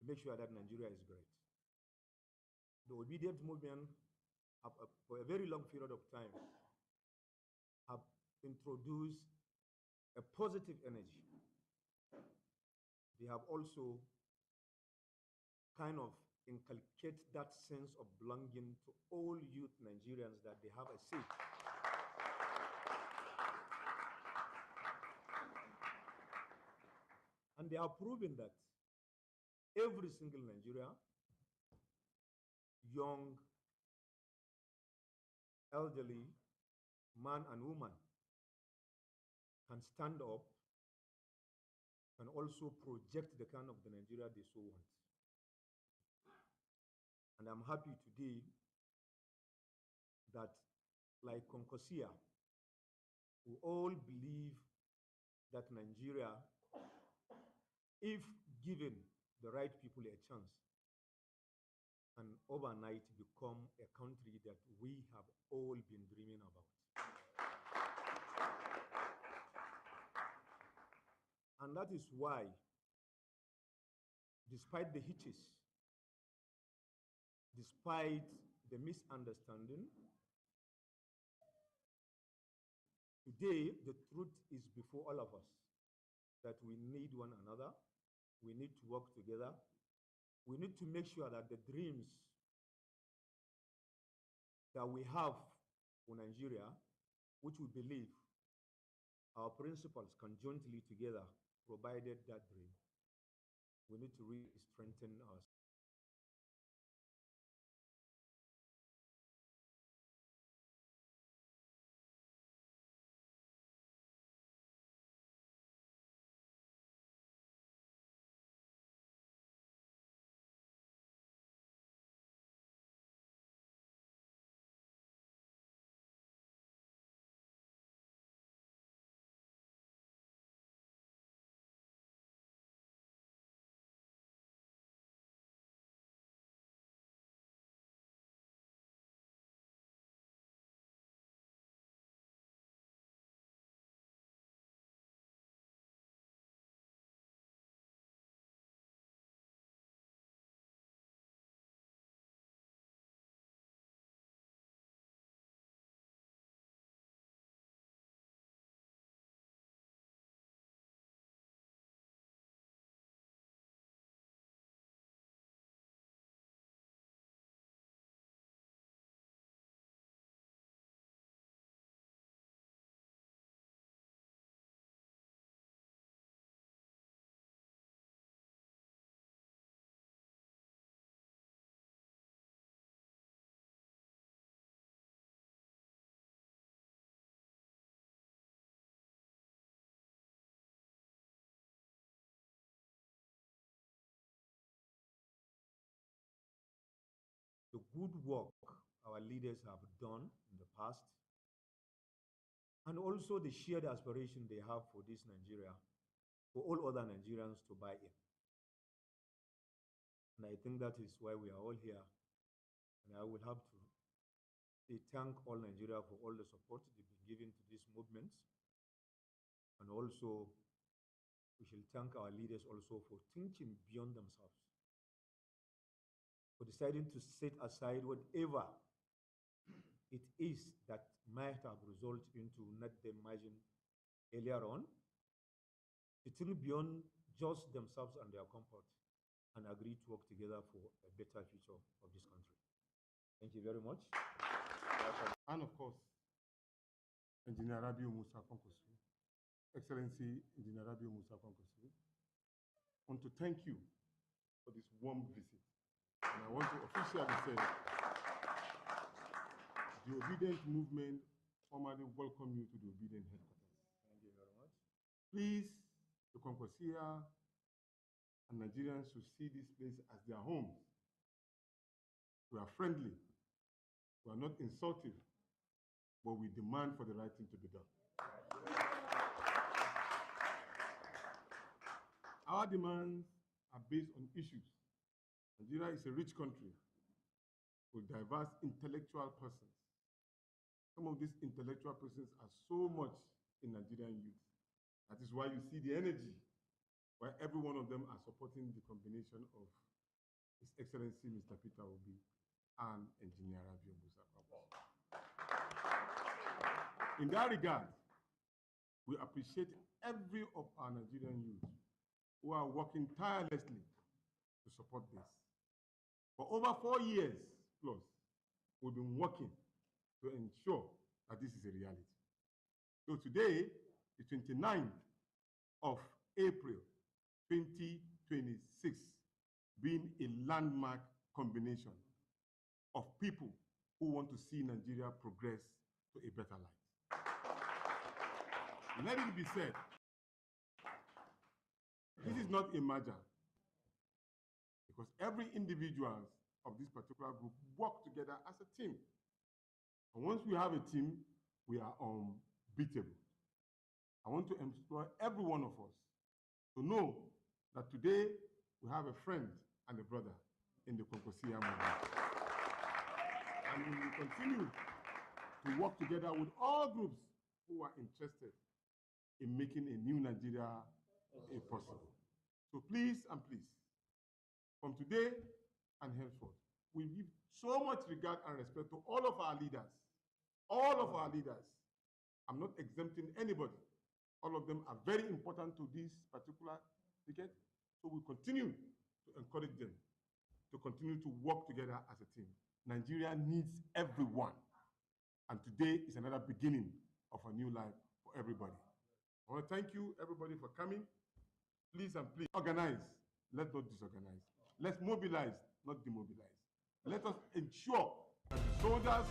make sure that Nigeria is great. The obedient movement have, for a very long period of time, have introduced a positive energy. They have also kind of inculcate that sense of belonging to all youth Nigerians that they have a seat. And they have proven that every single Nigerian, young, elderly, man and woman, can stand up and also project the kind of the Nigeria they so want. And I'm happy today that, like Concosia, we all believe that Nigeria, if given the right people a chance, can overnight become a country that we have all been dreaming about. And that is why, despite the hitches, despite the misunderstanding, today the truth is before all of us that we need one another, we need to work together, we need to make sure that the dreams that we have for Nigeria, which we believe our principals can jointly together provided that dream, we need to really strengthen us. The good work our leaders have done in the past, and also the shared aspiration they have for this Nigeria, for all other Nigerians to buy in. And I think that is why we are all here. And I will have to thank all Nigeria for all the support they've been giving to these movements. And also, we shall thank our leaders also for thinking beyond themselves, for deciding to set aside whatever it is that might have resulted into not them margin earlier on, to think beyond just themselves and their comfort and agree to work together for a better future of this country. Thank you very much. And of course, Engineer Rabiu Musa Konkosu, Excellency Engineer Rabiu Musa Konkosu, I want to thank you for this warm visit. And I want to officially say the Obedient Movement formally welcome you to the Obedient Headquarters. Thank you very much. Please, the Konkosia and Nigerians should see this place as their homes. We are friendly, we are not insultive, but we demand for the right thing to be done. Our demands are based on issues. Nigeria is a rich country with diverse intellectual persons. Some of these intellectual persons are so much in Nigerian youth. That is why you see the energy, why every one of them are supporting the combination of His Excellency Mr. Peter Obi and Engineer Rabiu Musa Kwankwaso. In that regard, we appreciate every of our Nigerian youth who are working tirelessly to support this. For over 4 years plus, we've been working to ensure that this is a reality. So today, the 29th of April 2026, being a landmark combination of people who want to see Nigeria progress to a better life. Let it be said, this is not a merger, because every individual of this particular group work together as a team. And once we have a team, we are unbeatable. I want to implore every one of us to know that today we have a friend and a brother in the Konkosia movement. And we will continue to work together with all groups who are interested in making a new Nigeria possible. So please and please, from today and henceforth, we give so much regard and respect to all of our leaders. All of our leaders. I'm not exempting anybody. All of them are very important to this particular ticket. So we continue to encourage them to continue to work together as a team. Nigeria needs everyone. And today is another beginning of a new life for everybody. I want to thank you, everybody, for coming. Please and please organize. Let's not disorganize. Let's mobilize, not demobilize. Let us ensure that the soldiers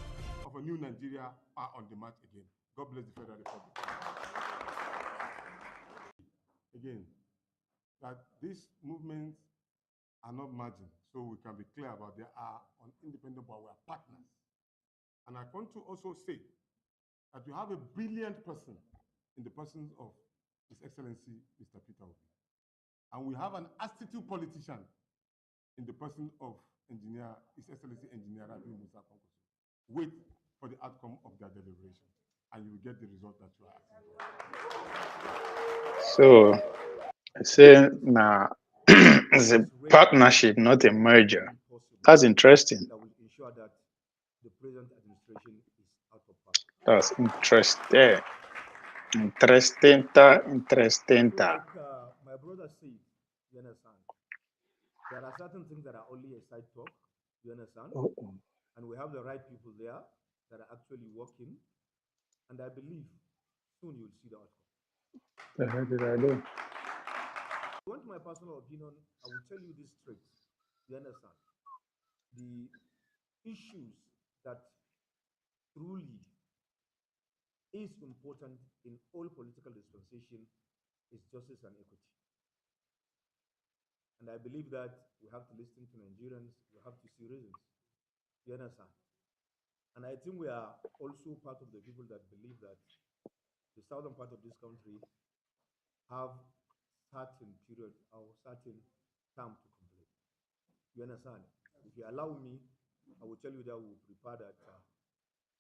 of a new Nigeria are on the march again. God bless the Federal Republic. Again, that these movements are not margin, so we can be clear about they are on independent, but we are partners. And I want to also say that we have a brilliant person in the person of His Excellency Mr. Peter Obi. And we have an astute politician in the person of His Excellency Engineer Rabiu Musa Kwankwaso. Wait for the outcome of their deliberation, and you will get the result that you are asking for. So, I say now it's a partnership, not a merger. That's interesting. That will ensure that the present administration is out of power. That's interesting. Interesting. So like my brother said, you understand, there are certain things that are only a side talk, you understand, and we have the right people there that are actually working, and I believe soon you'll see the outcome. The hell did I do? If you want my personal opinion, I will tell you this straight. You understand? The issues that truly is important in all political dispensation is justice and equity. And I believe that we have to listen to Nigerians, we have to see reasons. You understand? And I think we are also part of the people that believe that the southern part of this country have certain period or certain time to complete. You understand? If you allow me, I will tell you that we will prepare that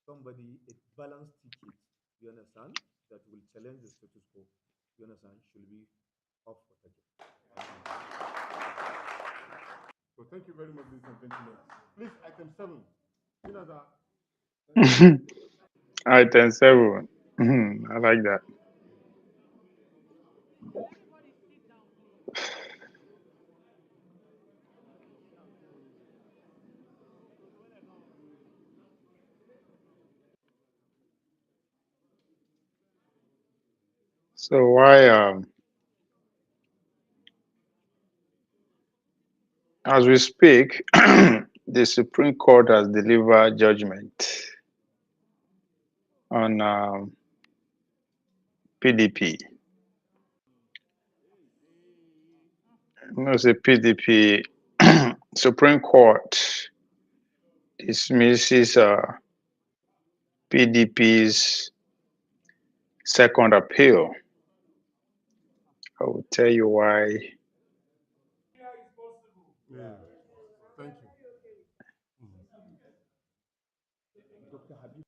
somebody, a balanced ticket, you understand, that will challenge the status quo, you understand, should be up for ticket. So thank you very much, ladies and gentlemen. Please, item 7. Item 7. I like that. So why as we speak, the Supreme Court has delivered judgment on PDP. No, say PDP. Supreme Court dismisses PDP's second appeal. I will tell you why. Yeah. Thank you. Dr. Habib.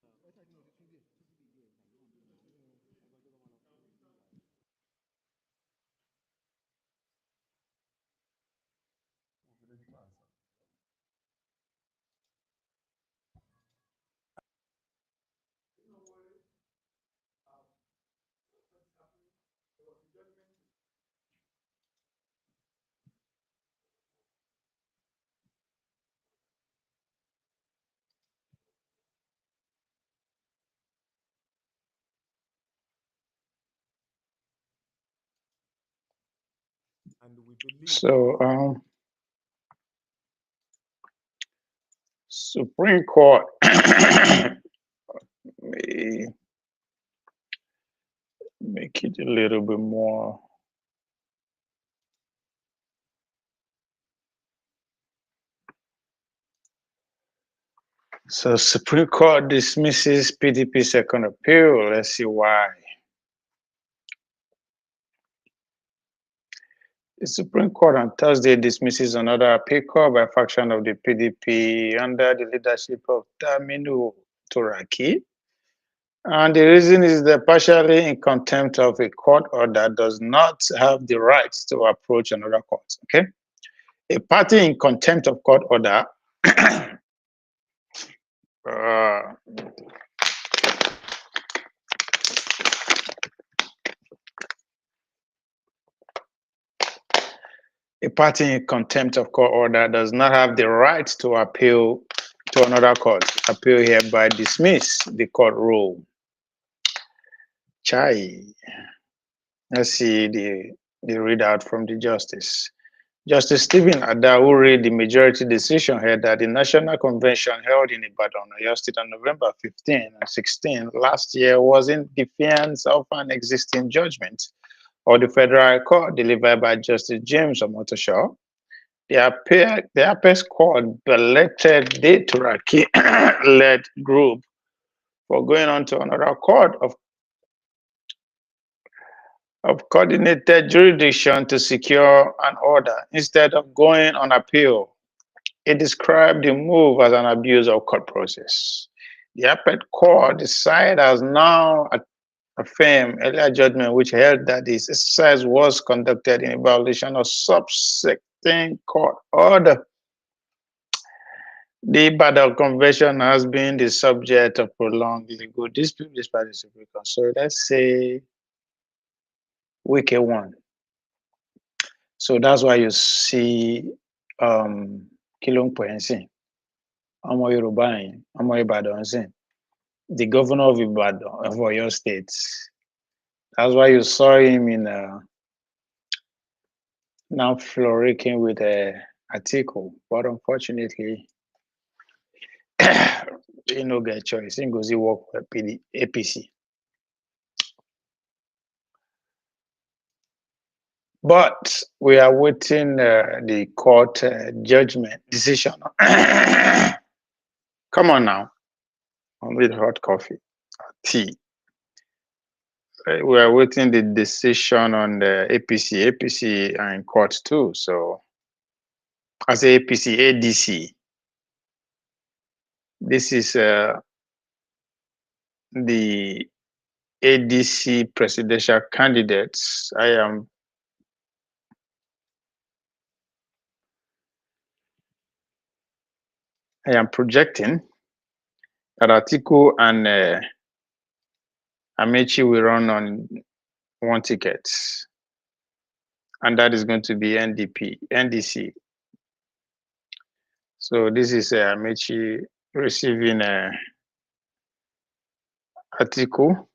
Ready to answer. And we believe So, Supreme Court may make it a little bit more. So Supreme Court dismisses PDP second appeal. Let's see why. The Supreme Court on Thursday dismisses another appeal call by faction of the PDP under the leadership of Taminu Turaki. And the reason is that partially in contempt of a court order does not have the right to approach another court. Okay? A party in contempt of court order a party in contempt of court order does not have the right to appeal to another court. Appeal hereby dismiss the court rule. Chai. Let's see the readout from the justice. Justice Stephen Ada, who read the majority decision, held that the National Convention held in Ibadan, Oyo State on November 15 and 16 last year was in defiance of an existing judgment of the Federal Court delivered by Justice James Omotosho. The apex court elected the Turaki-led group for going on to another court of coordinated jurisdiction to secure an order instead of going on appeal. It described the move as an abuse of court process. The appellate court decided as now affirmed earlier judgment which held that this exercise was conducted in violation of subsequent court order. The Ibadan Convention has been the subject of prolonged legal dispute despite the Supreme Court. So let's say week one. So that's why you see Kilong Poensin, Omo Yoruba, Omo Ibadan, the governor of Ibadan, of Oyo State. That's why you saw him in now flourishing with a article, but unfortunately, he no get choice. He goes he work for APC. But we are waiting the court judgment decision. Come on now, I need hot coffee, tea. We are waiting the decision on the APC. APC are in court too. So, as APC, ADC. This is the ADC presidential candidates. I am projecting that Atiku and Amechi will run on one ticket, and that is going to be NDC. So this is Amechi receiving Atiku.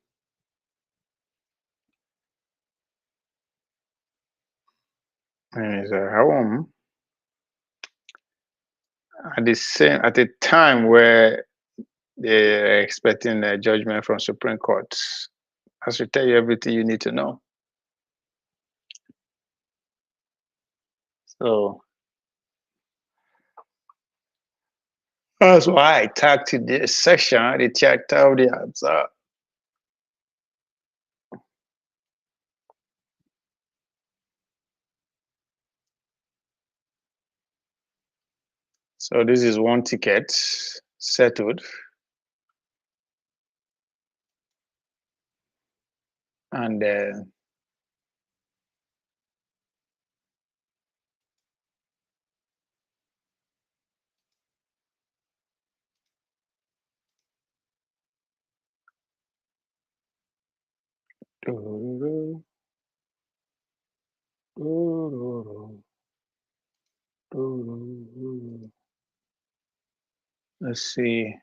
And how at the time where they're expecting a judgment from Supreme Court. I should tell you everything you need to know. So that's why I tagged to this section, the chapter of the answer. So this is one ticket settled. And Let's see.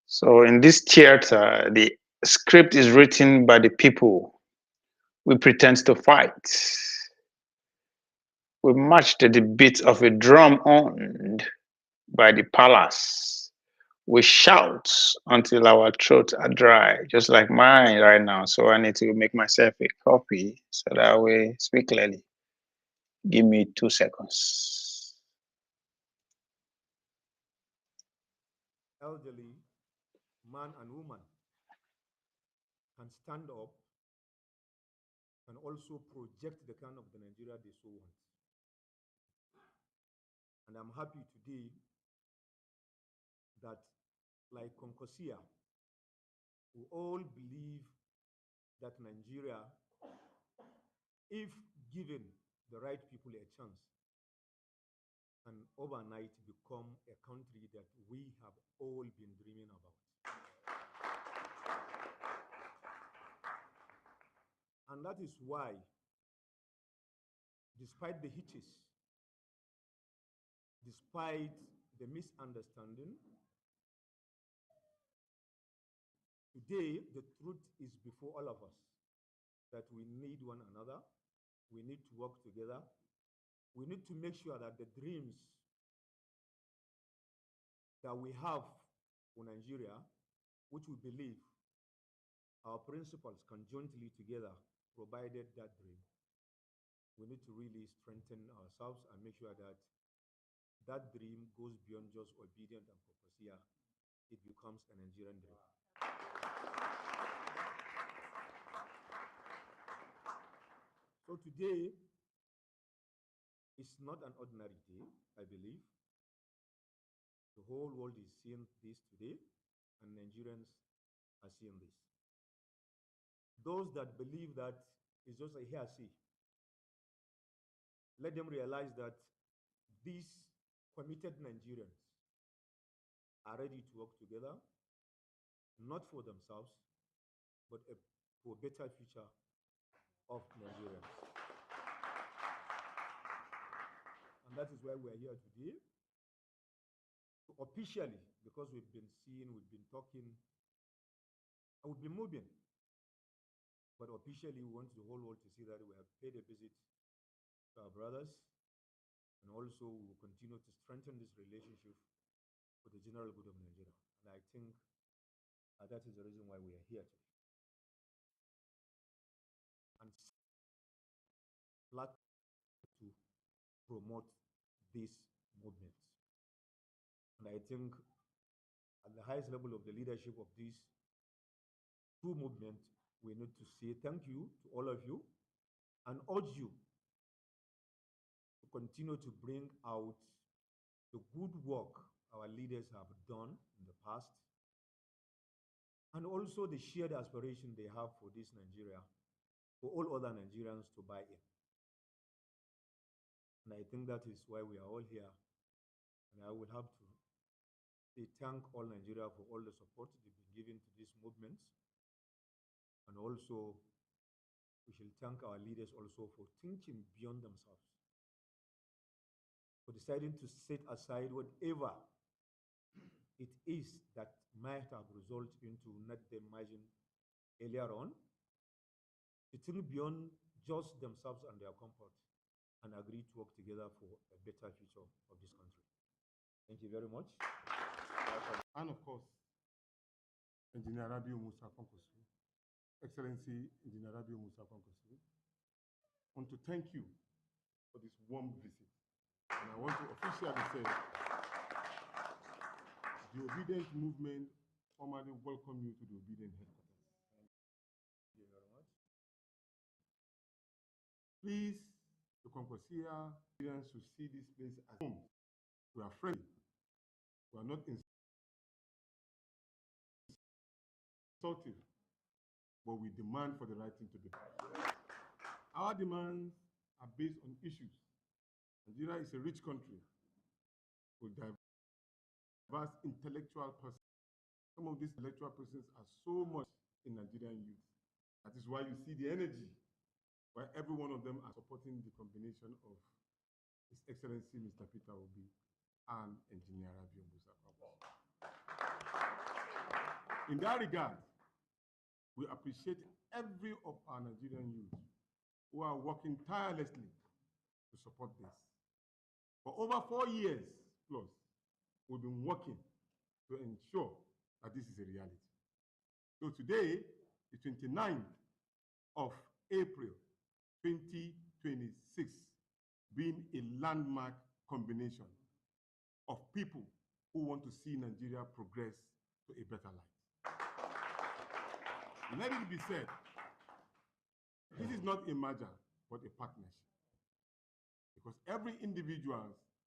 So in this theater, the script is written by the people we pretend to fight. We match the beat of a drum owned by the palace. We shout until our throats are dry, just like mine right now. So I need to make myself a copy so that I will speak clearly. Give me 2 seconds. Elderly, man and woman can stand up and also project the kind of the Nigeria they so want. And I'm happy today that, like Concosia, we all believe that Nigeria, if given the right people a chance, can overnight become a country that we have all been dreaming about. And that is why, despite the hitches, despite the misunderstanding, today the truth is before all of us that we need one another, we need to work together, we need to make sure that the dreams that we have for Nigeria, which we believe our principals can jointly together provided that dream, we need to really strengthen ourselves and make sure that that dream goes beyond just obedient and purpose. It becomes a Nigerian dream. So today is not an ordinary day, I believe. The whole world is seeing this today, and Nigerians are seeing this. Those that believe that it's just a hearsay, let them realize that these committed Nigerians are ready to work together, not for themselves, but for a better future of Nigerians. And that is why we are here today to officially, because we've been seeing, we've been talking, and we've been moving. But officially, we want the whole world to see that we have paid a visit to our brothers, and also we will continue to strengthen this relationship for the general good of Nigeria. And I think that is the reason why we are here today. And to promote this movement. And I think at the highest level of the leadership of this true movement, we need to say thank you to all of you and urge you to continue to bring out the good work our leaders have done in the past and also the shared aspiration they have for this Nigeria, for all other Nigerians to buy in. And I think that is why we are all here. And I will have to say thank all Nigeria for all the support they've been giving to this movement. And also, we shall thank our leaders also for thinking beyond themselves, for deciding to set aside whatever it is that might have resulted into not them margin earlier on, to think beyond just themselves and their comfort and agree to work together for a better future of this country. Thank you very much. And of course, Engineer Rabiu Musa Konkosu, Excellency Engineer Rabiu Musa Konkosu, I want to thank you for this warm visit. And I want to officially say the Obedient Movement formally welcome you to the Obedient headquarters. Thank you very much. Please, the Concosia students should see this place as home. We are friendly. We are not insultive. but we demand for the right thing to be done. Our demands are based on issues. Nigeria is a rich country with diverse intellectual persons. Some of these intellectual persons are so much in Nigerian youth. That is why you see the energy, why every one of them are supporting the combination of His Excellency Mr. Peter Obi and Engineer Rabiu Musa. In that regard, we appreciate every of our Nigerian youth who are working tirelessly to support this. For over 4 years plus, we've been working to ensure that this is a reality. So today, the 29th of April 2026, being a landmark combination of people who want to see Nigeria progress to a better life. Let it be said, this is not a merger, but a partnership. Because every individual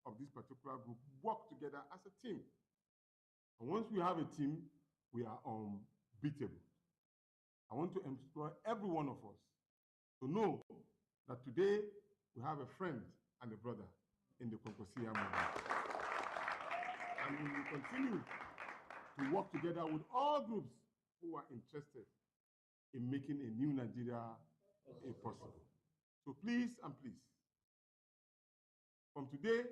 of this particular group work together as a team. And once we have a team, we are unbeatable. I want to implore every one of us to know that today we have a friend and a brother in the Konkosia movement. And we will continue to work together with all groups who are interested in making a new Nigeria possible. So please and please, from today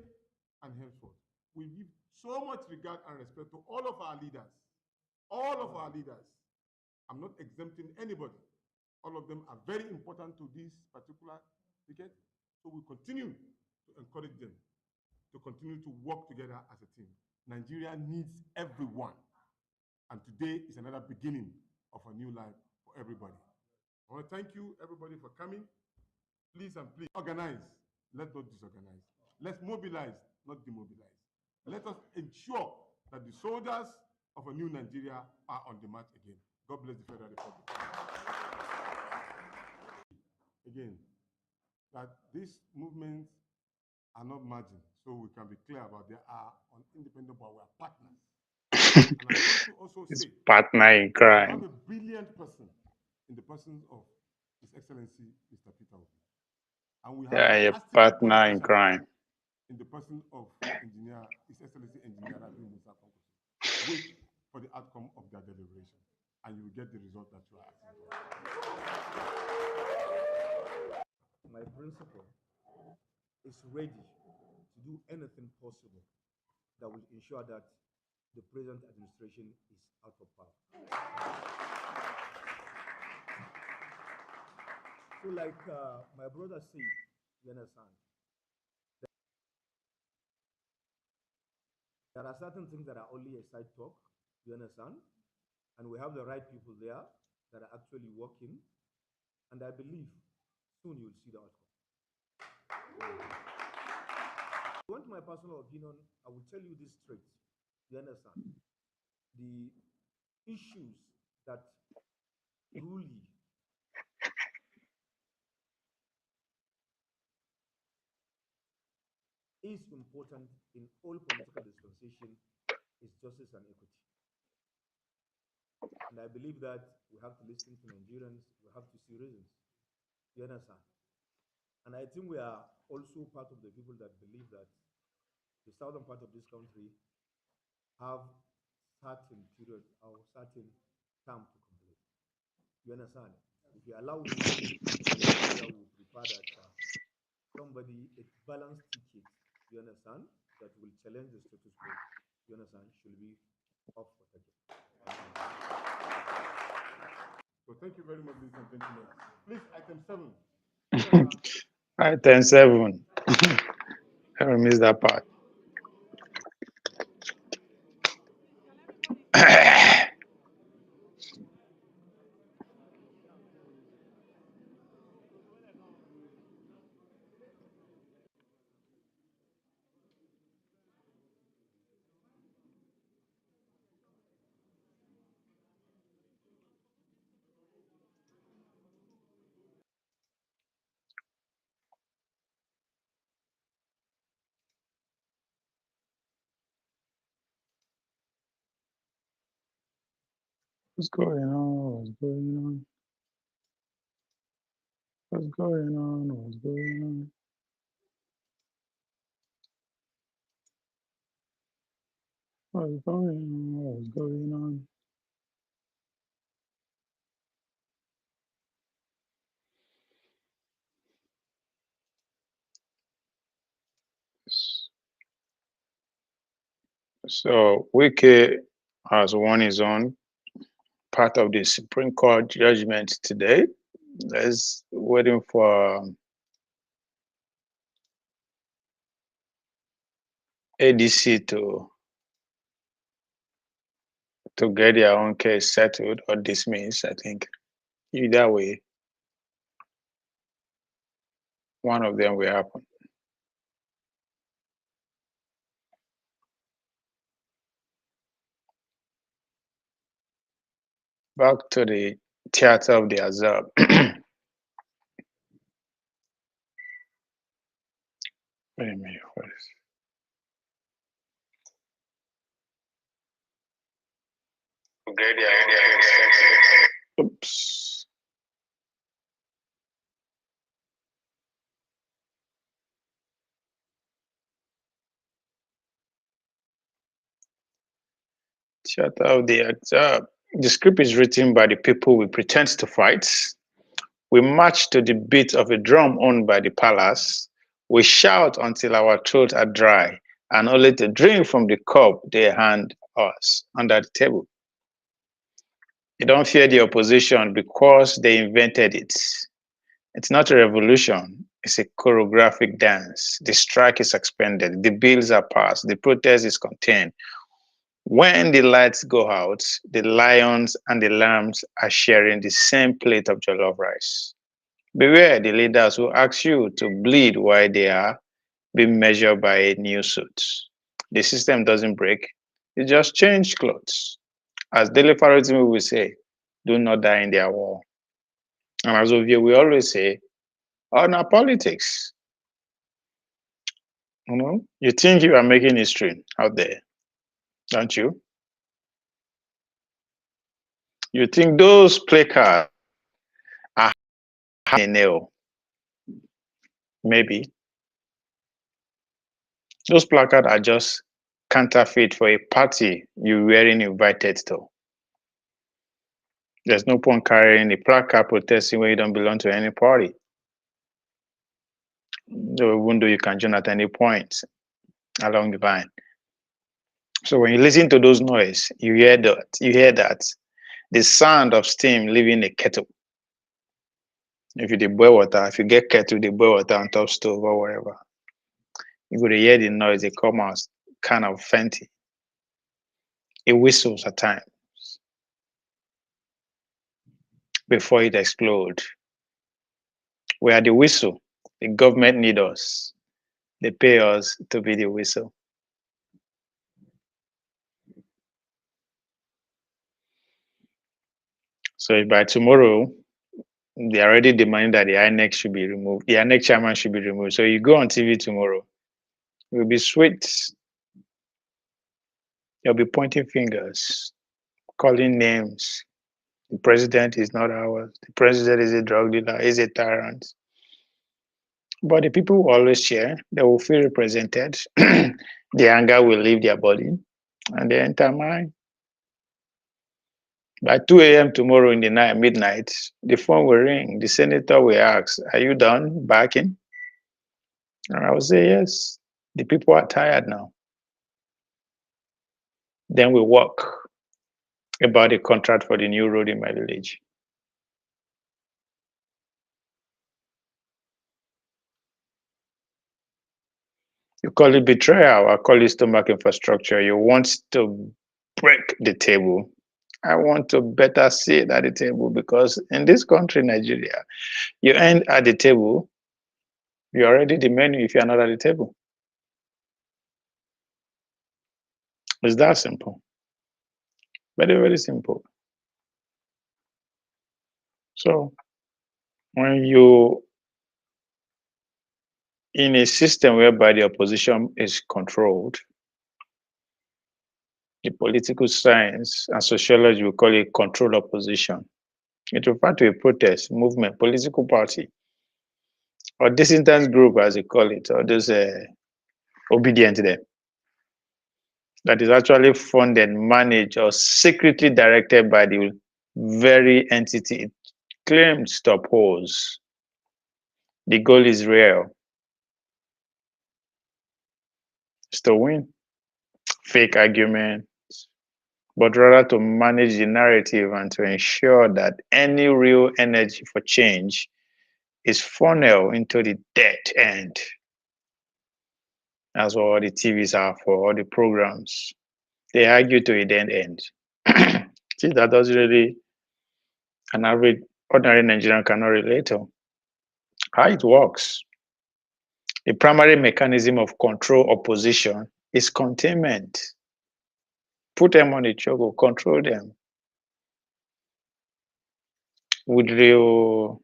and henceforth, we give so much regard and respect to all of our leaders. All of our leaders. I'm not exempting anybody. All of them are very important to this particular ticket. So we continue to encourage them to continue to work together as a team. Nigeria needs everyone. And today is another beginning of a new life for everybody. I want to thank you, everybody, for coming. Please and please organize. Let's not disorganize. Let's mobilize, not demobilize. Let us ensure that the soldiers of a new Nigeria are on the march again. God bless the Federal Republic. Again, that these movements are not margin, so we can be clear about they are on independent, but we are partners. And I want to also It's say, partner in we crime. have a brilliant person in the person of His Excellency Mr. Peter Obi. And we have Yeah, an a astute partner in politician crime. in the person of His Excellency Engineer Rabiu Musa. Wait for the outcome of their deliberation, and you will get the result that you are asking for. My principal is ready to do anything possible that will ensure that the present administration is out of power. So like my brother said, you understand, there are certain things that are only a side talk, you understand, and we have the right people there that are actually working, and I believe soon you'll see the outcome. If you want my personal opinion, I will tell you this straight, you understand, the issues that really is important in all political dispensation is justice and equity. And I believe that we have to listen to Nigerians, we have to see reasons. You understand? And I think we are also part of the people that believe that the southern part of this country have certain period or certain time to complete. You understand? If you allow me, Nigeria will prepare that somebody, a balanced ticket, you understand, that will challenge the status quo, you understand, should be up for target. So thank you very much, ladies and gentlemen. Please, item 7. Item 7. I missed that part. What's going on? What's going on? What's going on? What's going on? What's going on? What's going on? So Wiki has won his own part of the Supreme Court judgment today. Let's waiting for ADC to get their own case settled or dismissed. I think either way, one of them will happen. Back to the theater of the Azab. Wait a minute, what is Oops. Theater of the Azab. The script is written by the people we pretend to fight. We march to the beat of a drum owned by the palace. We shout until our throats are dry, and only to drink from the cup they hand us under the table. You don't fear the opposition because they invented it. It's not a revolution, it's a choreographic dance. The strike is suspended, the bills are passed, the protest is contained. When the lights go out, the lions and the lambs are sharing the same plate of jollof rice. Beware the leaders who ask you to bleed while they are being measured by a new suit. The system doesn't break, it just change clothes. As Dele Farotimi will say, do not die in their war. And as Ovie we always say, oh, now politics. You think you are making history out there, don't you? You think those placards are a nail? Maybe. Those placards are just counterfeit for a party you weren't invited to. There's no point carrying a placard protesting when you don't belong to any party. Even though you can join at any point along the line. So when you listen to those noise, you hear that the sound of steam leaving a kettle. If you dey boil water, if you get kettle, they boil water on top stove or whatever. You go to hear the noise, they come out kind of fainty. It whistles at times before it explodes. We are the whistle. The government need us. They pay us to be the whistle. So if by tomorrow, they are already demanding that the INEC should be removed. The INEC chairman should be removed. So you go on TV tomorrow, it will be sweet. They'll be pointing fingers, calling names. The president is not ours. The president is a drug dealer, is a tyrant. But the people will always share. They will feel represented. The anger will leave their body and they enter mine. By 2 a.m. tomorrow in the night, midnight, the phone will ring. The senator will ask, are you done backing? And I will say, yes. The people are tired now. Then we walk about a contract for the new road in my village. You call it betrayal, I call it stomach infrastructure. You want to break the table. I want to better sit at the table because in this country, Nigeria, you end at the table, you're already the menu if you're not at the table. It's that simple. Very, very simple. So when you in a system whereby the opposition is controlled, the political science and sociology will call it controlled opposition. It refers to a protest, movement, political party or dissident group, as you call it, or those obedient there, that is actually funded, managed, or secretly directed by the very entity it claims to oppose. The goal is real. It's to win. Fake argument, but rather to manage the narrative and to ensure that any real energy for change is funneled into the dead end. That's what all the TVs are for, all the programs. They argue to a dead end. See, that does really an average ordinary Nigerian cannot relate to. How it works. The primary mechanism of control opposition is containment. Put them on the choke, control them. With the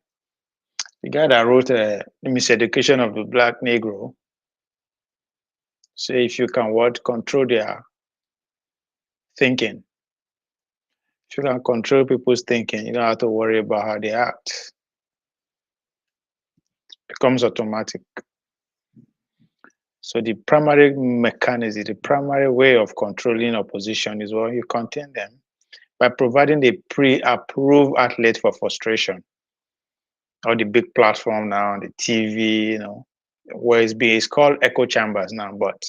guy that wrote the Miseducation of the Black Negro, say if you can what control their thinking. If you can control people's thinking, you don't have to worry about how they act. It becomes automatic. So the primary mechanism, the primary way of controlling opposition is when you contain them by providing the pre-approved outlet for frustration. Or the big platform now, the TV, you know, where it's called echo chambers now, but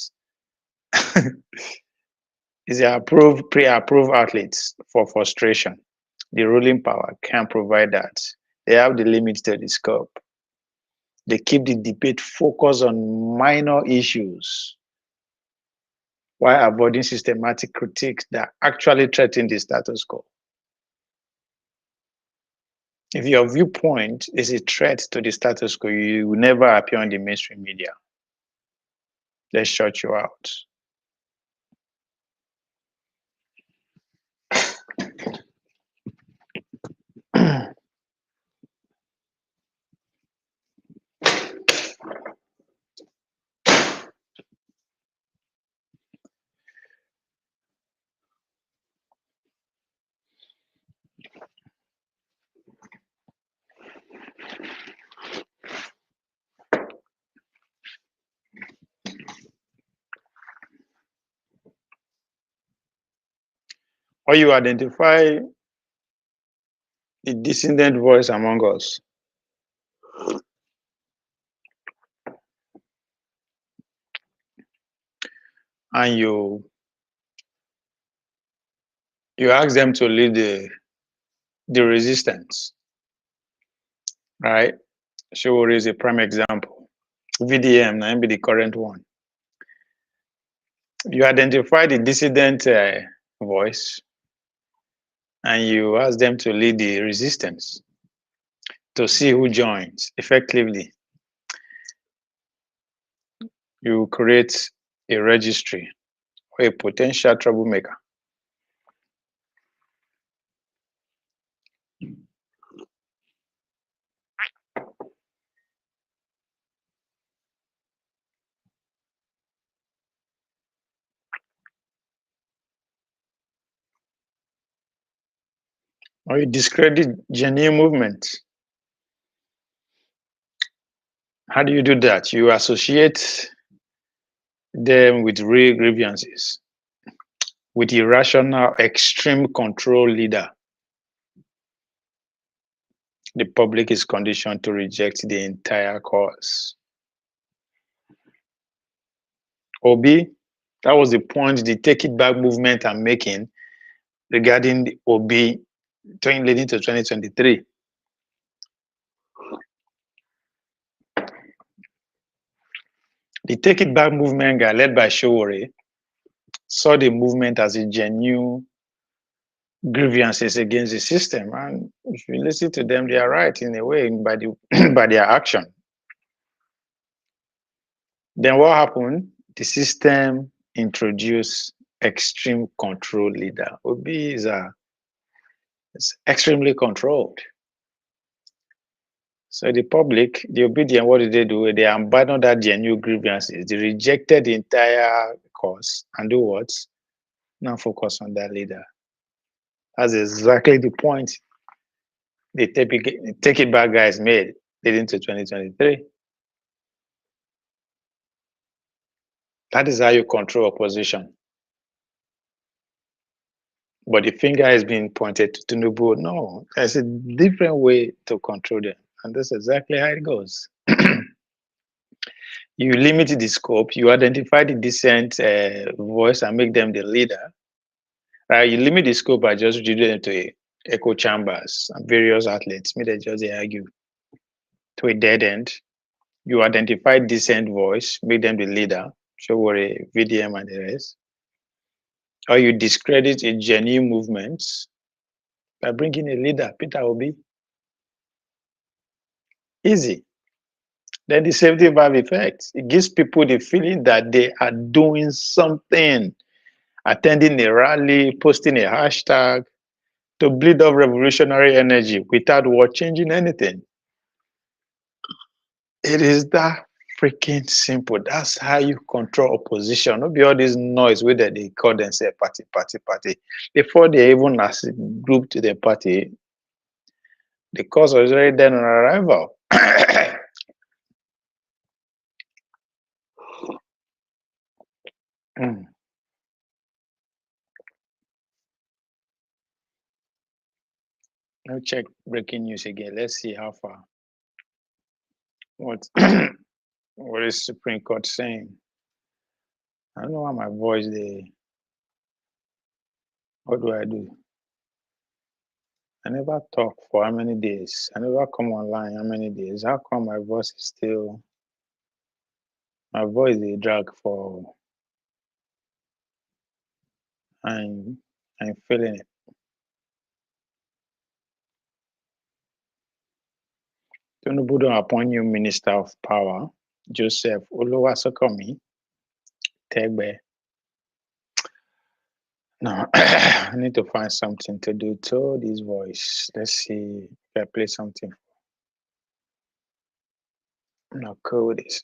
it's the pre-approved outlets for frustration. The ruling power can provide that. They have the limits to the scope. They keep the debate focused on minor issues while avoiding systematic critiques that actually threaten the status quo. If your viewpoint is a threat to the status quo, you will never appear on the mainstream media. They shut you out. Or you identify the dissident voice among us. And you ask them to lead the resistance, right? Shiwori is a prime example. VDM, now be the current one. You identify the dissident voice and you ask them to lead the resistance to see who joins effectively. You create a registry or a potential troublemaker. Or you discredit genuine movements. How do you do that? You associate them with real grievances, with irrational, extreme control leader. The public is conditioned to reject the entire cause. Obi, that was the point the Take It Back movement are making regarding the Obi leading to 2023. The Take It Back movement guy led by Shiwori saw the movement as a genuine grievances against the system. And if you listen to them, they are right in a way by their action. Then what happened? The system introduced extreme control leader. Obi is extremely controlled. So the public, the obedient, what did they do? They abandoned that genuine grievances. They rejected the entire cause and do what? Now focus on that leader. That's exactly the point the Take It Back guys made leading to 2023. That is how you control opposition. But the finger is being pointed to Tinubu. No, there's a different way to control them. And that's exactly how it goes. You limit the scope, you identify the dissent voice and make them the leader. Right? You limit the scope by just reducing them to echo chambers and various outlets. Maybe they just argue to a dead end. You identify dissent voice, make them the leader. So worry, VDM and the rest. Or you discredit a genuine movement by bringing a leader, Peter Obi. Easy. Then the safety valve effect. It gives people the feeling that they are doing something, attending a rally, posting a hashtag to bleed off revolutionary energy without what changing anything. It is that freaking simple. That's how you control opposition. Not be all this noise where they call themselves party. Before they even as a group to the party, the cause was already dead on arrival. Mm. Now check breaking news again. Let's see how far. What what is Supreme Court saying? I don't know why my voice there. What do I do? I never talk for how many days? I never come online how many days? How come my voice is still my voice is drag for I'm feeling it. Tinubu don appoint new Minister of Power, Joseph Oluwasokomi Tegbe. No, I need to find something to do to this voice. Let's see if I play something. No, cool this.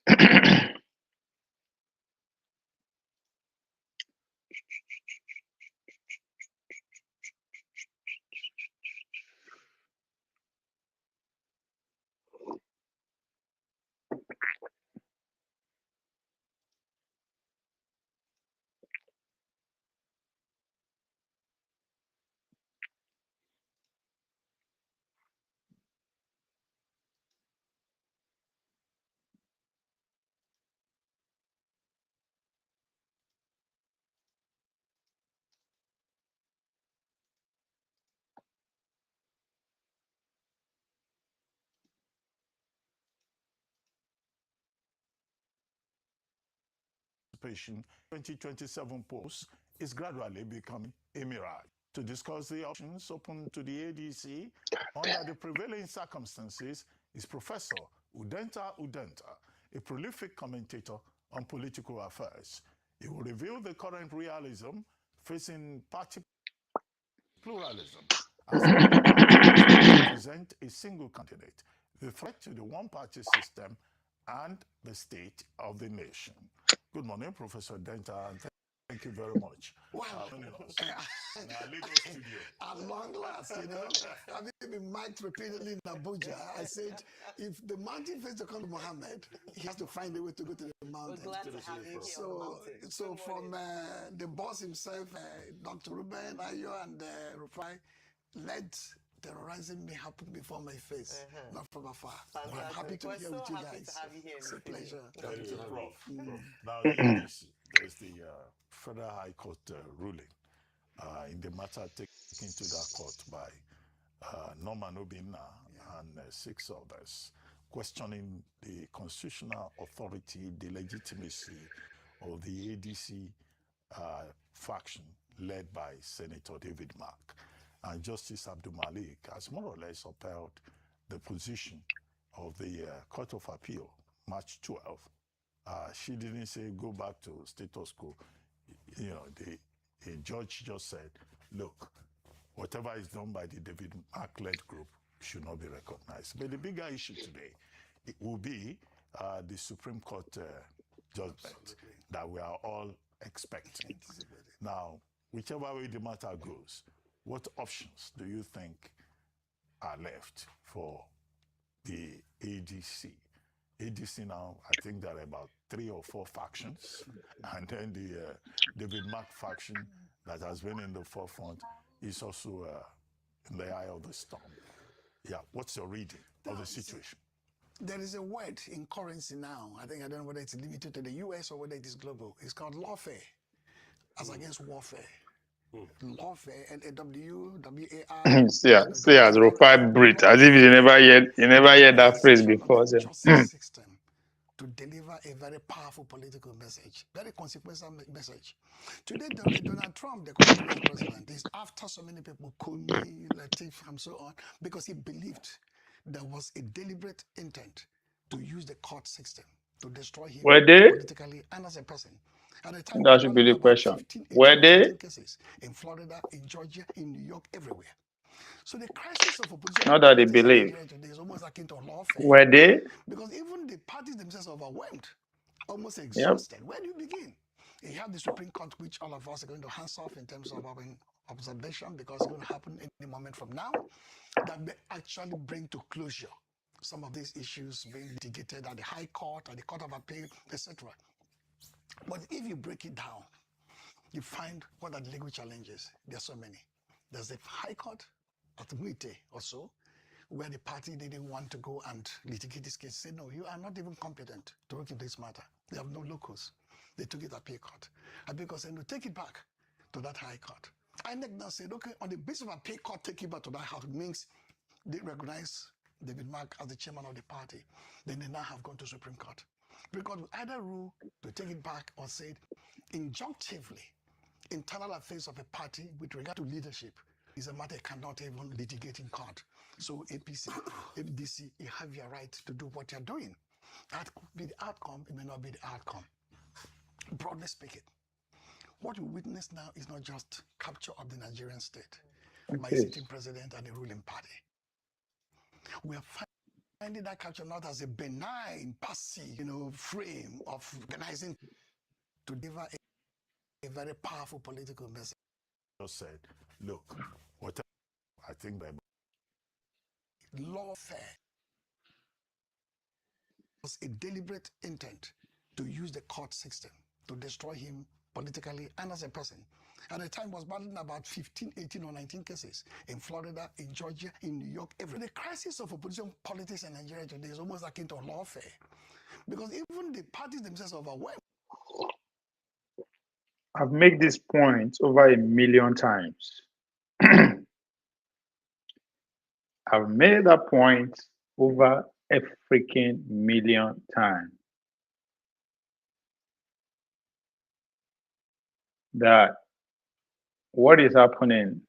Participation 2027 polls is gradually becoming a mirage. To discuss the options open to the ADC under the prevailing circumstances is Professor Udenta Udenta, a prolific commentator on political affairs. He will reveal the current realism facing party pluralism as present a single candidate, the threat to the one-party system, and the state of the nation. Good morning, Professor Denta, and thank you very much. Wow. In our Lagos studio. At long last, I've been mic'd repeatedly in Abuja. I said, if the mountain face to come to Mohammed, he has to find a way to go to the mountain. We're glad to have you here on the mountain. So from the boss himself, Dr. Ruben, Ayo, and Rufai, let terrorizing me happen before my face, not from afar. Fantastic. I'm happy to be here with you guys. To have you here It's a pleasure. Thank you, Prof. Now, ADC, there's the Federal High Court ruling in the matter taken to that court by Norman Obinna and 6 others, questioning the constitutional authority, the legitimacy of the ADC faction led by Senator David Mark. And Justice Abdul Malik has more or less upheld the position of the Court of Appeal, March 12. She didn't say go back to status quo. The judge just said, look, whatever is done by the David Mark-led group should not be recognized. But the bigger issue today, it will be the Supreme Court judgment that we are all expecting. Now, whichever way the matter goes, what options do you think are left for the ADC ADC now, I think there are about 3 or 4 factions, and then the David Mark faction that has been in the forefront is also in the eye of the storm. Yeah, what's your reading of the situation? There is a word in currency now. I don't know whether it's limited to the US or whether it is global. It's called lawfare, as against warfare. Lawfare, LAWWAR. See, as Rufai breathe, as if you never heard that phrase before. Justice system to deliver a very powerful political message, very consequential message. Today, Donald Trump, the current US president, is after so many people, Comey, Latif, and so on, because he believed there was a deliberate intent to use the court system to destroy him politically and as a person. At the time, that should be the question. 15, 18, Were they? cases in Florida, in Georgia, in New York, everywhere. So the crisis of opposition Not that they believe. today is almost akin to lawfare. Were they? Because even the parties themselves are overwhelmed, almost exhausted. Yep. Where do you begin? You have the Supreme Court, which all of us are going to hands off in terms of our observation, because it's going to happen any moment from now, that may actually bring to closure some of these issues being litigated at the High Court, at the Court of Appeal, etc. But if you break it down, you find what are the legal challenges. There are so many. There's the High Court at Muite or so, where the party didn't want to go and litigate this case. Say, no, you are not even competent to look at this matter. They have no locus. They took it to Appeal Court. Appeal Court said, no, take it back to that High Court. INEC now said, okay, on the basis of Appeal Court, take it back to that House means they recognize David Mark as the chairman of the party. Then they now have gone to Supreme Court. Because we either rule to take it back or say injunctively, internal affairs of a party with regard to leadership is a matter cannot even litigate in court. So APC, ADC, you have your right to do what you're doing. That could be the outcome, it may not be the outcome. Broadly speaking, what we witness now is not just capture of the Nigerian state by a sitting president and a ruling party. We are finding that capture not as a benign, passive, frame of organizing to deliver a very powerful political message. Just said, look, what I think by lawfare was a deliberate intent to use the court system to destroy him politically and as a person. At the time, was battling about 15, 18, or 19 cases in Florida, in Georgia, in New York. The crisis of opposition politics in Nigeria today is almost akin to lawfare, because even the parties themselves are overwhelmed. I've made this point over 1 million times. I've made that point over a freaking million times. That what is happening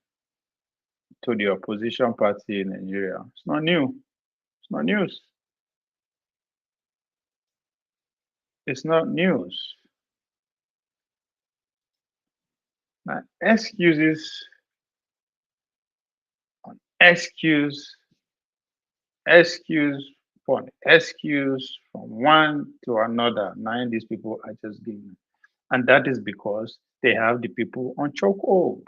to the opposition party in Nigeria, it's not new. It's not news. It's not news. Now, excuses on excuse upon excuse from one to another. Now, these people are just giving. And that is because they have the people on chokehold.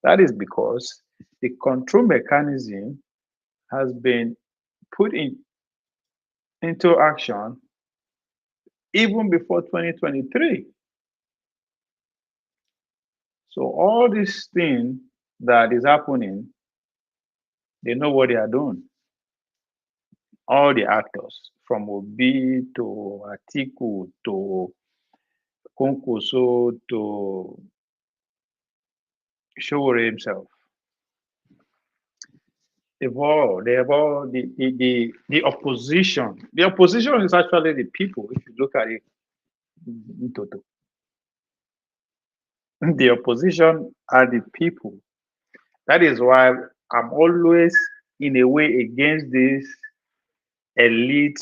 That is because the control mechanism has been put into action even before 2023. So all this thing that is happening, they know what they are doing. All the actors, from Obi to Atiku to Konkoso to Showore himself. They have all the opposition. The opposition is actually the people, if you look at it in total. The opposition are the people. That is why I'm always, in a way, against this elite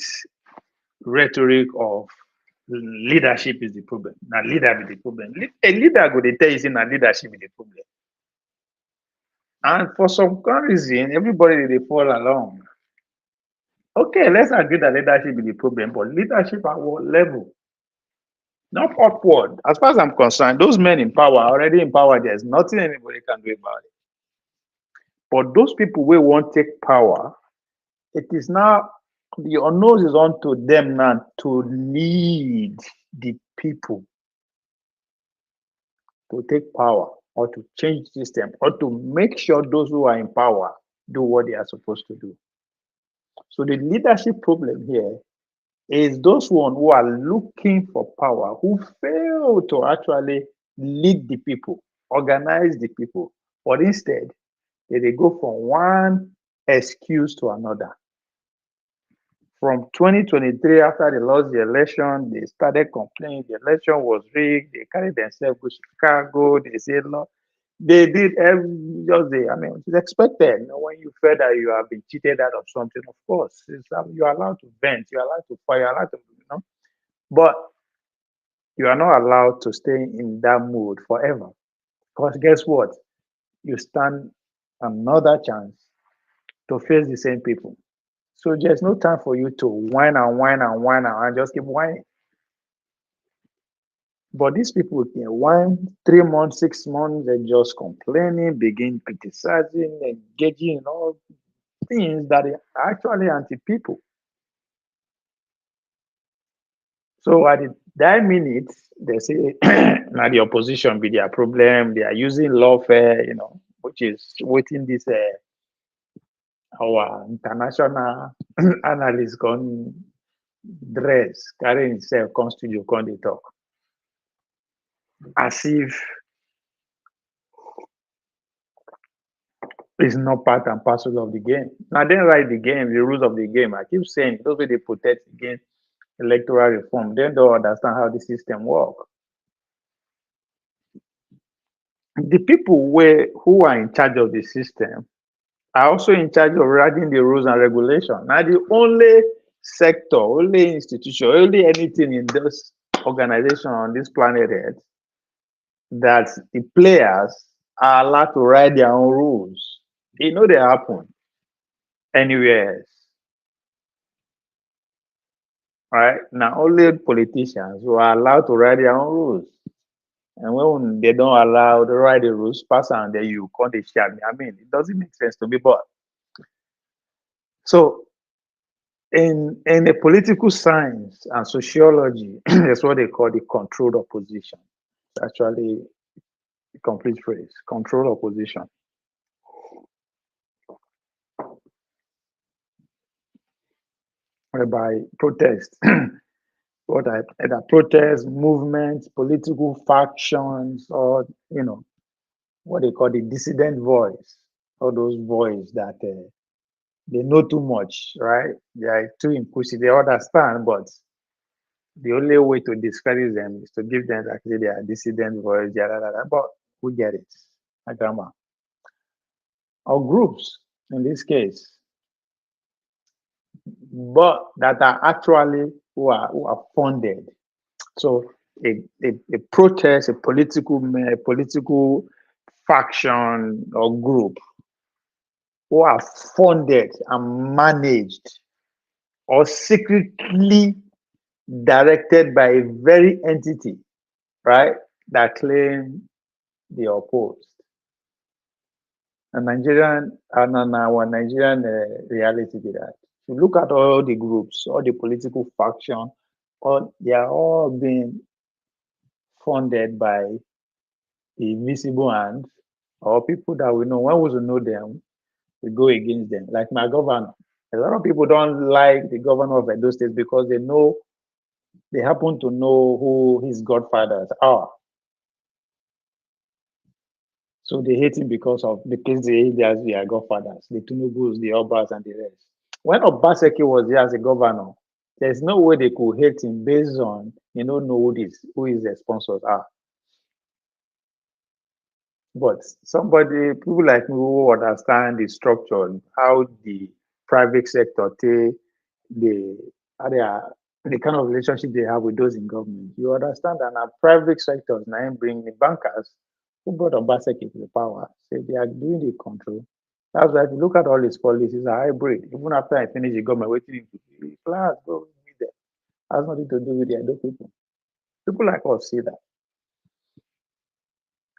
rhetoric of leadership is the problem. Now, leader is the problem. A leader go dey tell you say na leadership is the problem. And for some reason, everybody they fall along. Okay, let's agree that leadership is the problem, but leadership at what level? Not upward. As far as I'm concerned, those men in power are already in power. There's nothing anybody can do about it. But those people who won't take power, it is now The onus is on to them now to lead the people to take power or to change the system or to make sure those who are in power do what they are supposed to do. So the leadership problem here is those one who are looking for power who fail to actually lead the people, organize the people, but instead they go from one excuse to another. From 2023, after they lost the election, they started complaining the election was rigged. They carried themselves to Chicago. They said, no, they did just the, I mean, it's expected. When you feel that you have been cheated out of something, of course, you're allowed to vent, you're allowed to fire, you're allowed to, but you are not allowed to stay in that mood forever. Because guess what? You stand another chance to face the same people. So there's no time for you to whine and whine and whine and just keep whining. But these people can whine 3 months, 6 months, they're just complaining, begin criticizing, engaging in all things that are actually anti-people. So at that minute, they say now the opposition be their problem. They are using lawfare, which is waiting this our international analyst gone dress, carrying himself, come studio, come they talk. As if it's not part and parcel of the game. Now, then write the game, the rules of the game. I keep saying those way they protect against electoral reform. They don't understand how the system works. The people who are in charge of the system are also in charge of writing the rules and regulations. Now, the only sector, only institution, only anything in this organization on this planet Earth that the players are allowed to write their own rules. They happen anywhere else. Right? Now, only politicians who are allowed to write their own rules. And when they don't allow to write the rules, pass and then you call the share. I mean, it doesn't make sense to me. But so in the political science and sociology, that's what they call the controlled opposition. It's actually a complete phrase, controlled opposition. Whereby protest, either protest, movements, political factions, or what they call the dissident voice, all those voices that they know too much, right? They are too impulsive. They understand, but the only way to discourage them is to give them actually their dissident voice, but we get it, grammar. Or groups, in this case, but that are actually who are funded. So a protest, a political faction or group who are funded and managed or secretly directed by a very entity, right, that claim they are opposed. And our Nigerian reality is that if you look at all the groups, all the political factions, they are all being funded by the invisible hand or people that we know. When we know them, we go against them. Like my governor. A lot of people don't like the governor of Edo State because they happen to know who his godfathers are. So they hate him because of the case they hate as their godfathers, the Tunubus, the Obas, and the rest. When Obaseki was there as a governor, there's no way they could hate him based on know who his sponsors are. But people like me who understand the structure, how the private sector the kind of relationship they have with those in government, you understand that our private sectors now bring the bankers who brought Obaseki to the power. So they are doing the control. That's why if you look at all his policies are hybrid. Even after I finish the government, waiting to be class, go meet them. Has nothing to do with the other people. People like us see that.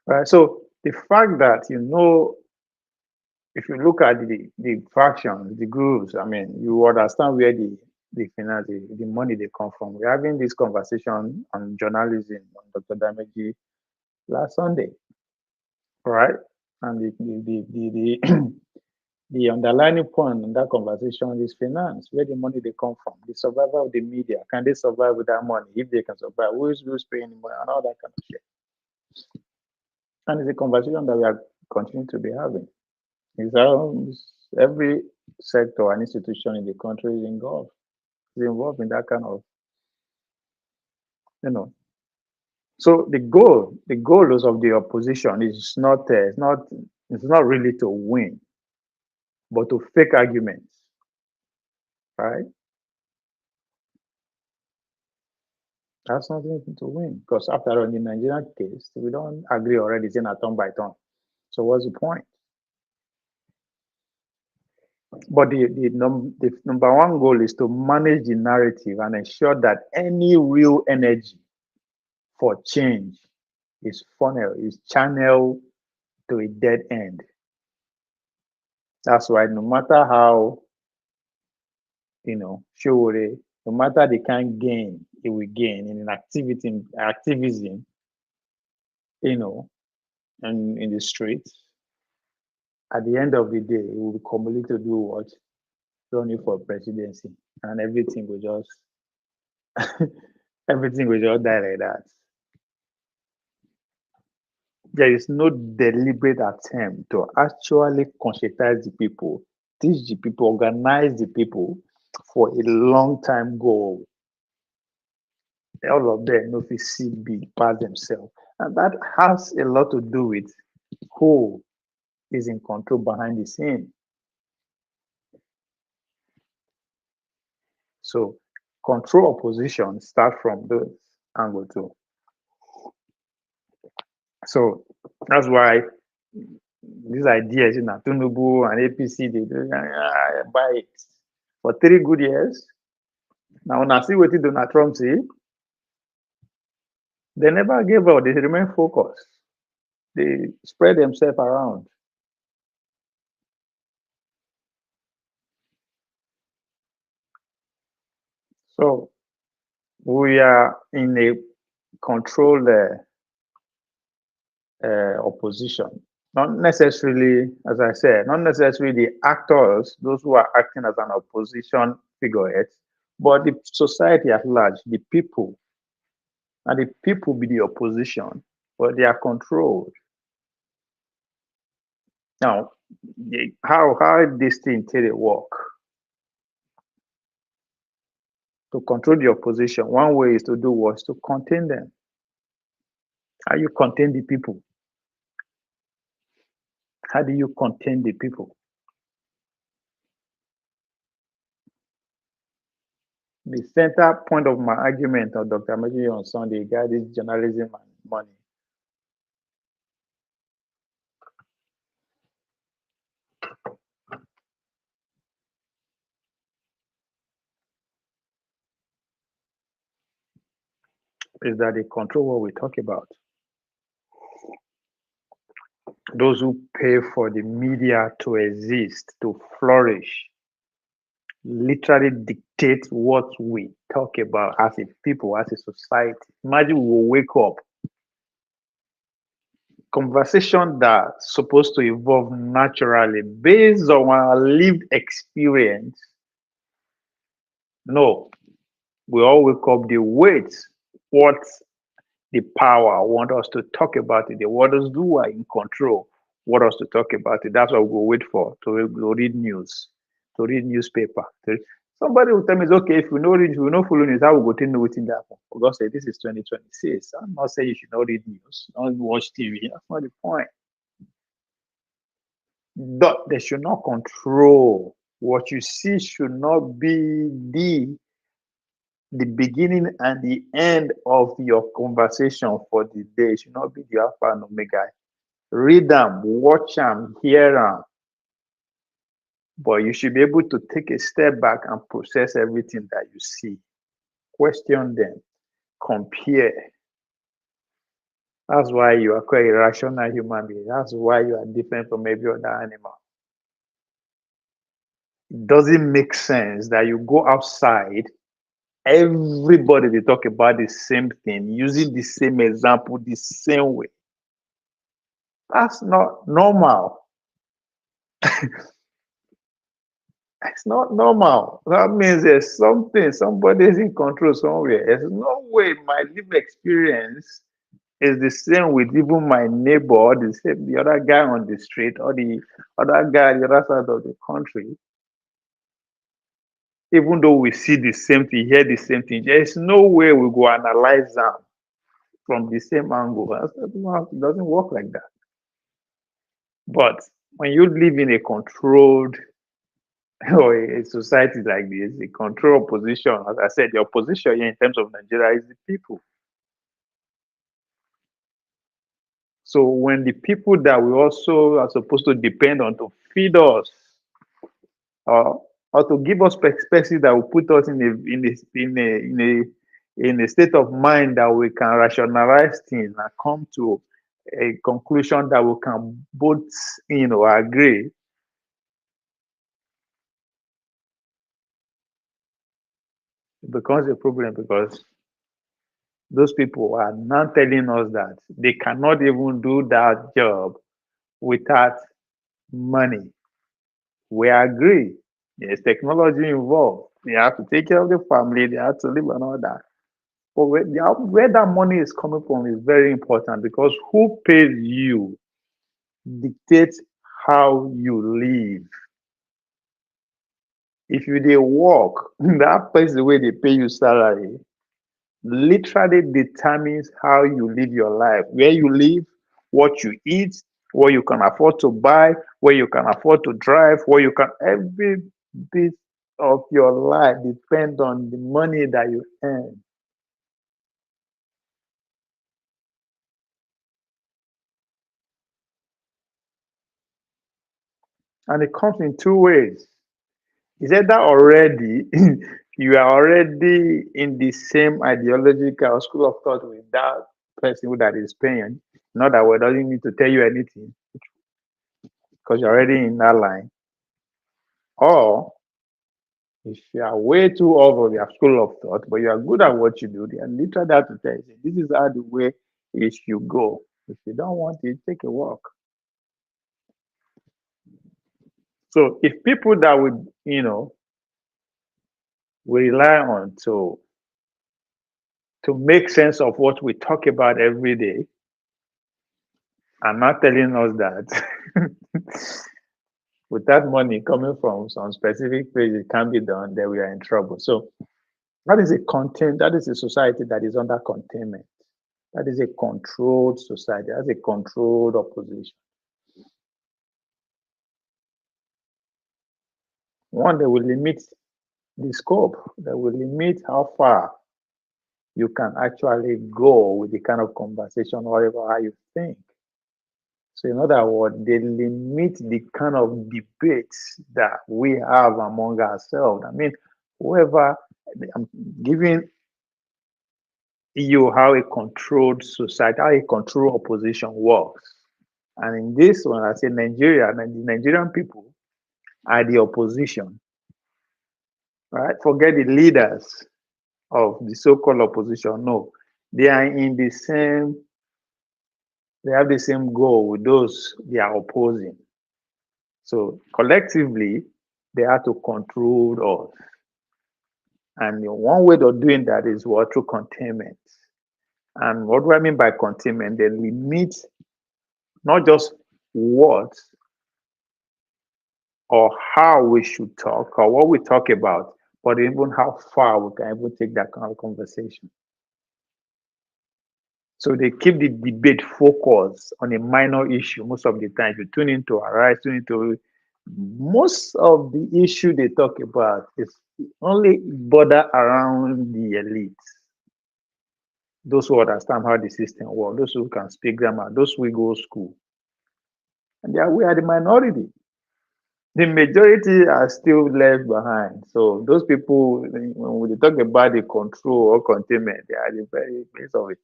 Right. So the fact that if you look at the fractions, the groups, I mean, you understand where the finance, the money they come from. We're having this conversation on journalism on Dr. Dameji last Sunday, right? And the the underlying point in that conversation is finance, where the money they come from, the survival of the media. Can they survive with that money? If they can survive, who's paying the money and all that kind of shit. And it's a conversation that we are continuing to be having. Every sector and institution in the country is involved in that kind of, you know. So the goals of the opposition is it's not really to win, but to fake arguments, right? That's not anything to win because after all, in the Nigerian case, we don't agree already. It's in a turn by turn. So what's the point? But the number one goal is to manage the narrative and ensure that any real energy for change is channeled to a dead end. That's why no matter how, sure, no matter the kind gain it will gain in an activism, and in the streets, at the end of the day, it will be to do what? Running for presidency. And everything will just everything will just die like that. There is no deliberate attempt to actually conscientize the people, teach the people, organize the people for a long time goal. All of them know if see big past themselves. And that has a lot to do with who is in control behind the scene. So control opposition start from those angle too. So that's why these ideas in Tunubu and APC, they do buy it for 3 good years. Now, when I see what Donald Trump say, they never gave up. They remain focused. They spread themselves around. So we are in a controlled opposition. Not necessarily, as I said, not necessarily the actors, those who are acting as an opposition figurehead, but the society at large, the people. And the people be the opposition, but they are controlled. Now, how this thing take work? To control the opposition, one way is to do what? To contain them. How you contain the people? How do you contain the people? The center point of my argument of Dr. Maji on Sunday, guys, is journalism and money. Is that they control what we talk about. Those who pay for the media to exist, to flourish, literally dictate what we talk about as a people, as a society. Imagine we will wake up. Conversation that's supposed to evolve naturally based on our lived experience. No, we all wake up, they wait what the power want us to talk about it. The others who are in control want us to talk about it. That's what we'll wait for, to read news, to read newspaper. Somebody will tell me, okay, if we know read, if we know follow news, how we go to know what's in that one? For God say this is 2026. I'm not saying you should not read news, don't watch TV. That's not the point. But they should not control. What you see should not be the beginning and the end of your conversation for the day. It should not be the alpha and omega. Read them, watch them, hear them. But you should be able to take a step back and process everything that you see. Question them, compare. That's why you are quite a rational human being. That's why you are different from every other animal. it doesn't make sense that you go outside, everybody they talk about the same thing, using the same example, the same way. That's not normal. It's not normal. That means there's something, somebody's in control somewhere. There's no way my lived experience is the same with even my neighbor, or the other guy on the street, or the other guy on the other side of the country. Even though we see the same thing, hear the same thing, there's no way we go analyze them from the same angle. It doesn't work like that. But when you live in a controlled or a society like this, a control position, as I said, the opposition here in terms of Nigeria is the people. So when the people that we also are supposed to depend on to feed us, or to give us perspective that will put us in a state of mind that we can rationalize things and come to a conclusion that we can both agree. It becomes a problem because those people are now telling us that they cannot even do that job without money. We agree. There's technology involved. They have to take care of the family, they have to live and all that. But where that money is coming from is very important, because who pays you dictates how you live. If you dey work, that place the way they pay you salary literally determines how you live your life. Where you live, what you eat, what you can afford to buy, where you can afford to drive, every bit of your life depends on the money that you earn. And it comes in two ways. Is either already you are already in the same ideological school of thought with that person that is paying. Not that we doesn't need to tell you anything because you're already in that line. Or if you are way too over your school of thought, but you are good at what you do, they are literally have to tell you, this is how the way it should go. If you don't want it, take a walk. So if people that would, we rely on to make sense of what we talk about every day, I'm not telling us that with that money coming from some specific place it can be done, then we are in trouble. So that is a society that is under containment. That is a controlled society. That's a controlled opposition. One, they will limit the scope. They will limit how far you can actually go with the kind of conversation, whatever how you think. So in other words, they limit the kind of debates that we have among ourselves. I mean, whoever, I'm giving you how a controlled society, how a controlled opposition works. And in this one, I say Nigeria, and the Nigerian people are the opposition, right? Forget the leaders of the so-called opposition. No, they are in the same, they have the same goal with those they are opposing. So collectively, they have to control us. And one way of doing that is what? Through containment. And what do I mean by containment? They limit not just what or how we should talk or what we talk about, but even how far we can even take that kind of conversation. So they keep the debate focused on a minor issue most of the time. You tune into Arise, tune into most of the issue they talk about is only border around the elites. Those who understand how the system works, those who can speak grammar, those who go to school. And we are the minority. The majority are still left behind. So those people, when we talk about the control or containment, they are the very base of it.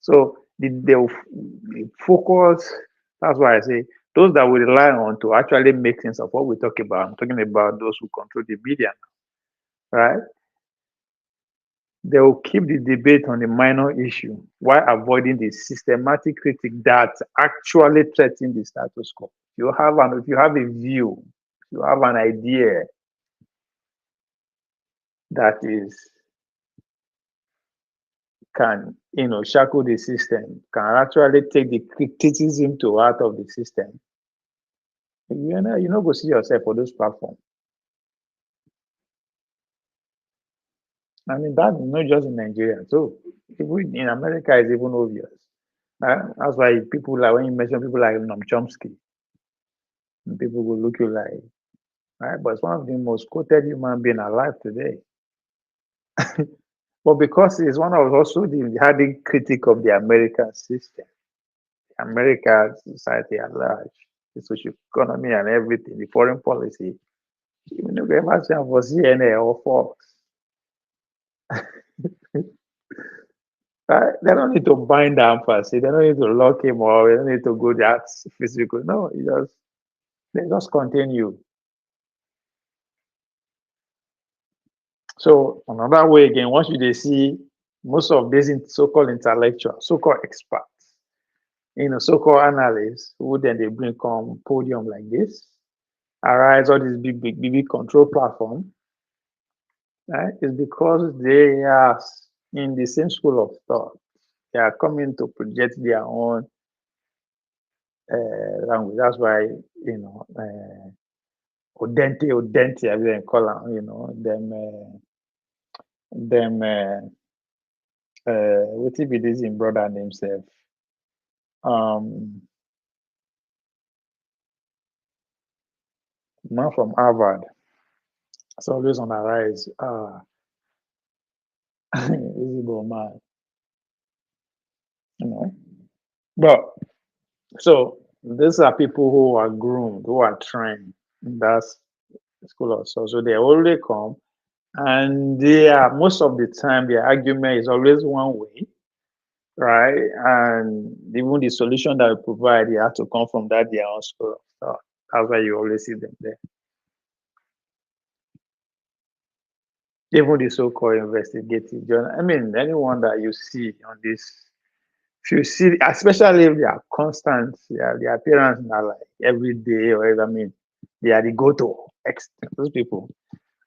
So the focus, that's why I say, those that we rely on to actually make sense of what we talk about. I'm talking about those who control the media, right? They will keep the debate on the minor issue while avoiding the systematic critique that actually threaten the status quo. If you have a view, if you have an idea that is can shackle the system, can actually take the criticism to out of the system, you know go see yourself for those platforms. I mean, that's not just in Nigeria. So even in America, it's even obvious. That's why people like when you mention people like Noam Chomsky, people will look you like, right? But it's one of the most quoted human being alive today. But because he's one of also the hardy critic of the American system, American society at large, the social economy and everything, the foreign policy, you never ever see him for CNN or Fox. Right? They don't need to bind down first. They don't need to lock him or they don't need to go that physical. No, they just continue. So another way again, once you see most of these so-called intellectuals, so-called experts, so-called analysts, who then they bring come podium like this, arise all these big control platform, right? It's because they are in the same school of thought. They are coming to project their own language. That's why Odente, as they call them what if it is in brother himself? Man from Harvard. It's always on the rise. Visible man. But so these are people who are groomed, who are trained. That's school of thought. So they already come and most of the time their argument is always one way, right? And even the solution that we provide, they have to come from their own school of thought. That's why you always see them there. Even the so-called investigative journal. I mean, anyone that you see on this, if you see, especially if they are constant, their appearance are like every day or whatever, I mean, they are the go-to. Those people,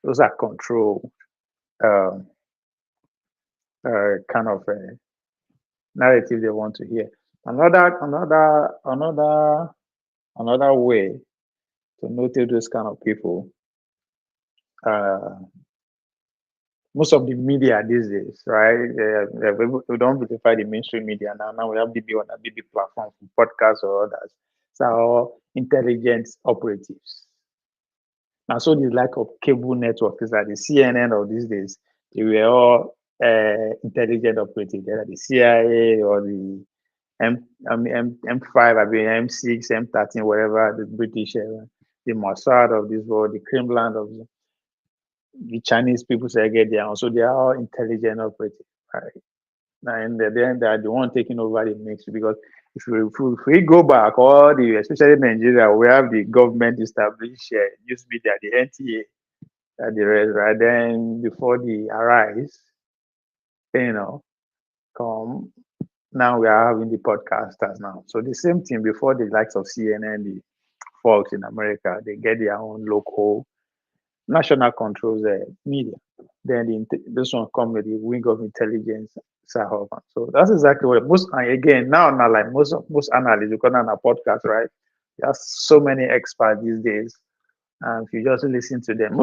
those are control kind of narrative they want to hear. Another way to notice those kind of people. Most of the media these days, right? We don't vilify the mainstream media now. Now we have BB on a BB platform, podcasts or others. So all intelligence operatives. Now, so the lack of cable network is that the CNN of these days, they were all intelligent operatives. They're the CIA or the M5, I mean M6, M13, whatever, the British, the Mossad of this world, the Kremlin of the Chinese people say get there. So they are all intelligent operatives, right? And then they are the one taking over the mix because if we go back, especially Nigeria, we have the government established news media, the NTA, the rest, right? Then before the Arise, come now we are having the podcasters now. So the same thing before the likes of CNN, the Fox in America, they get their own local national controls media. Then this one come with the wing of intelligence, Sahov. So that's exactly what most. And again, now like most analysts, because on a podcast, right? There's so many experts these days, and if you just listen to them,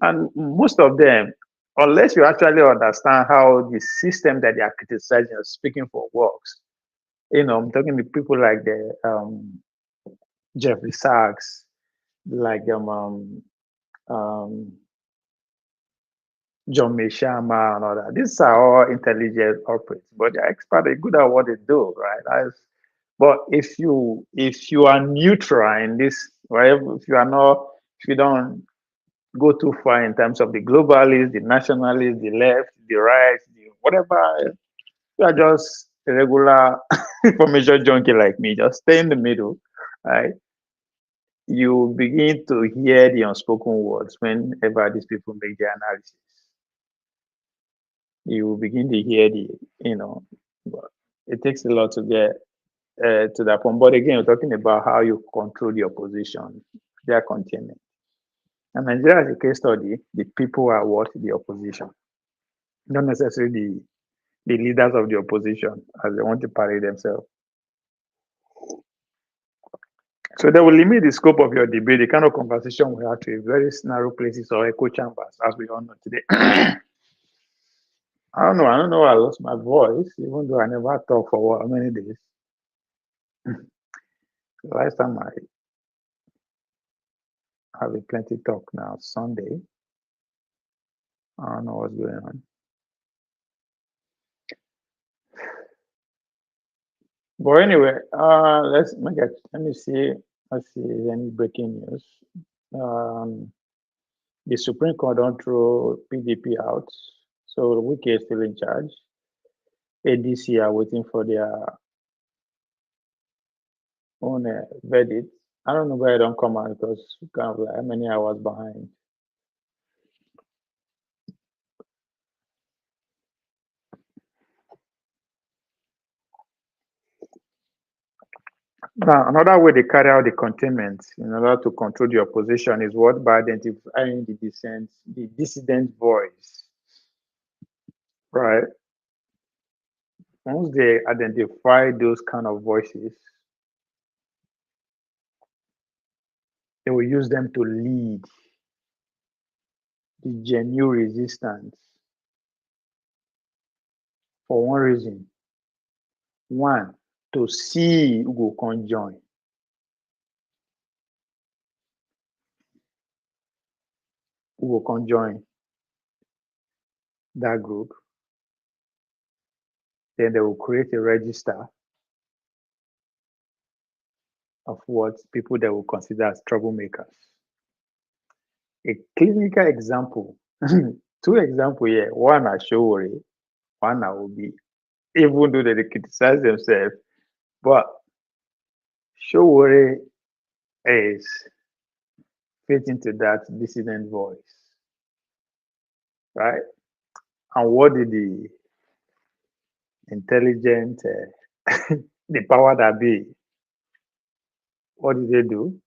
and most of them, unless you actually understand how the system that they are criticizing or speaking for works, I'm talking to people like the Jeffrey Sachs, like John Meshama and all that. These are all intelligent operators, but they're expert, they're good at what they do, right? But if you are neutral in this, right? If you don't go too far in terms of the globalists, the nationalists, the left, the right, the whatever, you are just a regular information junkie like me. Just stay in the middle, right? you begin to hear the unspoken words whenever these people make their analysis. You begin to hear but it takes a lot to get to that point. But again, we're talking about how you control the opposition, their containment. And Nigeria is a case study. The people are what? The opposition, not necessarily the leaders of the opposition as they want to parade themselves. So they will limit the scope of your debate, the kind of conversation we have to very narrow places or echo chambers, as we all know today. I don't know. I lost my voice, even though I never talk for how many days. Last time I have a plenty talk now, Sunday. I don't know what's going on. But anyway, let me see. Let's see any breaking news. The Supreme Court don't throw PDP out, so Wike is still in charge. ADC are waiting for their own verdict. I don't know where it don't come out because kind of like how many hours behind. Now, another way they carry out the containment in order to control the opposition is what? By identifying the dissident voice, right? Once they identify those kind of voices, they will use them to lead the genuine resistance for one reason. One, to see who will come join. Who will come join that group. Then they will create a register of what people they will consider as troublemakers. A clinical example, two examples here. One I show one I will be, even though they criticize themselves, but Showore is fit into that dissident voice, right? And what did the intelligent, the power that be, what did they do?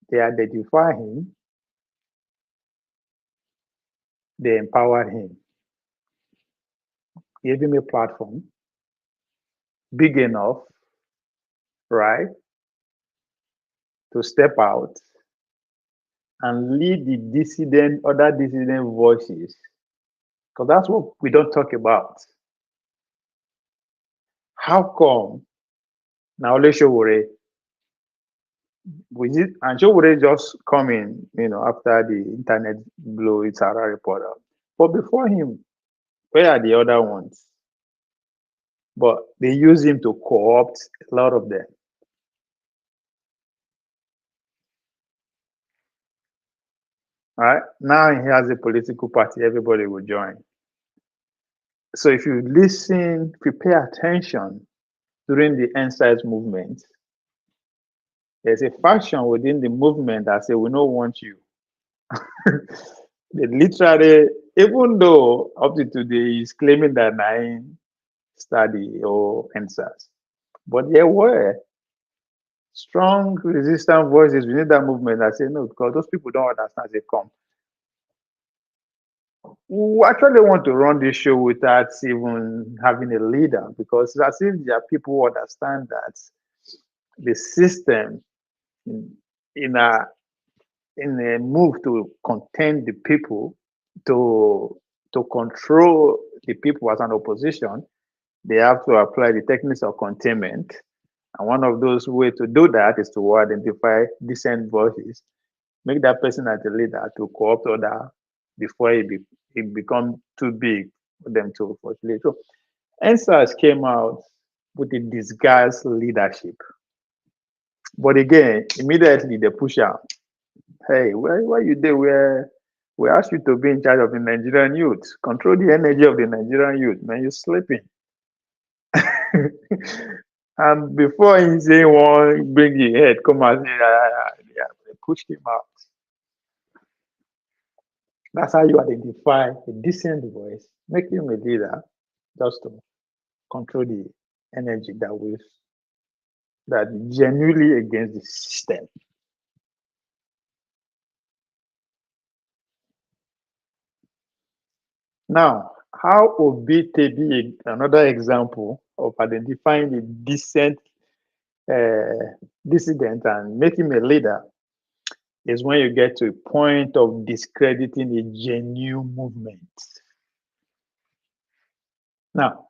They identify him, they empowered him, gave him a platform big enough, right, to step out and lead the other dissident voices. Because that's what we don't talk about. How come now only Showore and Showore just come in, after the internet blew its Sarah report out. But before him, where are the other ones? But they use him to co-opt a lot of them. All right. Now he has a political party, everybody will join. So if you listen, if you pay attention during the NSIS movement, there's a faction within the movement that say, we don't want you. They literally, even though up to today he's claiming that nine study or NSAS, but there were strong resistant voices within that movement that say, no, because those people don't understand they come. We actually want to run this show without even having a leader, because it's as if there are people who understand that the system in a move to contain the people, to control the people as an opposition, they have to apply the techniques of containment. And one of those ways to do that is to identify dissent voices, make that person as a leader to co-opt other before it becomes too big for them to fulfill. So NSAS came out with a disguised leadership. But again, immediately they push out. Hey, where you there? Where we asked you to be in charge of the Nigerian youth, control the energy of the Nigerian youth. Man, you're sleeping. And before he say one bring your head, come and say, pushed him out. That's how you identify a decent voice, make him a leader, just to control the energy that genuinely against the system. Now, how Obi be another example of identifying the decent dissident and make him a leader is when you get to a point of discrediting a genuine movement. Now,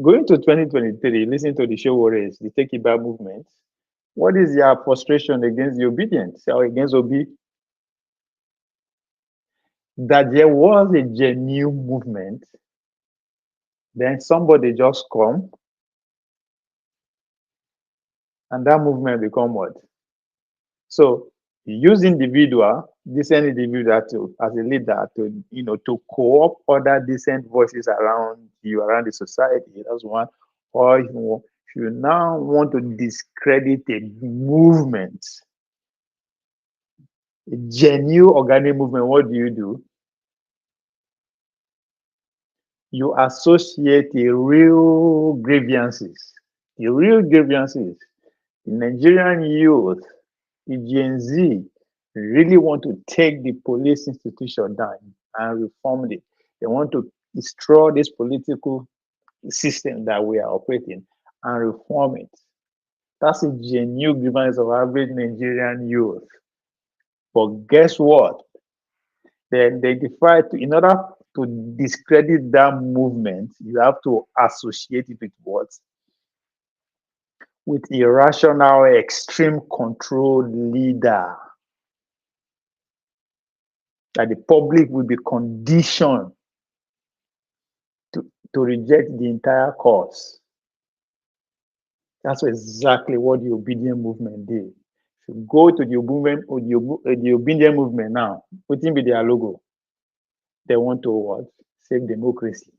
going to 2023, listen to the show warriors, the Take It Back movement. What is your frustration against the obedience or against Obi? That there was a genuine movement, then somebody just come, and that movement become what? So you use decent individual as a leader to co-opt other decent voices around you, around the society. That's one. Or if you now want to discredit a movement, a genuine organic movement, what do? You associate the real grievances. The real grievances. The Nigerian youth, the Gen Z, really want to take the police institution down and reform it. They want to destroy this political system that we are operating and reform it. That's a genuine grievance of average Nigerian youth. But guess what? Then they decide in order to discredit that movement, you have to associate it with what? With irrational, extreme control leader. That the public will be conditioned to reject the entire cause. That's exactly what the obedient movement did. If you go to the obedient movement now, what will be their logo? They want to what? Save democracy.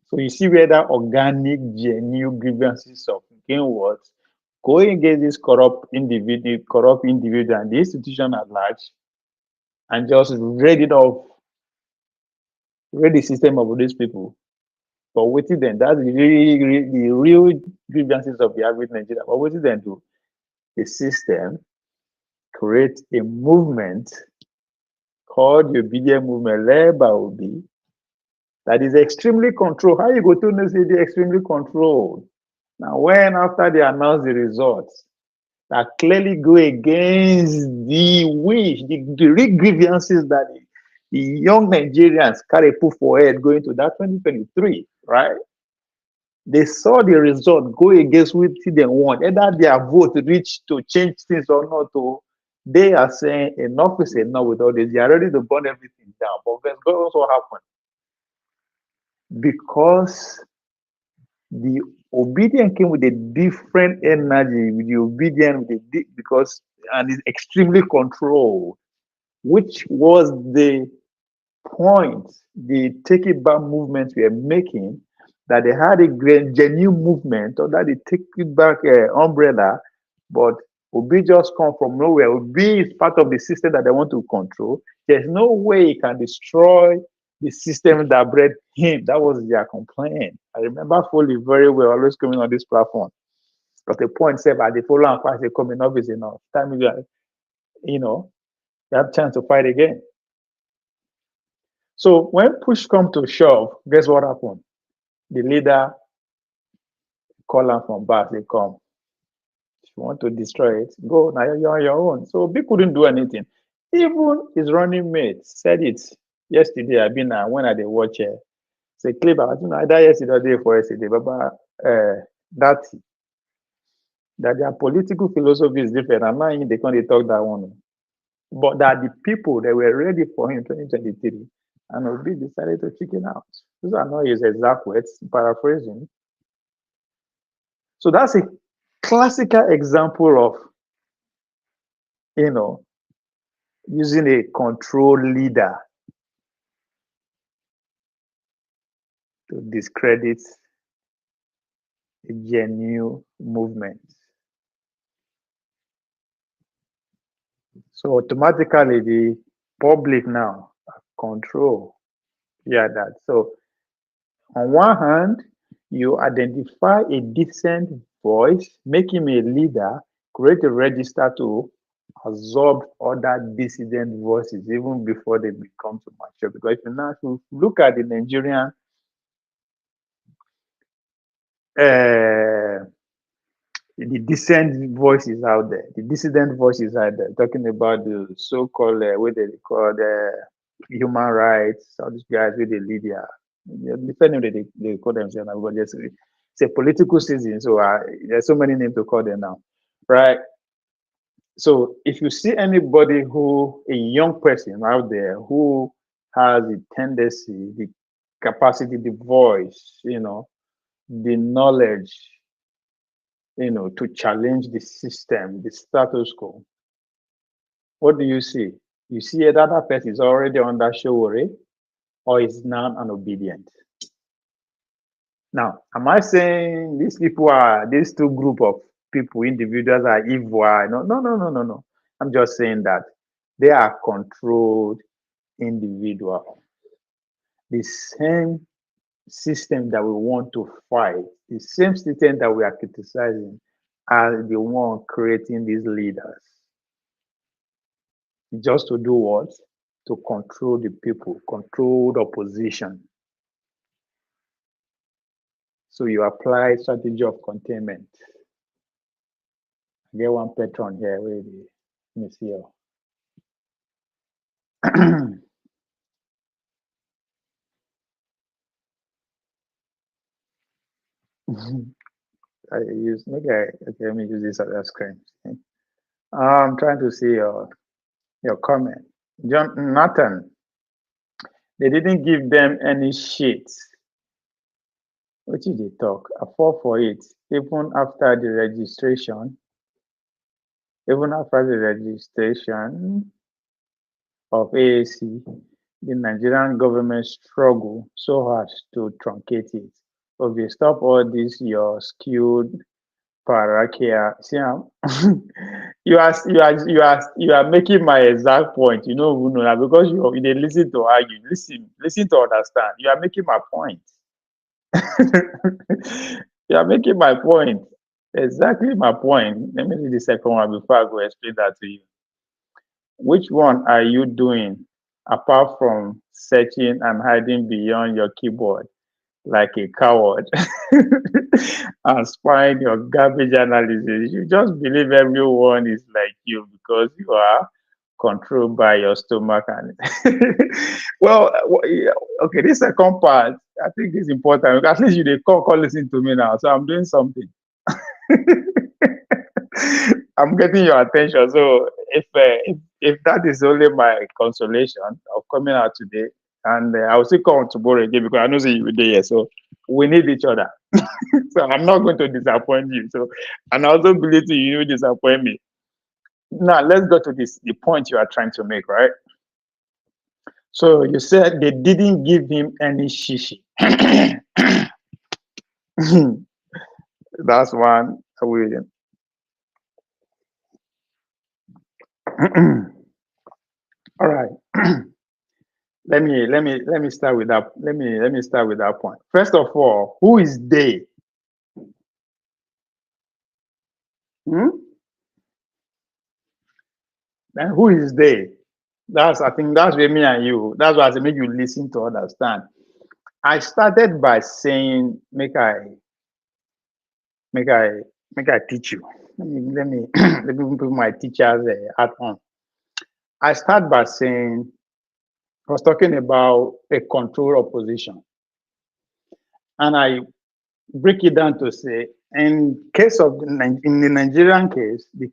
So you see where that organic, genuine grievances of again what? Going against this corrupt individual and the institution at large, and just read the system of these people. But what did then? That's the real grievances of the average Nigerian. But what did then do? The system create a movement called the obedient movement led by Obi that is extremely controlled. How you go to know say they're extremely controlled? Now, when after they announce the results, that clearly go against the wish, the real grievances that the young Nigerians carry put for head going to that 2023, right? They saw the result go against what they want. Either their vote reach to change things or not. They are saying enough is enough with all this. They are ready to burn everything down. But guess what also happened? Because the obedient came with a different energy, with the obedient and is extremely controlled, which was the point the Take It Back movement were making, that they had a genuine movement or that they Take It Back umbrella, but Obi just come from nowhere. Obi is part of the system that they want to control. There's no way he can destroy the system that bred him. That was their complaint. I remember Foley very well, always coming on this platform. But the point said, by the follow and fight, they come enough is enough. Time you have chance to fight again. So when push come to shove, guess what happened? The leader call them from back, they come. If you want to destroy it, go, now you're on your own. So Obi couldn't do anything. Even his running mate said it yesterday. I've been when I watch say clip, I don't know either yesterday or day before yesterday, but that their political philosophy is different. I'm not they can't talk that one. But that the people that were ready for him in 2023 and Obi decided to chicken out. Those are not his exact words, paraphrasing. So that's a classical example of, using a control leader to discredit a genuine movement. So automatically the public now control that. So on one hand, you identify a decent voice, make him a leader, create a register to absorb other dissident voices even before they become too mature. Because if you now look at the Nigerian the dissident voices out there, the dissident voices out there, talking about the so-called what they call the human rights, all these guys with the lead depending on they call themselves now, but just it's a political season, so there's so many names to call them now, right? So if you see anybody a young person out there who has the tendency, the capacity, the voice, the knowledge, to challenge the system, the status quo, what do you see? You see that that person is already under chivalry or is now an obedient. Now, am I saying these two group of people, individuals are evil? No. I'm just saying that they are controlled individuals. The same system that we want to fight, the same system that we are criticizing, are the one creating these leaders. Just to do what? To control the people, control the opposition. So you apply strategy of containment. I get one patron here. Let me see you. Let me use this other screen. I'm trying to see your comment. Nathan, they didn't give them any sheets. What did they talk? I fall for it. Even after the registration of AAC, the Nigerian government struggle so hard to truncate it. So if you stop all this, your skilled parakia. See, you are making my exact point. You know that because you they listen to argue, listen to understand. You are making my point. You are making my point. Exactly my point. Let me read the second one before I go explain that to you. Which one are you doing apart from searching and hiding beyond your keyboard like a coward and spying your garbage analysis? You just believe everyone is like you because you are controlled by your stomach. And well, okay, this second part, I think is important. At least you call listen to me now, so I'm doing something. I'm getting your attention. So if that is only my consolation of coming out today, and I will still come tomorrow again because I know you will be there. So we need each other. So I'm not going to disappoint you. So and I also believe you will disappoint me. Now let's go to the point you are trying to make, right? So you said they didn't give him any shishi. That's one. All right. let me start with that. Let me start with that point. First of all, who is they? Then who is they? I think that's where me and you. That's why I make you listen to understand. I started by saying, make I teach you. Let me put my teacher's hat on. I start by saying, I was talking about a control opposition, and I break it down to say, in case of in the Nigerian case, the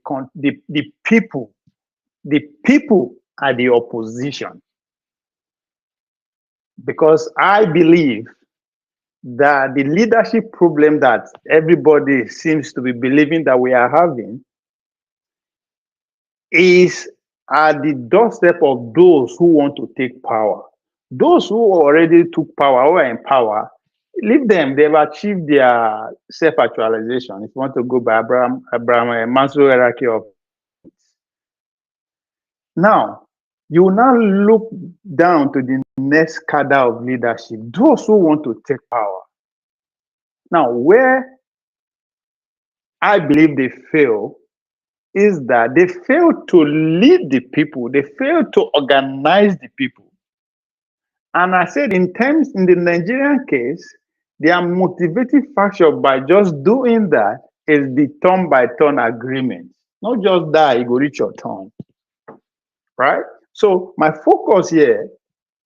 people are the opposition, because I believe that the leadership problem that everybody seems to be believing that we are having is at the doorstep of those who want to take power. Those who already took power or are in power, Leave them. They've achieved their self-actualization. If you want to go by Abraham Maslow hierarchy of now, you will now look down to the next cadre of leadership, those who want to take power. Now, where I believe they fail is that they fail to lead the people, they fail to organize the people. And I said, in the Nigerian case, their motivating factor by just doing that is the turn by turn agreement. Not just that, you go reach your turn. Right? So, my focus here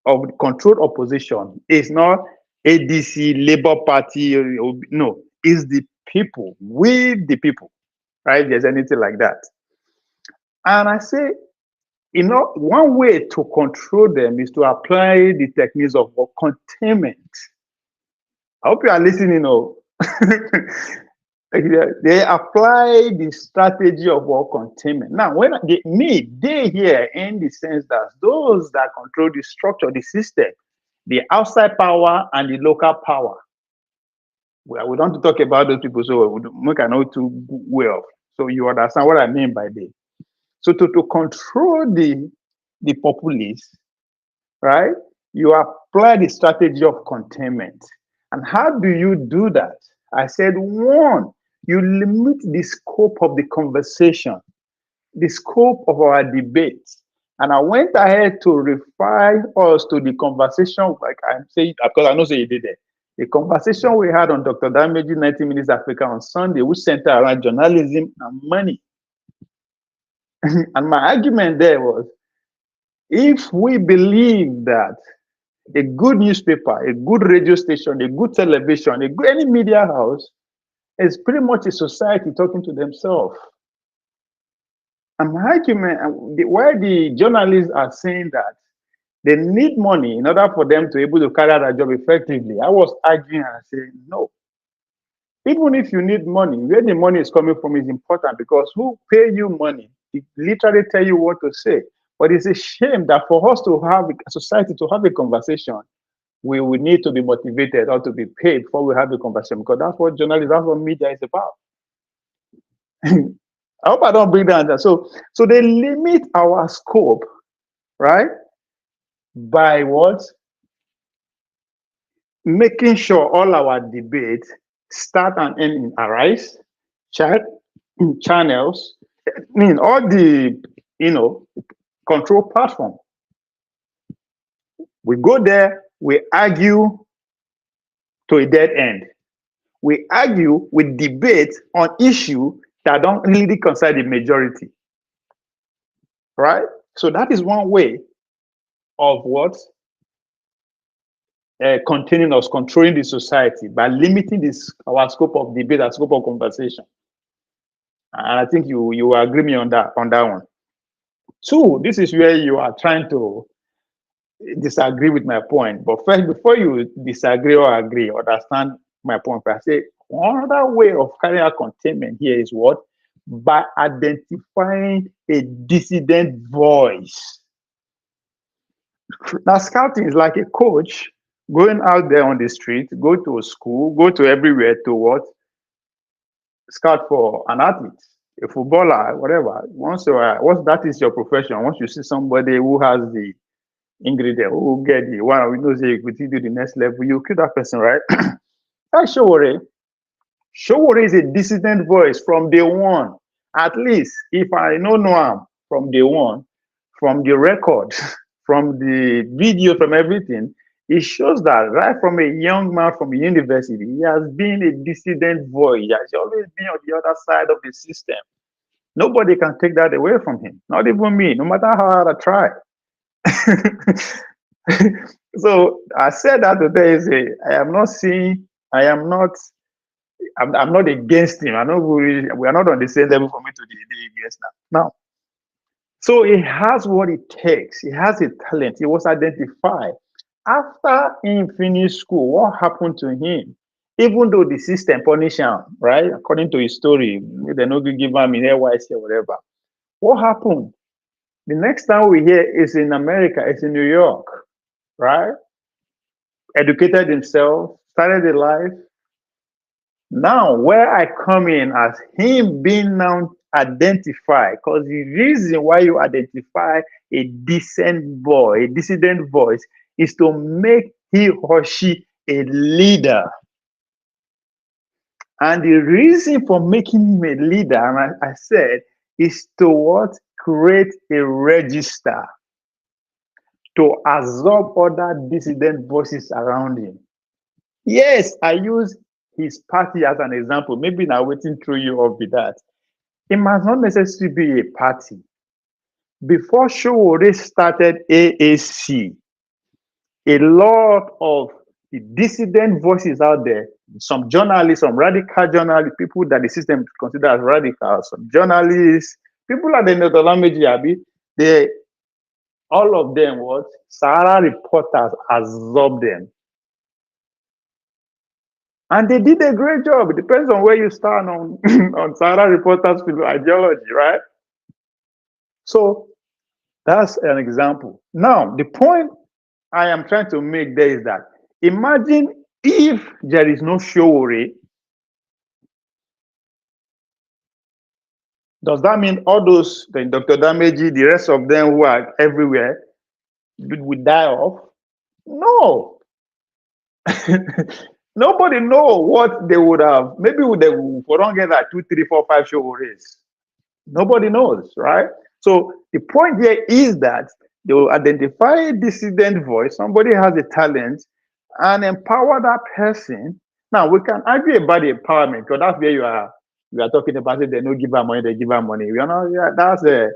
of controlled opposition is not ADC, Labour Party, no, it's the people, with the people, right? There's anything like that. And I say, one way to control them is to apply the techniques of containment. I hope you are listening. They apply the strategy of containment. Now, when they here in the sense that those that control the structure, the system, the outside power and the local power. We don't talk about those people, so we cannot too well. So you understand what I mean by that. So to control the populace, right? You apply the strategy of containment. And how do you do that? I said, one, you limit the scope of the conversation, the scope of our debate. And I went ahead to refine us to the conversation, like I'm saying, because I know you did it. The conversation we had on Dr. Dameji 90 Minutes Africa on Sunday, which centered around journalism and money. And my argument there was, if we believe that a good newspaper, a good radio station, a good television, any media house is pretty much a society talking to themselves. And my argument, why the journalists are saying that they need money in order for them to be able to carry out their job effectively, I was arguing and saying, no. Even if you need money, where the money is coming from is important, because who pay you money? It literally tell you what to say. But it's a shame that for us to have a society to have a conversation, we will need to be motivated or to be paid before we have a conversation, because that's what journalism, that's what media is about. I hope I don't bring that down. So they limit our scope, right? By what? Making sure all our debates start and end in Arise, chat, channels, all the, control platform. We go there, we argue to a dead end. We argue, we debate on issues that don't really concern the majority. Right? So that is one way of what? Containing us, controlling the society by limiting our scope of debate, our scope of conversation. And I think you agree me on that one. Two, this is where you are trying to disagree with my point. But first, before you disagree or agree, understand my point. I say another way of carrying out containment here is what? By identifying a dissident voice. Now, scouting is like a coach going out there on the street, go to a school, go to everywhere to what? Scout for an athlete, a footballer, whatever. Once that is your profession, once you see somebody who has the ingredient, who will get the one, we know say we do the next level, you kill that person, right? That's Showore. Showore is a dissident voice from day one. At least, if I know him from day one, from the record, from the video, from everything, it shows that right from a young man from university, he has been a dissident voice. He has always been on the other side of the system. Nobody can take that away from him, not even me, no matter how hard I try. So I said that today, I'm not against him. We are not on the same level for me to be against now. So he has what it takes. He has a talent. He was identified. After he finished school, what happened to him? Even though the system punished him, right? According to his story, they no give him in NYC or whatever. What happened? The next time we hear is in America, it's in New York, right? Educated himself, started a life. Now, where I come in as him being now identified, because the reason why you identify a decent boy, a dissident voice, is to make he or she a leader. And the reason for making him a leader, and I said, is to what? Create a register to absorb other dissident voices around him. Yes, I use his party as an example. Maybe now waiting through you up with that. It must not necessarily be a party. Before Showore started AAC, a lot of the dissident voices out there, some journalists, some radical journalists, people that the system considers as radical, some journalists, people at the methodology, they all of them what Sahara reporters absorbed them. And they did a great job. It depends on where you stand on, on Sahara reporters' ideology, right? So that's an example. Now, the point I am trying to make there is that imagine if there is no Showore, does that mean all those, the Dr. Dameji, the rest of them who are everywhere, would die off? No. Nobody know what they would have. Maybe they would don't get like 2, 3, 4, 5 Showores. Nobody knows, right? So the point here is that they will identify a dissident voice, somebody has a talent, and empower that person. Now we can argue about the empowerment, because that's where you are talking about it. They don't give her money, they give her money. You know, yeah, that's a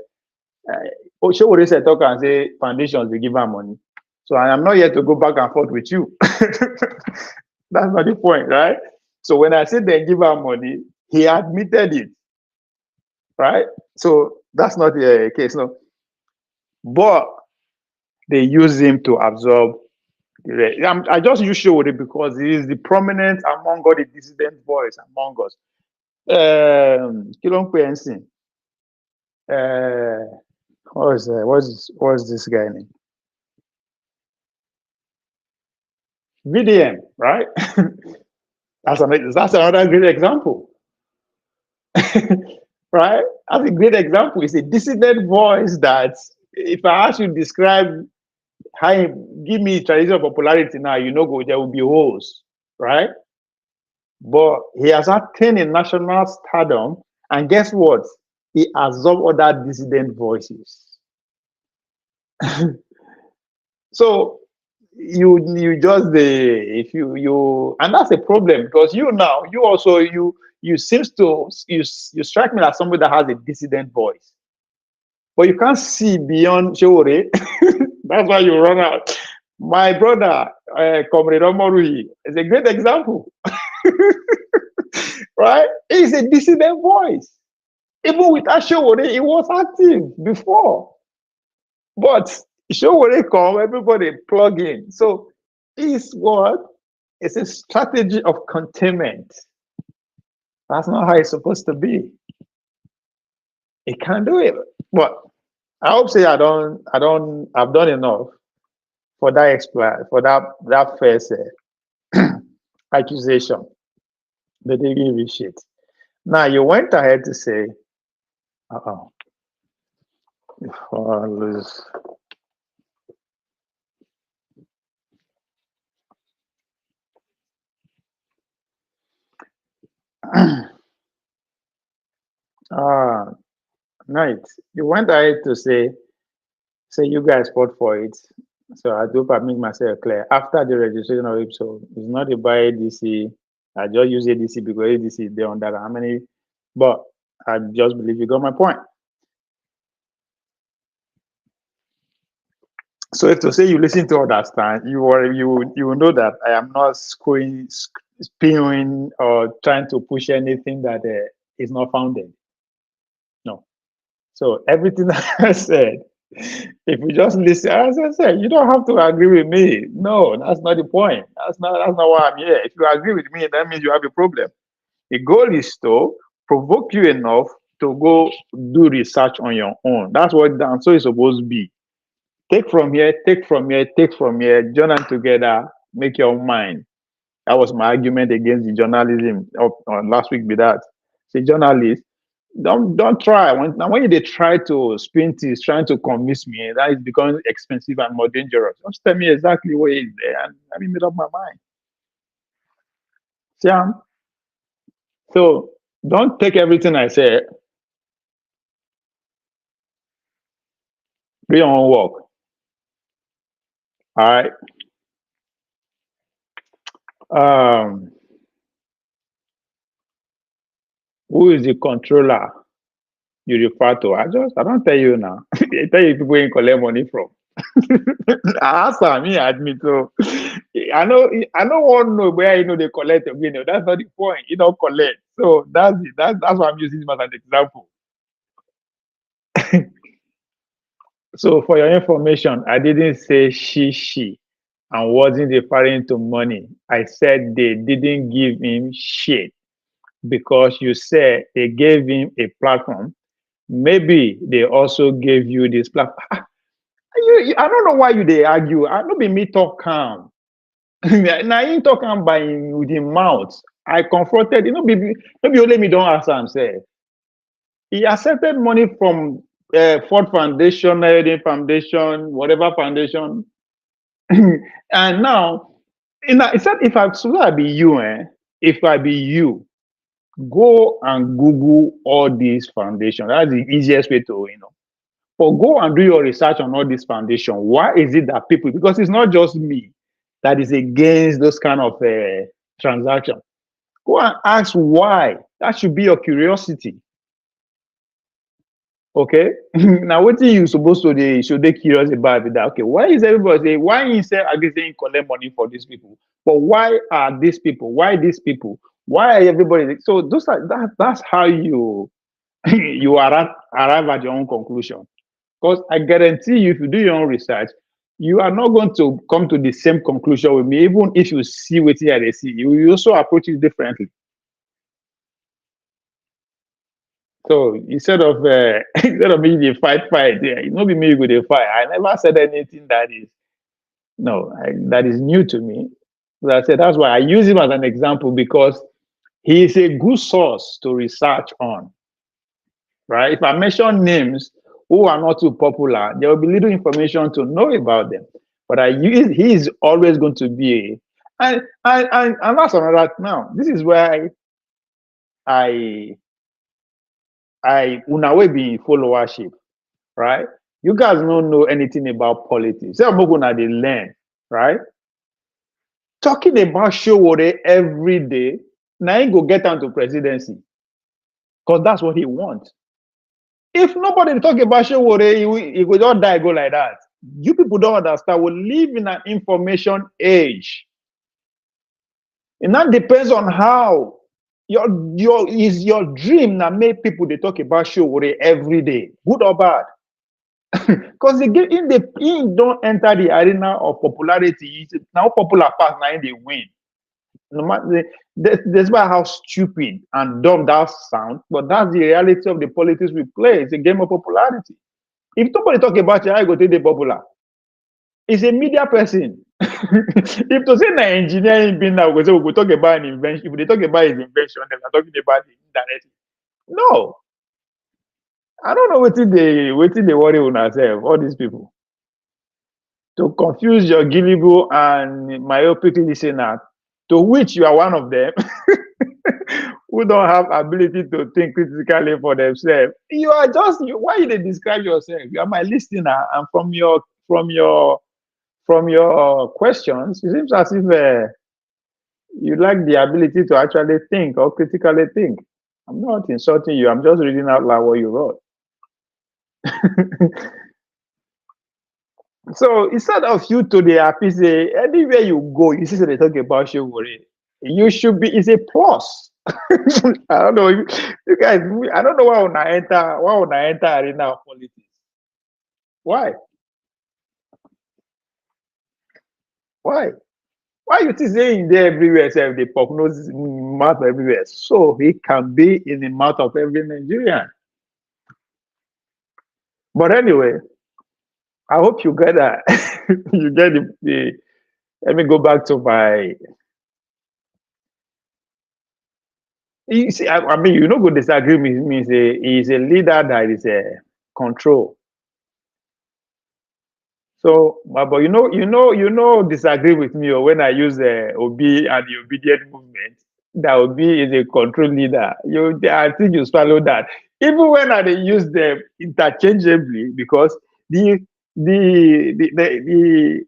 show what they say, talk and say foundations they give her money. So I am not here to go back and forth with you. That's not the point, right? So when I said they give her money, he admitted it, right? So that's not the case, no. But they use him to absorb the rest. I just use Showore because he is the prominent among all the dissident boys among us. Kilon Kwensin. What's this guy name? VDM, right? That's another great example. Right? That's a great example. It's a dissident voice that if I ask you to describe how, give me traditional popularity now, you know, there will be holes, right? But he has attained a national stardom, and guess what? He absorbed other dissident voices. So you just if you and that's a problem, because you also you seems to you strike me as somebody that has a dissident voice, but you can't see beyond Showore. That's why you run out. My brother, Comrade Omorui, is a great example. Right? He's a dissident voice. Even without Showore, he was active before. But Showore come, everybody plug in. So it's what? It's a strategy of containment. That's not how it's supposed to be. It can't do it. But I hope say I've done enough for that for that first accusation. They didn't give you shit. Now you went ahead to say, lose. Right. You went ahead to say you guys fought for it. So I hope I make myself clear. After the registration of it, so it's not a buy ADC. I just use ADC because ADC they're under how many, but I just believe you got my point. So if to say you listen to understand, you will know that I am not spewing or trying to push anything that is not founded. No. So everything that I said, if you just listen, as I said, you don't have to agree with me. No, that's not the point. That's not why I'm here. If you agree with me, that means you have a problem. The goal is to provoke you enough to go do research on your own. That's what the answer is supposed to be. Take from here, take from here, take from here, join them together, make your own mind. That was my argument against the journalism of last week. Be that, say journalists, don't try when they try to spin things, trying to convince me that is becoming expensive and more dangerous. Just tell me exactly what is there, and let me made up my mind. See, so don't take everything I say. Do your own work. All right. Um, who is the controller you refer to? I don't tell you now. I tell you people you collect money from. I ask me admit so. I don't want to know where they collect again. That's not the point. You don't collect. So that's it. That's why I'm using him as an example. So for your information, I didn't say she and wasn't referring to money. I said they didn't give him shit because you said they gave him a platform. Maybe they also gave you this platform. I don't know why they argue. I don't be me talk calm. Now you talk calm by with him mouth. I confronted, maybe only me don't ask him say. He accepted money from Ford Foundation, Meridian Foundation, whatever foundation. And now, he said, so I be you, if I be you, go and Google all these foundations. That's the easiest way to, but go and do your research on all these foundations. Why is it that people, because it's not just me that is against those kind of transactions. Go and ask why. That should be your curiosity. Okay. Now, what are you supposed to do? Should they curious about that? Okay. Why is everybody saying, why instead are they saying collect money for these people? But why are these people? Why these people? Why are everybody? So that's how you you arrive at your own conclusion. Because I guarantee you, if you do your own research, you are not going to come to the same conclusion with me, even if you see what they see. You also approach it differently. So instead of instead of me the fight, yeah, it not be me with the fight. I never said anything that is that is new to me. As I said, that's why I use him as an example because he is a good source to research on. Right? If I mention names who are not too popular, there will be little information to know about them. But he is always going to be and that's another now. This is where I una way be followership, right? You guys don't know anything about politics. Some people they learn, right? Talking about Showore every day, now he go get into presidency. Because that's what he wants. If nobody talk about Showore, he will just die, go like that. You people don't understand. We live in an information age. And that depends on how your dream that make people they talk about Showore every day, good or bad. Because he don't enter the arena of popularity. Now popular pass now they win. No matter despite how stupid and dumb that sounds, but that's the reality of the politics we play. It's a game of popularity. If somebody talk about you, I go to the popular. It's a media person. If to say na engineering being now, we go talk about an invention. If they talk about his invention, then we're talking about it indirectly. No. I don't know what they worry on ourselves, all these people. To confuse your gullible and myopic listener, to which you are one of them, who don't have ability to think critically for themselves. You are just why you describe yourself? You are my listener, and from your questions, it seems as if you lack the ability to actually think or critically think. I'm not insulting you. I'm just reading out loud what you wrote. So instead of you to the happy say anywhere you go, you see they talk about you worry. You should be. It's a plus. I don't know. You guys. I don't know why when I enter arena of politics. Why? Why? Why you think saying there everywhere? Say the prognosis mouth everywhere, so he can be in the mouth of every Nigerian. But anyway, I hope you get that. You get the. Let me go back to my You see, I mean, you know, go disagree with me. He's a leader that is a control. So, but disagree with me or when I use Obi and the obedient movement. That Obi is a control leader. I think you swallow that. Even when I dey use them interchangeably, because the the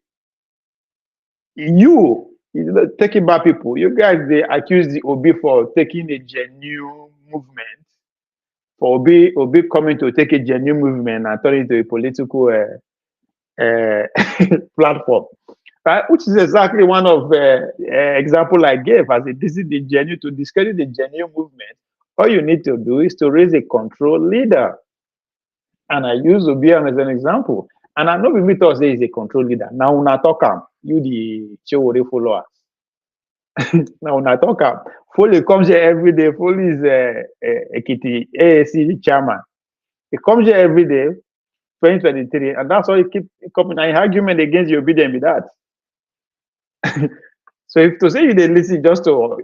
taking back people, you guys they accuse the Obi for taking a genuine movement, for Obi coming to take a genuine movement and turn it into a political uh, platform, right? Which is exactly one of example I gave as this is the genuine to discredit the genuine movement. All you need to do is to raise a control leader, and I use Obiang as an example. And I know we meet us say he's a control leader. Now when I talk you the Chewore followers. Now when I talk Foley comes here every day. Foley is Ekiti AAC chairman. He comes here every day, 2023, and that's why he keep coming an argument against your obedience with that. So if to say you didn't listen just to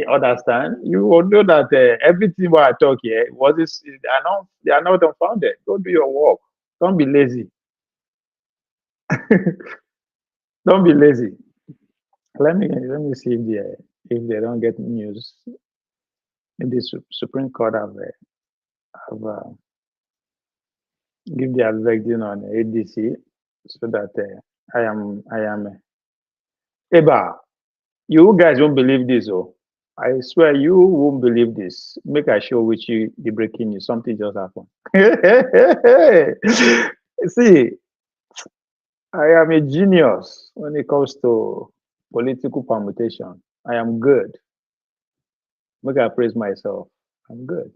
understand, you will know that everything what I talk here they are not unfounded. Go do your work. Don't be lazy. Don't be lazy. Let me see if they don't get news. If the Supreme Court have give their verdict on ADC, so that I am Eba. You guys won't believe this, oh. I swear you won't believe this. Make I show with you the breaking news. Something just happened. See, I am a genius when it comes to political permutation. I am good. Make I praise myself. I'm good.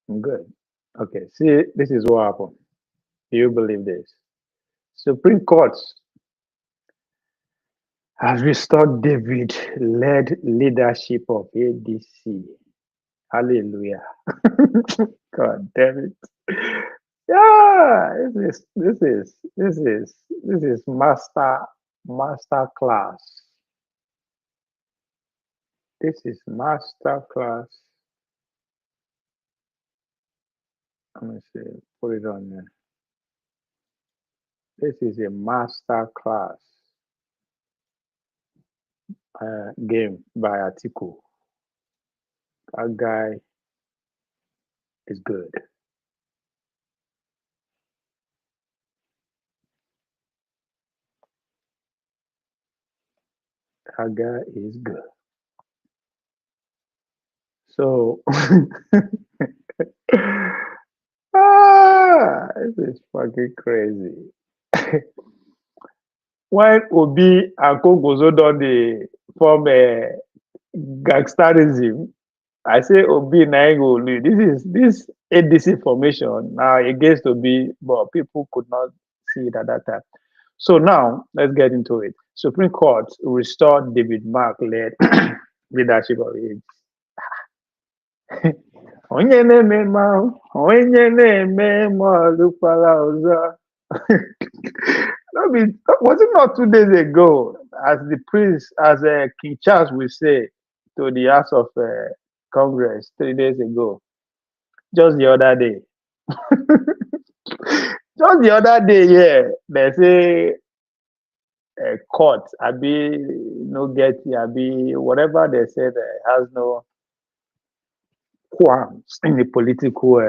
I'm good. Okay, see, this is what happened. Do you believe this? Supreme Court has restored David-led leadership of ADC. Hallelujah. God damn it. Yeah, this is master class. This is master class. Let me see, put it on there. This is a master class game by Atiku. That guy is good. That guy is good. So, this is fucking crazy. When Obi and Kongozo done the form gangsterism, I say Obi Naingo. This ADC formation now against Obi, but people could not see it at that time. So now let's get into it. Supreme Court restored David Mark led leadership of it. Onye na-eme mma, onye na-eme mma ọlụkwala ọzọ. Was it not 2 days ago, as the priest, as King Charles will say to the House of Congress 3 days ago, just the other day. Just the other day, yeah, they say court, Abi, no get, Abi, whatever they said has no qualms in the political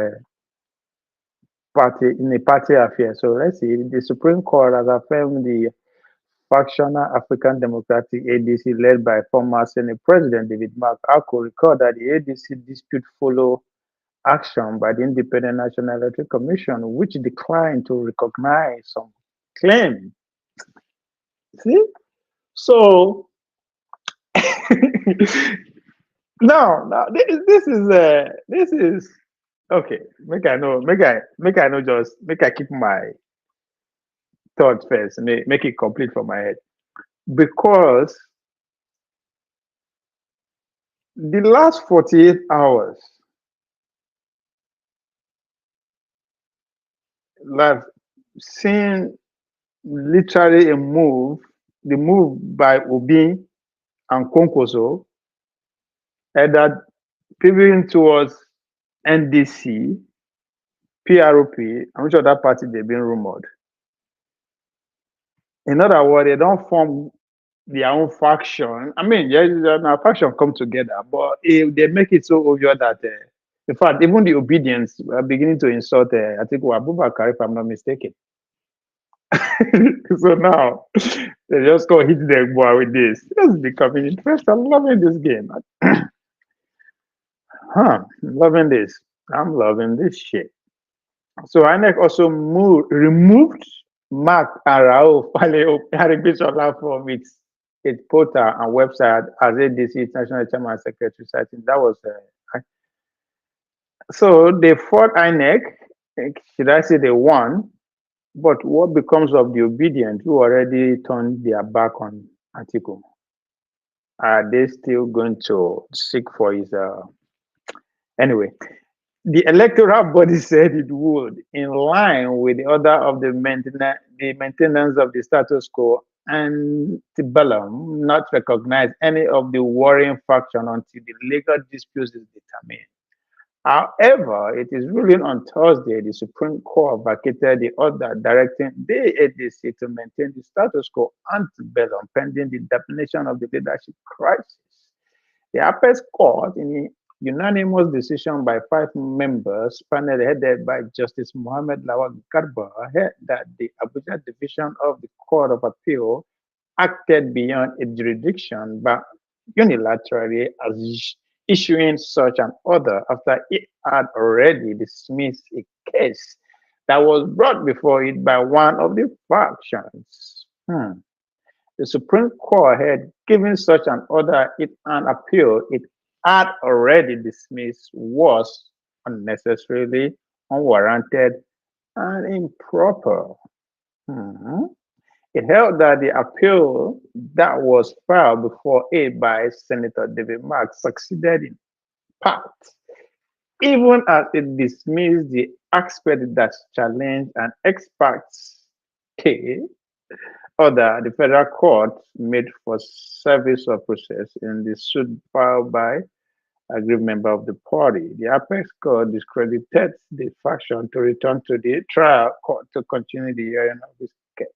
party, in the party affair. So let's see, the Supreme Court has affirmed the factional African Democratic ADC led by former Senate President David Mark Ako recalled that the ADC dispute follow action by the Independent National Electoral Commission, which declined to recognize some claim. See? So now this is okay. Make I keep my thought first, make it complete for my head. Because the last 48 hours, I've seen literally the move by Obi and Konkoso and that pivoting towards NDC, PROP, I'm sure that party they've been rumored. In other words, they don't form their own faction. I mean, yes, a faction come together, but they make it so obvious that, in fact, even the obedience are beginning to insult, I think, Abubakar, if I'm not mistaken. So now, they just go hit the boy with this. It's becoming interesting. I'm loving this game. Loving this. I'm loving this shit. So INEC also removed Mark and Raul Arigbisola from its portal and website as ADC International Chairman Secretary citing. That was so they fought INEC. Should I say they won? But what becomes of the obedient who already turned their back on Atiku? Are they still going to seek for his anyway? The electoral body said it would, in line with the order of the maintenance of the status quo antebellum, not recognize any of the warring faction until the legal dispute is determined. However, it is ruling on Thursday, the Supreme Court vacated the order directing the ADC to maintain the status quo antebellum pending the definition of the leadership crisis. The Apex Court, in a unanimous decision by 5 members, panel headed by Justice Mohammed Lawal Garba, held that the Abuja Division of the Court of Appeal acted beyond its jurisdiction by unilaterally issuing such an order after it had already dismissed a case that was brought before it by one of the factions. The Supreme Court had given such an order an appeal it had already dismissed was unnecessarily unwarranted and improper. It held that the appeal that was filed before it by Senator David Marks succeeded in part, even as it dismissed the aspect that challenged an ex parte order the federal court made for service of process in the suit filed by a group member of the party. The Apex Court discredited the faction to return to the trial court to continue the hearing of this case.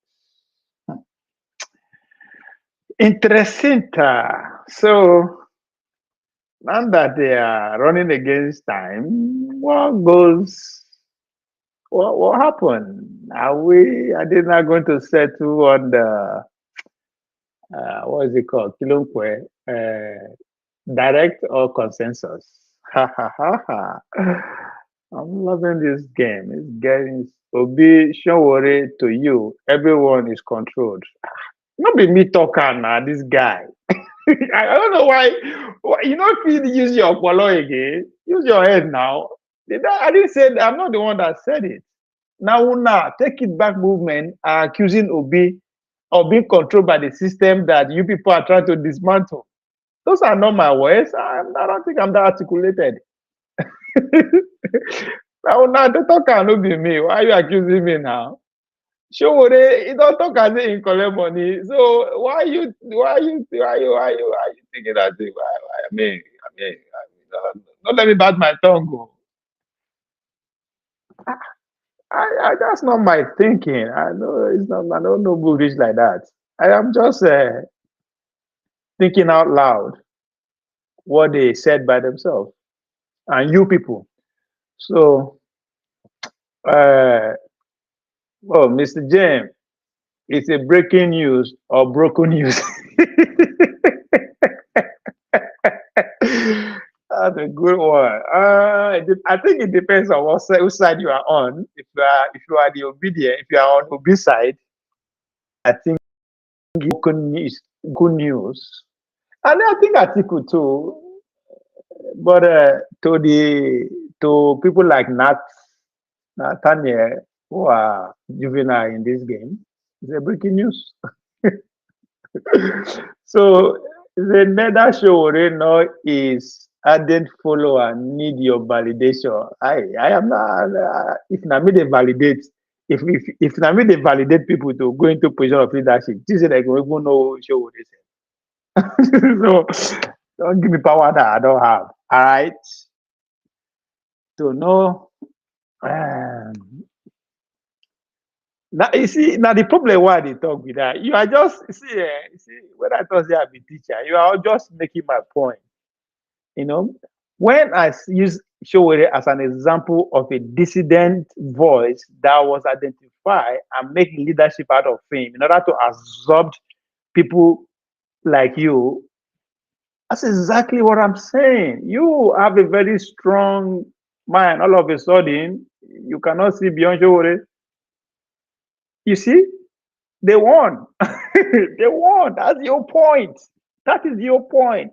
Interesting. So now that they are running against time, what happened? Are they not going to settle on the what is it called? Kilomkwe, direct or consensus? Ha ha ha ha. I'm loving this game. It's getting Obi Shawore to you. Everyone is controlled. Not be me talking now, this guy. I don't know why you know if you use your polo again. Use your head now. I didn't say that. I'm not the one that said it. Now, take it back movement are accusing Obi of being controlled by the system that you people are trying to dismantle. Those are not my words. I don't think I'm that articulated. Now, the talk cannot be me. Why are you accusing me now? Sure, you don't talk as if you collect money. So why are you thinking that thing? I mean, don't let me bite my tongue. Go. That's not my thinking. I know it's not. I don't know Buddhist like that. I am just thinking out loud what they said by themselves and you people. So, Mr. James, it's a breaking news or broken news. That's a good one. I think it depends on which side you are on. If you are the obedient, if you are on Obi side, I think good news. And I think article too. But to people like Nathaniel who are juvenile in this game, it's a breaking news. So the nether show nor is ardent follower need your validation. I am not if Nami they validate if Nami they validate people to go into position of leadership, this is like we even know show what they say. So Don't give me power that I don't have. All right. To know. Now you see, now the problem why they talk with that, you are just see when I thought I be teacher, you are just making my point. You know, when use Showore as an example of a dissident voice that was identified and make leadership out of him in order to absorb people like you, that's exactly what I'm saying. You have a very strong mind. All of a sudden, you cannot see beyond Showore. You see, they won. They won. That's your point. That is your point.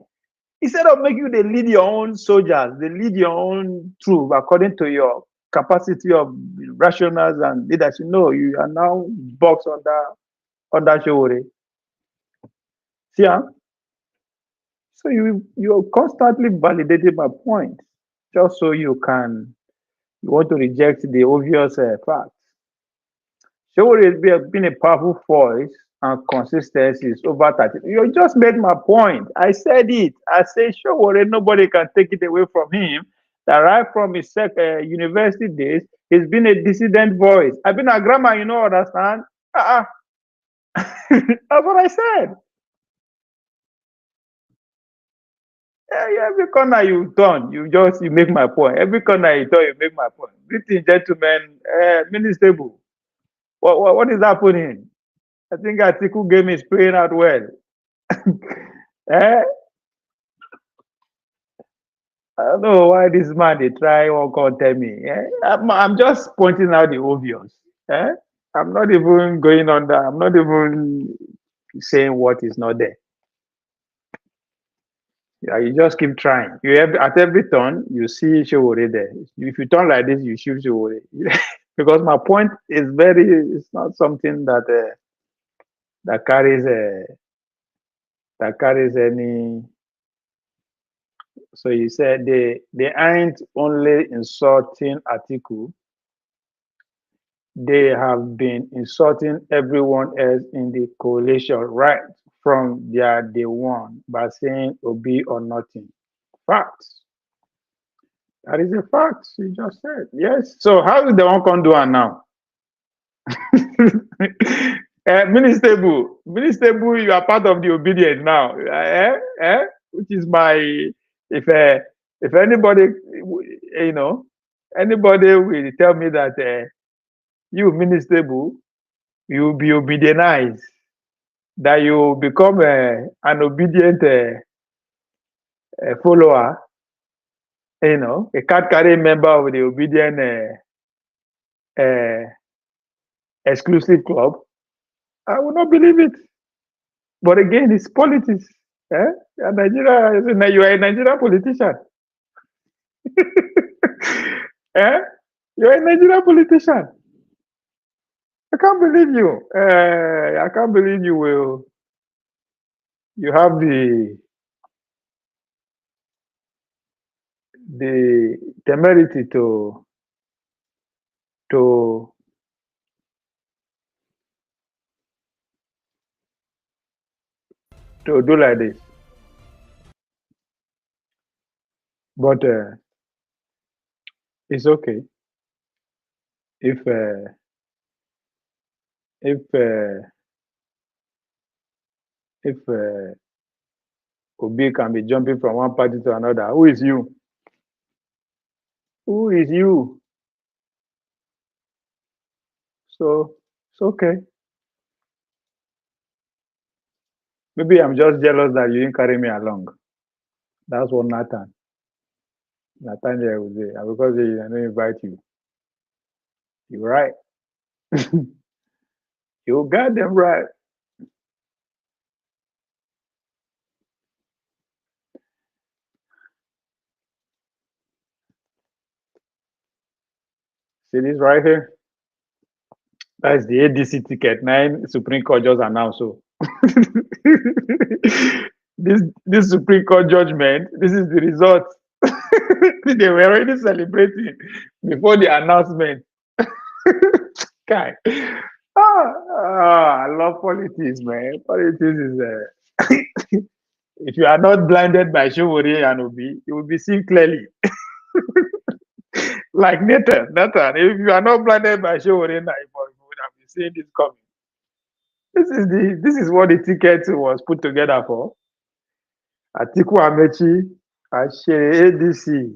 Instead of making you the lead your own soldiers, they lead your own troop according to your capacity of rationals and leadership. No, you are now boxed under Showore. See, huh? So you're constantly validating my point, just so you want to reject the obvious facts. Showore has been a powerful voice and consistencies over 30. You just made my point. I said it. I say Showore, nobody can take it away from him. That right from his university days, he's been a dissident voice. I've been a grammar, you know, understand? That's what I said. Every corner you turn, you make my point. Every corner you turn, you make my point. Greetings, gentlemen. Minister, what is happening? I think Atiku game is playing out well. eh? I don't know why this man they try or can't tell me. I'm just pointing out the obvious. Eh? I'm not even going on that. I'm not even saying what is not there. Yeah, you just keep trying. At every turn, you see Showore there. If you turn like this, you shoot Showore. Because my point is it's not something that carries any. So you said they ain't only insulting Atiku, they have been insulting everyone else in the coalition right from their day one by saying Obi or nothing. Facts. That is a fact. You just said. Yes. So how is the one can do it now? Minister, you are part of the obedience now. Which is my if anybody anybody will tell me that you Minister, you will be obedientized, that you become an obedient follower, a card carrying member of the obedient uh, exclusive club. I will not believe it. But again, it's politics. Eh? You are a Nigerian politician. eh? You're a Nigerian politician. I can't believe you. I can't believe you have the temerity to do like this. But it's okay if if uh, if Obi can be jumping from one party to another. Who is you? Who is you? So it's okay. Maybe I'm just jealous that you didn't carry me along. That's what Nathaniel would say. And because I didn't invite you. You're right. You got them right. See this right here? That's the ADC ticket. 9 Supreme Court just announced. So this Supreme Court judgment, this is the result. They were already celebrating before the announcement. Guy. I love politics, man. Politics is If you are not blinded by Showore and Obi, you will be seeing clearly. Like Nathan, if you are not blinded by Showore and you would have been seeing this coming. This is what the ticket was put together for. Atiku Amechi, Ashe ADC.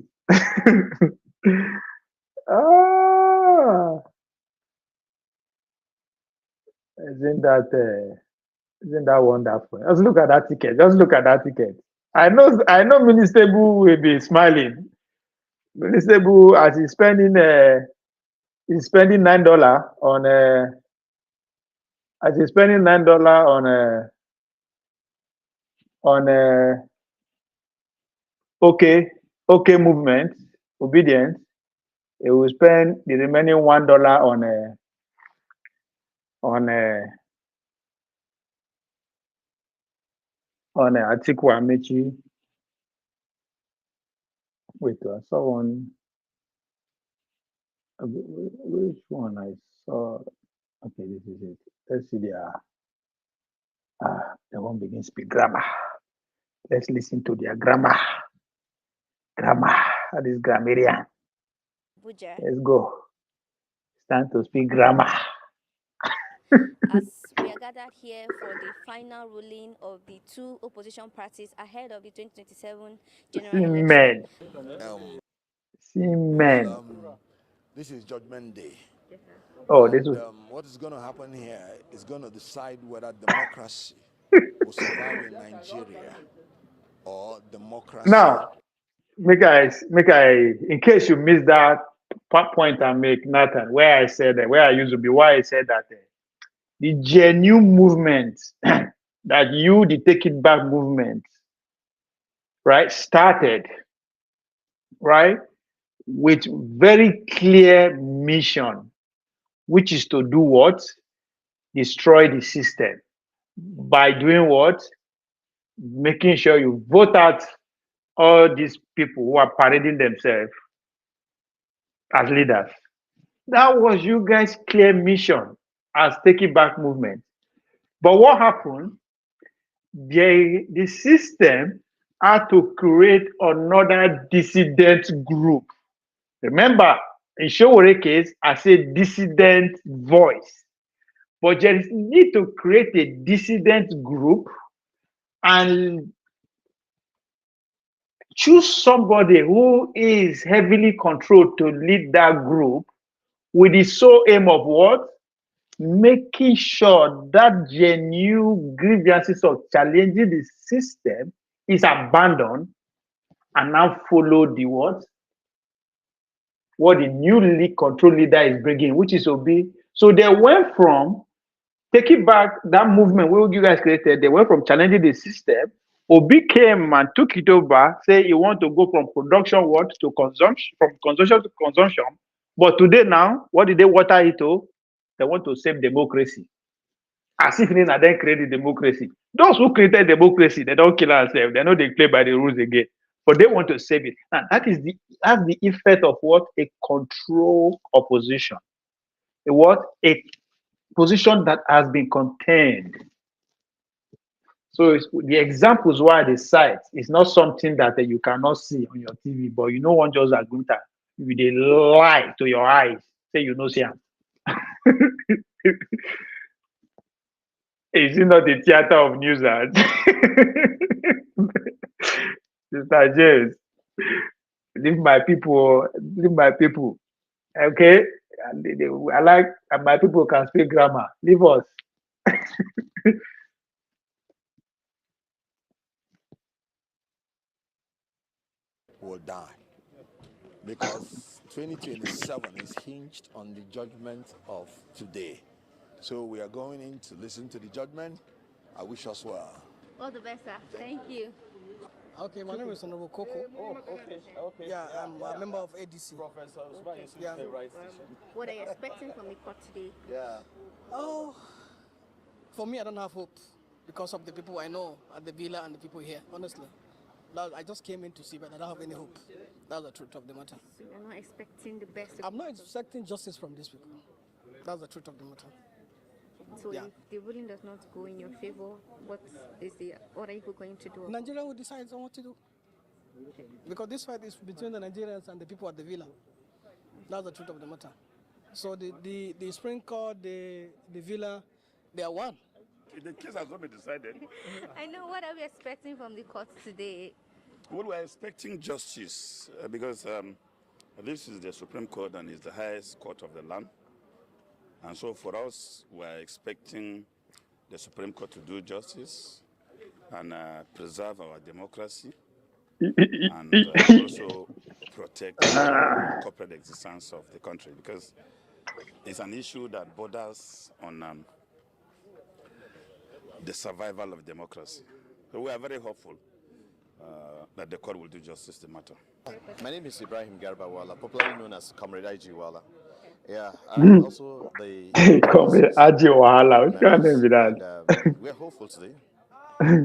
Ah, isn't that wonderful? Just look at that ticket. Just look at that ticket. I know Minister Bu will be smiling. Minister Bu, as he's spending $9 on as he's spending $9 on okay movement, obedience. He will spend the remaining $1 on Atiku Amechi. Wait, I saw one. Which one I saw? Okay, this is it. Let's see the one begins to speak grammar. Let's listen to their grammar. Grammar. That is grammarian. Abuja. Let's go. It's time to speak grammar. As we are gathered here for the final ruling of the two opposition parties ahead of the 2027 general election. Seamen. This is Judgment Day. Oh, And this was what is going to happen here is going to decide whether democracy will survive in Nigeria or democracy. now. In case you missed that point I make, Nathan, where I said that, where I used to be, why I said that the genuine movement that the Take It Back movement, right, started, right, with very clear mission, which is to do what? Destroy the system. By doing what? Making sure you vote out all these people who are parading themselves as leaders. That was you guys' clear mission as Take It Back movement. But what happened? The system had to create another dissident group. Remember, in Showore case, I said dissident voice. But there is need to create a dissident group and choose somebody who is heavily controlled to lead that group with the sole aim of what? Making sure that genuine grievances of challenging the system is abandoned and now follow the what the newly control leader is bringing, which is Obi. So they went from taking back that movement what you guys created. They went from challenging the system. Obi came and took it over, say he want to go from production what to consumption, from consumption to consumption. But today now, what did they water it to? They want to save democracy. As if they then created democracy. Those who created democracy, they don't kill ourselves. They know they play by the rules again. But they want to save it. And that's the effect of what? A control opposition. A position that has been contained. So the examples why they cite is not something that you cannot see on your TV, but you know one just are going to with a lie to your eyes, say you know see them. Is it not the theater of news? Mr. James, leave my people, leave my people. Okay? I like and my people can speak grammar. Leave us. Will die because 2027 is hinged on the judgment of today. So we are going in to listen to the judgment. I wish us well. All the best, sir. Thank you. Okay, my name is Honorable Coco. Oh, okay. Yeah, I'm a member of ADC. Professor Yeah. right station. What are you expecting from the court today? Yeah. Oh, for me, I don't have hope because of the people I know at the villa and the people here, honestly. I just came in to see, but I don't have any hope. That's the truth of the matter. So you're not expecting the best? I'm not expecting justice from these people. That's the truth of the matter. So if the ruling does not go in your favor, what are you going to do? Nigeria will decide on what to do. Because this fight is between the Nigerians and the people at the villa. That's the truth of the matter. So the Supreme Court, the villa, they are one. The case has not been decided. I know. What are we expecting from the court today? Well, we're expecting justice because this is the Supreme Court and is the highest court of the land. And so for us, we're expecting the Supreme Court to do justice and preserve our democracy and also protect the corporate existence of the country, because it's an issue that borders on the survival of democracy. So we are very hopeful that the court will do justice to the matter. My name is Ibrahim Garbawala, popularly known as Comrade Ajiwala. Yeah, I'm also the Comrade Ajiwala. Which kind of name that? We're hopeful today.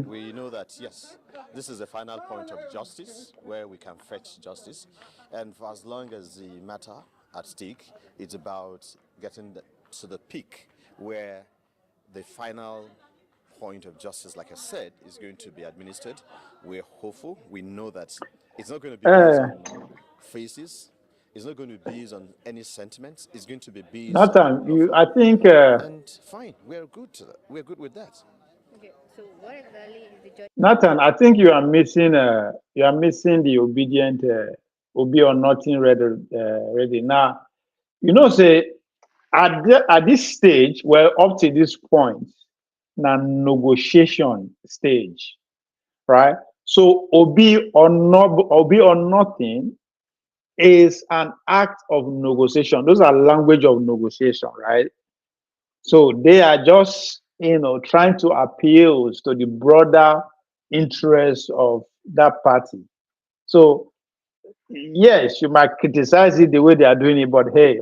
We know that, yes, this is the final point of justice where we can fetch justice. And for as long as the matter at stake, it's about getting to the peak where the final point of justice, like I said, is going to be administered. We're hopeful. We know that it's not going to be based on faces. It's not going to be based on any sentiments. It's going to be based Nathan, I think... and fine, we're good to that. We're good with that. Okay, so what exactly is the judge? Nathan, I think you are missing the obedient, obe or nothing ready. Now, say, at this stage, we're up to this point, now negotiation stage, right? So obe or nothing is an act of negotiation. Those are language of negotiation, right? So they are just, trying to appeal to the broader interests of that party. So yes, you might criticize it the way they are doing it, but hey,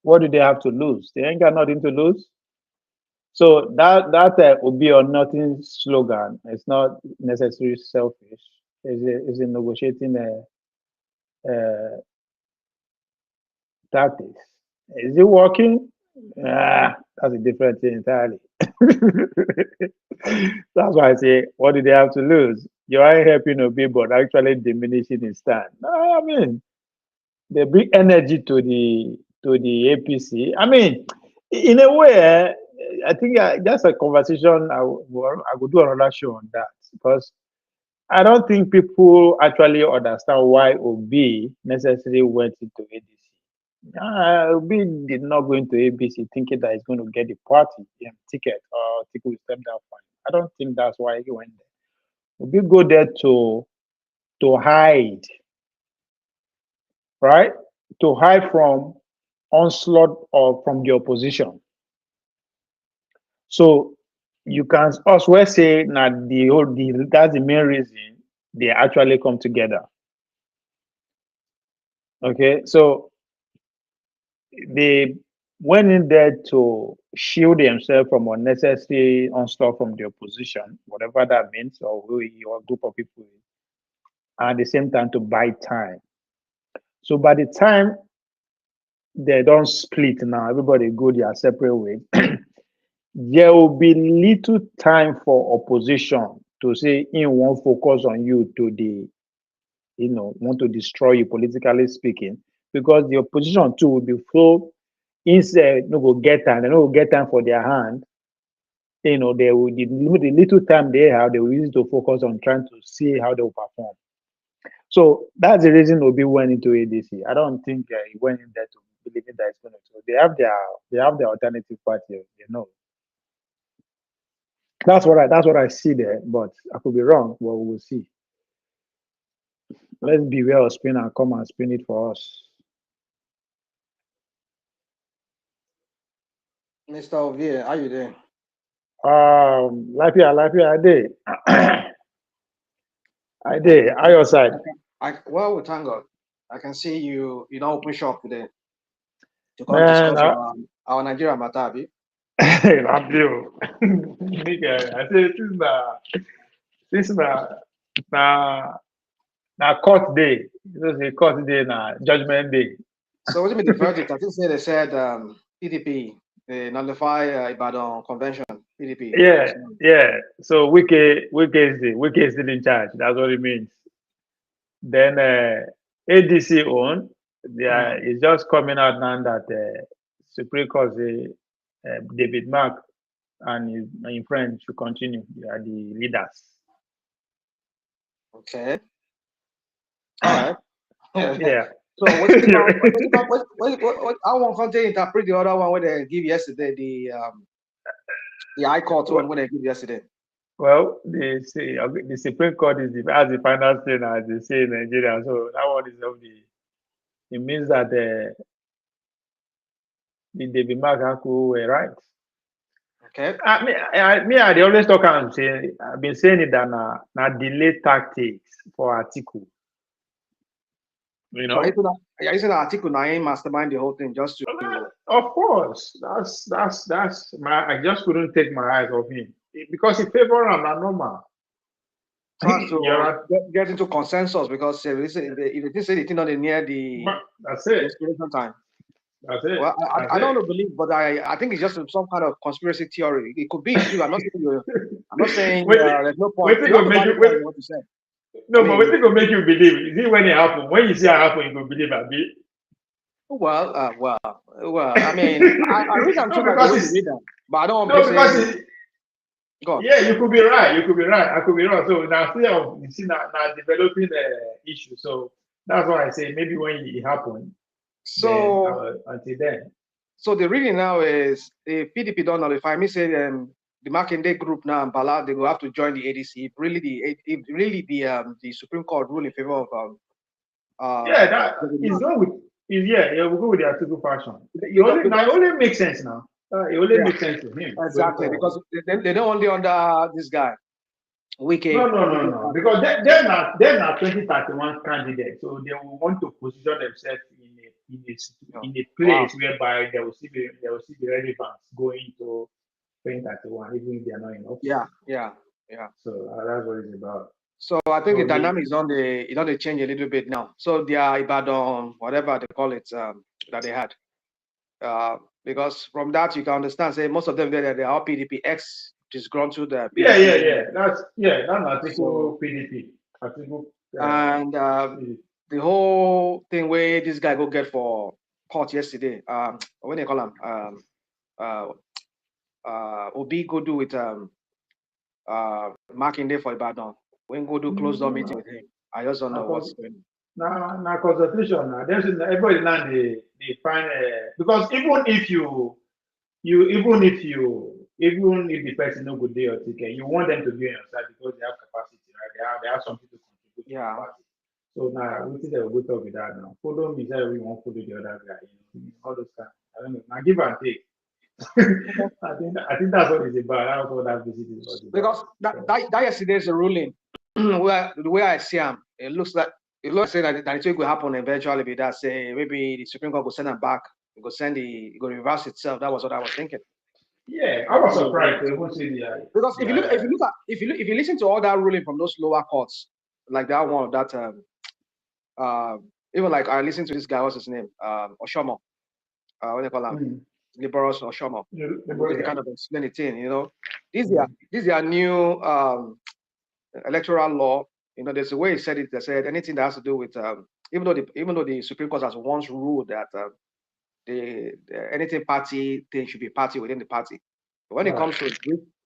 what do they have to lose? They ain't got nothing to lose. So that obe or nothing slogan is not necessarily selfish. It's a negotiating tactics. Is it working? That's a different thing entirely. That's why I say, what do they have to lose? You are helping Obi, but actually diminishing his stand. I mean, they bring energy to the APC. I mean, in a way, I think that's a conversation I could do another show on that, because I don't think people actually understand why Obi necessarily went into ADC. Obi did not go into ABC thinking that he's going to get the party ticket or ticket will step down for him. I don't think that's why he went there. Obi go there to hide, right? To hide from onslaught or from the opposition. So you can also say that that's the main reason they actually come together. Okay, so they went in there to shield themselves from unnecessary onslaught from the opposition, whatever that means, or who your group of people is, and at the same time to buy time. So by the time they don't split now, everybody go their separate ways, there will be little time for opposition to say, in won't focus on you to want to destroy you politically speaking, because the opposition too will be full. Instead, no go get time, they no go get time for their hand. They will the little time they have, they will use to focus on trying to see how they will perform. So that's the reason Obi went into ADC. I don't think he went in there to believing that it's going to. So they have their alternative party. That's what I see there, but I could be wrong. But we will see. Let's beware of spin and come and spin it for us. Mr. Ovie, how you doing? Life here, I did. I did. How your side? Well, we thank God. I can see you don't open shop today to come Man, discuss our Nigeria matter. love you. Nigga, I say this is na court day. This is a court day, na judgment day. So what do you mean the verdict? I think they said PDP They nullify Ibadan Convention, PDP. Yeah. So Wike is still in charge. That's what it means. Then ADC own, it's just coming out now that Supreme Court David Mark and his friend should continue. They are the leaders. Okay. All right. Yeah. So I want to interpret the other one where they give yesterday, the High Court one where they give yesterday. Well, the Supreme Court has the final say, as they say in Nigeria. So that one is of the. It means that the David Mark were right. Okay. I always talk and say I've been saying it that now delay tactics for article. You know. So you said article 9 mastermind the whole thing just to. Of course, that's my. I just couldn't take my eyes off him because he favor him not normal. Trying to get into consensus because if they say it's not near the that's it. expiration time. That's it. Well, I don't believe, but I think it's just some kind of conspiracy theory. It could be true. I'm not saying there's no point. What you said. No, but what thing will make you believe? Is it when it happens? When you see it happen, you will believe it. Well. I mean, I read them too, but I don't want to say. Yeah, you could be right. I could be wrong. So now, you see, now developing the issue. So that's why I say maybe when it happens. So until then. So the reading now is if PDP don't notify me, say the Makinde group now and Bala, they will have to join the ADC. If really the Supreme Court rule in favor of that is going with we'll go with the article fashion. It only makes sense now. It only makes sense to him. Exactly, because they don't only under this guy. Wike. No. Because they're not 2031 candidates, so they will want to position themselves in a place whereby they will see the relevance going to 2031, even if they are not in office. Yeah. So that's what it's about. So I think the dynamics on the change a little bit now. So they are Ibadan, whatever they call it, that they had. Because from that you can understand, say most of them they are all PDP X disgruntled the PDP. That's article PDP. And the whole thing where this guy go get for court yesterday, what do they call him? Obi go do with marking day for Ibadan. When go do closed door meeting with him. I just don't know what's going on. Now consultation. There's everybody land they find because even if the person no good day or ticket, you want them to be on your side because they have capacity, right? They have something to contribute. Yeah. So now we think they will go talk with that now. Follow me, say we won't follow the other guy. All those kind. I don't know. Now give and take. I think that's what it's about. That's what that visit is about. Because that yesterday's ruling, where the way I see him, it looks like that it will happen eventually. Be that say maybe the Supreme Court will send them back. It will reverse itself. That was what I was thinking. Yeah, I was surprised. Because if you listen to all that ruling from those lower courts, like that one, that even like I listened to this guy, what's his name? Oshomo. What do you call him? Liberals Oshomo. They kind of explain it in, you know. These are new electoral law. You know, there's a way he said it. They said anything that has to do with even though the Supreme Court has once ruled that anything party thing should be party within the party. But when it comes to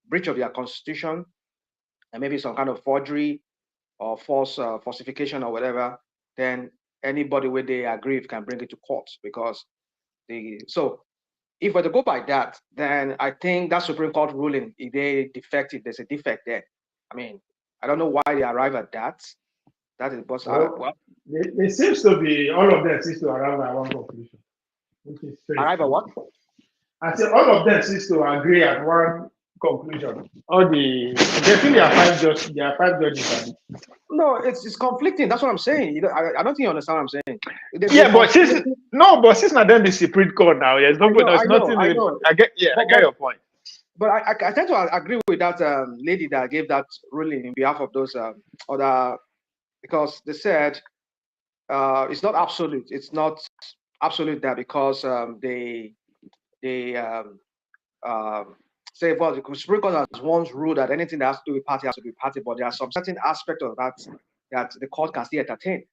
breach of their constitution and maybe some kind of forgery or falsification or whatever, then anybody where they agree can bring it to court because if we're to go by that, then I think that Supreme Court ruling, if they defective, there's a defect there. I mean, I don't know why they arrive at that. That is, but it seems to be all of them seems to arrive at one conclusion. Arrive at what? I said all of them seems to agree at one conclusion. There are five judges. No, it's conflicting. That's what I'm saying. I don't think you understand what I'm saying. But since not then the Supreme Court now, there's nothing. I get your point. But I tend to agree with that lady that gave that ruling in behalf of those other, because they said it's not absolute. It's not absolute that because they say, well, the Supreme Court has once ruled that anything that has to do with party has to be party, but there are some certain aspects of that that the court can still entertain,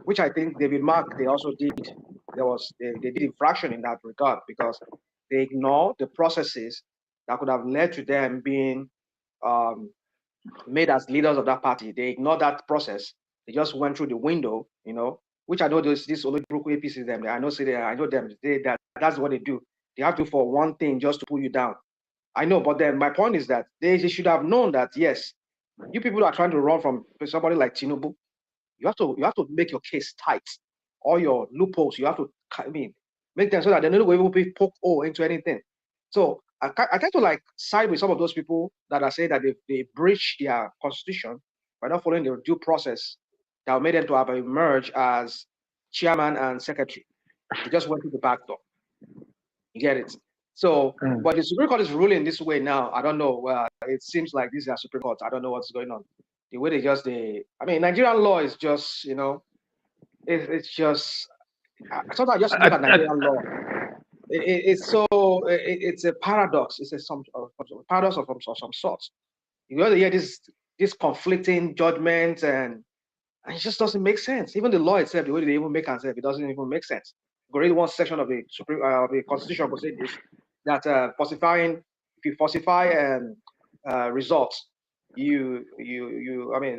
which I think David Mark, they also did. They did infraction in that regard because they ignored the processes that could have led to them being made as leaders of that party. They ignored that process. They just went through the window, which I know this only broke APC them. I know them. That's what they do. They have to for one thing just to pull you down. I know, but then my point is that they should have known that yes, you people are trying to run from somebody like Tinubu. You have to make your case tight. All your loopholes, you have to make them so that they don't able to poke hole into anything. So I try to like side with some of those people that are saying that they breach their constitution by not following the due process that made them to have emerged as chairman and secretary. They just went through the back door. You get it? So, but the Supreme Court is ruling this way now. I don't know. It seems like this is a Supreme Court. I don't know what's going on. The way Nigerian law is just, it's just, sometimes I just look at Nigerian law. It's a paradox. It's a paradox of some sort. You hear this conflicting judgments and it just doesn't make sense. Even the law itself, the way they even make it, it doesn't even make sense. Go read one section of the the Constitution will say this, that if you falsify results,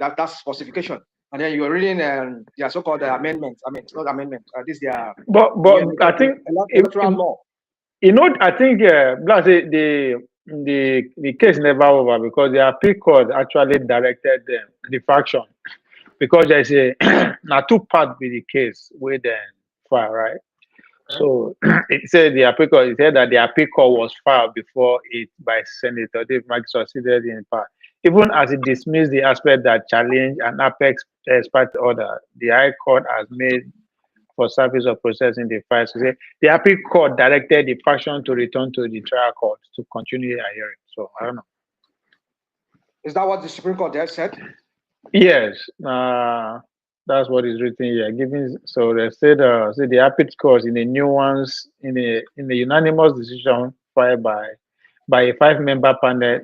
that's falsification. And then you're reading their so-called amendments. I mean, it's not amendment. This is but I think electoral law. I think the case never over because the appeal court actually directed the faction because there's a now two part with the case with the file, right? So it said the appeal court. It said that the appeal court was filed before it by Senator Dave Mark succeeded in part. Even as it dismissed the aspect that challenged an apex expert order, the High Court has made for service of processing the files. So the appeal court directed the faction to return to the trial court to continue their hearing. So I don't know. Is that what the Supreme Court there said? Yes, that's what is written here. So they said the appeal court in a nuance in a unanimous decision filed by a 5-member panel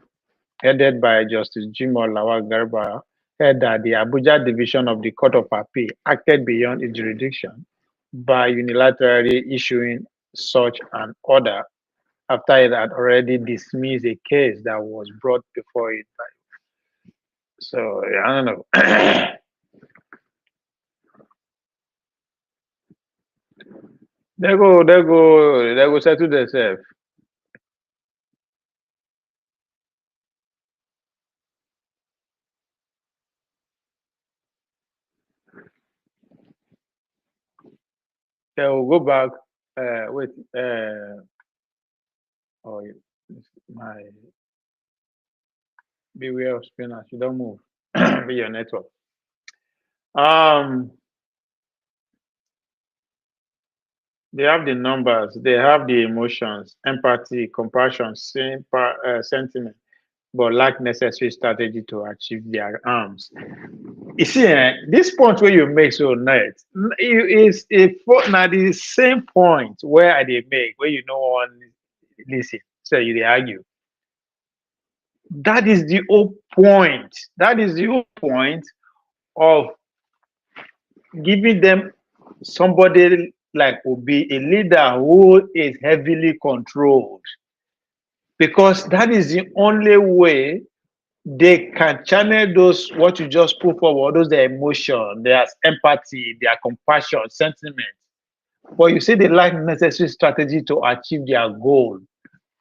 headed by Justice Jimoh Lawal Garba, held that the Abuja division of the Court of Appeal acted beyond its jurisdiction by unilaterally issuing such an order after it had already dismissed a case that was brought before it. So I don't know. They go settle themselves. They will go back with my beware of spinners. You don't move. Be your network. They have the numbers, they have the emotions, empathy, compassion, sentiment, but lack necessary strategy to achieve their aims. You see, this point where you make so nice is now the same point where I they make where you know one listen, so you argue. That is the whole point. That is the whole point of giving them somebody like Obi, a leader who is heavily controlled, because that is the only way they can channel those what you just put forward, those their emotion, their empathy, their compassion, sentiment. But you see, they lack necessary strategy to achieve their goal.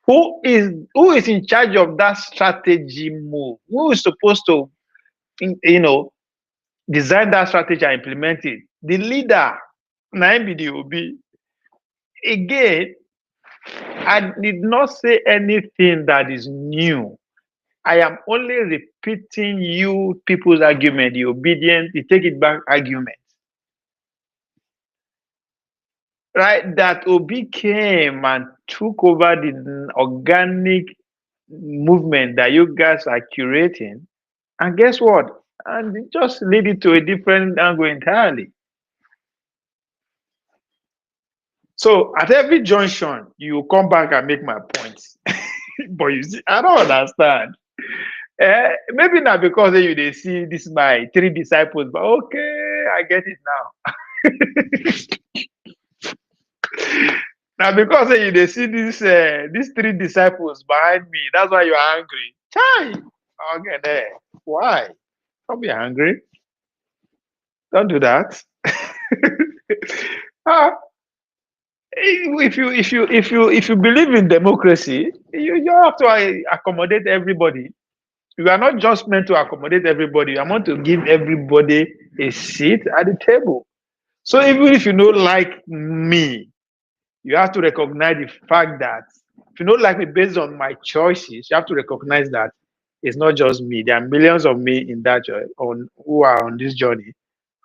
Who is in charge of that strategy move? Who is supposed to, design that strategy and implement it? The leader, NIMBDOB. Again, I did not say anything that is new. I am only repeating you people's argument, the obedient, the take it back argument. Right? That Obi came and took over the organic movement that you guys are curating. And guess what? And it just lead it to a different angle entirely. So at every junction, you come back and make my points. But you see, I don't understand. Maybe not because they see this my three disciples, but okay, I get it now. Now because they see these three disciples behind me, that's why you're angry. Chai, okay, there. Why? Don't be angry. Don't do that. Ah, if you believe in democracy, you have to accommodate everybody. You are not just meant to accommodate everybody. You are meant to give everybody a seat at the table. So even if you don't like me, you have to recognize the fact that if you don't like me based on my choices, you have to recognize that it's not just me. There are millions of me in that who are on this journey.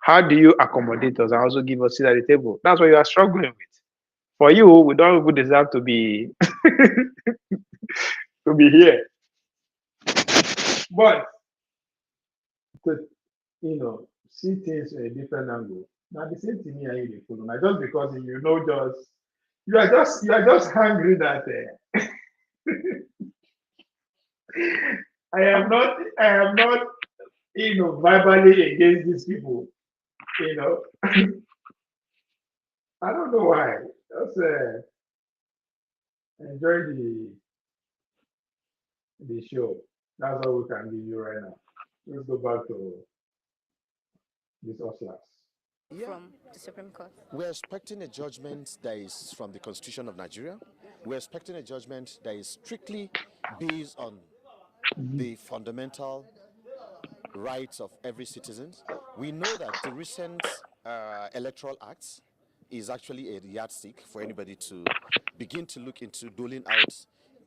How do you accommodate us and also give us a seat at the table? That's what you are struggling with. For you, we don't even deserve to be to be here. But to, see things in a different angle. Now the same thing here you dey follow. Now just because you are just hungry that I am not verbally against these people. You know, I don't know why. Just enjoy the show. That's all we can give you right now. Let's go back to this Oslas. From the Supreme Court. We're expecting a judgment that is from the Constitution of Nigeria. We're expecting a judgment that is strictly based on the fundamental rights of every citizen. We know that the recent electoral acts is actually a yardstick for anybody to begin to look into doling out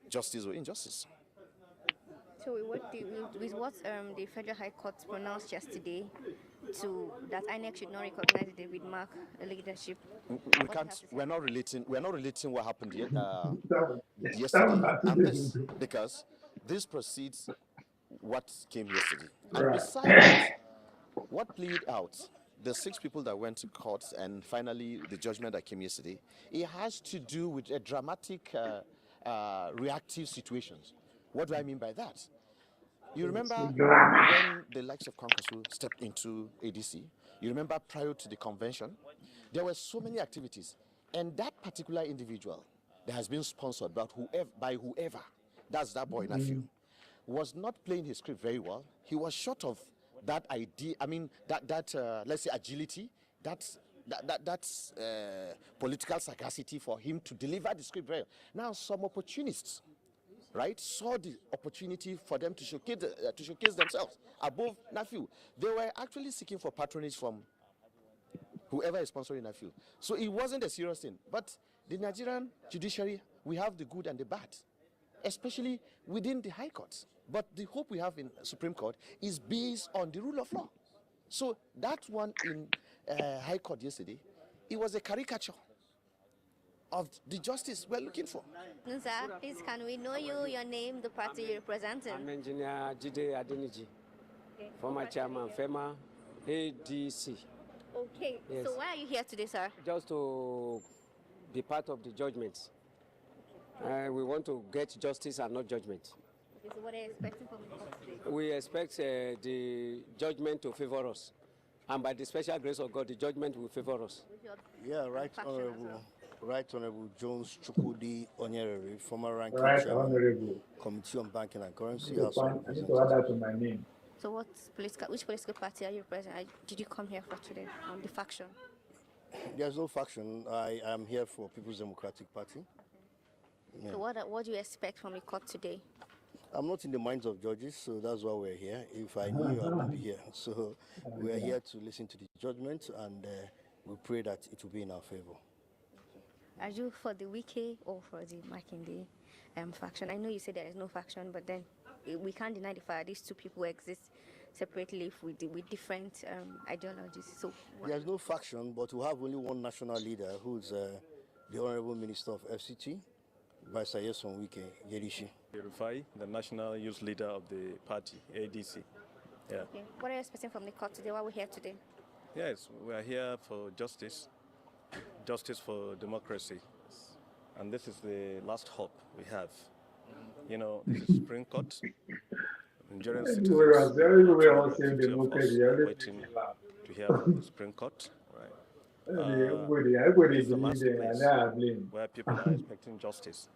justice or injustice. So with what the Federal High Court pronounced yesterday, that INEC should not recognize David Mark leadership. We're not relating what happened yesterday and this, because this precedes what came yesterday. And besides that, what played out, the 6 people that went to court and finally the judgment that came yesterday, it has to do with a dramatic reactive situations. What do I mean by that? You remember when the likes of Kwankwaso stepped into ADC? You remember prior to the convention, there were so many activities. And that particular individual that has been sponsored by whoever, that's that boy nephew, was not playing his script very well. He was short of that idea, let's say agility, that's political sagacity for him to deliver the script very well. Now some opportunists, right, saw the opportunity for them to showcase themselves above Nafiu. They were actually seeking for patronage from whoever is sponsoring Nafiu. So it wasn't a serious thing. But the Nigerian judiciary, we have the good and the bad, especially within the High Court. But the hope we have in Supreme Court is based on the rule of law. So that one in High Court yesterday, it was a caricature of the justice we're looking for. Sir, please can we know you, your name, the party you're representing? I'm Engineer Jide Adeniji, former chairman, FEMA, ADC. Okay, yes. So why are you here today, sir? Just to be part of the judgments. We want to get justice and not judgment. Okay, so what are you expecting from the court today? We expect the judgment to favor us. And by the special grace of God, the judgment will favor us. Yeah, Right Honorable Jones Chukwudi Onyerere, former ranking chairman, Committee on Banking and Currency, House of Representatives. So which political party are you representing? Did you come here for today? The faction? There's no faction. I am here for People's Democratic Party. Yeah. So what do you expect from the court today? I'm not in the minds of judges, so that's why we're here. If I knew, I wouldn't be here. So we're here to listen to the judgment, and we pray that it will be in our favor. Are you for the Wike or for the Makinde faction? I know you said there is no faction, but then we can't deny the fact these two people exist separately with different ideologies. So there's no faction, but we have only one national leader, who's the Honorable Minister of FCT, Vice Yeson Wike Yerishi. Rufai, the national youth leader of the party, ADC. Yeah. Okay. What are you expecting from the court today? Why are we here today? Yes, we are here for justice for democracy. And this is the last hope we have. You know, this is Supreme Court. Nigerian citizens, Everywhere else, everywhere about else in 50 of us, democracy, are everything waiting is allowed. to hear from the Supreme Court. Right? Everybody This is a believe them, and marketplace I blame. where people are expecting justice.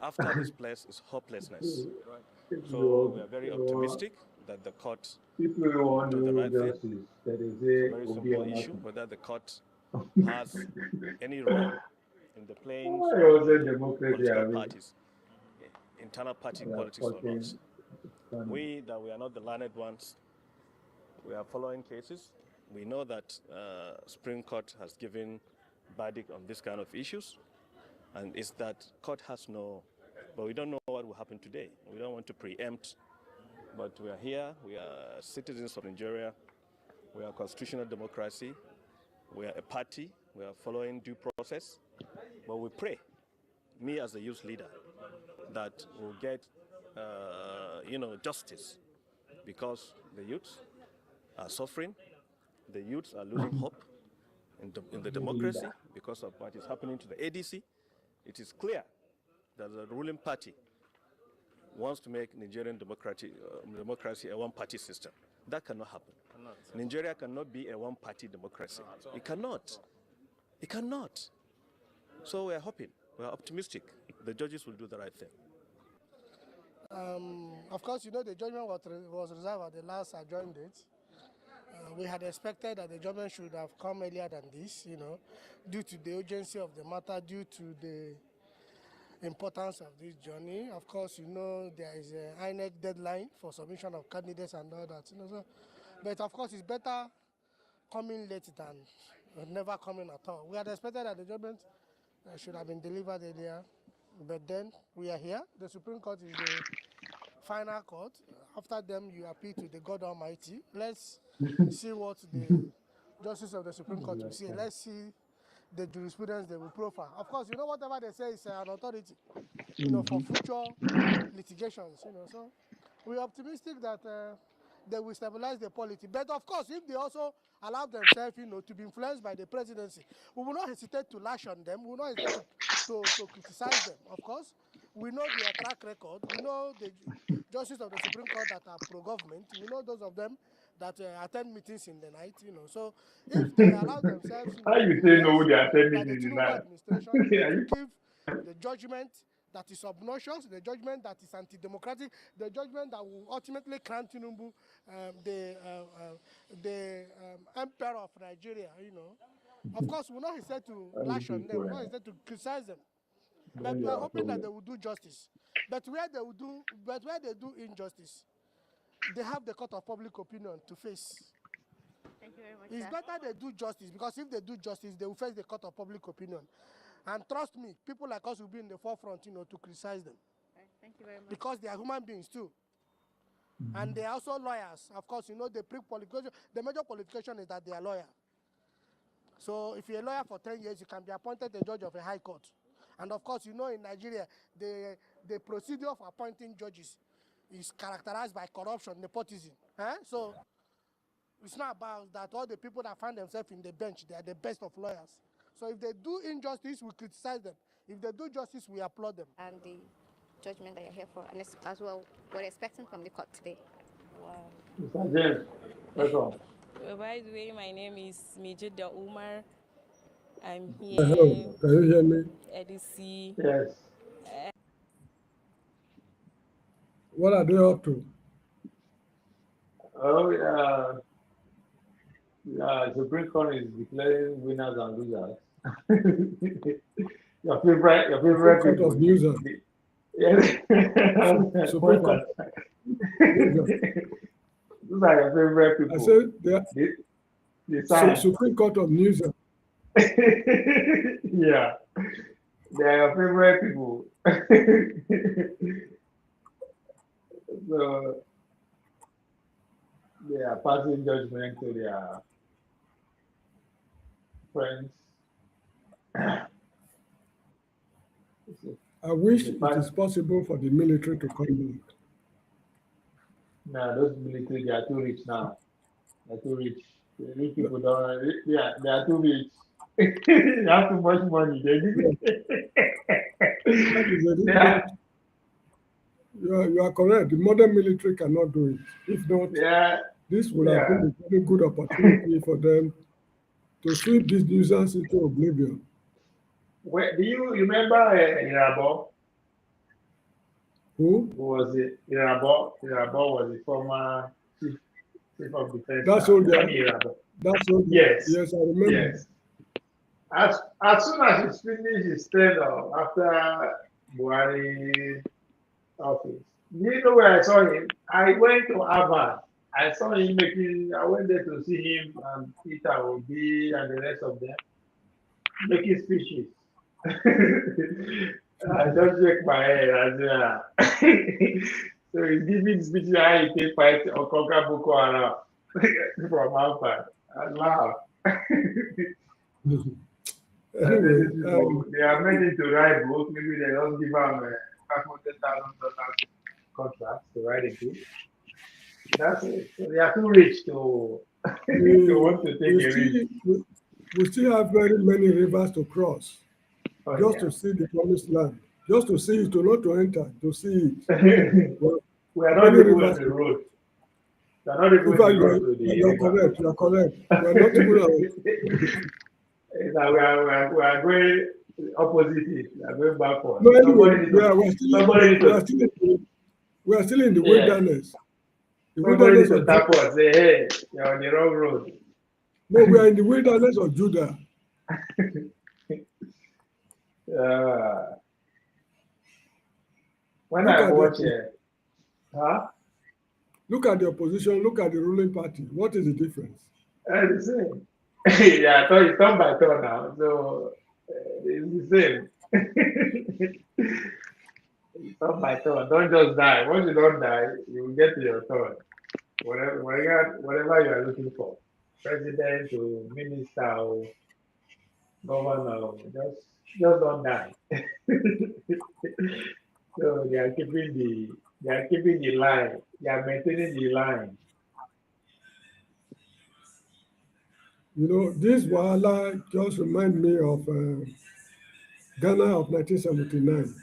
After this place is hopelessness. So we are very optimistic that the court People will want do the no right thing. justice. That is It's a a very Obi simple or issue, nothing. whether the court has any role in the playing Why of was it democracy? political I mean, parties, internal party they are politics or not. fucking We, that we are not the learned ones, we are following cases. We know that Supreme Court has given verdict on this kind of issues, and it's that court has no, but we don't know what will happen today. We don't want to preempt, but we are here, we are citizens of Nigeria, we are constitutional democracy, we are a party, we are following due process, but we pray, me as a youth leader, that we'll get, justice, because the youths are suffering, the youths are losing hope in the democracy because of what is happening to the ADC. It is clear that the ruling party wants to make Nigerian democracy a one-party system. That cannot happen. Nigeria cannot be a one-party democracy. It cannot. It cannot. So we are hoping, we are optimistic. The judges will do the right thing. Of course, the judgment was reserved at the last adjourned date. We had expected that the judgment should have come earlier than this, due to the urgency of the matter, due to the importance of this journey. Of course, there is an INEC deadline for submission of candidates and all that. But of course, it's better coming late than never coming at all. We had expected that the judgment should have been delivered earlier, but then we are here. The Supreme Court is the final court. After them, you appeal to the God Almighty. Let's see what the justice of the Supreme Court will say. Let's see the jurisprudence they will profile. Of course, whatever they say is an authority, for future litigations, So we're optimistic that they will stabilize the polity. But of course, if they also allow themselves, to be influenced by the presidency, we will not hesitate to lash on them. We will not hesitate to criticize them. Of course, we know their track record. We know the justices of the Supreme Court that are pro-government. We know those of them that attend meetings in the night. So if they allow themselves, How to you be say no? influenced They attend by the meetings in Tinubu night. administration, to give the judgment that is obnoxious, the judgment that is anti-democratic, the judgment that will ultimately crown Tinubu the emperor of Nigeria, Of course, we're not hesitate to lash on them, we're not hesitate to criticize them. But we are hoping that they will do justice. But where they do injustice, they have the court of public opinion to face. Thank you very much. It's better they do justice, because if they do justice, they will face the court of public opinion. And trust me, people like us will be in the forefront, to criticize them. Thank you very much. Because they are human beings too. And they are also lawyers. Of course, the major qualification is that they are lawyers. So if you're a lawyer for 10 years, you can be appointed a judge of a high court. And of course, in Nigeria, the procedure of appointing judges is characterized by corruption, nepotism. So it's not about that all the people that find themselves in the bench, they are the best of lawyers. So if they do injustice, we criticize them. If they do justice, we applaud them. And the judgment that you're here for, and as well, we're expecting from the court today. Wow. Mr. James, welcome. By the way, my name is Mijida Umar. I'm here. Hello, can you hear me? ADC. Yes. What are they up to? Oh, Supreme Court is declaring winners and losers. your favorite Supreme Court of News. Yes. Supreme Court. Those are your favorite people. I said they Supreme Court of News. Yeah. They are your favorite people. So they are passing judgment to their friends. I wish it is possible for the military to come back. No, those military, they are too rich now. They are too rich. The rich people don't. They are too rich. They have too much money. you are correct. The modern military cannot do it. If not, this would have been a very good opportunity for them to sweep this nuisance into oblivion. Do you remember Irabo? Who? Who was it? Irabo. Irabo was the former chief of defense. That's soldier. That's soldier. Yes. Yes, I remember. Yes. As soon as he finished his tenure after Buhari office, do you know where I saw him? I went to Harvard. I saw him I went there to see him and Peter Obi and the rest of them making speeches. I just shake my head and say, so he's giving speeches how he can fight or conquer Boko Haram from Harvard. I laugh. Anyway, they are meant to write books. Maybe they don't give them $500,000 contracts to write a book. That's it. So they are too rich to want to take a risk. We still have very many rivers to cross to see the promised land, just to see it, not to enter, to see it. We are not even on the road. We are not even on the road to the You are correct. You are correct. We are not even on we are going opposite it. We are going backward. No, anyway, we are still in the wilderness. The wilderness of tap us, say, hey, you're on the wrong road. No, we are in the wilderness of Judah. When I watch it, look at the opposition, look at the ruling party. What is the difference? The same. Yeah, I thought it's turn by turn now, so it's the same. It's turn by turn. Don't just die. Once you don't die, you will get to your turn. Whatever you are looking for, president or minister or governor, just don't die. So they are keeping the line. They are maintaining the line. You know, this Wahala just remind me of Ghana of 1979.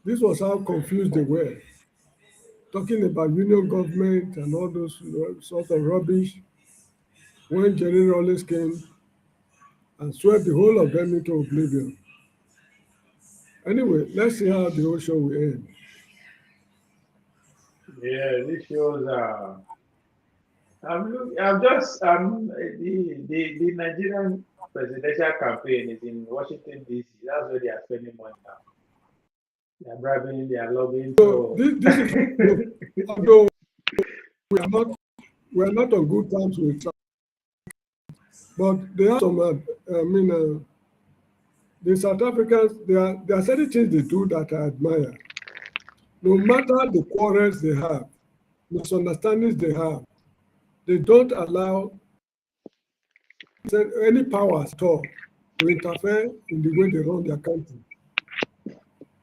This was how confused they were, talking about union government and all those sort of rubbish, when Jerry Rawlings came and swept the whole of them into oblivion. Anyway, let's see how the whole show will end. Yeah, this shows. The Nigerian presidential campaign is in Washington D.C. That's where they are spending money now. They are bribing, they are lobbying. So this is although we are not on good terms with Trump, but there are some. The South Africans, there are certain things they do that I admire. No matter the quarrels they have, misunderstandings they have, they don't allow any powers at all to interfere in the way they run their country.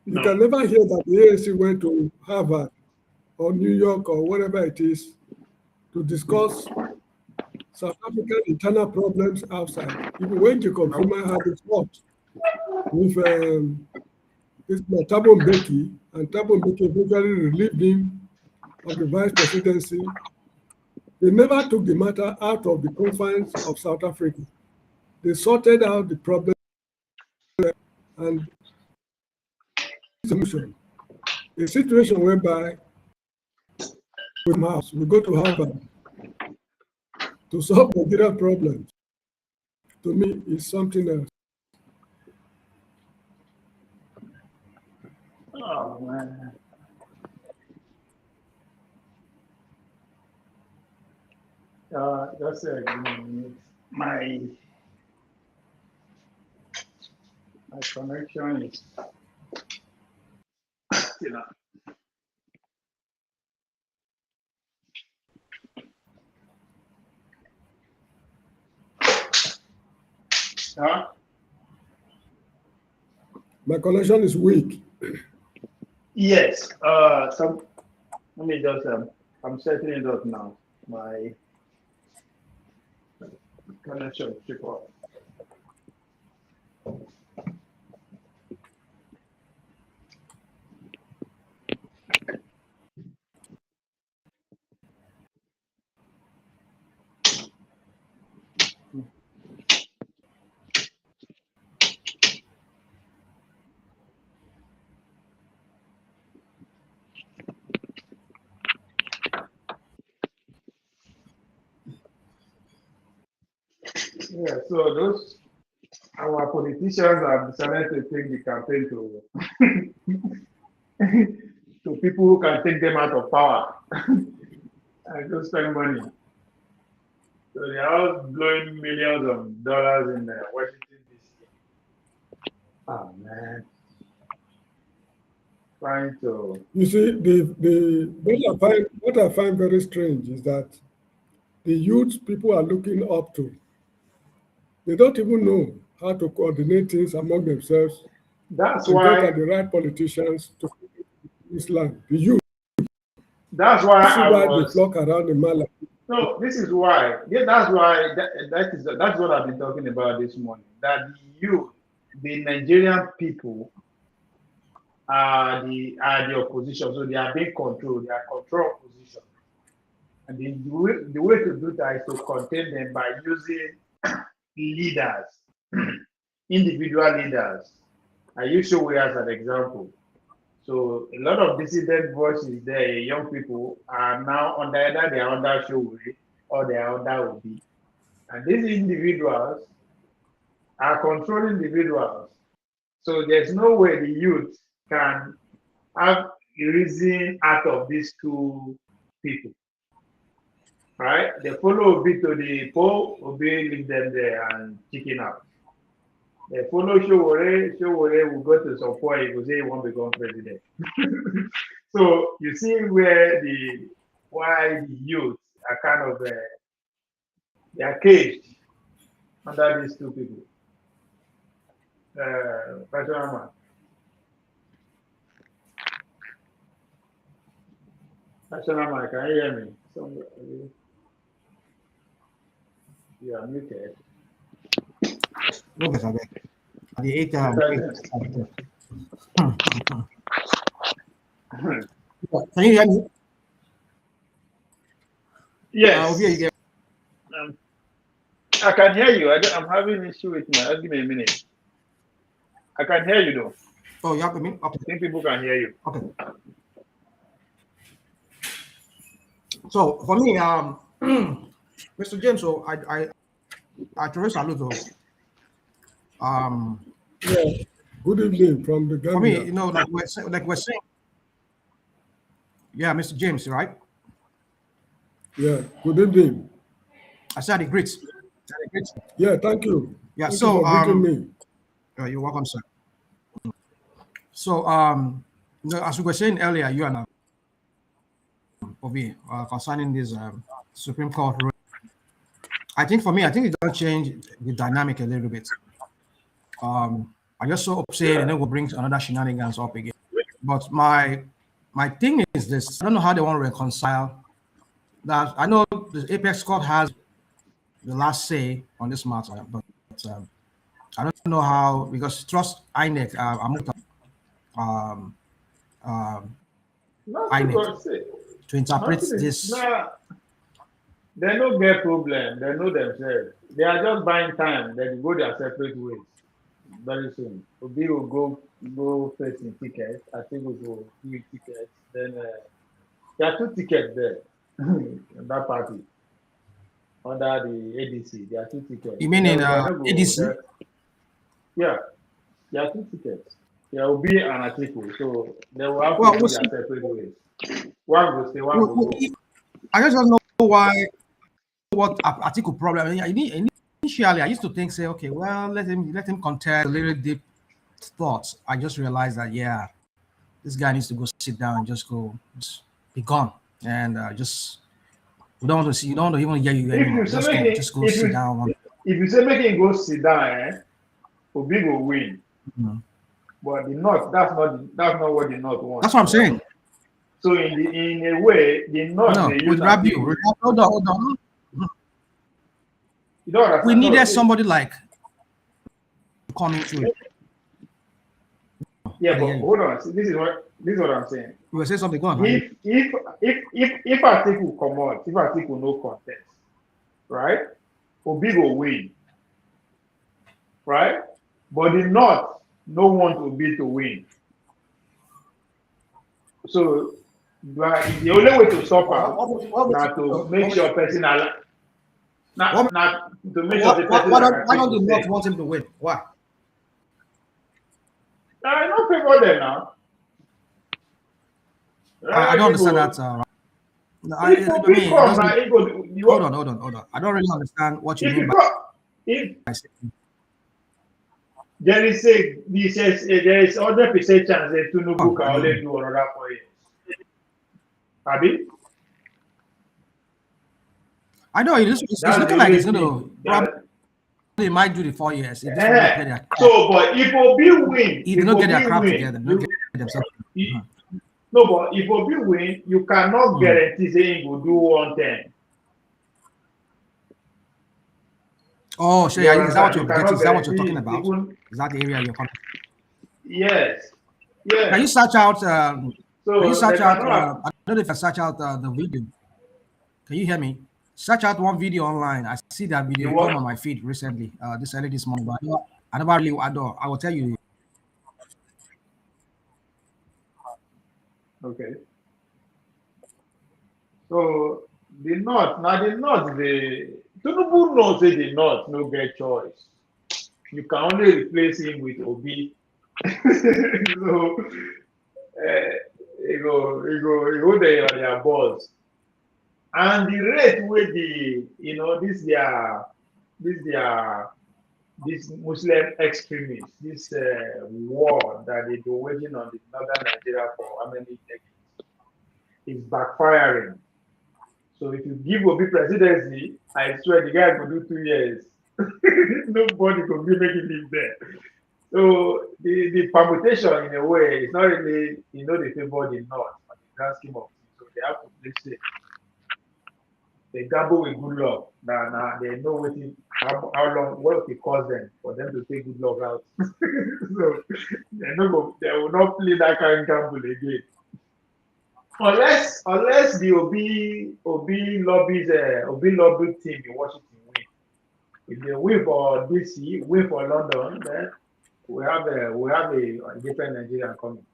You can never hear that the ANC went to Harvard or New York or whatever it is to discuss South African internal problems outside. Even when Jacob Zuma had his fought with Thabo Mbeki, and Thabo Mbeki eventually relieved him of the vice presidency, they never took the matter out of the confines of South Africa. They sorted out the problem and solution. A situation whereby we go to Harvard to solve Nigeria problems, to me, is something else. Oh, man. Just a minute. My connection is, you know. Huh? My connection is weak. Yes. Let me just. I'm setting it up now. My connection. Yeah, so those our politicians have decided to take the campaign to people who can take them out of power and go spend money. So they are all blowing millions of dollars in Washington D.C. Oh man, trying to. You see, what I find very strange is that the youth people are looking up to, they don't even know how to coordinate things among themselves That's and get why. at the right politicians to this land. The youth. That's why This is I why they was. flock around the man. No, this is why. Yeah, that's why. That's what I've been talking about this morning. That the Nigerian people are the opposition, so they are being controlled. They are control opposition, and the way to do that is to contain them by using leaders, individual leaders. I use Showe as an example. So a lot of dissident voices there, young people are now under either they are under Showe or they are under Obi. And these individuals are controlling individuals. So there's no way the youth can have a reason out of these two people. Right? They follow Obi to the poll, Obi leave them there and chicken out. They follow Showore will go to some point, he will say he won't become president. So you see why the youth are kind of they are caged under these two people. Pachama, can you hear me? Somebody, you are muted. Look at that. The 8 Can you hear me? Yes. I can hear you. I'm having an issue with my. Give me a minute. I can hear you though. Oh, you have to mean? Okay. I think people can hear you. Okay. So for me, Mr. James, so I traverse salute. Yeah. Good evening from the Gambia. For me, you know, like we're saying. Yeah, Mr. James, right? Yeah. Good evening. I said the great. Yeah, thank you. Yeah, thank so you for greeting me. You're welcome, sir. So you know, as we were saying earlier, you and Obi concerning this Supreme Court ruling. I think for me, it does change the dynamic a little bit. I just so upset and then we'll bring another shenanigans up again. But my thing is this: I don't know how they want to reconcile that. I know the Apex Court has the last say on this matter, but I don't know how, because trust INEC, INEC to interpret this. They don't get problem. They know themselves. They are just buying time. They go their separate ways. Very soon, Obi will go facing tickets. I think we will give tickets. Then there are 2 tickets there in that party under the ADC. There are 2 tickets. You mean in ADC? Yeah, there are 2 tickets. There will be an article, so they will have to go their separate ways. One will stay, one will go. I just don't know what article problem. Initially, I used to think, say, okay, well, let him contest a little deep thoughts. I just realized that, yeah, this guy needs to go sit down and just be gone, and we don't want to see. You don't want to even hear you anymore. Just go sit down. If you say make him go sit down, Obi will win. Mm-hmm. But the North, that's not what the North wants. That's what I'm saying. So in a way, the North. No, with Rabiu, hold on. You don't understand? We needed somebody like coming through. Yeah, but hold on. See, this is what I'm saying. You will say something. Go on. If Atiku come out, if Atiku no contest, right? Obi will win, right? But the North no want Obi to win. So the only way to stop her is to make sure person alive. Not to make sure the person why that don't to you not say. want him to win? Why? I don't favor them now. I don't understand that. If you become now, hold on. I don't really understand what you if mean you by. come, if there is there is 100% chance that Tinubu can only do another 4 years. Abi? I know it's looking like it's going to probably they might do the 4 years if this one don't get their crap. So, but if Obi win, if they don't get their crap together, they don't get themselves. No, but if Obi win, you cannot guarantee saying he will do 110. Oh, sure. Is that what you're getting? Is that what you're talking about? Is that the area you're coming? Yes. Yes. Can you search out? Can you search out? I don't know if I search out the video. Can you hear me? Search out one video online. I see that video come on my feed recently, this early this morning. But I never really adore. I will tell you. Okay. So the North, Tinubu knows that the North no get choice. You can only replace him with Obi. So he go there on their balls. And the rate with this Muslim extremists, this war that they do waging on the northern Nigeria for how many decades is backfiring. So if you give Obi presidency, I swear the guy will do 2 years. Nobody could be making him there. So the permutation in a way is not really, they favor the North on the grand scheme of things. So they have to play safe. They gamble with good luck. Now they know how long, what it costs them for them to take good luck out. So they will not play that kind of gamble again. Unless the Obi lobby team in Washington win. If they win for DC, win for London, then we have a different Nigeria coming.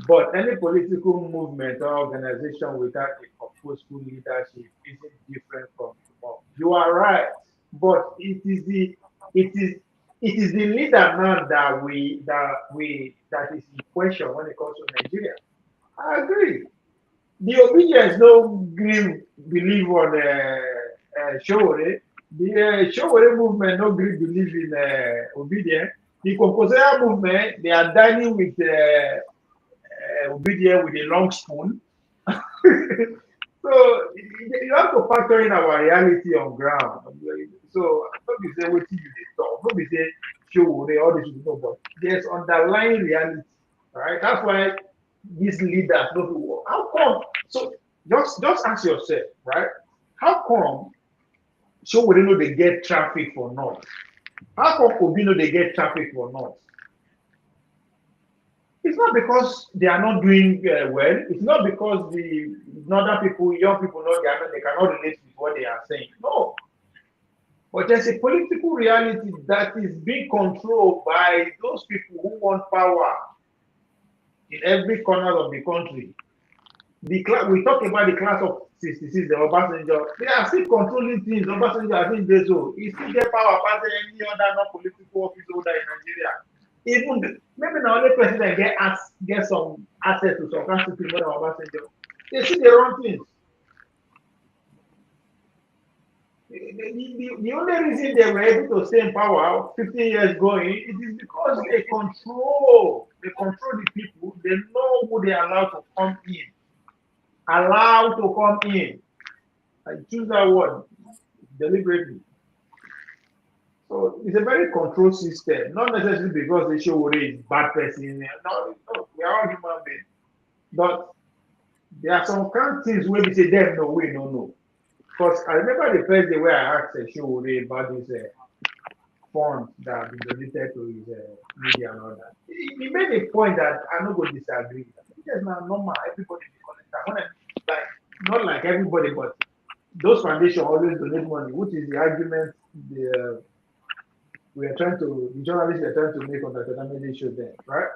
But any political movement or organization without a purposeful leadership isn't different from tomorrow. You are right, but it is the leader now that is in question when it comes to Nigeria. I agree. The obedience no believe on Showore. The Showore movement no believe in obedience. The Composite movement, they are dining with obedience with a long spoon. So you have to factor in our reality on ground. So don't be say what you talk. Don't be say Showore all this no, but there's underlying reality, right? That's why these leaders don't work. How come? So just ask yourself, right? How come Showore know they get traffic for North? How come Obi know they get traffic for North? It's not because they are not doing well. It's not because the northern people, young people, they cannot relate with what they are saying. No. But there's a political reality that is being controlled by those people who want power in every corner of the country. We talk about the class of 66, the Obasanjo. They are still controlling things. Obasanjo, I think they so. He still get power faster than any other non-political office holder in Nigeria. Even maybe the only president get some access to some country more than Obasanjo. They see the wrong things. The only reason they were able to stay in power 15 years going, it is because they control the people. They know who they are allowed to come in. Allowed to come in. I choose that word deliberately. So it's a very controlled system, not necessarily because they show what is bad person. No, we are all human beings. But there are some kind of things where we say them no, we don't know. Because I remember the first day where I asked Show about this fund that we donated to his media and all that. He made a point that I'm not going to disagree. It's not normal. Everybody collect that. Not like everybody, but those foundations always donate money, which is the argument the journalists are trying to make on the Tadamede show there, right?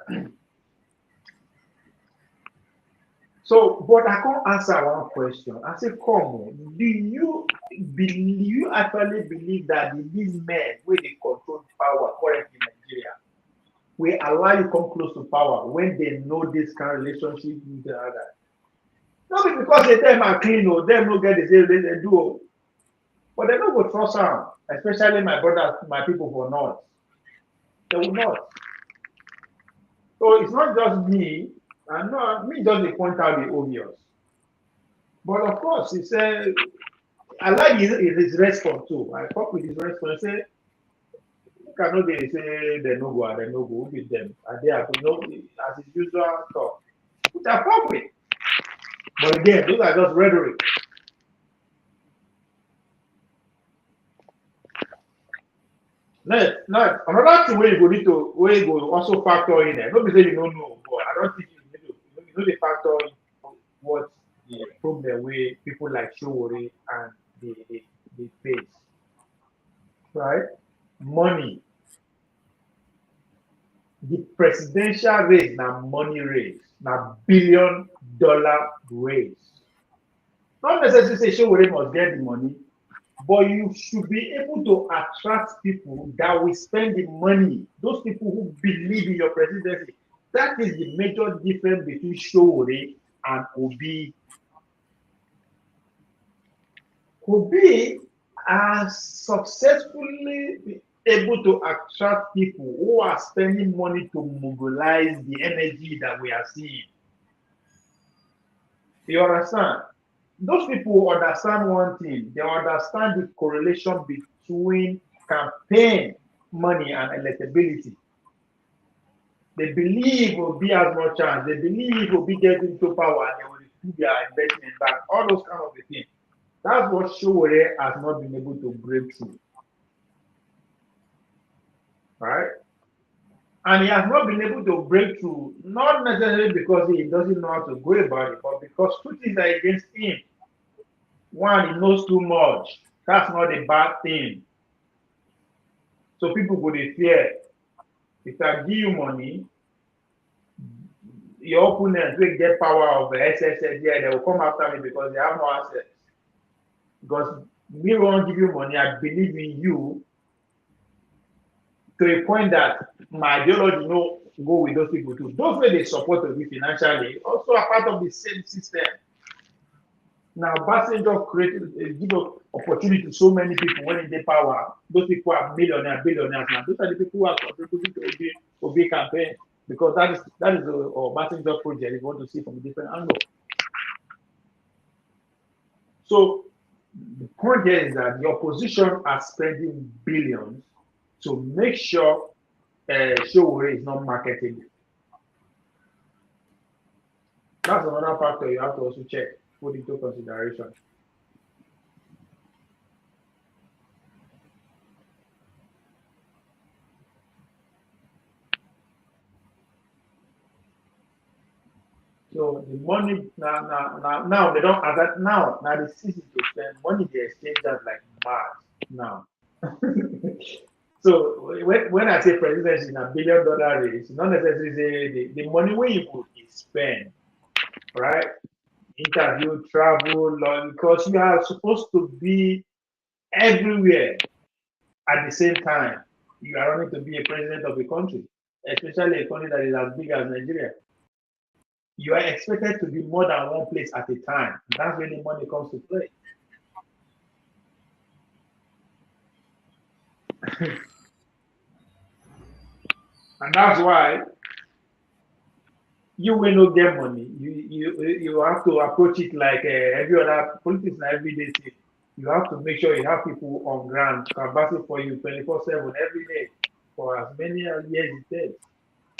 So, but I can't answer one question. I say, come on, do you actually believe that these men where they control power currently in Nigeria will allow you come close to power when they know this kind of relationship with the other? Not because they them are clean or them no get the same they do, but they don't go trust them, especially my brothers, my people for North. They will not. So it's not just me, and not me just to point out the obvious. But of course, he said, I like his response too. I talk with his response. Say, cannot they say they no go and they no go with them, and they have to know as his usual talk, which are appropriate. But again, those are just rhetoric. Now, another thing where you go also factor in there. Nobody say you don't know, but I don't think you know the factor in what the problem where people like Showore and they face. Right? Money. The presidential race now money race, now $1 billion race. Not necessarily say Showore must get the money, but you should be able to attract people that will spend the money. Those people who believe in your presidency. That is the major difference between Showore and Obi. Obi has successfully been able to attract people who are spending money to mobilize the energy that we are seeing. You understand? Those people understand one thing. They understand the correlation between campaign money and electability. They believe Obi has more chance. They believe Obi gets into power and they will do their investment back. All those kind of things. That's what Showore has not been able to break through. Right? And he has not been able to break through, not necessarily because he doesn't know how to go about it, but because two things are against him. One, he knows too much. That's not a bad thing. So people go dey fear. If I give you money, your opponents will get power of the SSS here, they will come after me because they have no access. Because me won't give you money, I believe in you to a point that my ideology no go with those people too. Those way they support me financially also are part of the same system. Now, Passenger created give opportunity to so many people when in the power. Those people are millionaires, billionaires now. Those are the people who are contributing to Obi campaign because that is the Passenger project. You want to see from a different angle. So the point here is that the opposition are spending billions to make sure Showore is not marketing. That's another factor you have to also check, put into consideration. So the money now they don't have that now the season to spend money they exchange that like mad now. So when I say presidency in $1 billion race, not necessarily say the money where you put is spend, right? Interview, travel, because you are supposed to be everywhere at the same time. You are running to be a president of a country, especially a country that is as big as Nigeria. You are expected to be more than one place at a time. That's when the money comes to play. And that's why you will not get money. You have to approach it like every other politics and everyday thing. You have to make sure you have people on ground canvassing for you 24/7 every day for as many years it takes.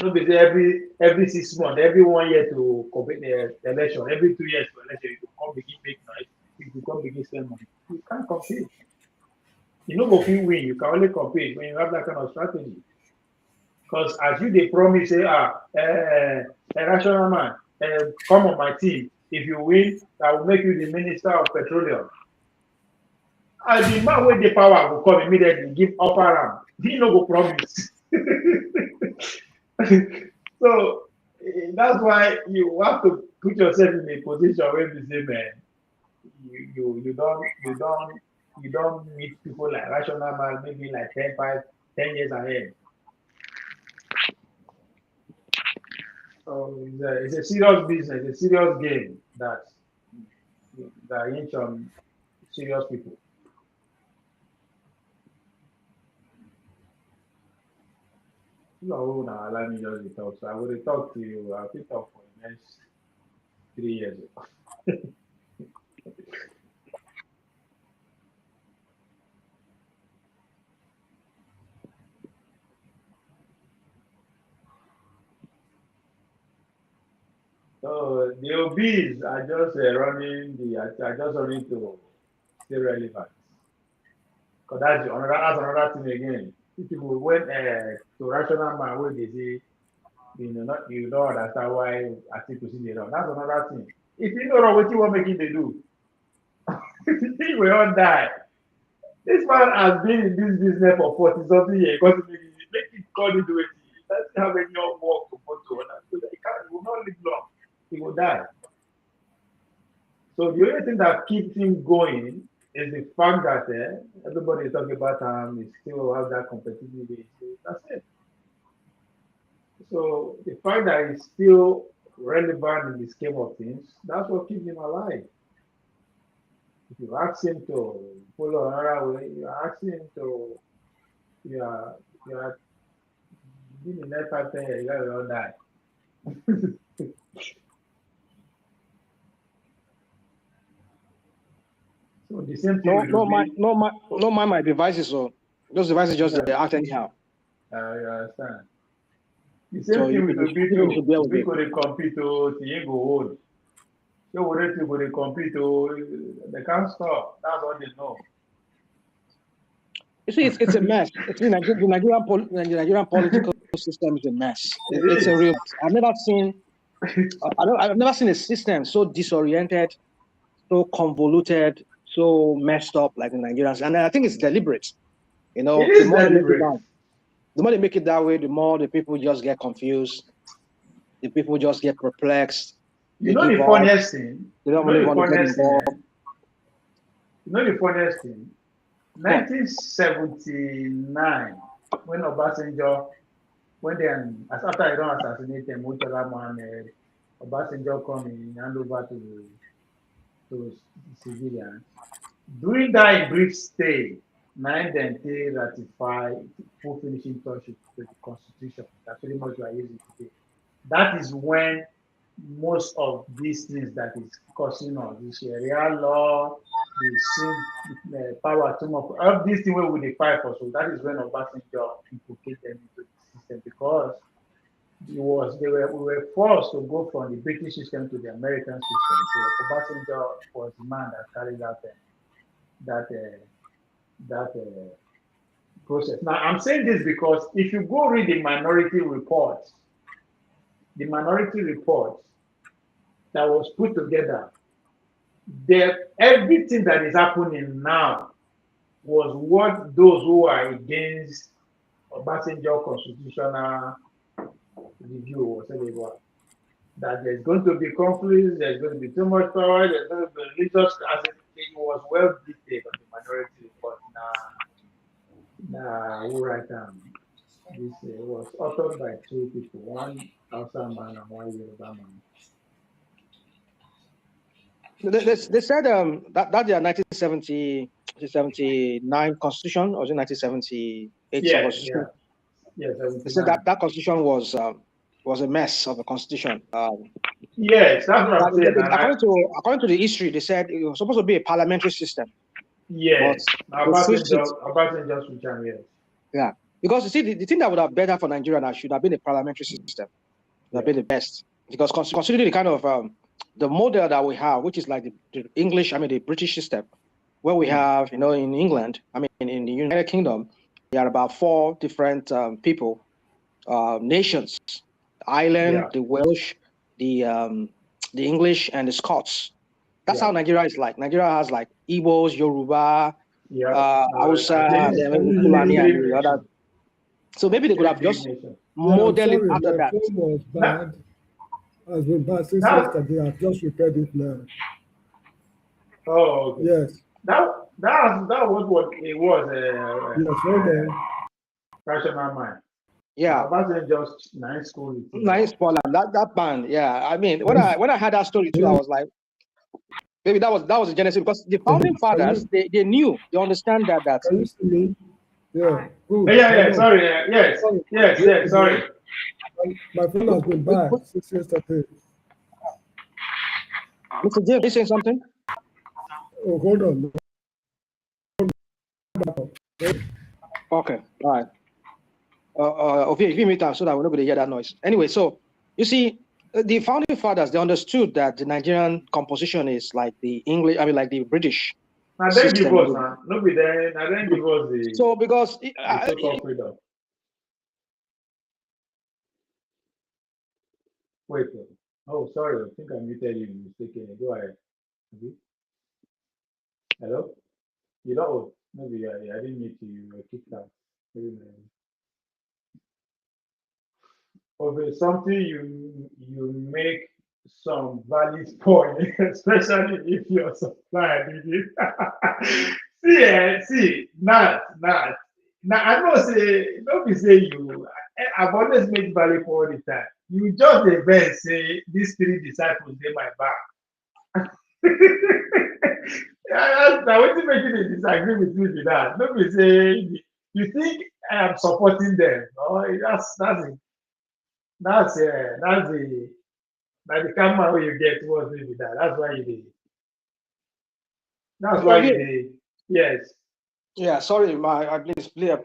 No be every 6 months, every 1 year to complete the election, every 2 years to election, you come begin make noise, you come begin spend money. You can't compete. You know go fit win, you can only compete when you have that kind of strategy. Because as you they promise, say, rational man, come on my team. If you win, I will make you the minister of petroleum. And the man with the power will come immediately, give upper arm. He no go promise. So that's why you have to put yourself in a position where you say, man, you don't meet people like rational man maybe like 10 years ahead. So it's a serious business, a serious game that hinge on serious people. You are now allow me just to talk. So I will talk to you. I'll pick up for the next 3 years. So the OBs are just running to stay relevant. Because that's another thing again. If people went to rational man where they say you don't understand why I think to see the wrong. That's another thing. If you know what you want making they do, he will all die. This man has been in this business for 40 something years. Because make it call into it. That's how many more work to put to others. So he will not live long. He will die. So the only thing that keeps him going is the fact that everybody is talking about him, he still has that competitive base. That's it. So the fact that he's still relevant in the scheme of things, that's what keeps him alive. If you ask him to follow another way, you ask him to, you are in the next 5, 10 years, you will die. So the same thing. No mind my devices. So those devices just they act anyhow. You understand. The same thing with the people. We could compete to the go hold. So what they could compete to, they can't stop. That's what they know. You see, it's a mess. It's the Nigerian political system is a mess. It's a real mess. I've never seen a system so disoriented, so convoluted, so messed up like the Nigerians. And I think it's deliberate. You know, the more they make it that way, the more the people just get confused. The people just get perplexed. You know the funniest thing? They don't really want to get involved. You know the funniest thing? 1979, when Obasanjo, after I don't assassinate them, Obasanjo come in hand over to civilians. During that brief stay, they ratify full finishing touches to the Constitution. That's pretty much what I use it today. That is when most of these things that is causing us, the Sharia law, the power too much, all these things where we dey fight for. So that is when Obasanjo inculcated them into the system, because we were forced to go from the British system to the American system. So Obasanjo was the man that carried out that process. Now I'm saying this because if you go read the minority reports that was put together, everything that is happening now was what those who are against Obasanjo constitutional review or whatever, that there's going to be conflicts, there's going to be too much power, there's going to be religious, as it was well detailed on the minority report. Who write down this was authored by 2 people, one Hausa man and one Yoruba man. They said that their 1979 constitution, or was it 1978 constitution? Yes. They said that constitution was a mess of a constitution. Yes, that's what I'm saying. According to the history, they said it was supposed to be a parliamentary system. Yes, Obasanjo, yes. Yeah, because you see, the thing that would have been better for Nigeria now should have been a parliamentary system. Would have been the best, because considering the kind of the model that we have, which is like the British system, where we have, in England, in the United Kingdom, there are about 4 different people, nations: Ireland, the Welsh, the English, and the Scots. That's how Nigeria is like. Nigeria has like Igbos, Yoruba, Hausa, and then maybe Fulani and the other. So maybe they could have just modeled it after that. The form was bad, has been passed since That, yesterday. I've just prepared it now. oh, okay. Yes. That was what it was. Yes, hold on. Rational mind. Yeah. That's just nice school. Nice Poland. That band. Yeah. I mean, when I heard that story too, I was like, maybe that was the genesis, because the founding fathers they knew, they understand that Can you see me? Yeah. Good. Yeah. Sorry. Yes. Sorry. My phone has been back since yesterday. Mr. James, are you saying something? Oh, hold on. Okay. All right. Okay, if you meet us so that we're not going to hear that noise. Anyway, so you see, the founding fathers, they understood that the Nigerian composition is like the English, I mean, like the British Now then system. give us, man. No be there. Now then give us the. So because the so-called freedom. Wait. Oh, sorry. I think I muted you mistakenly. Go ahead. Hello. You know, maybe I didn't meet you. You were kicked out. Okay, something you make some valid point, especially if your supplier did it. see, not. Now I know say, don't be say you. I've always made valid point all the time. You just the best say these three disciples they my back. Now what you making a disagree with me with that? Don't be say you think I am supporting them. No, that's the karma where you get towards me with that. That's why you did. That's why you did. Yes. Yeah. Sorry,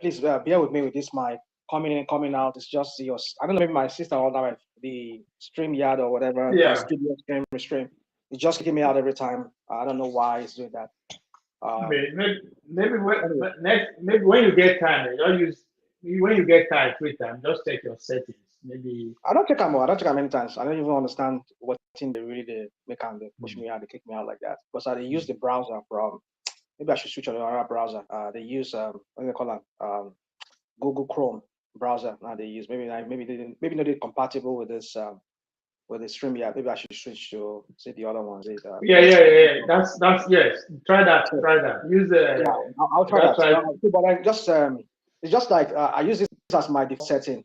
please bear with me with this. My coming in, coming out. It's just yours. I don't know, maybe my sister or now the stream yard or whatever. Yeah. Studio stream. It's just kicking me out every time. I don't know why it's doing that. Maybe when you get time, don't use when you get time, free time, just check your settings. Maybe I don't check them many times. I don't even understand what thing they really make them. They push me out, they kick me out like that. Because they use the browser from. Maybe I should switch on another browser. They use what do they call that? Google Chrome browser. Now they use maybe not compatible with this with the stream. Yeah, maybe I should switch to say the other ones. Yeah. That's yes. Try that. Use yeah, I'll try that. But I just it's just like I use this as my default setting.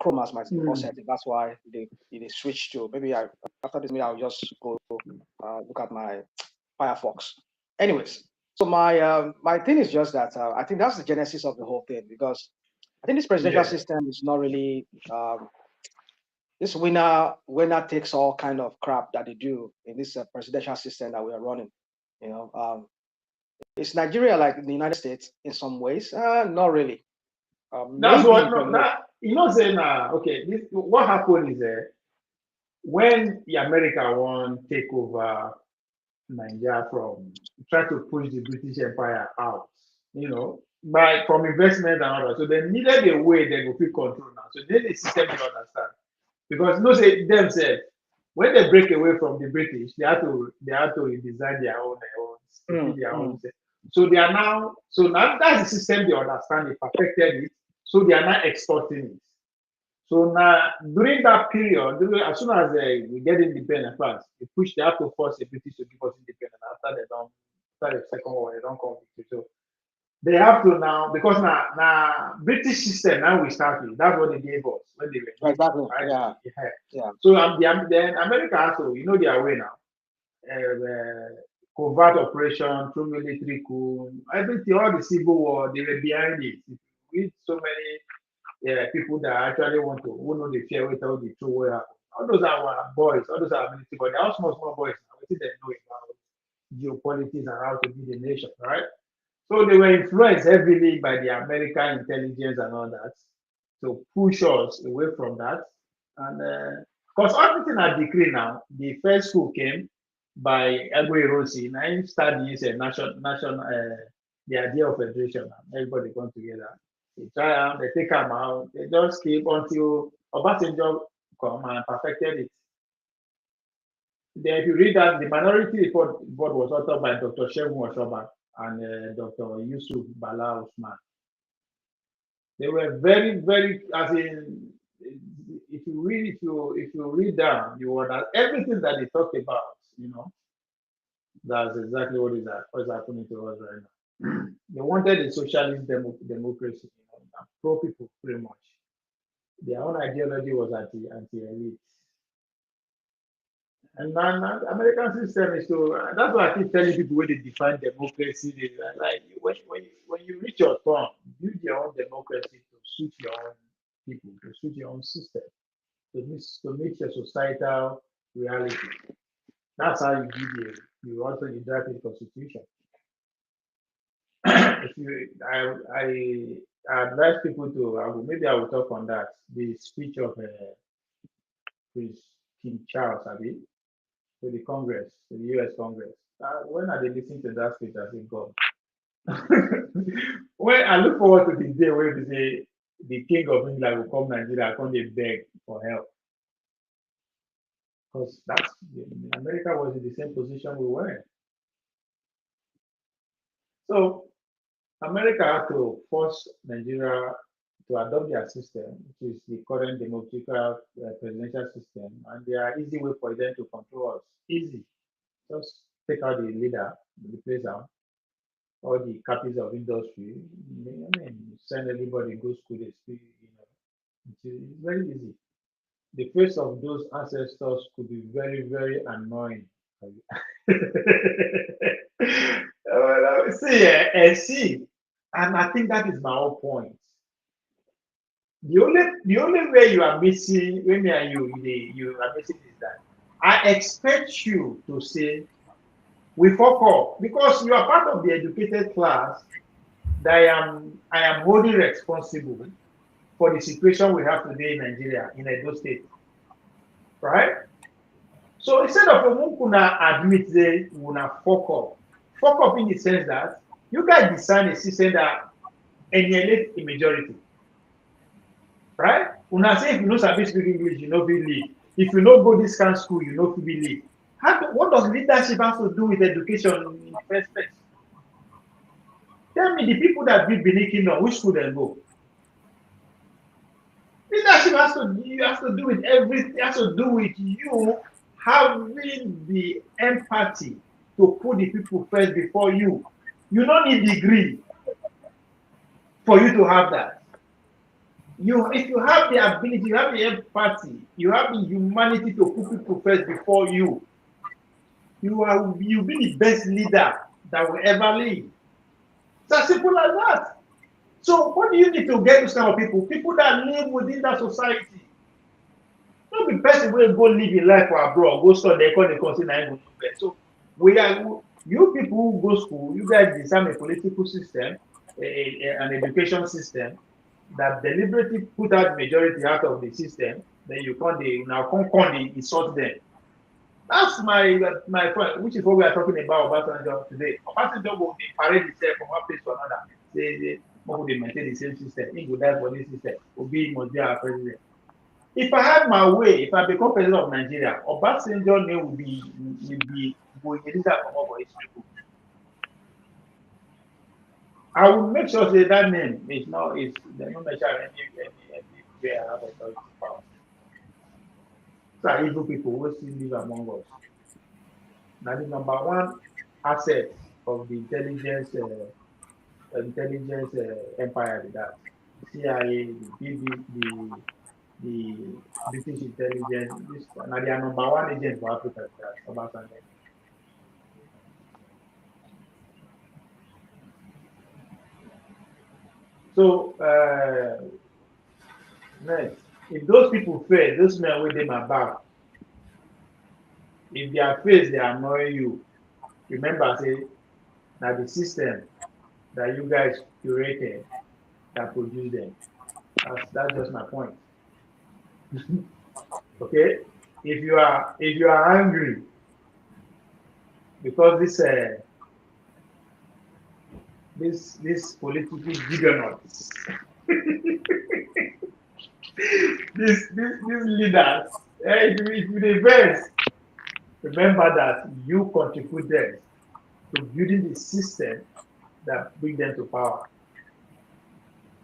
Chrome as my default setting. That's why they switch to. Maybe after this meeting I'll just go look at my Firefox. Anyways, so my thing is just that I think that's the genesis of the whole thing, because I think this presidential system is not really this winner takes all kind of crap that they do in this presidential system that we are running. You know, is Nigeria like the United States in some ways? Not really. That's what say now. Okay, what happened is when the America won take over Nigeria from try to push the British Empire out, from investment and all that. So they needed a way they could feel control now. So then the system you understand. Because say themselves, when they break away from the British, they have to redesign their own So they are now that's the system they understand, they perfected it, so they are now exporting it. So now during that period, as soon as we get independent first, they have to force the British to give us independence after the Second War, they don't come victory. So they have to now, because now British system now we start with. That's what they gave us when they were exactly. Yeah. So then America also, their way now. Covert operation through military coup, everything, all the civil war, they were behind it. With so many people that actually who know the fear with all the true way happen. All those are our boys, all those are military, but they're all small boys now. What they know about geopolitics and how to be the nation, right? So they were influenced heavily by the American intelligence and all that to push us away from that. And because everything had decreed now, the first school came by Agwe Rossi. Now he started using the idea of federation. Everybody come together. They try they take them out, they just keep until Obasanjo come and perfected it. Then if you read that, the minority report was authored by Dr. Shegun Oshoba and Dr. Yusuf Bala Usman. They were very, very, if you read down, you will that everything that they talk about, that's exactly what's happening to us right now. They wanted a socialist democracy, pro people pretty much. Their own ideology was anti-elite. And now American system is that's why I keep telling people when they define democracy, they like when you reach your turn, build your own democracy to suit your own people, to suit your own system, to meet your societal reality. That's how you also draft the constitution. If you, I advise people to, maybe I will talk on that, the speech of King Charles, to the Congress, to the US Congress. When are they listening to that speech? I say, God. When I look forward to the day where they say the King of England will come Nigeria, come they beg for help. Because America was in the same position we were in. So America had to force Nigeria to adopt their system, which is the current democratic presidential system, and there are easy way for them to control us. Easy. Just take out the leader, replace them, all the captains of industry. Send everybody go school, they speak, it's very easy. The face of those ancestors could be very, very annoying. See, and I think that is my whole point. The only way you are missing, when me and you are missing is that I expect you to say, we fuck up, because you are part of the educated class that I am holding responsible for the situation we have today in Nigeria, in Edo State. Right? So instead of Omukuna admit they wanna fuck up in the sense that you guys design a system that annihilate a majority. Right? Una say if you know sabi speak English, you know be lead. If you know go this kind of school, you know to be lead. What does leadership have to do with education in the first place? Tell me, the people that build Benin Kingdom, which school they go? Leadership has to do with everything. Has to do with you having the empathy to put the people first before you. You don't need degree for you to have that. If you have the ability, you have the empathy, you have the humanity to put people first before you. You'll be the best leader that will ever live. It's as simple as that. So what do you need to get those kind of people? People that live within that society. Not the person will go live in life for abroad, go study, they say na so you people who go school, you guys design a political system, an education system that deliberately put out majority out of the system, then you can't insult them. That's my point, which is what we are talking about Obasanjo today. Obasanjo will parade himself from one place to another. They maintain the same system. He will die for this system. Obi must be our president. If I had my way, if I become president of Nigeria, Obasanjo name will be going to come over history book. I will make sure that name is not they're not mentioned anywhere around the power. So evil people who still live among us. Now the number one asset of the intelligence empire is that CIA, the British intelligence. Now they are number one agent for Africa. Obasanjo. So next, if those people fail, those men with them are back. If their face they annoy you, remember say that the system that you guys curated that produced them. That's just my point. Okay, if you are angry because this political juggernauts, these leaders, if you reverse, remember that you contributed to building the system that bring them to power.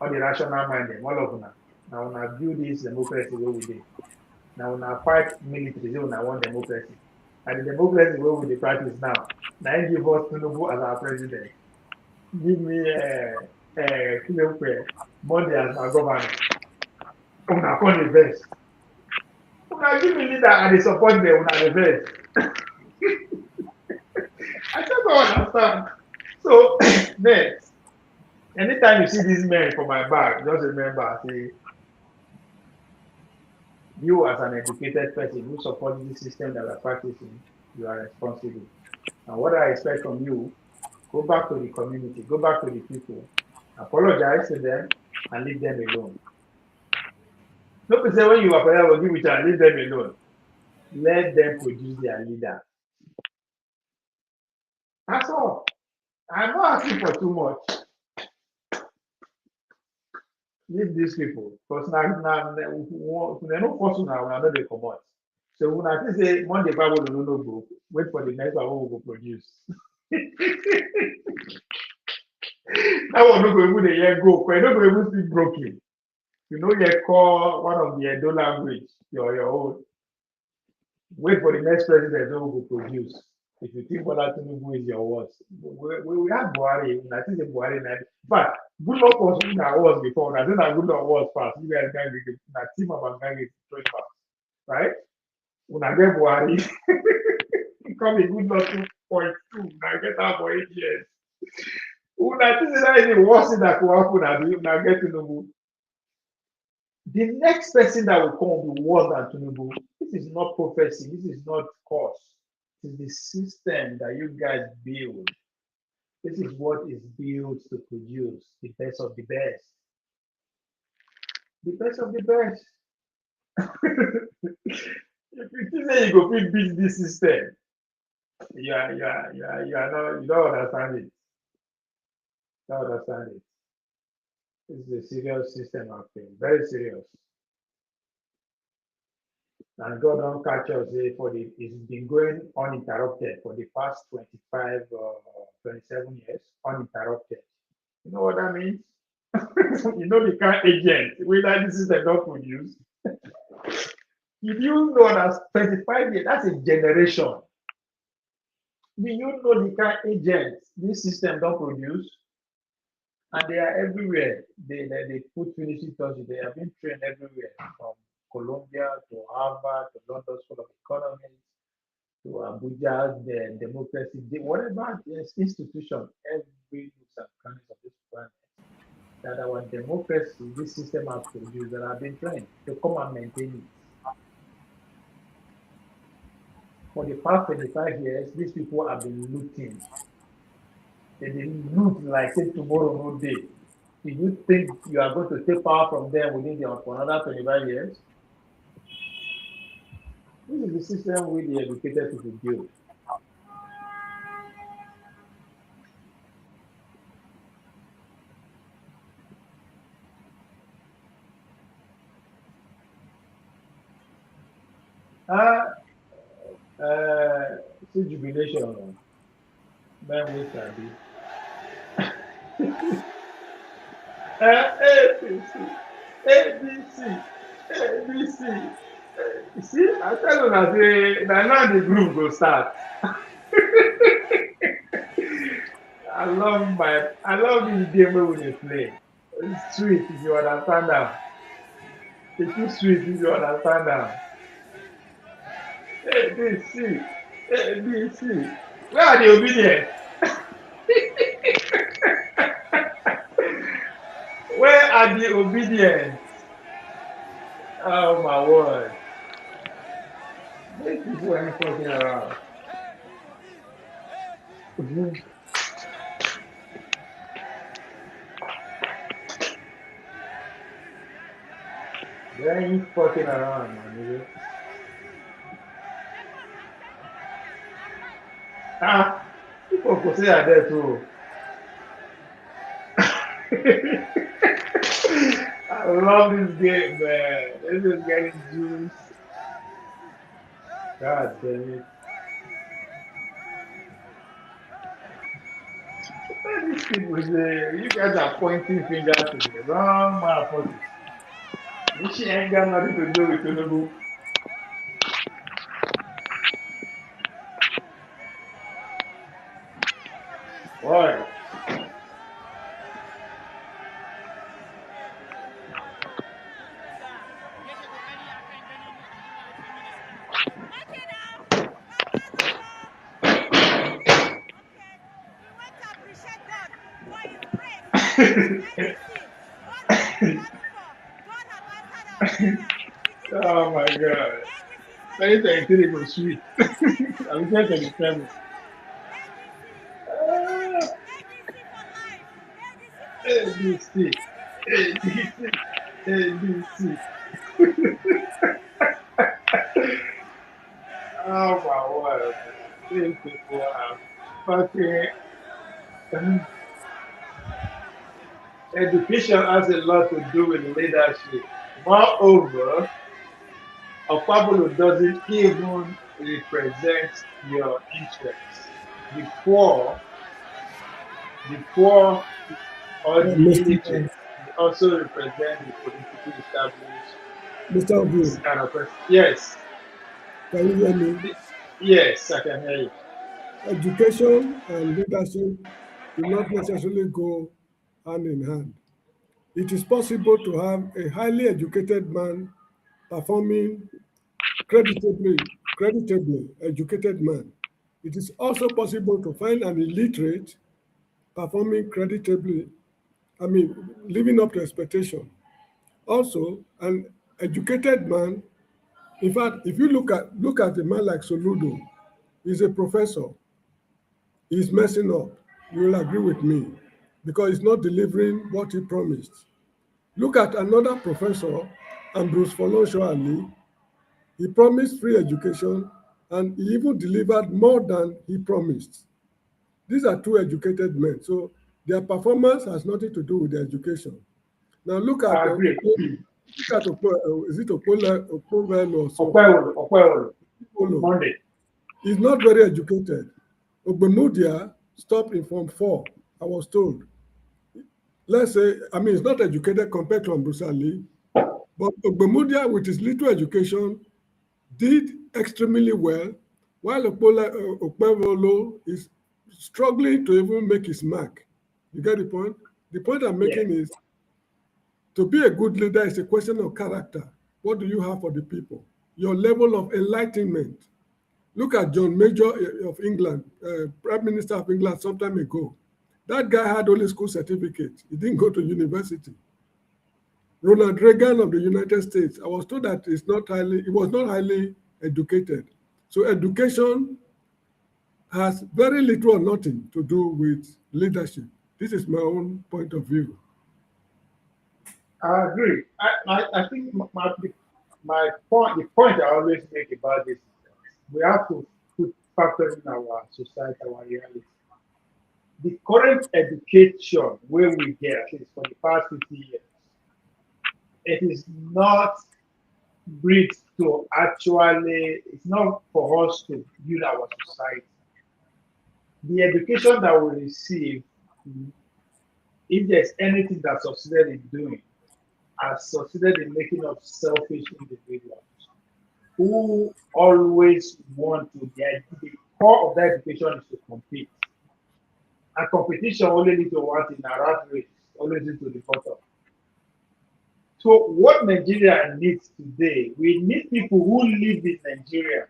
All the rational mind, all of them. Now when I build this democracy where we did. Now when I fight military, when I want democracy. And the democracy where we practice now. Now give us Tinubu as our president. Give me Monday as my governor. Una come the best. Una give me leader and they support them una the best. I just don't understand. So next, anytime you see these men for my back, just remember, say you as an educated person who supports this system that we're practicing, you are responsible. And what I expect from you, go back to the community, go back to the people, apologize to them, and leave them alone. Don't say when you apologize, will give it and leave them alone. Let them produce their leader. That's all. I'm not asking for too much. Leave these people. Because now they don't force now, we are not the common. So when I say Monday Bible no go, wait for the next one we will produce. That one no go even the year go, but no go even speak broken. You know you call one of the Edo language, your own. Wait for the next president who will produce. If you think Bola Tinubu is your worst, we have Buhari. I think the Buhari now. But good luck was in our worst before. I think that good luck was fast. You guys can get that team of guys throwing fast, right? When I get Buhari, come a good luck 2.2. I get that for 8 years. When I think that is the worst thing that could happen, I get Tinubu. The next person that will come will be worse than Tinubu. This is not prophecy. This is not cause. It is the system that you guys build. This is what is built to produce the best of the best. The best of the best. If you say you go beat this system, you don't understand it. You don't understand it. This is a serious system of things, very serious. And God don't catch us it's been going uninterrupted for the past 25 or 27 years, uninterrupted. You know what that means? You know the kind agent, whether this system don't produce. If you know that 25 years, that's a generation. Do you know the kind agents this system don't produce? And they are everywhere. They put finishing touches. They have been trained everywhere, from Colombia to Harvard to London School of Economics to Abuja, the democracy, whatever institution, every nooks and crannies of this planet, that our democracy, this system has produced, that have been trained to come and maintain it. For the past 25 years, these people have been looting. They didn't loot like say tomorrow no day. Do you think you are going to take power from them within for another 25 years? This is the system we the educated people build. See jubilation, man, we sabi. ABC, ABC, ABC. See, I tell you that now the group go start. I love this game wey they play. It's sweet if you understand them. It's too sweet if you understand them. ABC, ABC. Where are the obedient? Where are the obedient? Oh my word. These people ain't fucking around. They ain't fucking around, man. Nigga. People could say are there too. I love this game, man. This is getting juice. God damn it. These people say, you guys are pointing fingers to the wrong motherfuckers. Which ain't got nothing to do with Tinubu. Why? Oh my God. 2023 was sweet. I'm going to the family. ABC. ABC. ABC. Oh my word, man. These people are fucking. Education has a lot to do with leadership. Moreover, Okpabolo doesn't even represent your interests. The poor or the Mr. illiterate, they also represent the politically established. Mr. This Obi, kind of person. Yes, can you hear me? yes, I can hear you. Education and leadership do not necessarily go hand in hand. It is possible to have a highly educated man performing creditably educated man. It is also possible to find an illiterate performing creditably, living up to expectation. Also, an educated man, in fact, if you look at a man like Soludo, he's a professor, he's messing up. You will agree with me because he's not delivering what he promised. Look at another professor, Ambrose Folosho Ali. He promised free education and he even delivered more than he promised. These are two educated men, so their performance has nothing to do with their education. Now look at I agree. is it Okpowelo or so? Okpewolo. Monday. He's not very educated. Ogbemudia stopped in Form 4, I was told. Let's say, he's not educated compared to Ambrose Ali, but Ogbemudia, with his little education, did extremely well, while Okpewolo is struggling to even make his mark. You get the point? The point I'm making is, to be a good leader is a question of character. What do you have for the people? Your level of enlightenment. Look at John Major of England, Prime Minister of England some time ago. That guy had only school certificate. He didn't go to university. Ronald Reagan of the United States, I was told that he was not highly educated. So education has very little or nothing to do with leadership. This is my own point of view. I agree. I think my point, the point I always make about this is that we have to factor in our society, our reality. The current education where we get, at least for the past 50 years, it is not bridged to actually, it's not for us to build our society. The education that we receive, if there's anything that succeeded in doing, has succeeded in making us selfish individuals who always want to get the core of that education is to compete. And competition only leads to one thing, a rat race, always leads to the bottom. So what Nigeria needs today, we need people who live in Nigeria.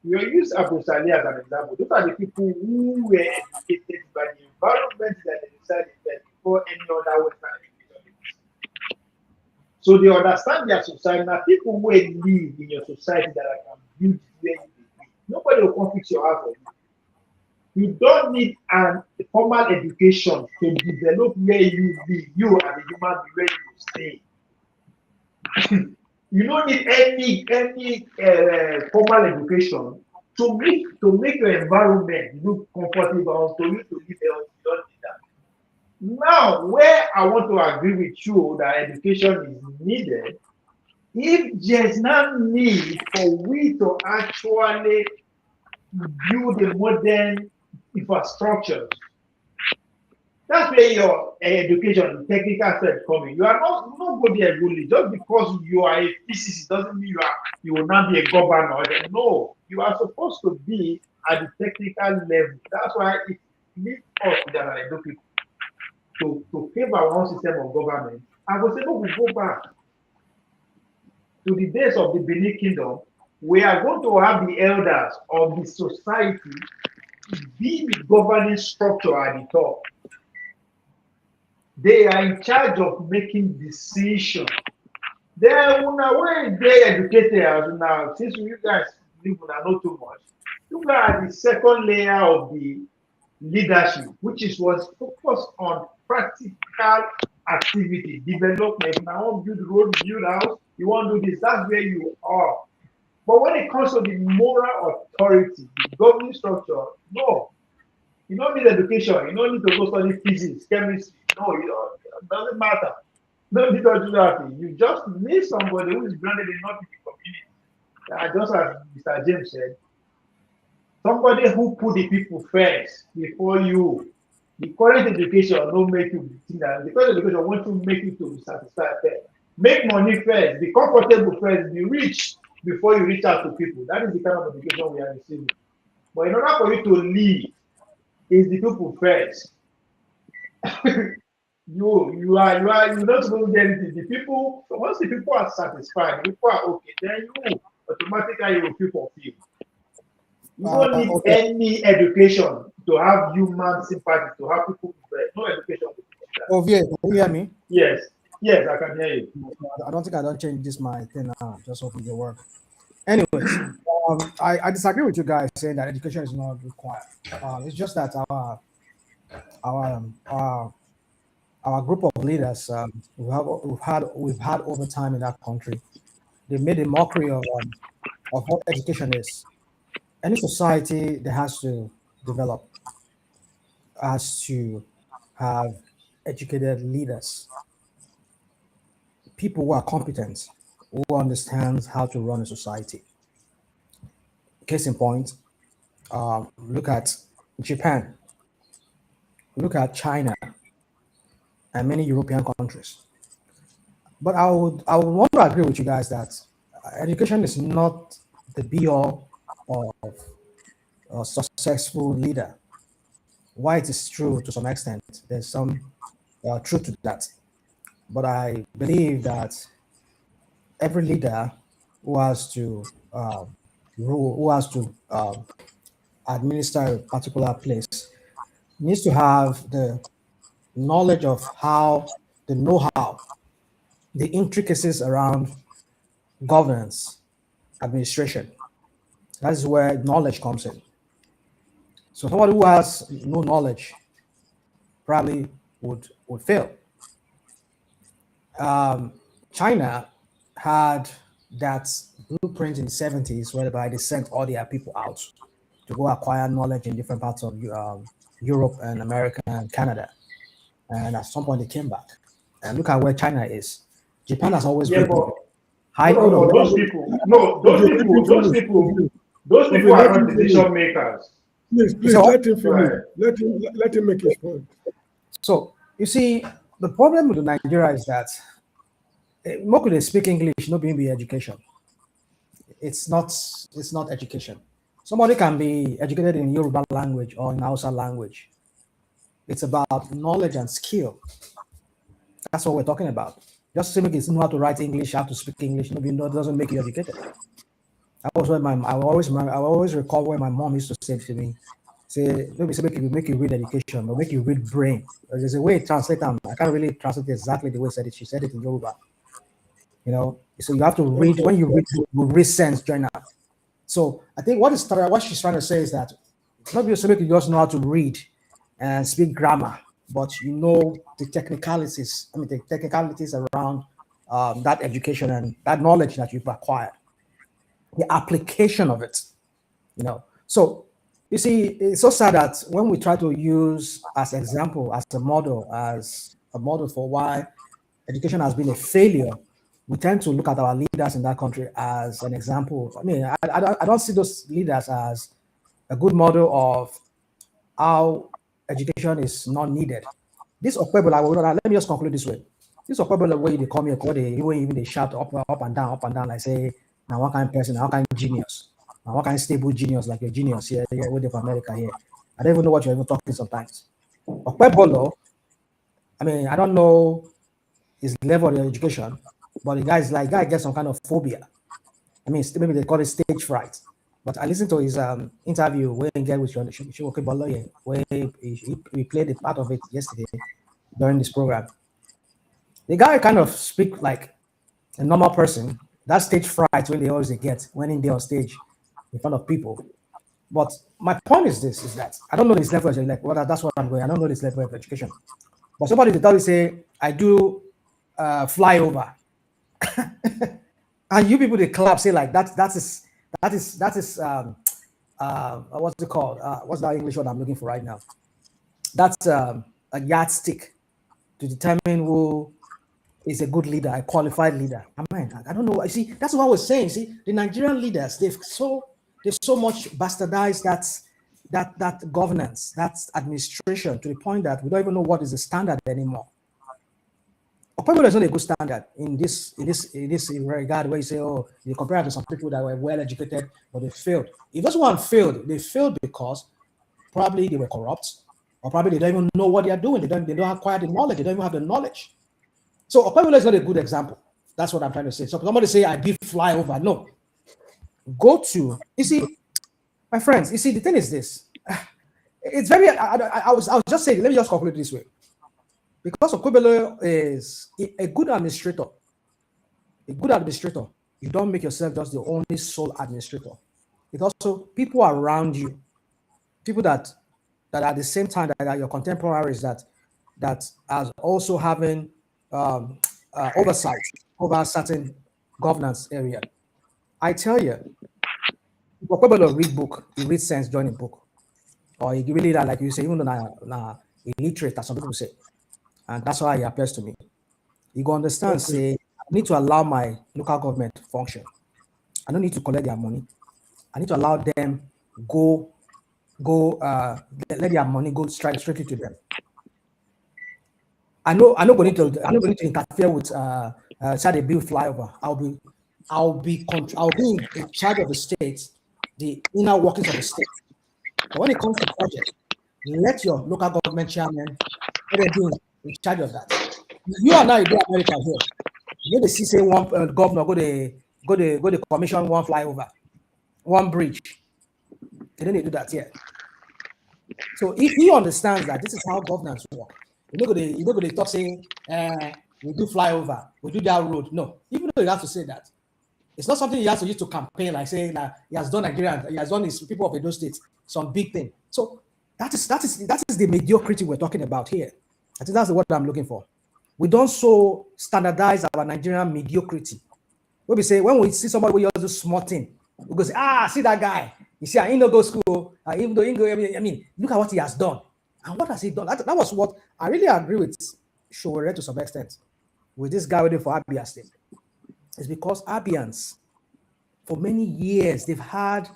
We use Abu Salih as an example. Those are the people who were educated by the environment that they decided that before any other Western education. So they understand their society. Now, people who live in your society that can build where you live. Nobody will come fix your house for you. You don't need a formal education to develop where you live, you as a human being, where you stay. You don't need any formal education to make your environment look comfortable, to you to live there. You don't need that. Now, where I want to agree with you that education is needed, if there's no need for we to actually build a modern infrastructure, That's where your education, technical side coming. You are not go there only just because you are a physicist doesn't mean you will not be a governor. No, you are supposed to be at the technical level. That's why it needs us that are edu people to favor our own system of government. I will say, no, we go back to the days of the Benin Kingdom. We are going to have the elders of the society be the governing structure at the top. They are in charge of making decisions. Then una wey dey educated as una, since you guys live una know too much, you guys are the second layer of the leadership, which was focused on practical activity, development. Now, want build road, build house, you want to do this, that's where you are. But when it comes to the moral authority, the governing structure, no. You don't need education. You don't need to go study physics, chemistry. No, you don't. It doesn't matter. No need to do that. You just need somebody who is grounded enough in the community. Just as Mr. James said, somebody who put the people first before you. The current education don't make you think that. The current education wants to make you to be satisfied first. Make money first. Be comfortable first. Be rich before you reach out to people. That is the kind of education we are receiving. But in order for you to lead, is the people first. you're not supposed to get anything. The people, once the people are satisfied, the people are okay, then you automatically will feel fulfilled. You don't need any education to have human sympathy, to have people first. No education. Ovie, can you hear me? Yes, yes, I can hear you. I don't think I don't change this my thing now. Just hoping it work. Anyways, I disagree with you guys saying that education is not required. It's just that our group of leaders we've had over time in that country. They made a mockery of what education is. Any society that has to develop has to have educated leaders, people who are competent, who understand how to run a society. Case in point, look at Japan, look at China, and many European countries. But I would want to agree with you guys that education is not the be-all of a successful leader. Why it is true to some extent, there's some truth to that. But I believe that every leader who has to rule, who has to administer a particular place, needs to have the knowledge of the know-how, the intricacies around governance, administration. That is where knowledge comes in. So somebody who has no knowledge probably would fail. China had that blueprint in the 70s whereby they sent all their people out to go acquire knowledge in different parts of Europe and America and Canada. And at some point they came back. And look at where China is. Japan has always been those people are not decision makers. Please let him finish. Let him make his point. So you see, the problem with Nigeria is that most they speak English, not being education. It's not education. Somebody can be educated in Yoruba language or in Hausa language. It's about knowledge and skill. That's what we're talking about. Just simply know how to write English, how to speak English, doesn't make you educated. That was what I always recall when my mom used to say to me, make you read education, or make you read brain. There's a way to translate them. I can't really translate exactly the way she said it. She said it in Yoruba. So you have to read. When you read sense join up. So I think what she's trying to say is that not just make you just know how to read and speak grammar, but the technicalities. The technicalities around that education and that knowledge that you've acquired, the application of it. So you see, it's so sad that when we try to use as example, as a model for why education has been a failure, we tend to look at our leaders in that country as an example. I don't see those leaders as a good model of how education is not needed. This Okpebolo, let me just conclude this way. This Okpebolo, where they come here, even they shout up and down, like say, now what kind of person, how kind of genius, now what kind of stable genius, like a genius here, with the America here. I don't even know what you're even talking sometimes. Okpebolo, I mean, I don't know his level of education, but the guy gets some kind of phobia. I mean, maybe they call it stage fright. But I listened to his interview where he get with Okpebolo, where he played a part of it yesterday during this program. The guy kind of speak like a normal person. That stage fright when they always get when they're on stage in front of people. But my point is this: is that I don't know this level of like. Well, that's what I'm going. I don't know this level of education. But somebody to tell you say I do flyover, and you people they clap say like that is what's it called? What's that English word I'm looking for right now? That's a yardstick to determine who is a good leader, a qualified leader. I don't know. I see. That's what I was saying. See, the Nigerian leaders, they've so much bastardized that governance, that administration, to the point that we don't even know what is the standard anymore. Okpebolo is not a good standard in this regard, where you say, oh, you compare it to some people that were well educated, but they failed. If those one failed, they failed because probably they were corrupt, or probably they don't even know what they are doing. They don't acquire the knowledge. They don't even have the knowledge. So Okpebolo is not a good example. That's what I'm trying to say. So somebody say I did fly over. No. Go to, you see, my friends, you see, the thing is this. It's very, I was just saying, let me just conclude this way. Because Okpebolo is a good administrator, you don't make yourself just the only sole administrator. It's also people around you, people that at the same time that are your contemporaries that are also having oversight over a certain governance area. I tell you, if Okpebolo read book, he read sense joining book, or he really like you say, even though na illiterate, as some people say, and that's why he appears to me. You go understand, say, I need to allow my local government to function. I don't need to collect their money. I need to allow them let their money go straight to them. I know going to interfere with say they build flyover. I'll be in charge of the state, the inner workings of the state. But when it comes to project, let your local government chairman in charge of that. You are now in America here. You know the see say one governor go to commission one flyover, one bridge. They don't do that here. So if he understands that this is how governance work, you know they talk saying we do flyover, we do that road. No, even though you have to say that, it's not something he has to use to campaign, like saying that he has done Nigeria, he has done his people of Edo State some big thing. So that is the mediocrity we're talking about here. I think that's the word I'm looking for. We don't so standardize our Nigerian mediocrity. When we see somebody who does small thing, we go say, see that guy. You see, he no go school. Even though I mean, look at what he has done. And what has he done? That was what I really agree with Showore to some extent with this guy waiting for Abia State. It's because Abians, for many years, they've had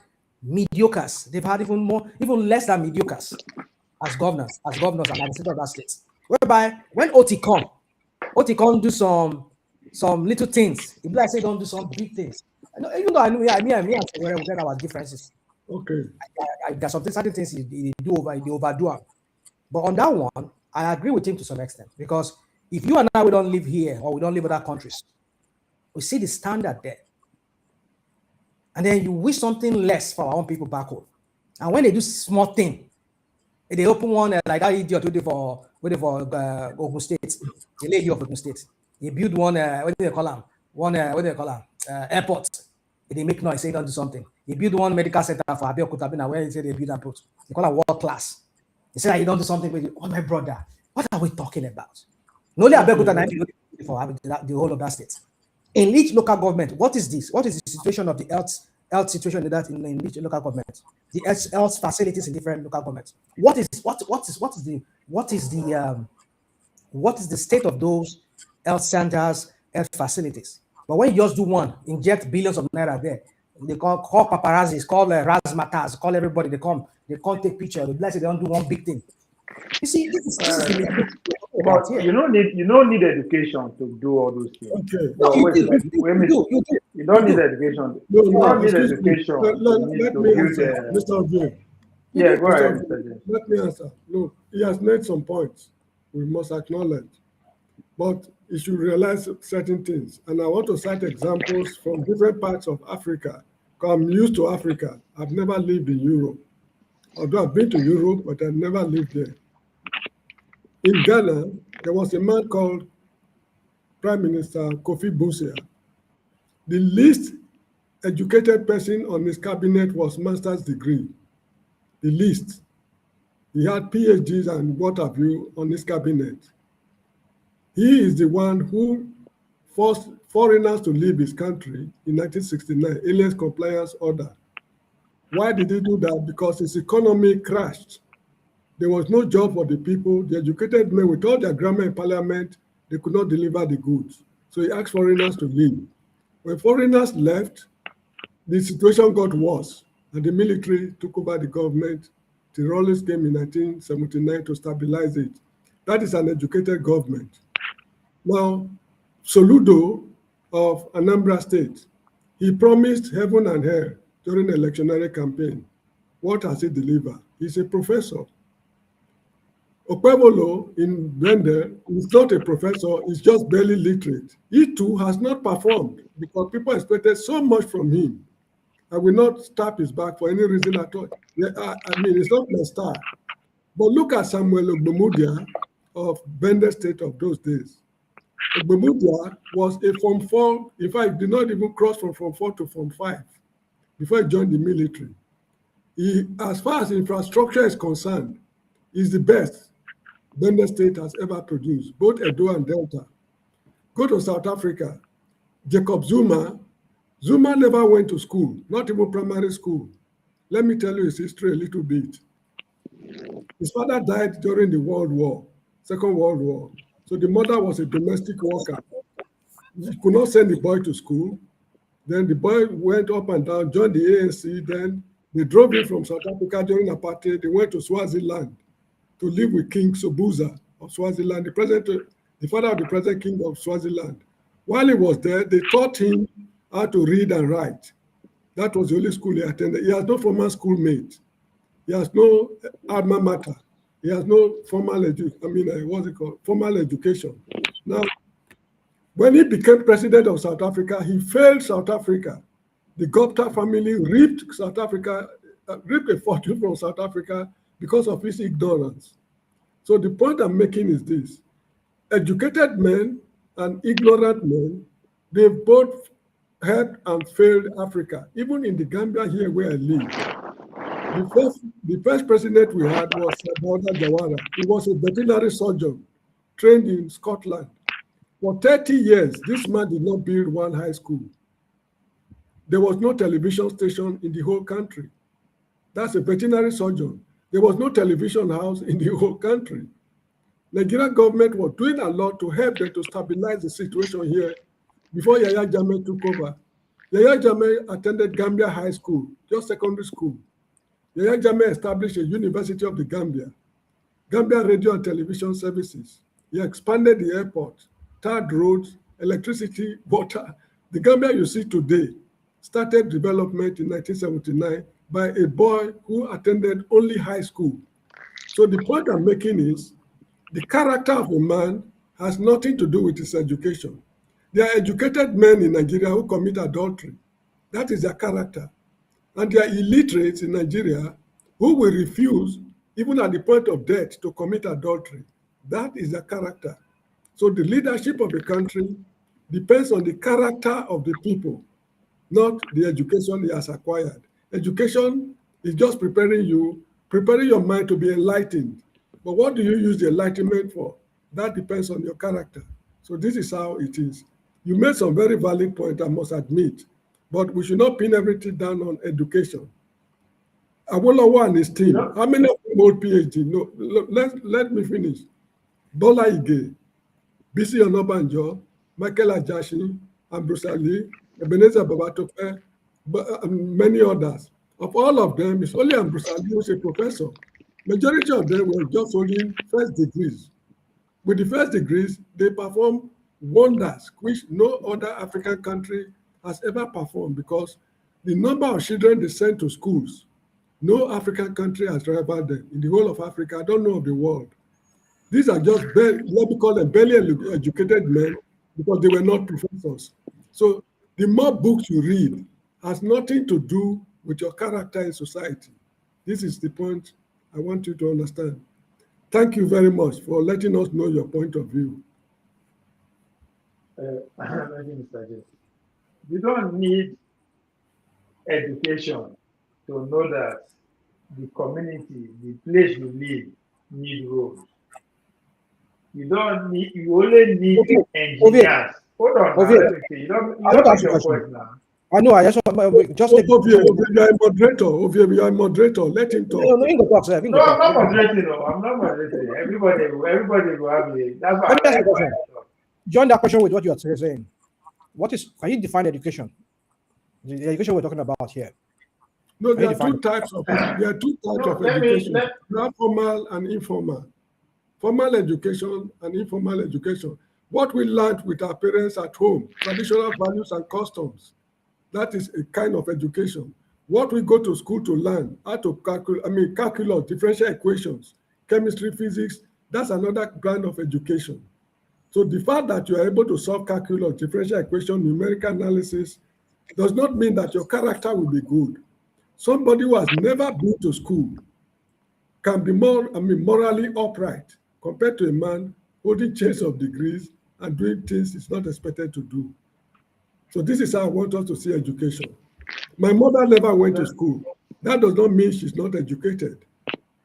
mediocres. They've had even less than mediocres as governors and administrators of that state. Whereby when OT come do some little things. If I say don't do some big things. Even though I know, me and Showore, we get our differences. Okay. There's certain things he overdo them. But on that one, I agree with him to some extent, because if you and I, we don't live here or we don't live in other countries, we see the standard there. And then you wish something less for our own people back home. And when they do small thing, they open one like that idiot waiting for Ogun State, the lady of Ogun State. They build one, what do they call them? Airport. They make noise, say don't do something. They build one medical center for Abeokuta, where they say they build that put. They call it world class. They say that you don't do something with it. Oh, my brother, what are we talking about? Not only Abeokuta for the whole of that state. In each local government, what is this? What is the situation of the health situation in each local government? The health facilities in different local governments. What is the state of those health centers, health facilities? But when you just do one, inject billions of naira there, they call paparazzis, call razzmatazz, call everybody. They come take picture. They bless it. They don't do one big thing. You see, this is the But you don't need education to do all those things. Okay. But wait, you don't need education. You don't need education Let to me build answer, Mr. View. Yeah, go ahead, Mr. Mr. James. Let me answer. Look, he has made some points we must acknowledge, but he should realize certain things. And I want to cite examples from different parts of Africa. I'm used to Africa. I've never lived in Europe. Although I've been to Europe, but I've never lived there. In Ghana, there was a man called Prime Minister Kofi Busia. The least educated person on his cabinet was master's degree. The least. He had PhDs and what have you on his cabinet. He is the one who forced foreigners to leave his country in 1969, Aliens Compliance Order. Why did he do that? Because his economy crashed. There was no job for the people. The educated men, with all their grammar in parliament, they could not deliver the goods. So he asked foreigners to leave. When foreigners left, the situation got worse, and the military took over the government. The Rollins came in 1979 to stabilize it. That is an educated government. Now, Soludo of Anambra State, he promised heaven and hell during the electionary campaign. What has he delivered? He's a professor. Okpebolo in Bender is not a professor, he's just barely literate. He too has not performed because people expected so much from him. I will not tap his back for any reason at all. I mean, it's not my star. But look at Samuel Ogbemudia of Bender State of those days. Ogbemudia was a Form 4, in fact, did not even cross from Form 4 to Form 5 before he joined the military. He, as far as infrastructure is concerned, is the best Bender State has ever produced, both Edo and Delta. Go to South Africa. Jacob Zuma never went to school, not even primary school. Let me tell you his history a little bit. His father died during the World War, Second World War. So the mother was a domestic worker. She could not send the boy to school. Then the boy went up and down, joined the ANC. Then they drove him from South Africa during apartheid. They went to Swaziland to live with King Sobhuza of Swaziland, the father of the present king of Swaziland. While he was there, they taught him how to read and write. That was the only school he attended. He has no formal schoolmate. He has no alma mater. He has no formal education. Now, when he became president of South Africa, he failed South Africa. The Gupta family ripped a fortune from South Africa because of his ignorance. So the point I'm making is this. Educated men and ignorant men, they both helped and failed Africa. Even in the Gambia here where I live, the first president we had was Dawda Jawara. He was a veterinary surgeon trained in Scotland. For 30 years, this man did not build one high school. There was no television station in the whole country. That's a veterinary surgeon. There was no television house in the whole country. Nigerian government was doing a lot to help them to stabilize the situation here before Yahya Jammeh took over. Yahya Jammeh attended Gambia High School, just secondary school. Yahya Jammeh established a University of the Gambia, Gambia Radio and Television Services. He expanded the airport, tarred roads, electricity, water. The Gambia you see today started development in 1979 by a boy who attended only high school. So the point I'm making is the character of a man has nothing to do with his education. There are educated men in Nigeria who commit adultery. That is their character. And there are illiterates in Nigeria who will refuse, even at the point of death, to commit adultery. That is their character. So the leadership of a country depends on the character of the people, not the education he has acquired. Education is just preparing your mind to be enlightened. But what do you use the enlightenment for? That depends on your character. So this is how it is. You made some very valid point, I must admit, but we should not pin everything down on education. Awolowo and his team, how many of them hold PhD? No, let me finish. Bola Ige, Bisi Onabanjo, Michael Ajashi, Ambrose Ali, Ebenezer Babatope, many others. Of all of them, it's only Ambrose Ali who's a professor. Majority of them were just holding first degrees. with the first degrees, they perform wonders which no other African country has ever performed, because the number of children they send to schools, no African country has rivaled them in the whole of Africa. I don't know of the world. These are just let me call them barely educated men, because they were not professors. So the more books you read has nothing to do with your character in society. This is the point I want you to understand. Thank you very much for letting us know your point of view. Thank you, Mr. J. You don't need education to know that the community, the place you live, need roads. You don't need, you only need engineers. Hold on now, let me see. You don't make your point now. I know, I just Ovie, you are a moderator. Ovie, you are a moderator. Let him talk. No, I'm not moderating. No, I'm not moderating. Everybody will have a. That's why I like join that question with what you are saying. What is? Can you define education? The education we're talking about here. No, there are two types of education. You have formal and informal. Formal education and informal education. What we learned with our parents at home, traditional values and customs, that is a kind of education. What we go to school to learn, how to calculus, differential equations, chemistry, physics, that's another kind of education. So the fact that you are able to solve calculus, differential equation, numerical analysis, does not mean that your character will be good. Somebody who has never been to school can be morally upright compared to a man holding chains of degrees and doing things he's not expected to do. So this is how I want us to see education. My mother never went to school. That does not mean she's not educated.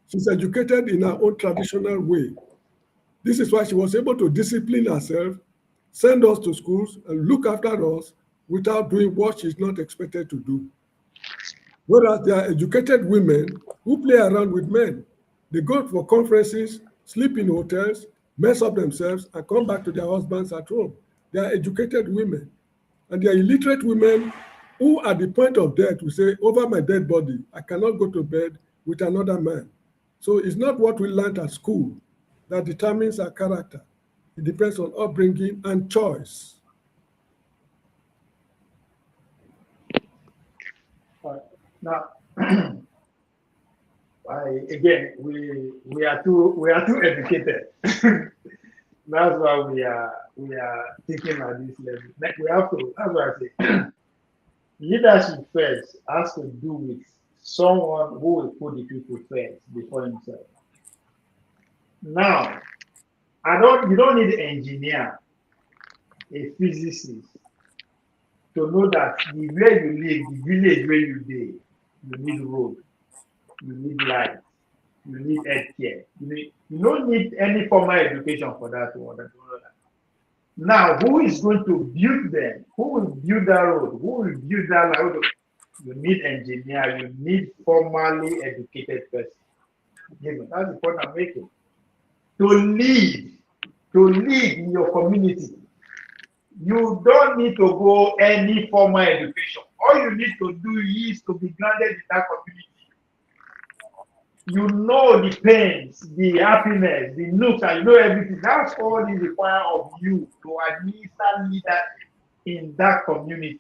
She's educated in her own traditional way. This is why she was able to discipline herself, send us to schools, and look after us without doing what she's not expected to do. Whereas there are educated women who play around with men. They go for conferences, sleep in hotels, mess up themselves, and come back to their husbands at home. They are educated women. And there are illiterate women who at the point of death will say, over my dead body, I cannot go to bed with another man. So it's not what we learned at school that determines our character. It depends on upbringing and choice. Now, again, we are too educated. That's why we are thinking at this level. Like we have to. That's why I say leadership first has to do with someone who will put the people first before himself. Now, you don't need an engineer, a physicist, to know that the where you live, the village where you live, you need road, you need light, you need healthcare. You don't need any formal education for that one. Now, who is going to build them? Who will build that road? Who will build that road? You need engineer, you need formally educated person. That's the point I'm making. To lead in your community, you don't need to go any formal education. All you need to do is to be grounded in that community. You know the pains, the happiness, the nooks, and you know everything. That's all it requires of you to administer leadership in that community.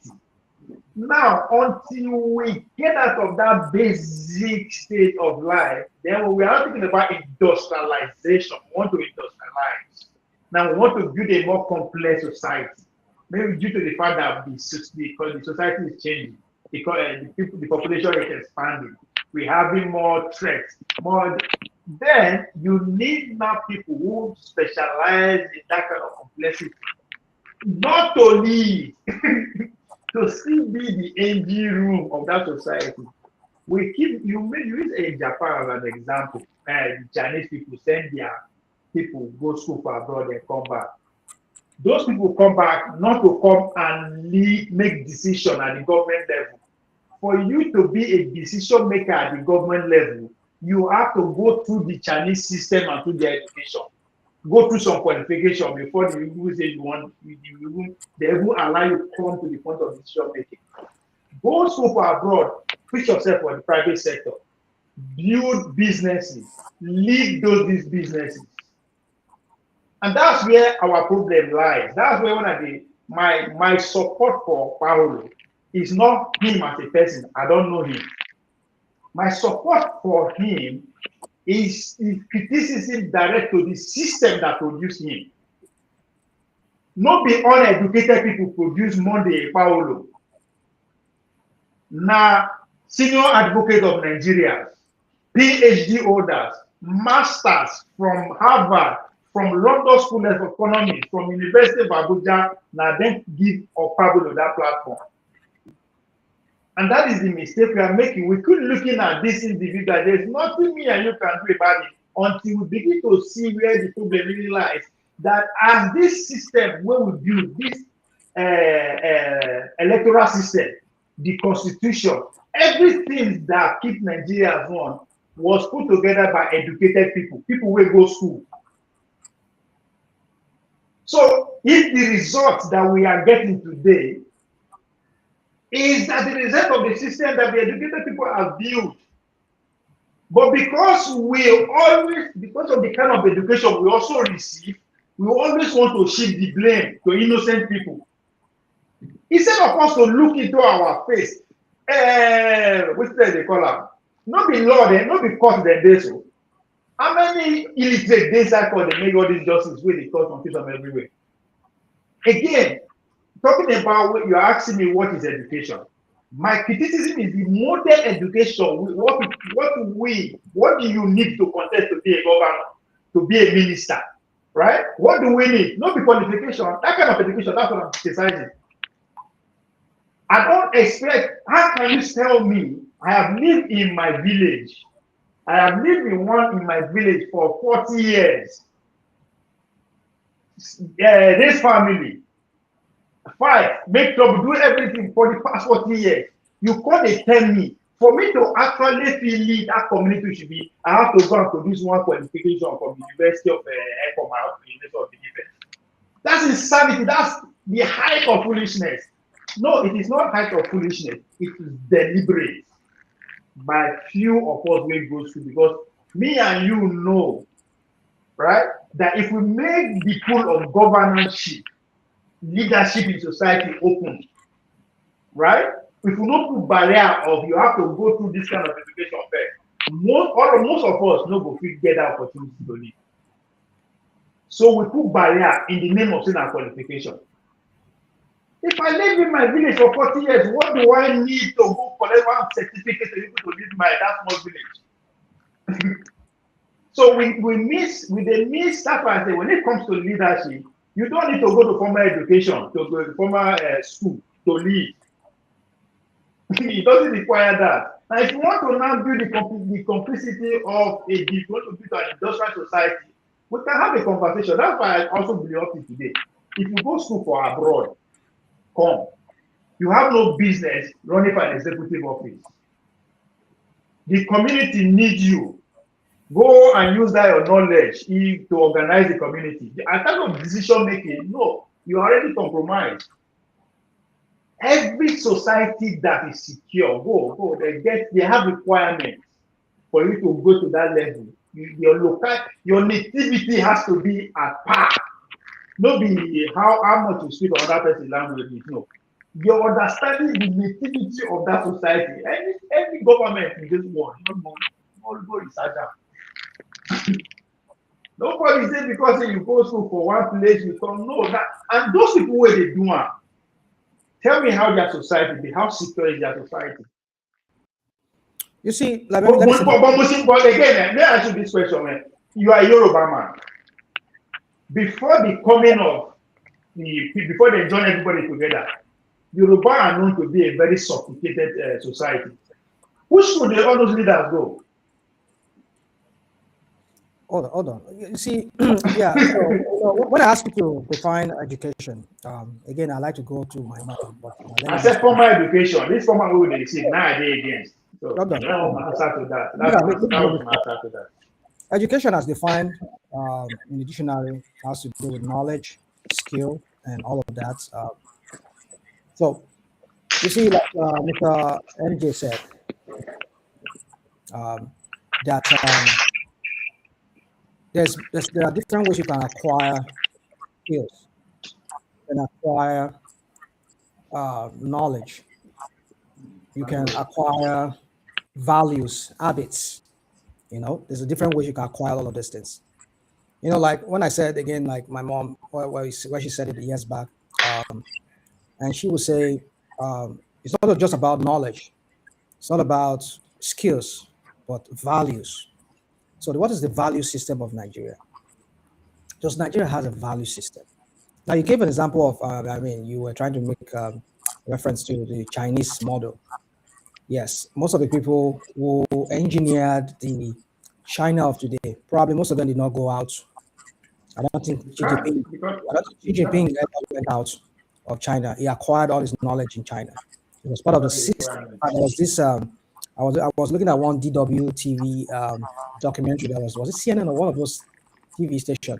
Now, until we get out of that basic state of life, then we are talking about industrialization. We want to industrialize. Now we want to build a more complex society. Maybe due to the fact that the society is changing, because the population is expanding. We're having more threats, then you need now people who specialize in that kind of complexity. Not to lead, to still be the engine room of that society. You use Japan as an example. The Chinese people send their people go school for abroad and come back. Those people come back not to come and make decisions at the government level. For you to be a decision maker at the government level, you have to go through the Chinese system and through their education. Go through some qualification before they even say they even allow you to come to the point of decision making. Go school for abroad, put yourself for the private sector, build businesses, lead these businesses. And that's where our problem lies. That's where one of the my support for Paulo is not him as a person. I don't know him. My support for him is criticism direct to the system that produced him. Not be uneducated people produce Monday Paulo. Now, senior advocate of Nigeria, PhD holders, masters from Harvard, from London School of Economics, from University of Abuja, now then give Pablo that platform. And that is the mistake we are making. We keep looking at this individual. There's nothing me and you can do about it until we begin to see where the problem really lies. That as this system, when we build this electoral system, the constitution, everything that keep Nigerians on was put together by educated people, people who go school. So if the results that we are getting today is that the result of the system that the educated people have built, but because of the kind of education we also receive, we always want to shift the blame to innocent people. Instead of us to look into our face, which they call them, not be law, not be court they do so. How many illiterate days I call they make all these justice where they cause confusion everywhere? Again, talking about what you're asking me, what is education? My criticism is the modern education. What do you need to contest to be a governor, to be a minister, right? What do we need? Not the qualification. That kind of education, that's what I'm criticizing. I don't expect, how can you tell me, I have lived in my village. I have lived in my village for 40 years. This family, 5, make trouble, do everything for the past 40 years. You can't tell me, for me to actually feel lead that community should be, I have to go and produce one qualification from the University of University of the Defense. That's insanity. That's the height of foolishness. No, it is not height of foolishness. It is deliberate by few of us will go through, because me and you know, right, that if we make the pool of governance leadership in society open, right? If we not put barrier of you have to go through this kind of education first, most of us no go fit get that opportunity to live. So we put barrier in the name of saying our qualification. If I live in my village for 40 years, what do I need to go collect one certificate to be able to live that small village? So we miss that's why I say when it comes to leadership, you don't need to go to formal education, to go to formal school to lead. It doesn't require that. Now, if you want to now build the complicity of you want to build an industrial society, we can have a conversation. That's why I also believe up to today. If you go school for abroad, come. You have no business running for an executive office. The community needs you. Go and use that your knowledge to organize the community. At time of decision making, no, you already compromised. Every society that is secure, go. They have requirements for you to go to that level. Your nativity has to be at par. Not be how much you speak on that person's language. No. Your understanding the nativity of that society. Any government in this world, not go research that. Nobody say because you go through for one place, you come. No, that and those people where they do it. Tell me how their society be, how secure is their society? You see, but again, let me ask you this question, man. You are a Yoruba man. Before the coming of before they join everybody together, Yoruba are known to be a very sophisticated society. Who should all those leaders go? Hold on. You see, yeah. So when I ask you to define education, again, I like to go to my mother. But I said formal education. This formal we will receive nowadays against. So I don't answer to that. That was my answer to that. Education, as defined in the dictionary, has to do with knowledge, skill, and all of that. So you see, like Mr. MJ said, that there are different ways you can acquire skills. You can acquire knowledge. You can acquire values, habits. There's a different way you can acquire all of these things. Like when I said again, like my mom, where she said it years back, and she would say, it's not just about knowledge, it's not about skills, but values. So, what is the value system of Nigeria? Does Nigeria has a value system? Now, you gave an example of, you were trying to make reference to the Chinese model. Yes, most of the people who engineered the China of today, probably most of them did not go out. I don't think Xi Jinping ever went out of China. He acquired all his knowledge in China. It was part of the system. There was this. I was looking at one DW TV documentary. That was it CNN or one of those TV stations?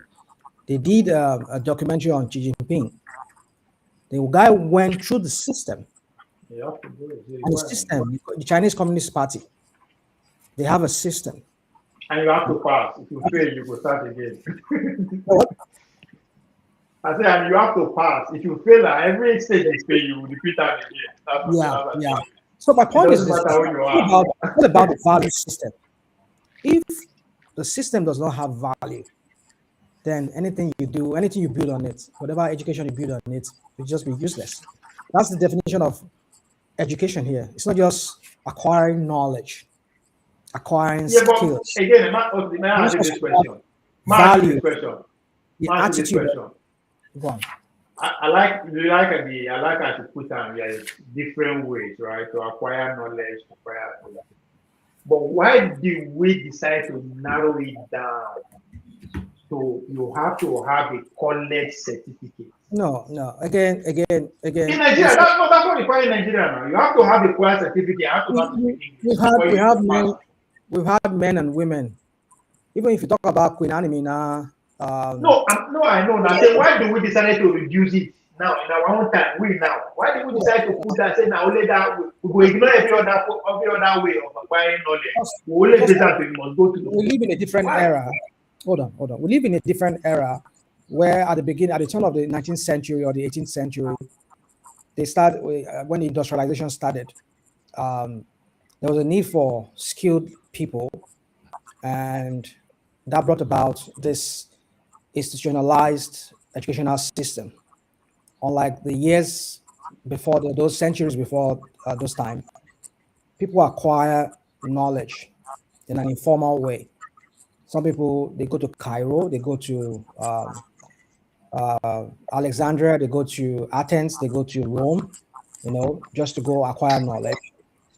They did a documentary on Xi Jinping. The guy went through the system. And the system, the Chinese Communist Party, they have a system. And you have to pass. If you fail, you will start again. I said, and you have to pass. If you fail at every stage you fail, you will repeat that again. Yeah. So my point is this: what about the value system? If the system does not have value, then anything you do, anything you build on it, whatever education you build on it, will just be useless. That's the definition of education here. It's not just acquiring knowledge, acquiring skills. But again, may I ask you this question? Value. The attitude. Go on. I like how to put down different ways, right, to acquire knowledge, but why did we decide to narrow it down? So you have to have a college certificate. No. Again. In Nigeria, that's not required in Nigeria now. You have to have a college certificate. You have to have English. We've had men and women. Even if you talk about Queen Anime now. No, I know. Now, why do we decide to reduce it now in our own time? Why did we decide to put that? Say now only that we will ignore every other way of acquiring knowledge. We only do that we must go to. We live in a different era. Hold on. We live in a different era where at the turn of the 19th century or the 18th century, when the industrialization started, there was a need for skilled people, and that brought about this institutionalized educational system. Unlike the years before, those centuries before those time, people acquire knowledge in an informal way. Some people, they go to Cairo, they go to Alexandria, they go to Athens, they go to Rome, just to go acquire knowledge.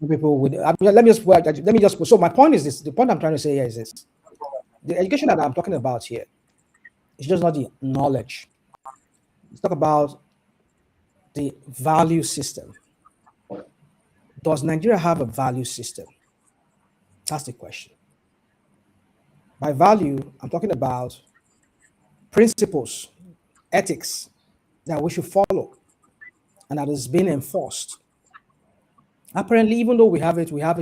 Some people would. Let me just. So my point is this: the point I'm trying to say here is this: the education that I'm talking about here is just not the knowledge. Let's talk about the value system. Does Nigeria have a value system? That's the question. By value, I'm talking about principles, ethics that we should follow and that is being enforced. Apparently, even though we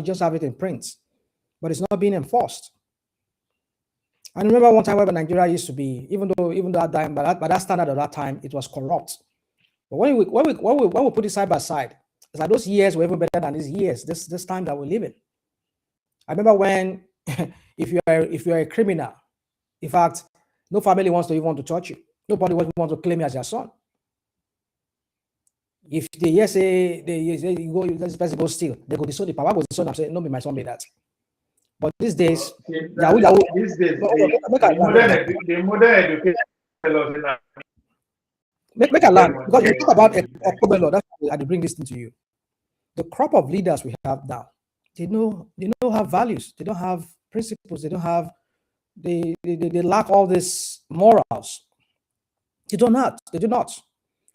just have it in print, but it's not being enforced. I remember one time where Nigeria used to be, even though that time, by that standard of that time, it was corrupt. But when we put it side by side, it's like those years were even better than these years, this time that we live in. I remember when, if you're a criminal, in fact, no family wants to touch you. Nobody wants to claim you as their son. If they say you go, this person go steal, they go, the son, the papa goes, the son, I'm saying, no, be my son, be that. But these days, the modern education. Make a land, because you talk about October law, that's why I bring this thing to you. The crop of leaders we have now, they don't have values, they don't have principles, they lack all these morals. They do not.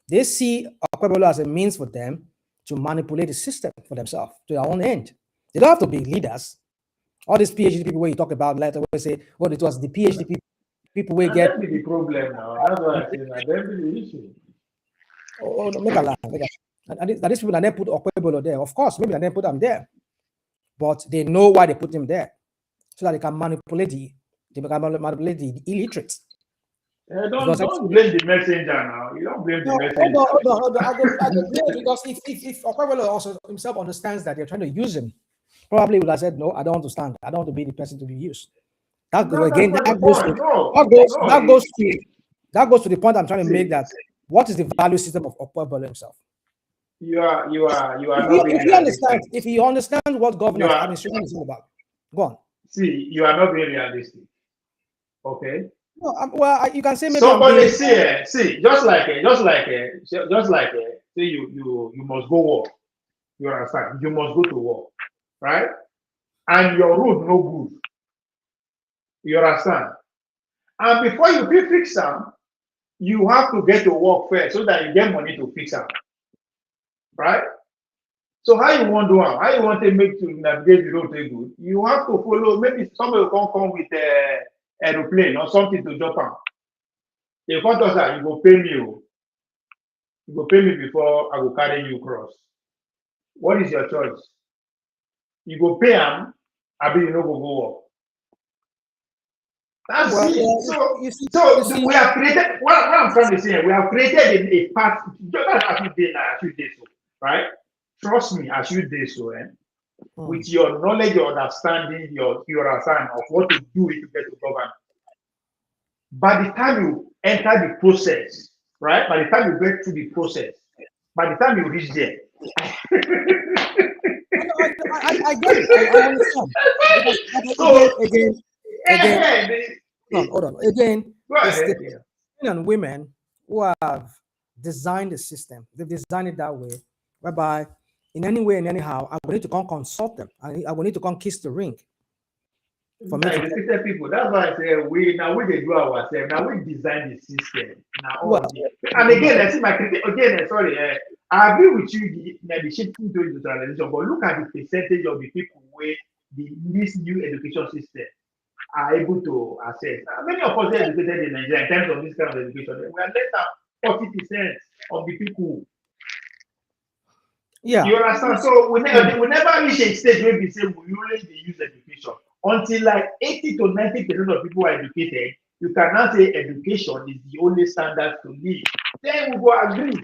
They see Okpebholo as a means for them to manipulate the system for themselves, to their own end. They don't have to be leaders. All these PhD people where you talk about later, where say, well, it was the PhD people will get. That be the problem now. That's what I say. That be the issue. Oh, no, make a lie. And these people that they put Okpebholo there, of course, maybe they put them there, but they know why they put him there, so that they can manipulate They manipulate the illiterate. Don't blame the messenger now. You don't blame the messenger. Hold on. I go blame, because if Okwebolo also himself understands that they're trying to use him, probably would have said, no, I don't understand. I don't want to be the person to be used. That goes to the point I'm trying to make, that what is the value system of Okwebolo himself? You are If he understands what governance administration is all about, go on. See, you are not being realistic. Okay. No, well, you can say maybe somebody see, just like say you must go work. You understand? You must go to work, right? And your road no good. You understand? And before you fix them, you have to get to work first so that you get money to fix them, right? So how you want to do them? How you want to make to navigate the road very good? You have to follow. Maybe somebody will come with a aeroplane or something to jump on. If you does that, you go pay me. You go pay me before I will carry you across. What is your choice? You go pay them, I be you no go work. That's it. So we have created what I'm trying to say. We have created a path. Just as you did now, as you did so, right? Trust me, as you did so, with your knowledge, your understanding, your understanding of what to do if you get to government. By the time you enter the process, right? By the time you get through the process, by the time you reach there. I get it. I understand. Again, hold on. Again, it's the men and women who have designed the system. They've designed it that way, whereby in any way and anyhow, I will need to come consult them. I will need to come kiss the ring. For me, educated people. That's why I say we they do ourselves. Now we design the system. Now, and again, I see my critique again. Sorry, I agree with you. The shifting to industrialization, but look at the percentage of the people where this new education system are able to access. Many of us are educated in Nigeria in terms of this kind of education. We are less than 40% of the people. Yeah. You understand? So we never reach a stage where we say we only use education. Until like 80 to 90% of people are educated, you cannot say education is the only standard to live. Then we will agree.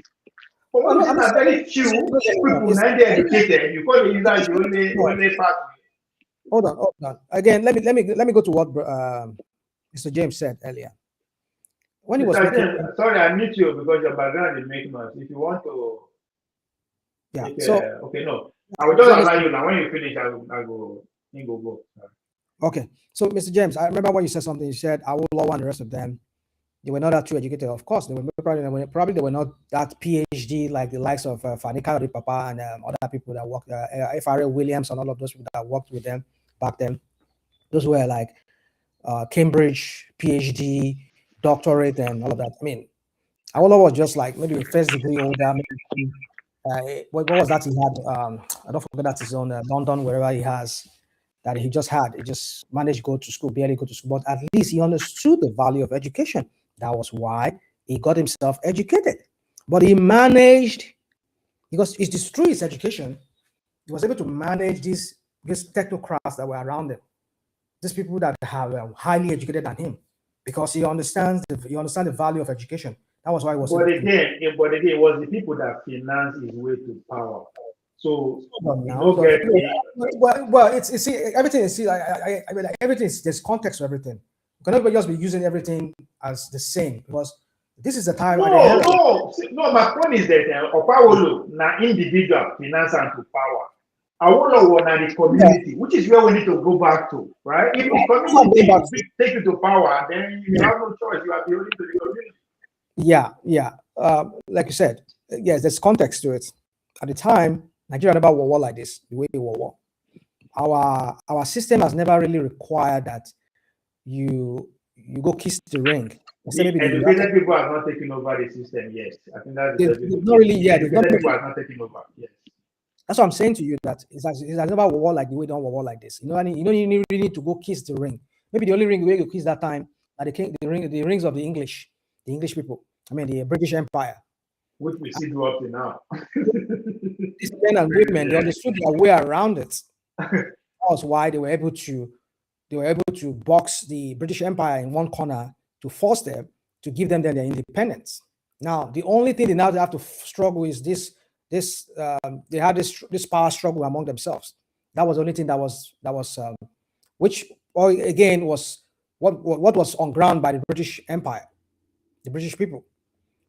But when there are very few people not educated, you call it either the only pathway. Hold on. Again, let me go to what Mr. James said earlier. When he was making, sorry, I mute you because your background is making noise. If you want to, okay, no, I will just allow you now. When you finish, I go. Okay, so Mr. James, I remember when you said something. You said Awolowo and the rest of them, they were not that too educated. Of course, they were probably they were not that PhD like the likes of Fani Kayode Papa and other people that worked, F.R.A. Williams and all of those people that worked with them back then. Those were like Cambridge PhD, doctorate, and all of that. I mean, Awolowo was just like maybe a first degree holder. Maybe, what was that he had? I don't forget that his own London, wherever he has. That he just had. He just managed to go to school, barely go to school, but at least he understood the value of education. That was why he got himself educated. But he managed, because it's through his education, he was able to manage these technocrats that were around him, these people that are highly educated than him, because he understands the value of education. That was why he was. But again, it was the people that financed his way to power. So it's everything is everything is, there's context to everything. You cannot just be using everything as the same, because this is the time. No, my point is that Opawolo na individual finance and to power. Awolowo na the community, which is where we need to go back to, right? If the community take you to power, then you have no choice. You are beholden to the community. Yeah. Like you said, yes, there's context to it. At the time, Nigeria never war like this, the way they war. Our system has never really required that you go kiss the ring. Educated people are not taking over the system, yes. I think that's not really, yeah. Educated people are not taking over, yes. That's what I'm saying to you, that it has never war like the way they don't war like this. You really need to go kiss the ring. Maybe the only ring where you kiss that time are the rings of the English people. I mean, the British Empire. Which we see go up to now. These men and women, they understood their way around it. That was why they were able to they were able to box the British Empire in one corner to force them to give them their independence. Now, the only thing they now have to struggle is they had this power struggle among themselves. That was the only thing that was which again was what was on ground by the British Empire, the British people.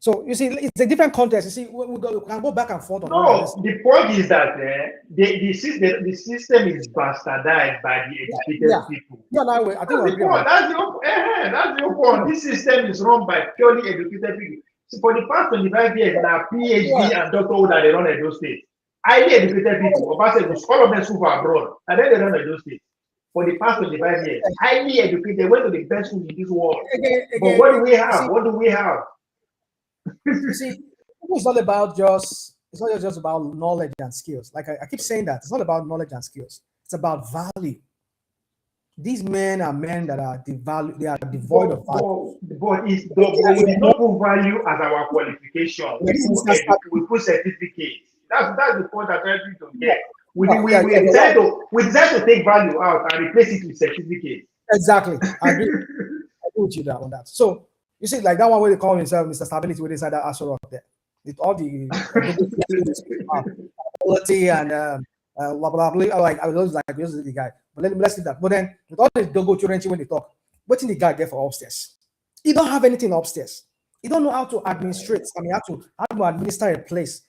So you see, it's a different context. You see, we can go back and forth on all this. The point is that the system is bastardized by the educated people. Yeah, I think that's the whole point. This system is run by purely educated people. So for the past 25 years, now PhD and doctor that they run at those states. Highly educated people, all of them super abroad, and then they run at those states. For the past 25 years, highly educated, went to the best school in this world. But what do we have? What do we have? You see, it's not about just about knowledge and skills. Like I keep saying that it's not about knowledge and skills. It's about value. These men are men that are they are devoid of value. But we did not put value as our qualification. We put certificates. That's the point I'm trying to get. We decide to take value out and replace it with certificates. Exactly. I agree with you on that. So you see, like that one where they call himself Mr. Stability, where they say that Asura up there. With all the quality and blah blah blah. Like I was like, this is the guy. But let's leave that. But then with all the Dogo children when they talk, what's in the guy there for upstairs? He don't have anything upstairs. He don't know how to administrate. I mean, how to administer a place.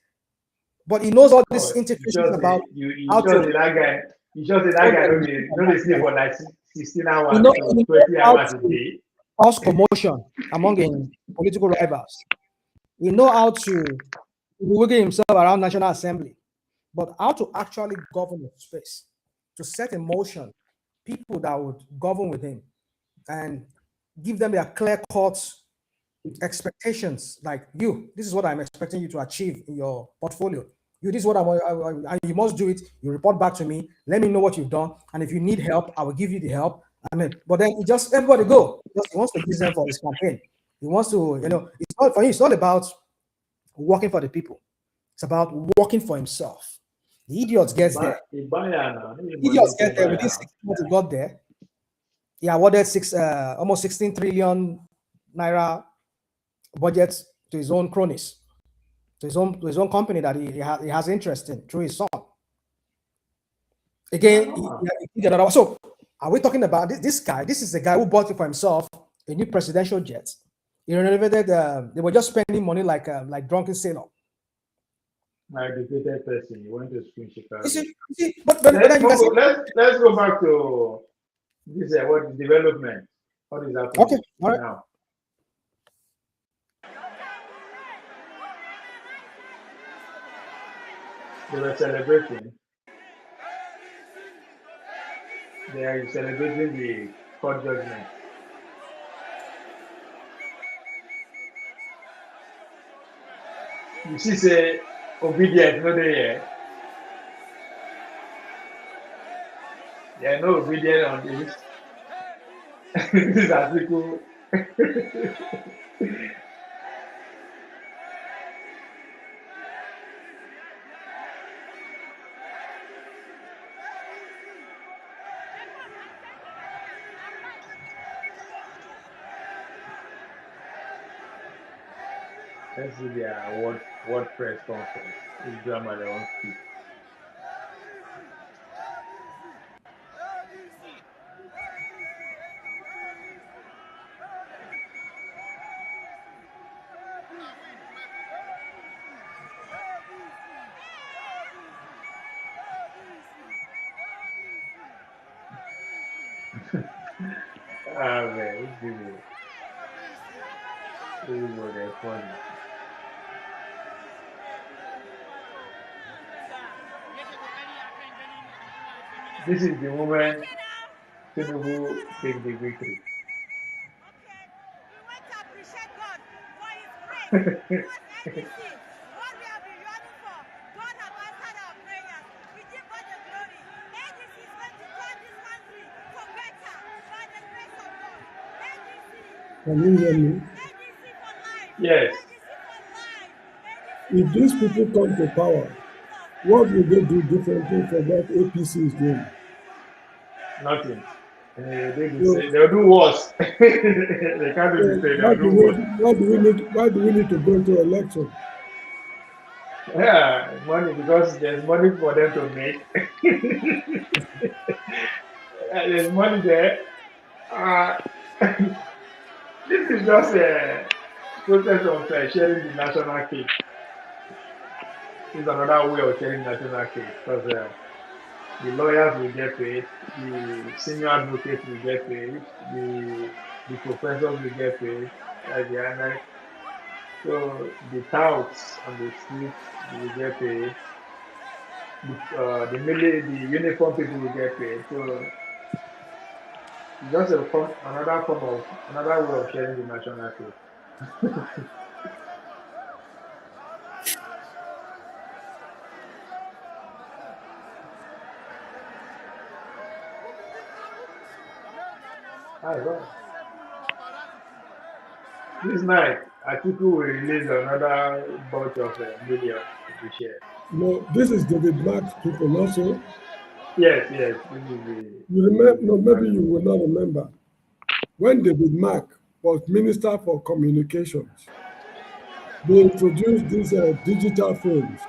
But he knows all this integration about how to. That guy. You just say that guy don't sleep for like 16 hours, 20 hours a day. Cause commotion among political rivals. We know how to wiggle himself around National Assembly, but how to actually govern the space, to set in motion people that would govern with him and give them their clear-cut expectations. Like this is what I'm expecting you to achieve in your portfolio. This is what you must do it. You report back to me. Let me know what you've done. And if you need help, I will give you the help. But then everybody go. He wants to use them for his campaign. He wants to, it's not for him. It's not about working for the people. It's about working for himself. The idiots get there. Idiots get there within 6 months. He got there. He awarded almost 16 trillion naira budget to his own cronies, to his own company that he has interest in through his son. Again, so are we talking about this guy? This is the guy who bought it for himself a new presidential jet. He renovated. They were just spending money like drunken sailor. My educated person, you went to school in Chicago. Let's go back to this. What is development? What is happening? Okay, all right. Now? They were celebrating. They are celebrating the court judgment. You see, say obedient, no they. They are no obedient on this. This article. Let's see their word press conference. This drama they won't speak. Man, this is they're funny. This is the moment Tinubu take the victory. Can you hear me? Yes. If these people come to power, what will they do differently from what APC is doing? Nothing. They'll do worse. They can't do the same. They'll do worse. Why do we need to go to election? Yeah, money, because there's money for them to make. There's money there. This is just a process of sharing the national cake. This is another way of sharing national cake, because the lawyers will get paid, the senior advocates will get paid, the professors will get paid, so the touts on the streets will get paid, the uniform people will get paid. So it's just another way of sharing the national cake. This night, Atiku will release another bunch of millions to be shared. No, this is David Mark's people also. Yes. This is the. You remember? No, maybe you will not remember. When David Mark was Minister for Communications, they introduced these digital phones,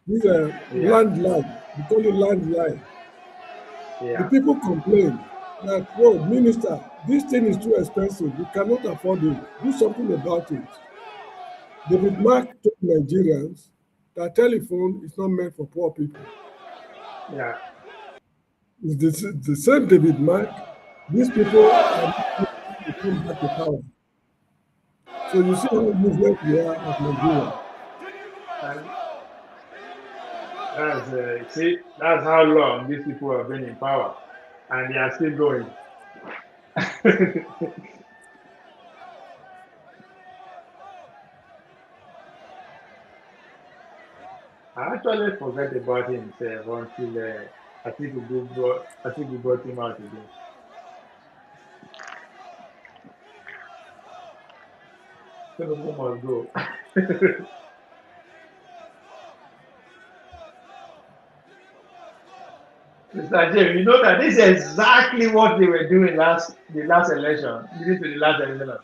these landline. We call it landline. Yeah. The people complained that, "Whoa, Minister, this thing is too expensive. We cannot afford it. Do something about it." David Mark told Nigerians that telephone is not meant for poor people. Yeah. It's the same David Mark. These people are come back to power. So you see how useless we are as Nigeria. That's how long these people have been in power, and they are still going. I actually forgot about himself until Atiku brought him out again. Tinubu must go. Mr. James, you know that this is exactly what they were doing the last election, leading to the last election.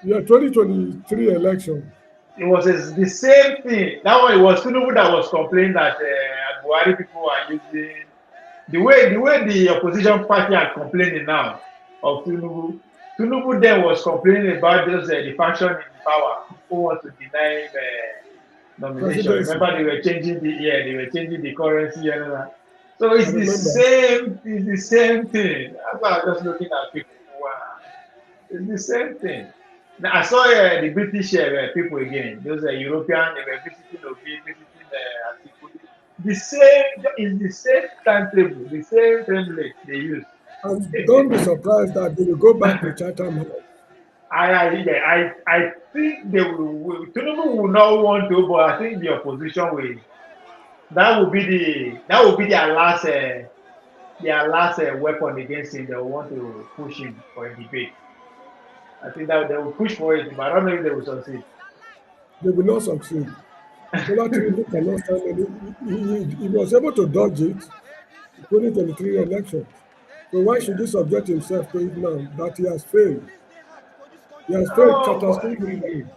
Yeah, 2023 election. It was the same thing. That one, it was Tinubu that was complaining that Buhari people are using the way the opposition party are complaining now of Tinubu. Tinubu then was complaining about those the faction in power who want to deny nomination. Presidency. Remember, they were changing the currency and all that. So it's the same thing. That's why I'm just looking at people. Wow, it's the same thing. Now, I saw the British people again. Those European, they were visiting Obi, visiting Atiku. It's the same timetable, the same template they use. And don't be surprised that they will go back to Chatham House. I think they will. Tinubu will not want to, but I think the opposition will. That will be their last weapon against him. They will want to push him for a debate. I think that they will push for it, but I don't know if they will succeed. They will not succeed. Bola Tinubu cannot stand it. He was able to dodge it in 2023 election. So why should he subject himself to it now that he has failed? He has failed catastrophically.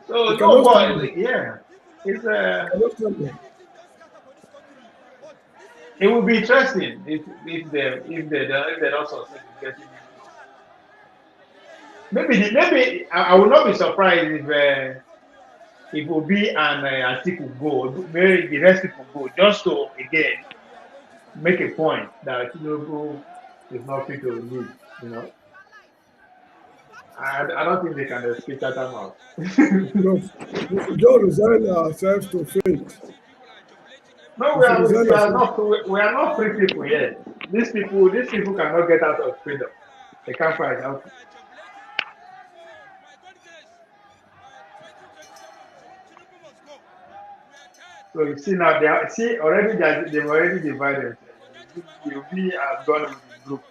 So no, but yeah, it's it will be interesting if they don't succeed in getting it. Maybe I will not be surprised if Obi and Atiku go, maybe the rest people go, just to again make a point that Tinubu is not fit to lead. You know, I don't think they can escape that out. No, we should just resign ourselves to fate. No, we are not free people yet. These people cannot get out of freedom. They can't fight out. So you see now, they've already divided. You'll be gone with the group.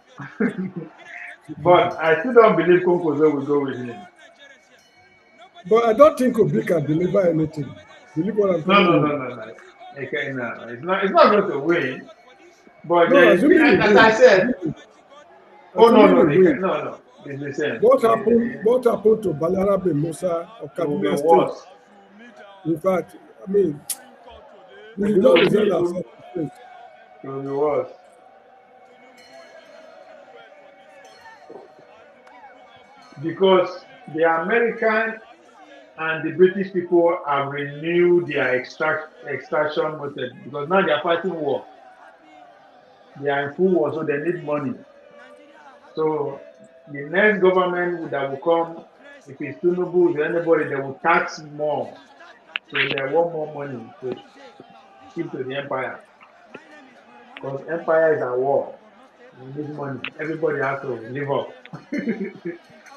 But I still don't believe Konkozo will go with him. But I don't think Obi can deliver anything. Believe what I'm telling you. No. Okay, no. It's not going to win. But no, as I said, Oh no, no, Assuming they we can, win, no. It's the same. what happened to Balarabe Musa of It will be Kaduna State? worse. In fact, I mean, we It should just will resign be, ourselves. it will be worse. Because the American and the British people have renewed their extraction method because now they are fighting war. They are in full war, so they need money. So the next government that will come, if it's Tinubu, if anybody, they will tax more. So they want more money to give to the empire. Because empire is at war. They need money. Everybody has to live up.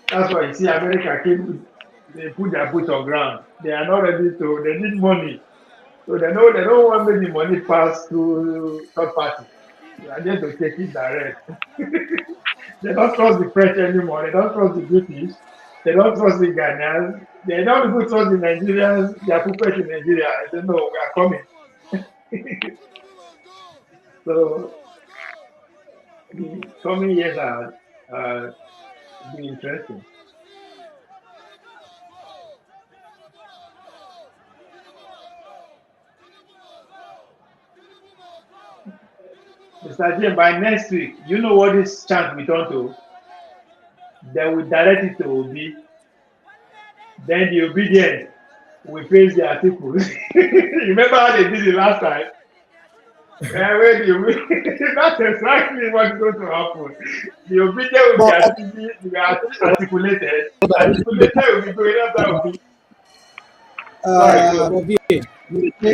That's why you see America came, they put their boots on ground. They are not ready to, they need money. So they know they don't want the money pass through third party. They are there to take it direct. They don't trust the French anymore. They don't trust the British. They don't trust the Ghanaians. They don't even trust the Nigerians. They are puppets in Nigeria. I say, no, we are coming. So the coming years are be interesting. Mr. Jim, by next week, you know what this chant will turn to? They will direct it to Obi. Then the obedient will face their people. Remember how they did it last time? That's exactly what's going to happen. The obedient will be articulated. Articulated will be going after Obi. Sorry, go.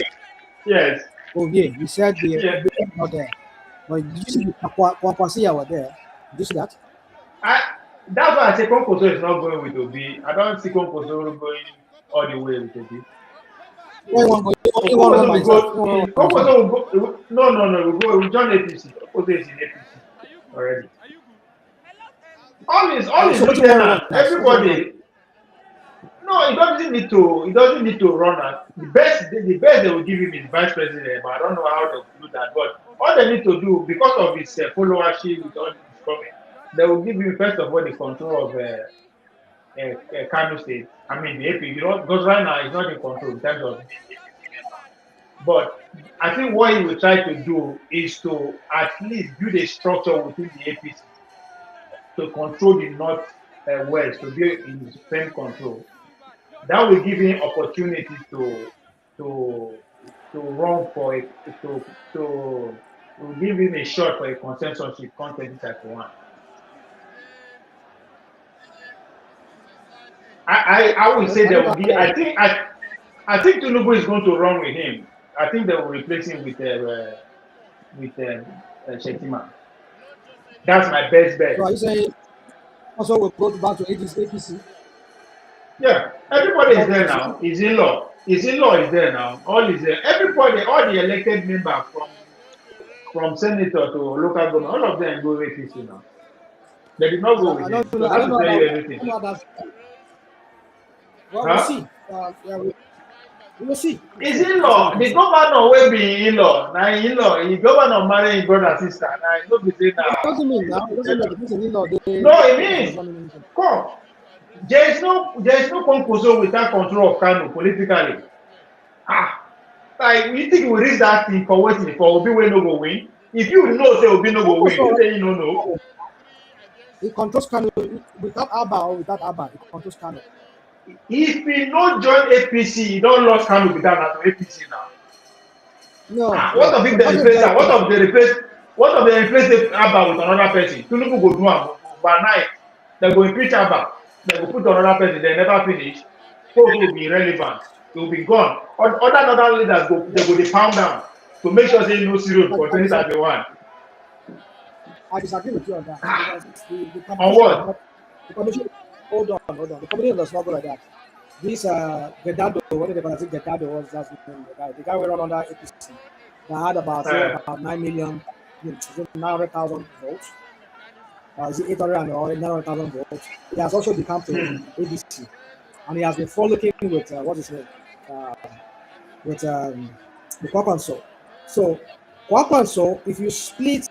Yes. Ovie, you said the Yes. not there. But did you see Kwakwasiya were there? Did you see that? That's why I say Konkoso is not going with Obi. I don't see Konkoso going all the way with Obi. Konkoso will go. No. We'll join APC. Konkoso is in APC already. All his lieutenants, everybody. No, he doesn't need to. He doesn't need to run. The best they will give him is vice president. But I don't know how they will do that. But all they need to do, because of his followership with all this coming, they will give him first of all the control of Kano State. I mean the AP. Because right now he's not in control in terms of the APC member. But I think what he will try to do is to at least build a structure within the APC to control the North West, to be in supreme control. That will give him opportunity to run for a to give him a shot for a consensus with content type one. I would say there will be. I think Tinubu is going to run with him. I think they will replace him with Shetima. That's my best bet. So are you saying also we'll go back to APC? Yeah, everybody is there now. His in-law is there now. All is there. Everybody, all the elected members from senator to local government, all of them go APC now. They did not go with him. So that will tell you everything. Well, we'll see. We will see. His in-law, the governor will be in-law. Now in-law, the governor marry his brother sister. Now he no be say now. It doesn't mean now. It doesn't mean the person in-law. No, it means come. There is no Konkoso without control of Kano politically. Like you think we reach that thing for waiting for Obi wey no go win? If you know say Obi no go win, you say you no know. He controls Kano without Abba or without Abba. He controls Kano. If he no join APC, he don't lost Kano without APC now. No. What of if they replace that? What of they replace Abba with another person? Tinubu go do am by night. They go impeach Abba. They go put another person. They never finish. Post will be irrelevant. They will be gone. Other leaders they go dey pound down to make sure they no serious for 2031. I disagree with you on that. Because the On what? The commission, hold on. The commission does not go like that. This Vedado, whatever they call it, Vedado was that's the guy we run under APC that had about 9 million, 900,000 votes. Is it 800 or 900,000 votes? He has also become to ABC, and he has been frolicking with what's his name, with the Kwakwanso. So Kwakwanso, if you split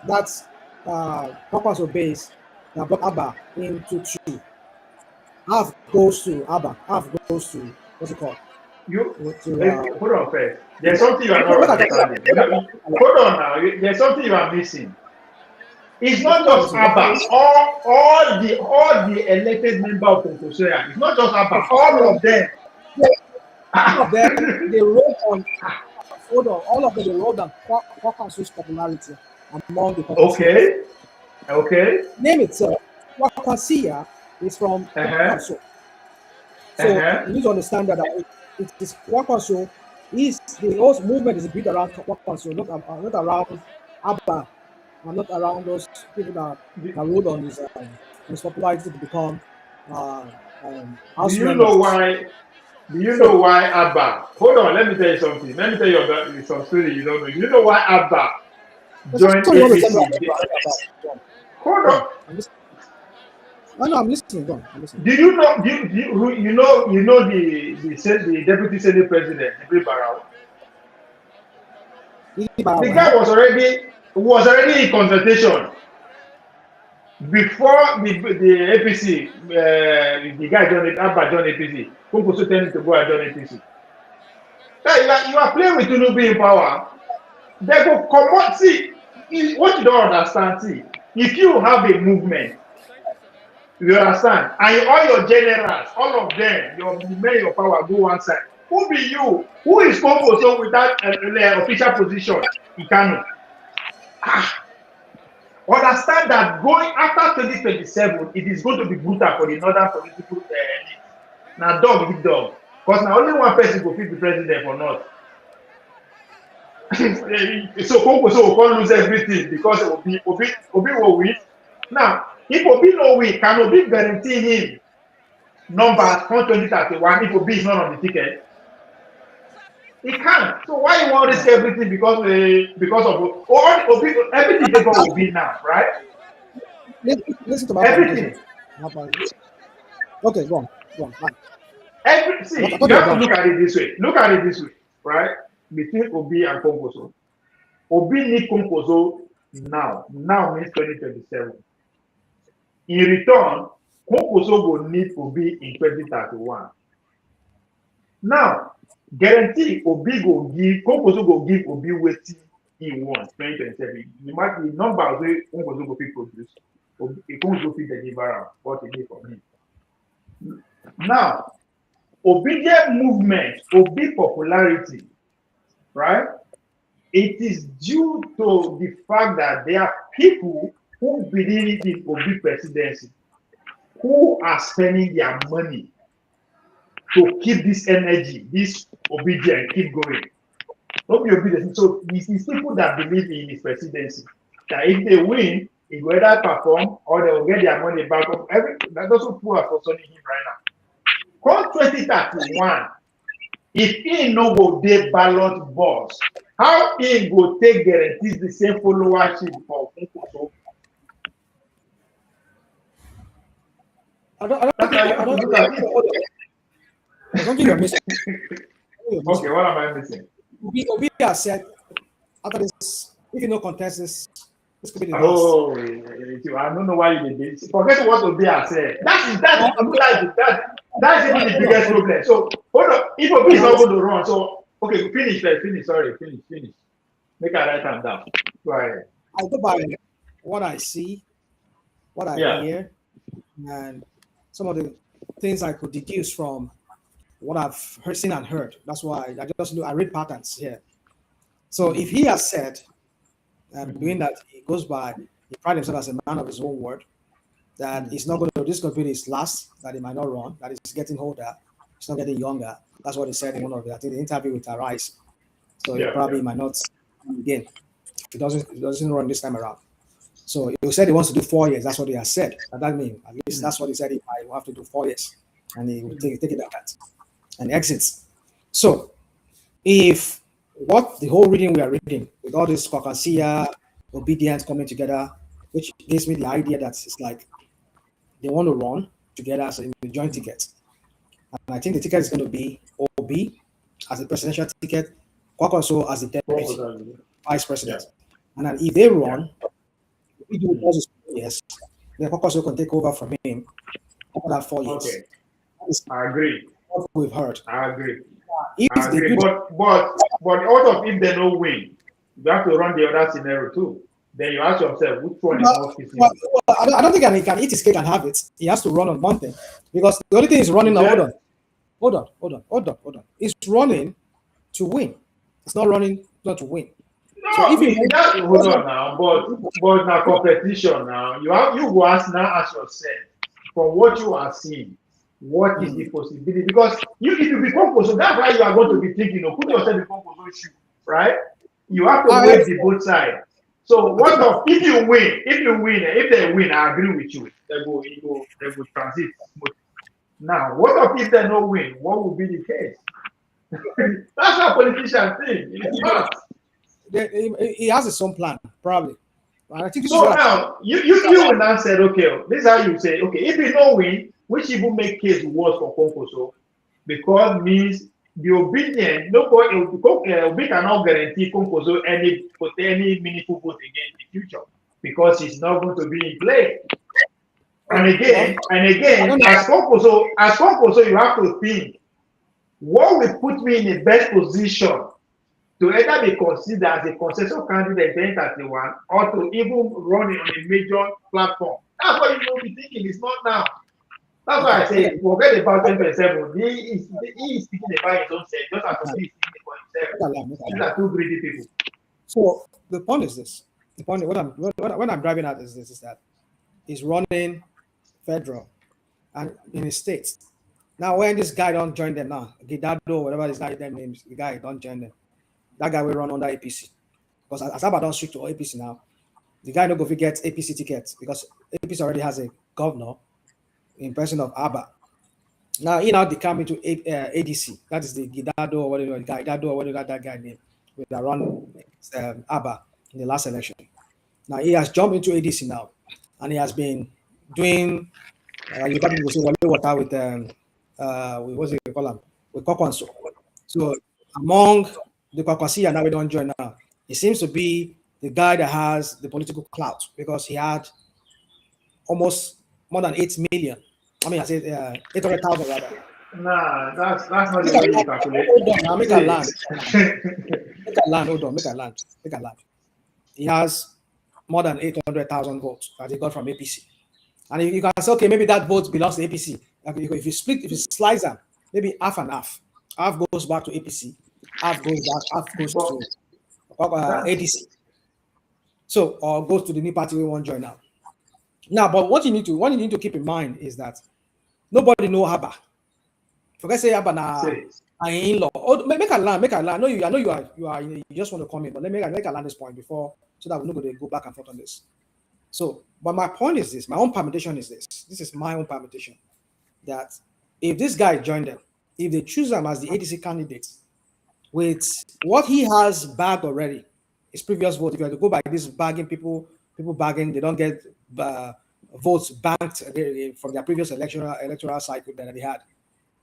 that Kwakwanso base that brought Abba into two. Half goes to Abba, half goes to what's it called? Hold on first. There's something you are not understanding. Hold on now. There's something you are missing. It's not just Abba. All the elected member of Concosoya. It's not just Abba. All of them. All of them, they wrote on. Hold on. All of them, they wrote on Kwakwanso's popularity among the Okay. Okay. Name itself, Kwakwansia is from Kwakwanso. So you need to understand that it is Kwakwanso. The whole movement is built around Kwakwanso, not around Abba, and not around those people that rode on his popularity to become house Do you members. know why? Do you know why Abba? Hold on, let me tell you something. Let me tell you some story you don't know. You know why Abba joined APC? Hold on. I'm listening. Go on. I'm listening. Do you know? You know the deputy senate president, Ibrahim Barrow? The guy was already in consultation before the APC. The guy joined Abba joined APC. Kunkusu tell him to go and join APC. You are playing with Tinubu in power. They go come. See, what you don't understand. See, if you have a movement, you understand, and all your generals, all of them, your power go one side. Who be you? Who is Congo without official position in Kano? Understand that going after 2027, it is going to be brutal for the northern political elite. Now, dog big dog, because now only one person will fit the president for north. So Congo will lose everything because Obi will win. Now, if Obi no win, can Obi guarantee him numbers from 2031 if Obi is not on the ticket? He can't. So why you want to risk everything because of Obi? Everything they got Obi now, right? Listen to my everything. Okay, go on. See, you have to look at it this way. Look at it this way, right? Between Obi and Konkoso. Obi need Konkoso now. Now means 2027. In return, Konkoso will need Obi in 2031. Now, guarantee Obi go give Konkoso go give Obi waiting he wants 2027. The number wey Konkoso go fit produce, Konkoso fit deliver what he need from him. Now, obedient movement, Obi popularity, right? It is due to the fact that there are people who believe in Obi presidency, who are spending their money to keep this energy, this obedience, keep going. Don't be obedient. So these people that believe in his presidency, that if they win, he will either perform or they will get their money back. That's also who are concerning him right now. Come 2031, if he no go dey ballot box, how he go take guarantees the same followership for Nkoso? I don't think you're missing. Okay, what am I missing? Obi has said after this, if you no contest this could be the last. Oh, I don't know why you did this. Forget what Obi has said. That's even the biggest problem. So hold on. If Obi is not going to run, so okay, finish. Sorry, finish. Make I write them down. Go ahead. I go by what I see, what I hear, and some of the things I could deduce from what I've seen and heard. That's why I just know I read patterns here. So if he has said, doing that, he goes by, he prides himself as a man of his own word, that he's not going to, this is going to be his last, that he might not run, that he's getting older, he's not getting younger. That's what he said in one of the, I think, the interview with Arise. So he probably might not again. He doesn't run this time around. So he said he wants to do 4 years. That's what he has said. And that means at least that's what he said. He will have to do 4 years, and he will take it at that and exits. So if what the whole reading we are reading with all this Kwakwansia obedience coming together, which gives me the idea that it's like they want to run together as a joint ticket. And I think the ticket is going to be OB as a presidential ticket, Kwakwanso as the deputy vice president. And then if they run, If he does his 4 years, then Kwankwaso can take over from him after that 4 years. Okay. I agree. What we've heard. I agree. If I they agree. do But out of if they don't win, you have to run the other scenario too. Then you ask yourself which one is more feasible. well, I don't think he can eat his cake and have it. He has to run on one thing because the only thing he's running now. Hold on. He's running to win. It's not running not to win. No, so if he hold on now, but now competition now. You go ask yourself from what you are seeing, what is the possibility? Because if you become so that's why you are going to be thinking, put yourself in Kwankwaso's shoe, right? You have to weigh the both sides. So what of if you win, if they win, I agree with you. They go transit. Now, what of if they don't win? What will be the case? That's how politicians think. It's not. He has his own plan, probably. And I think so now you will now say, okay, this is how you say, okay, if you don't win, which even make case worse for Kwankwaso, because means the obedient, we cannot guarantee Kwankwaso any meaningful vote again in the future because it's not going to be in play. And again, as Kwankwaso, you have to think, what will put me in the best position to either be considered as a consensus candidate in 2031 or to even run it on a major platform. That's what you will be thinking. It's not now. That's why I say forget about 2027. He is speaking about his own self, just as he is speaking for himself. These are two greedy people. So the point is this. The point what I'm driving at is this: is that he's running federal and in his states. Now, when this guy don't join them now, Gidado, whatever this guy name is, the guy don't join them. That guy will run under APC. Because as Abba don't switch to APC now, the guy no go fit get APC tickets because APC already has a governor in person of Abba. Now he now come into ADC. That is the Gidado or whatever Gidado or whatever that guy name with that run Abba in the last election. Now he has jumped into ADC now, and he has been doing you got to say water with what's it call him with Kwankwaso. So among the Kwakwasiya now we don't join now. He seems to be the guy that has the political clout because he had almost more than 8 million. I mean, I said 800,000 rather. Nah, that's not the way you calculate. Hold on, now make a land. Make a land. He has more than 800,000 votes that he got from APC. And you can say, okay, maybe that vote belongs to APC. If you slice them, maybe half and half. Half goes back to APC, half goes to ADC. So, or goes to the new party we want to join now. Now, but what you need to keep in mind is that nobody know Abba. Forget say Abba na in-law. Oh, make a land. I know you just want to come in, but let me make a land this point before so that we're not going to go back and forth on this. So, but my point is this, my own permutation is this. This is my own permutation. That if this guy joined them, if they choose him as the ADC candidate, with what he has bagged already, his previous vote, if you have to go by this bagging, people bagging, they don't get votes banked from their previous electoral cycle that they had.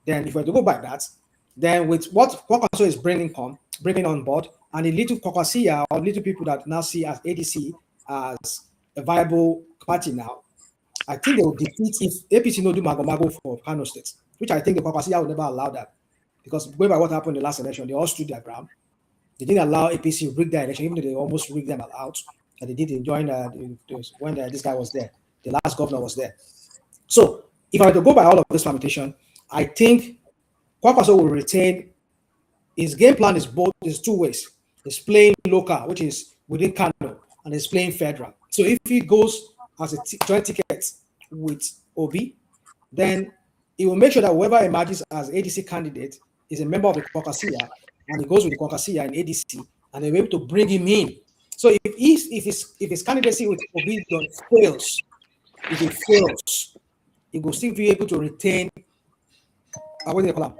Then if you have to go by that, then with what Kwankwaso is bringing on board, and the little Kwakwasiya or little people that now see as ADC as a viable party now, I think they will defeat if APC no do mago for Kano State, which I think the Kwakwasiya will never allow that. Because going by what happened in the last election, they all stood their ground. They didn't allow APC to rig their election, even though they almost rigged them out. And they did join when this guy was there. The last governor was there. So if I were to go by all of this permutation, I think Kwankwaso will retain. His game plan is two ways. He's playing local, which is within Kano, and he's playing federal. So if he goes as a joint ticket with Obi, then he will make sure that whoever emerges as ADC candidate is a member of the Kwakwasiya, and he goes with the Kwakwasiya in ADC, and they're able to bring him in. So if his candidacy with Obi fails, he will still be able to retain what do they call him?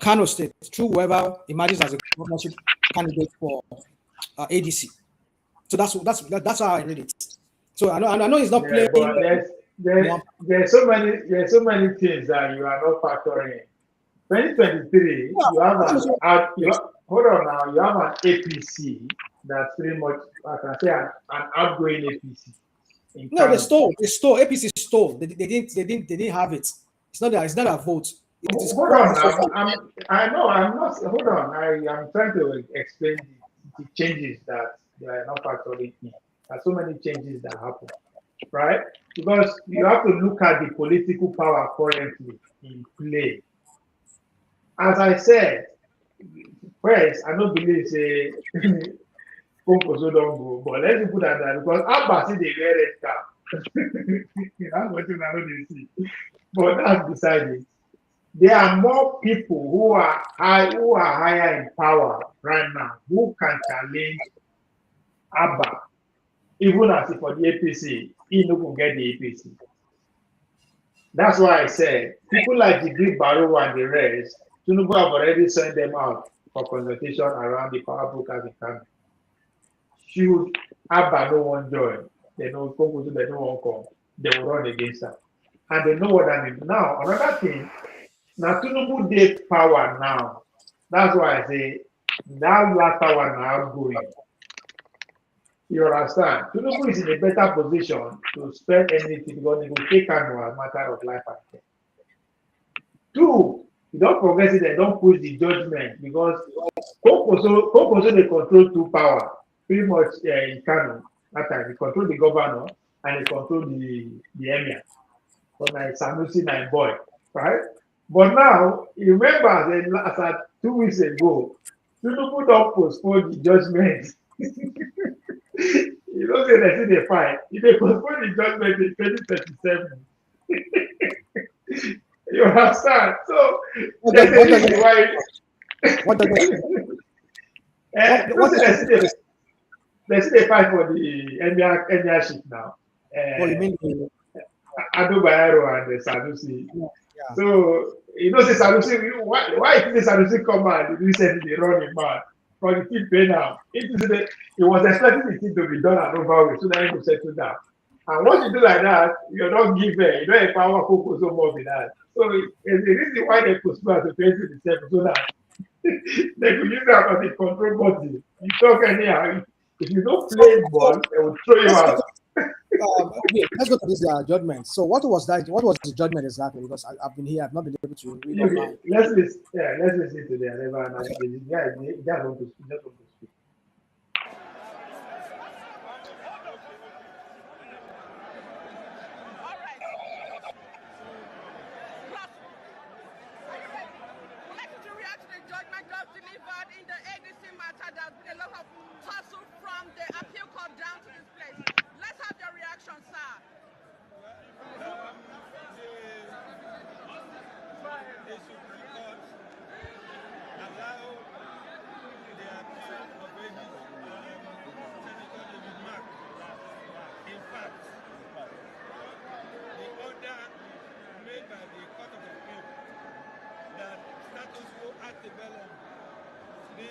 Kano State through whoever emerges as a governorship candidate for ADC. So that's how I read it. So I know he's not playing. There's so many things that you are not factoring in. 2023, you have an APC that's pretty much, I can say, an outgoing APC. No, they stole. They stole. APC stole. They didn't have it. It's not that. It's not a vote. It is Hold on now. I know. I'm not. Hold on. I am trying to explain the changes that they are not factoring in. There are so many changes that happen, right? Because you have to look at the political power currently in play. As I said, first, I don't believe say Konkoso don't go, but let's put that there because Abba see the red card. That's what I know they see. But that's decided. There are more people who are higher in power right now who can challenge Abba, even as if for the APC, he no go get the APC. That's why I said people like the Greek Barrow and the rest, Tinubu have already sent them out for consultation around the power brokers in Kano. Should Abba no one join, they know Konkoso, they don't want come, they will run against them. And they know what I mean. Now, another thing, now Tinubu dey power now. That's why I say that last power now going. You understand? Tinubu is in a better position to spend anything because they will take Kano as a matter of life and death. Two, you don't forget it, they don't push the judgment because Konkoso they control two power pretty much in Kano. That time, they control the governor and they control the emir. But now Sanusi, my boy, right? But now, you remember as at 2 weeks ago, Tinubu don't postpone the judgment. You don't say they see the fight. If they postpone the judgment in 2037, you understand? So, there's a reason why. What does it They see the fight for the emirship now. What you mean? Ado Bayero and Sanusi. Yeah. So, you know, say Sanusi, why did Sanusi come and recently they run him mad? For the team pay now. He was expecting the team to be done and over with so that he could settle down. And once you do like that, you don't give you don't empower Konkoso so more with that. So, it's the reason why they postpone to 2027 so that they could use that as a control body. You talk anyhow. If you don't play ball, they will throw you out. Okay, let's go to this judgment. So, what was that? What was the judgment exactly? Because I've been here, I've not been able to read online. Let's listen to the Areva analysis. The guy want to speak. Delivered in the ADC matter. There's been a lot of tussle from the appeal court down to this place. Let's have your reaction, sir. The Supreme Court allowed the appeal of Senator David Mark. In fact, the order made by the Court of Appeal that status quo antebellum be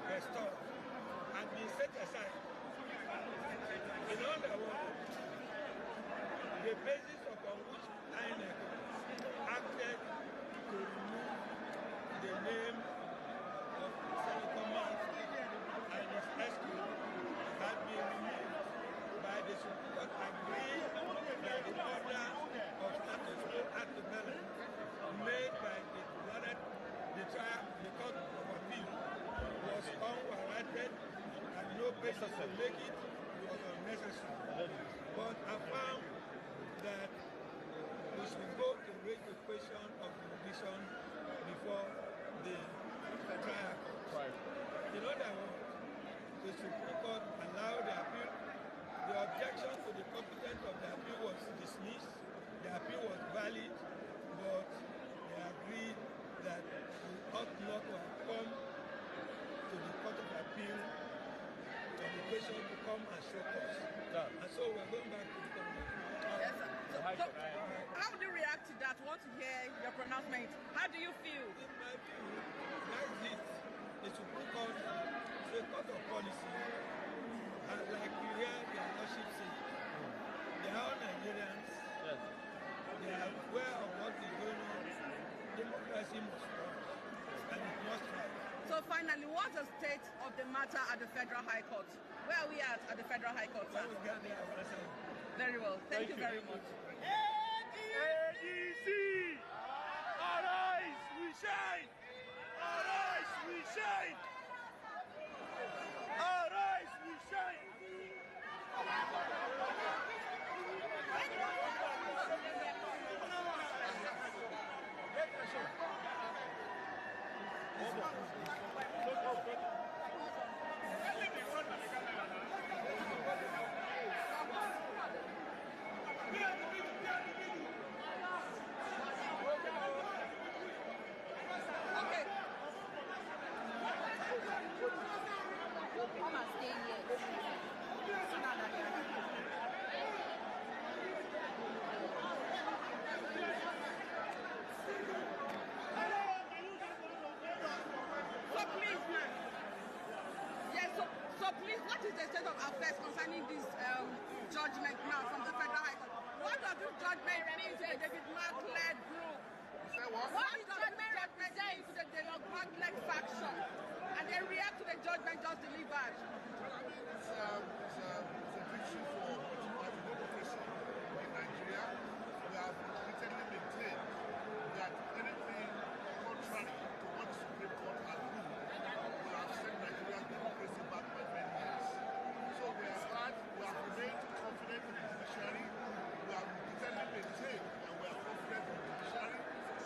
restored and be set aside. In other words, the basis upon which INEC acted to remove the name of Senator Mark and his escort had been removed by the Supreme Court agreed that the order of status quo antebellum made by the Court of Appeal was unwarranted and no basis to make it was unnecessary. But I found that we should go to raise the question of jurisdiction before the trial court. In other words, the Supreme Court allowed the appeal. The objection to the competence of the appeal was dismissed. The appeal was valid, but they agreed that we ought not to have come to the Court of Appeal for the question to come and show us. And so we're going back to the Court of Appeal. Yes, sir. So, how would you react to that? I want to hear your pronouncement. How do you feel? In my view, that's it. The Supreme Court is a court of policy. And like you hear their lordship say, they are all Nigerians. Yes. They are aware of what is going on. Democracy must work. And it must work. So finally, Finally, what's the state of the matter at the Federal High Court? Where are we at the Federal High Court, sir? Very well. Thank you very much. ADC! Arise, we shine! Arise, we shine! Arise, we shine! So please, what is the state of affairs concerning this judgment now from the Federal High Court? What does this judgment mean to the David Mark-led group? What does this judgment represent to the David Mark-led faction? And they react to the judgment just delivered. It's a victory for democracy in Nigeria. We have repeatedly maintained that anything contrary to what the Supreme Court has ruled will have sent Nigeria's democracy back by many years. So we have remained confident in the judiciary. We have repeatedly maintained and we are confident in the judiciary.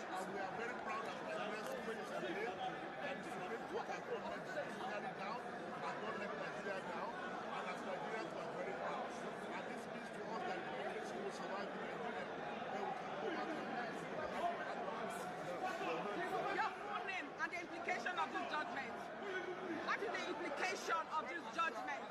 And we are very proud as Nigerians to face today that the Supreme Court has not let the judiciary down, has not let Nigeria down, and as Nigerians we are very proud. And this means to us that democracy will survive in Nigeria, where we can go back and Your full name and the implication of this judgment. What is the implication of this judgment?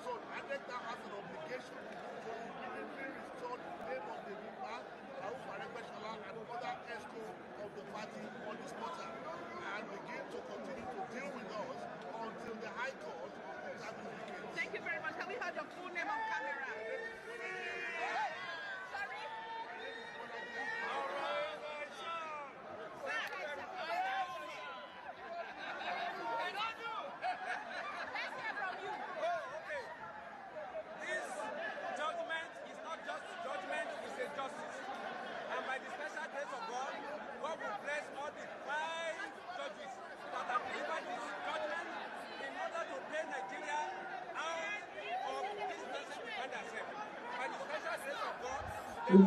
So INEC now has an obligation to immediately restore the name of the Rimba, Rauf Aregbesola, and other ESCO of the party on this portal, and begin to continue to deal with us until the High Court determines the case. Thank you very much. Can we have your full name on camera? Sorry?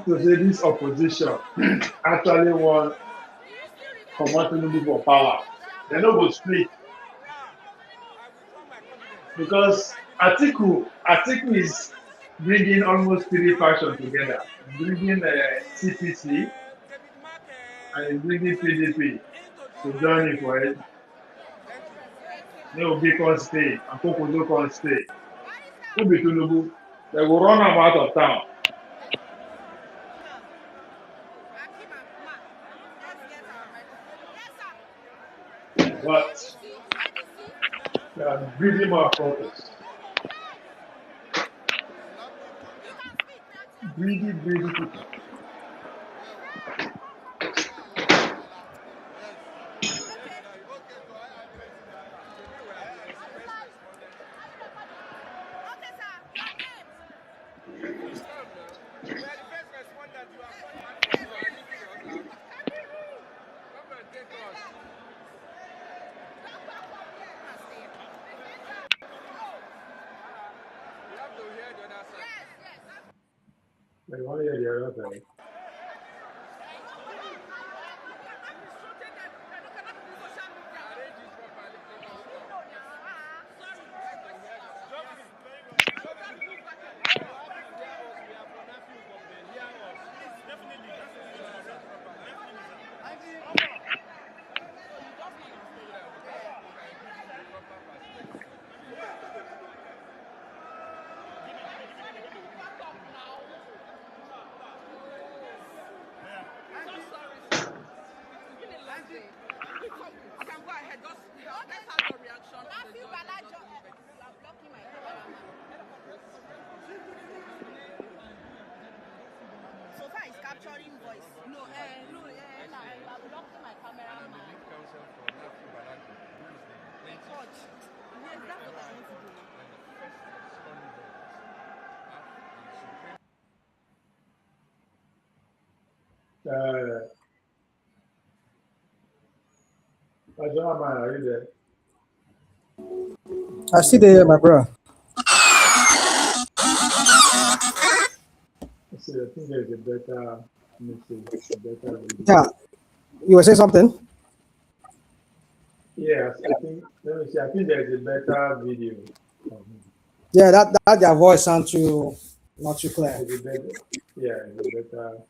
To say this opposition actually want comfortable for power. They no go speak because Atiku is bringing almost three factions together, bringing CPC and bringing PDP to join him for it. No big on stay and Kokozo can stay. Who be Tinubu? They will run him out of town. But they are breeding more protest. Greedy people. They want to hear the other thing. You can go ahead. let's have your reaction to the judgment. You are blocking my camera. So far, it's capturing voice. No, you are blocking my camera. Counsel for Nafi Balaji, who is the plaintiff. God. Yes, that's what I want to do now. And the first respondent of the Supreme Ajama, are you there? I see there, my brother. So I think there's a better message, a better video. Yeah, you were saying something? Yes, I think, let me see, I think there's a better video. Yeah, that their voice sounds too not too clear. It's a better, yeah, it's a better.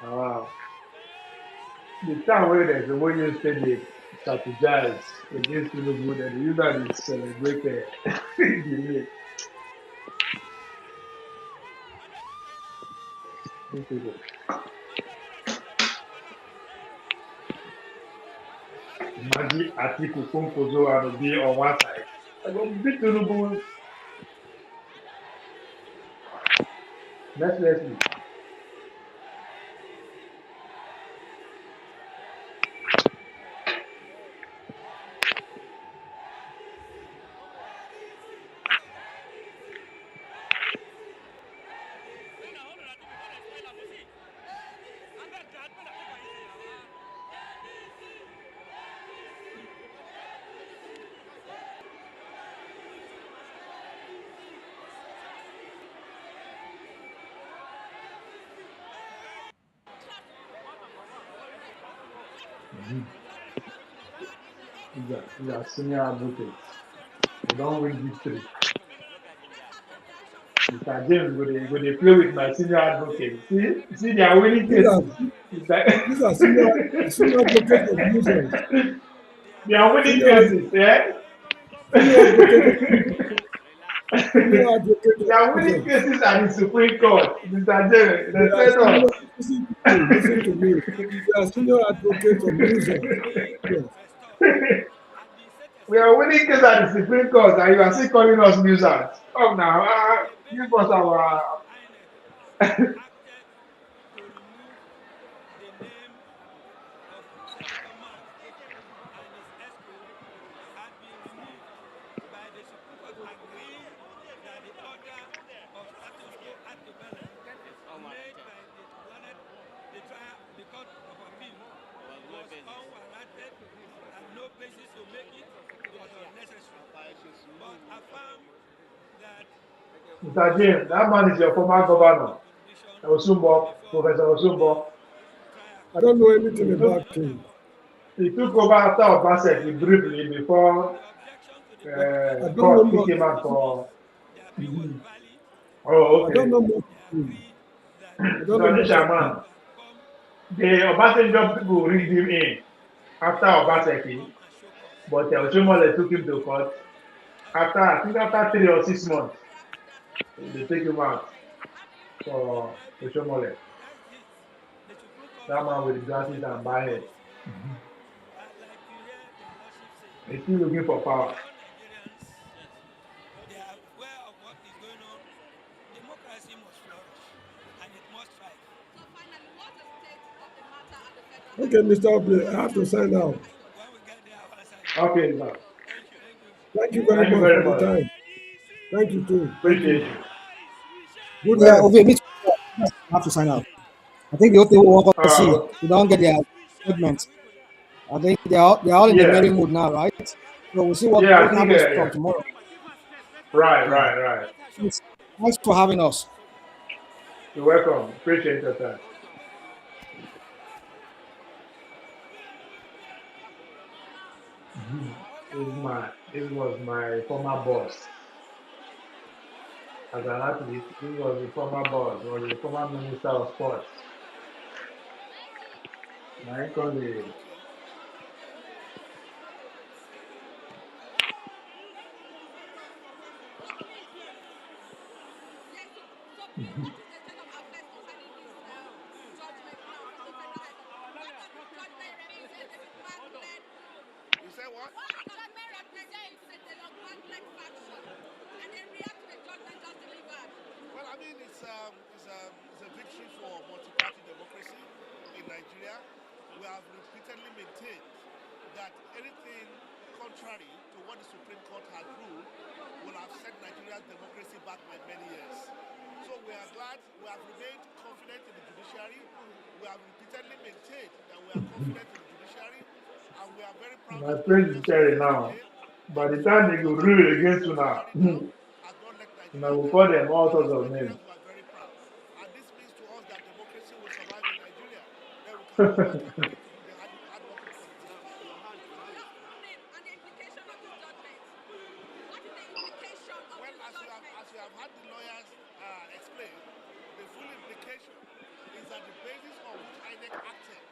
Wow. The time where there's a way you said they strategize against Tinubu, and you that is celebrated. Delay. These people. Imagine Atiku Kumpozo and Obi on one side. I go beat Tinubu mercilessly. These are senior advocates. They don't win victory. Mr. James, go they play with my senior advocate. See, they are winning cases. These are senior advocates of nuisance. They are winning cases, yeah? Senior advocate of senior advocate They of are winning nuisance. cases at the Supreme Court. Mr. James, They they are said senior, us. listen to me. They are senior advocates of nuisance. Yes. We are winning cases at the Supreme Court, and you are still calling us nuisance. Come now, give us our. Mr. James, that man is your former governor, Osumbo, Professor Osumbo. I don't know anything about him. He took over after Obaseki briefly before I don't know court much. picked him up for. Oh, I don't okay. know much of him. I don't know Johnny much of him. Shaman, the Obasanjo people ringed him in after Obaseki, but Osumole took him to court. I think after 3 or 6 months, they take him out for Osumole. That man with the glasses and bald head. He's still looking for power. Okay, Mr. Oble, I have to sign out. Okay, sir. Thank you very Thank you much for very the much. time. Thank you too. Thank Appreciate you. you. Good Yeah, rest. okay, me too. I have to sign out. I think the only thing we want to see, Uh, we don't get their judgment. I think they're all in the yeah. merry mood now, right? So we'll see Yeah, I what think, happens from yeah. tomorrow. Right, Yeah. right, right. Thanks for having us. You're welcome. Appreciate your time. This was my former boss. As an athlete, this was the former boss, was the former minister of sports. My colleague. You say what? What the judgment represents the Democratic faction, and they react to the judgment just delivered. Well, I mean, it's a victory for multi-party democracy in Nigeria. We have repeatedly maintained that anything contrary to what the Supreme Court has ruled will have set Nigeria's democracy back by many years. So we are glad, we have remained confident in the judiciary. We have repeatedly maintained that we are confident in the judiciary, and we are very proud My as friend is Nigerians carry today now. By the time they go rule against you now, and I will call them all sorts of names. who are very proud. And this means to us that democracy will survive in Nigeria. Then we can go back and begin to do the hard-working politicians. And the implication of this judgment. What is the implication of this judgment? As you have had the lawyers explain, the full implication is that the basis on which INEC acted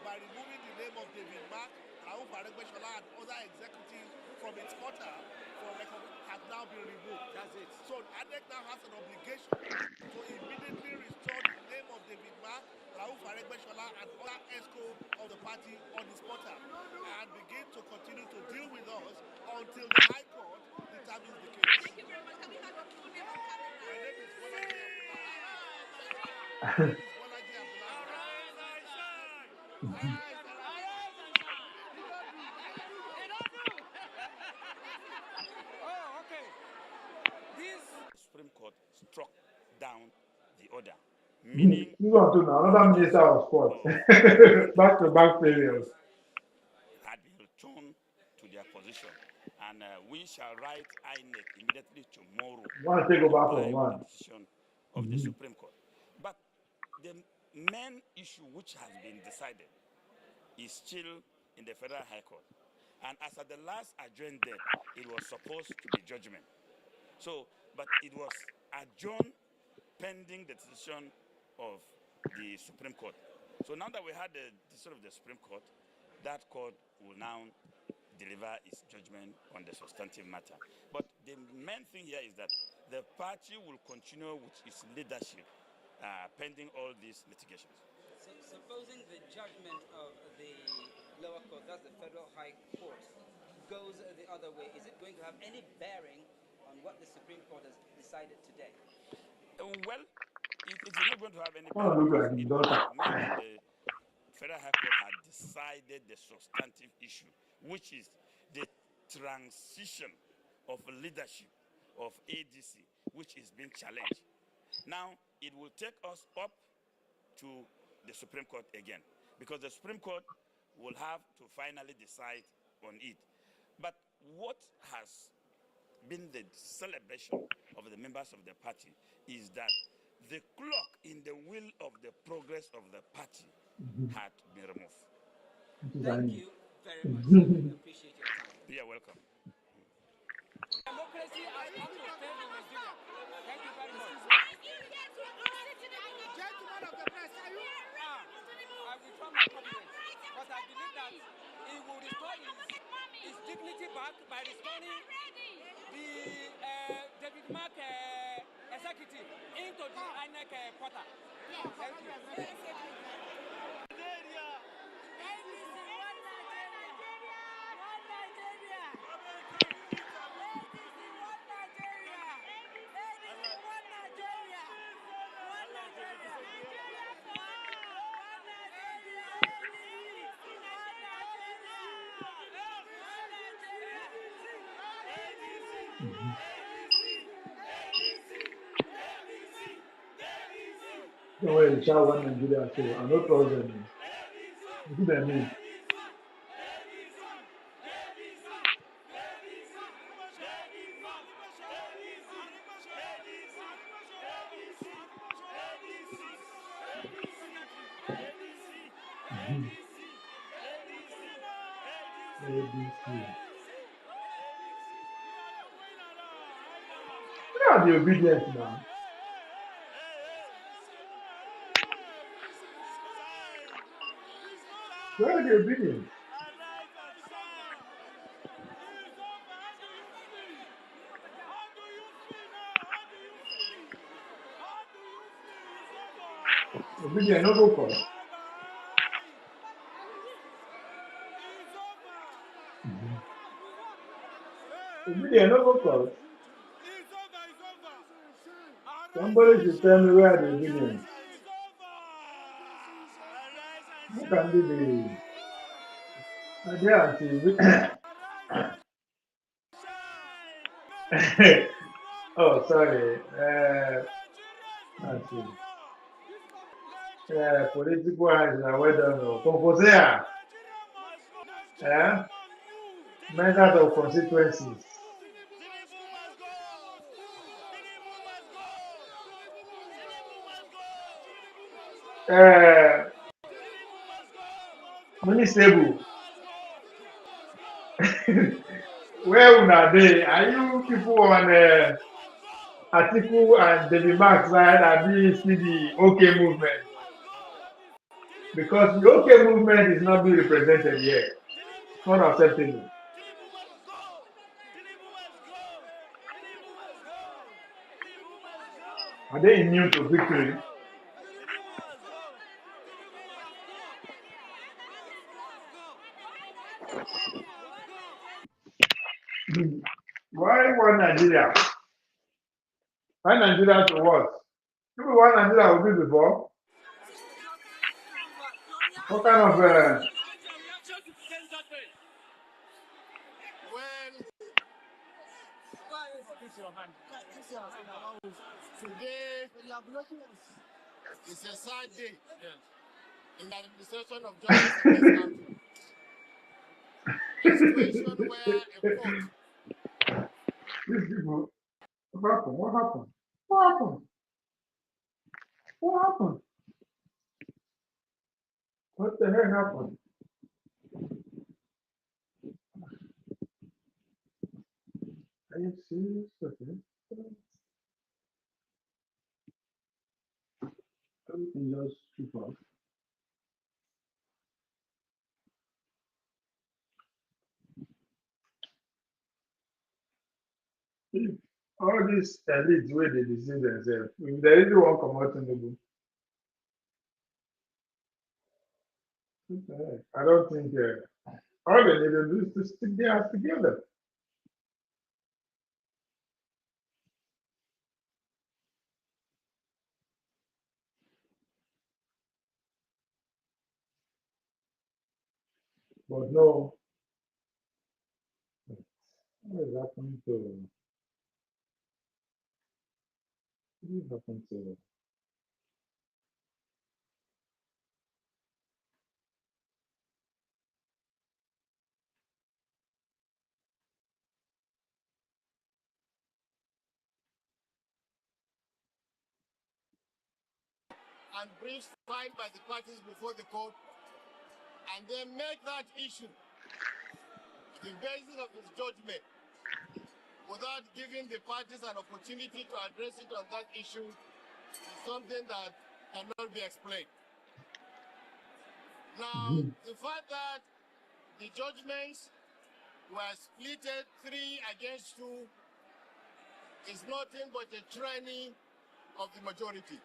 by removing the name of David Mark, Rauf Aregbesola, and other executives from its portal for recognition has now been removed. That's it. So INEC now has an obligation to immediately restore the name of David Mark, Rauf Aregbesola, and other ESCO of the party on its portal, and begin to continue to deal with us until the High Court determines the case. Thank you very much. Can we have your full name on camera? My name is Bolaji Abdullahi. My name is Bolaji Abdullahi. Oh, okay. This Supreme Court struck down the order, meaning You want to know another minister of sports. Back-to-back failures. had been returned to their position, and we shall write INEC immediately tomorrow. Want to take over comply from with one. the decision of the Supreme Court. But the main issue which has been decided is still in the Federal High Court. And as at the last adjourned date, it was supposed to be judgment. So, but it was adjourned pending the decision of the Supreme Court. So now that we had the decision of the Supreme Court, that court will now deliver its judgment on the substantive matter. But the main thing here is that the party will continue with its leadership pending all these litigations. So, supposing the judgment of the lower court, that's the Federal High Court, goes the other way, is it going to have any bearing on what the Supreme Court has decided today? Well, it is not going to have any bearing. It will mean that the Federal High Court had decided the substantive issue, which is the transition of leadership of ADC, which is being challenged. Now, it will take us up to the Supreme Court again, because the Supreme Court will have to finally decide on it. But what has been the celebration of the members of the party is that the clock in the wheel of the progress of the party had been removed. Thank you very much, sir. We appreciate your time. You're welcome. Democracy has come to stay in Nigeria. Thank you very much. Gentlemen of the press, are you? I withdraw my confidence, but I believe that he will restore his dignity back by restoring the David Mark executive into the INEC portal. Thank you. Don't worry, shout one Nigeria too. I'm no problem. You see what I mean? ABC. are the obedience now? Where are the obedience? Obedience no go for. Obedience no go for. Somebody should tell me where are the obedience. How can they be? Are they oh, sorry. Let's see. Political hands are well done. Composer. Measures of consequences. Ministable. Where una dey? Are you people on Atiku and David Mark side and the see the OK movement? Because the OK movement is not being represented here. It's not acceptable. Are they immune to victory? Why one Nigeria? Why Nigeria to what? People want Nigeria will be before. What kind of Today is a sad day in the administration of justice in this country. A situation where a court. These people, what happened? What happened? What happened? What happened? What the hell happened? Are you serious? Okay. Everything just took off. If all these elites where they deceive themselves, if there is one come out in the book, I don't think all they need to do is to stick their hands together. But no, what is happening what is happening to And briefs filed by the parties before the court, and then make that issue the basis of his judgment without giving the parties an opportunity to address it on that issue is something that cannot be explained. Now, the fact that the judgments were splitted 3 against 2 is nothing but a tyranny of the majority.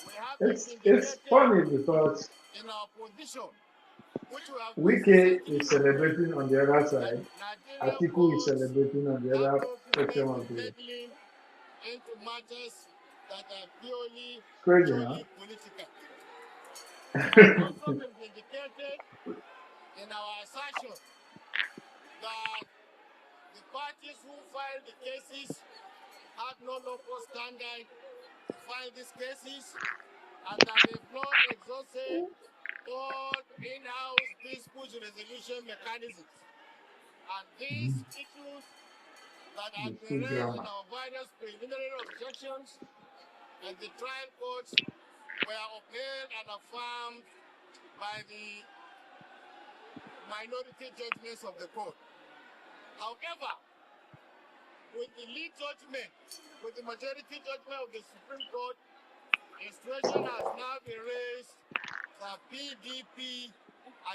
We have it's funny because in our position, which we have Wike is celebrating on the other side, Atiku is celebrating on the other section of the into matters that are purely crazy, huh? political. It also been vindicated in our assertion that the parties who filed the cases had no local standard to file these cases, and that they've not exhausted all in-house dispute resolution mechanisms. And these issues that have been raised in our various preliminary objections and the trial courts were upheld and affirmed by the minority judgments of the court. However, with the lead judgment, with the majority judgment of the Supreme Court, a situation has now been raised that PDP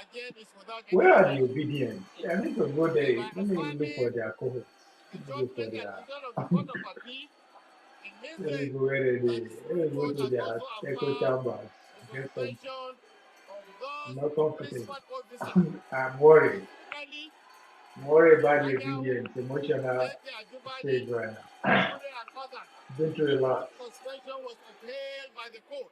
again is without any Where are the defense. obedient? I need to go there. Let me look for their cohorts. The Look for judgment and their. decision of the Court of Appeal, it means Let me then go where they. that the Let me Supreme go Court to has their also echo affirmed chambers. the Get something. suspension of I'm those not confident. principal officers. I'm worried. Particularly Worried about the Anyanwu, obedience, emotional Eke Ajubade, stage right now. Sunday and others. Been through a lot. Suspension was upheld by the court.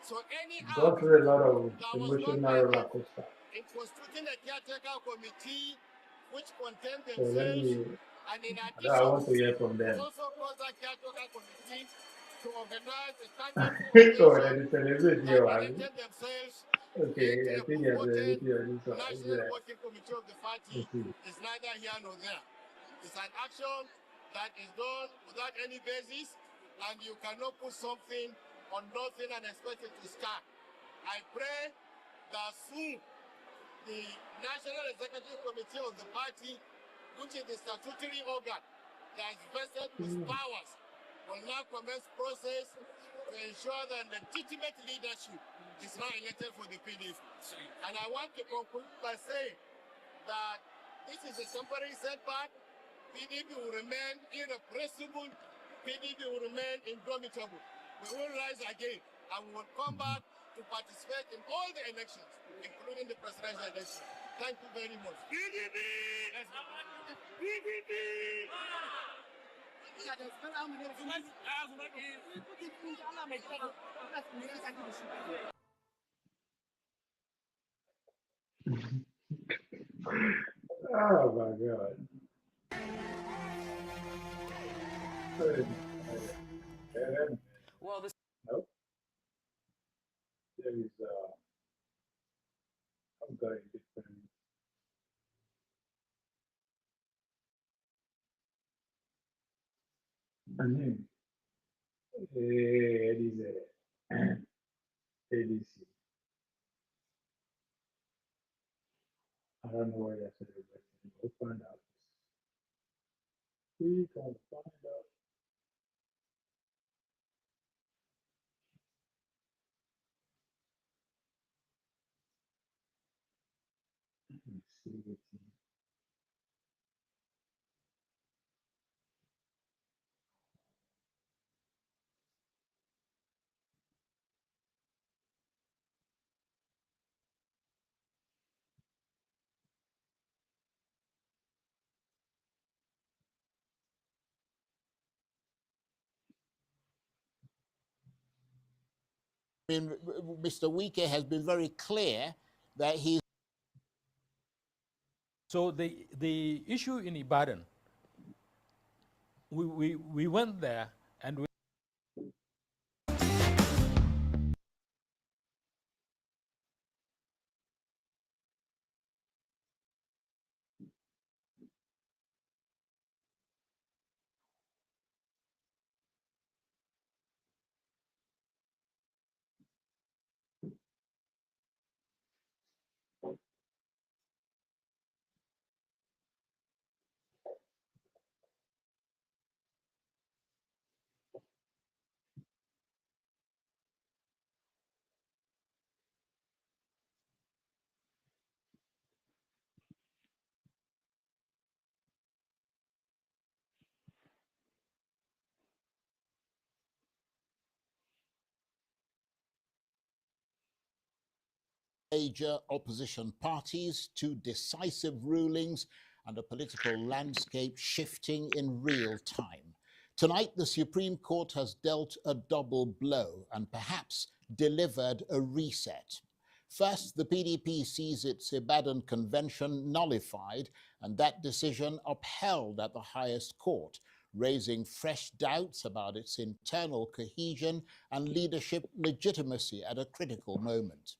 So any Gone act through a lot of that was done emotional by roller the coaster. constituting a caretaker committee which contained So let themselves, me. and in I addition, want to hear from them. also caused that caretaker committee to organize a tactical So convention that is celebrity, that right? elected themselves Okay, into I a think there's a full-voted celebrity on this one. National Working Committee of the party. Okay. Is neither here nor there. It's an action that is done without any basis, and you cannot put something on nothing and expect it to stand. I pray that soon the National Executive Committee of the party, which is the statutory organ that is vested with powers, will now commence process to ensure that legitimate leadership is now elected for the PDP. And I want to conclude by saying that this is a temporary setback. PDP will remain irrepressible. PDP will remain indomitable. We will rise again and we will come back to participate in all the elections, including the presidential election. Thank you very much. PDP! PDP! Oh my God. Well, this. Nope. There is I'm going different. And then it is a ADC. I don't know where that's celebrating. We'll find out. We can find out. Let's see what's in. Mr. Wike has been very clear that he's. So the issue in Ibadan, we went there and we Major opposition parties to decisive rulings and a political landscape shifting in real time. Tonight, the Supreme Court has dealt a double blow and perhaps delivered a reset. First, the PDP sees its Ibadan Convention nullified and that decision upheld at the highest court, raising fresh doubts about its internal cohesion and leadership legitimacy at a critical moment.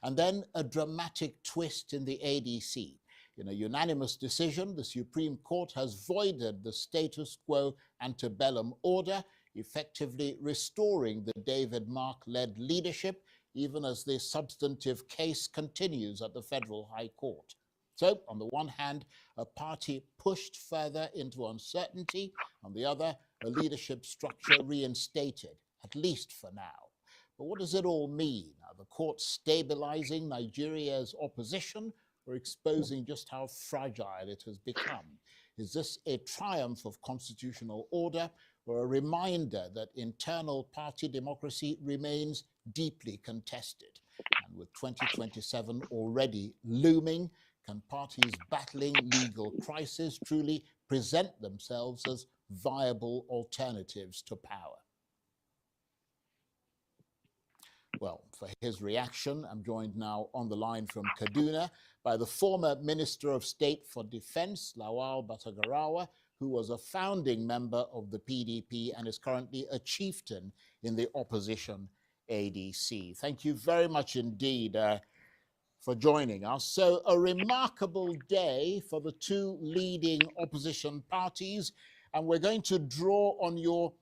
And then a dramatic twist in the ADC. In a unanimous decision, the Supreme Court has voided the status quo antebellum order, effectively restoring the David Mark-led leadership, even as the substantive case continues at the Federal High Court. So, on the one hand, a party pushed further into uncertainty. On the other, a leadership structure reinstated, at least for now. But what does it all mean? Are the courts stabilizing Nigeria's opposition or exposing just how fragile it has become? Is this a triumph of constitutional order or a reminder that internal party democracy remains deeply contested? And with 2027 already looming, can parties battling legal crisis truly present themselves as viable alternatives to power? Well, for his reaction, I'm joined now on the line from Kaduna by the former Minister of State for Defense, Lawal Batagarawa, who was a founding member of the PDP and is currently a chieftain in the opposition ADC. Thank you very much indeed for joining us. So, a remarkable day for the two leading opposition parties, and we're going to draw on your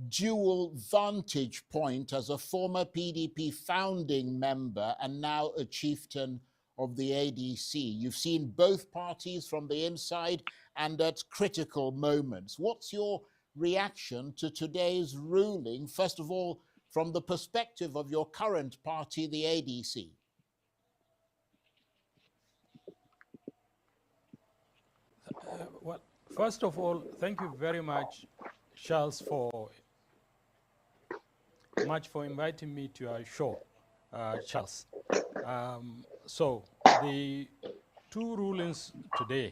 dual vantage point as a former PDP founding member and now a chieftain of the ADC. You've seen both parties from the inside and at critical moments. What's your reaction to today's ruling, first of all, from the perspective of your current party, the ADC? Well, first of all, thank you very much, Charles, for inviting me to your show, Charles. So the two rulings today,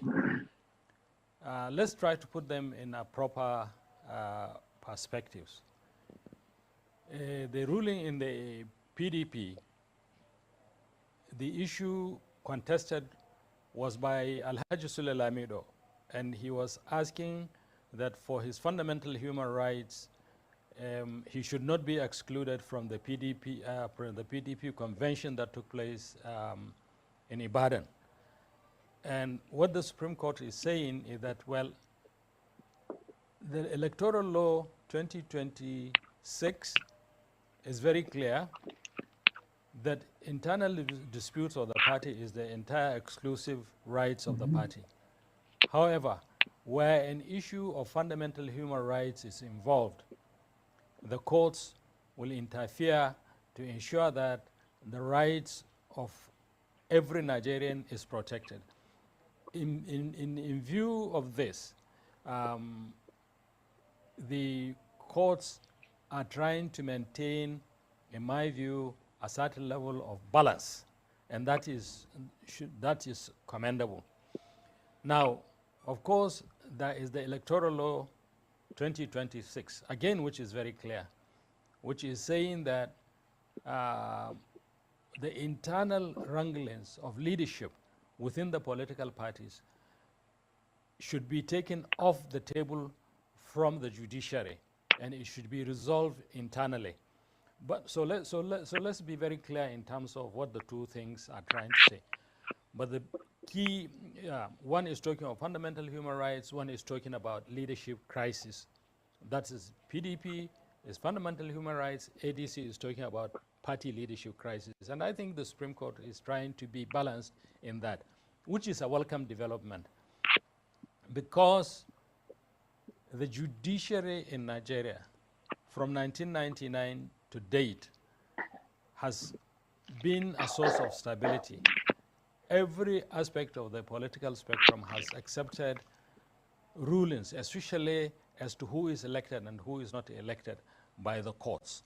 let's try to put them in a proper perspectives. The ruling in the PDP, the issue contested was by Alhaji Sule Lamido, and he was asking that for his fundamental human rights, he should not be excluded from the PDP convention that took place in Ibadan. And what the Supreme Court is saying is that, well, the electoral law 2026 is very clear that internal disputes of the party is the entire exclusive rights of the party. However, where an issue of fundamental human rights is involved, the courts will interfere to ensure that the rights of every Nigerian is protected. In view of this, the courts are trying to maintain, in my view, a certain level of balance, and that is commendable. Now, of course, there is the electoral law 2026, again, which is very clear, which is saying that the internal wranglings of leadership within the political parties should be taken off the table from the judiciary, and it should be resolved internally. But so let's be very clear in terms of what the two things are trying to say. But the key, one is talking of fundamental human rights, one is talking about leadership crisis. That is, PDP is fundamental human rights, ADC is talking about party leadership crisis. And I think the Supreme Court is trying to be balanced in that, which is a welcome development. Because the judiciary in Nigeria, from 1999 to date, has been a source of stability. Every aspect of the political spectrum has accepted rulings, especially as to who is elected and who is not elected by the courts.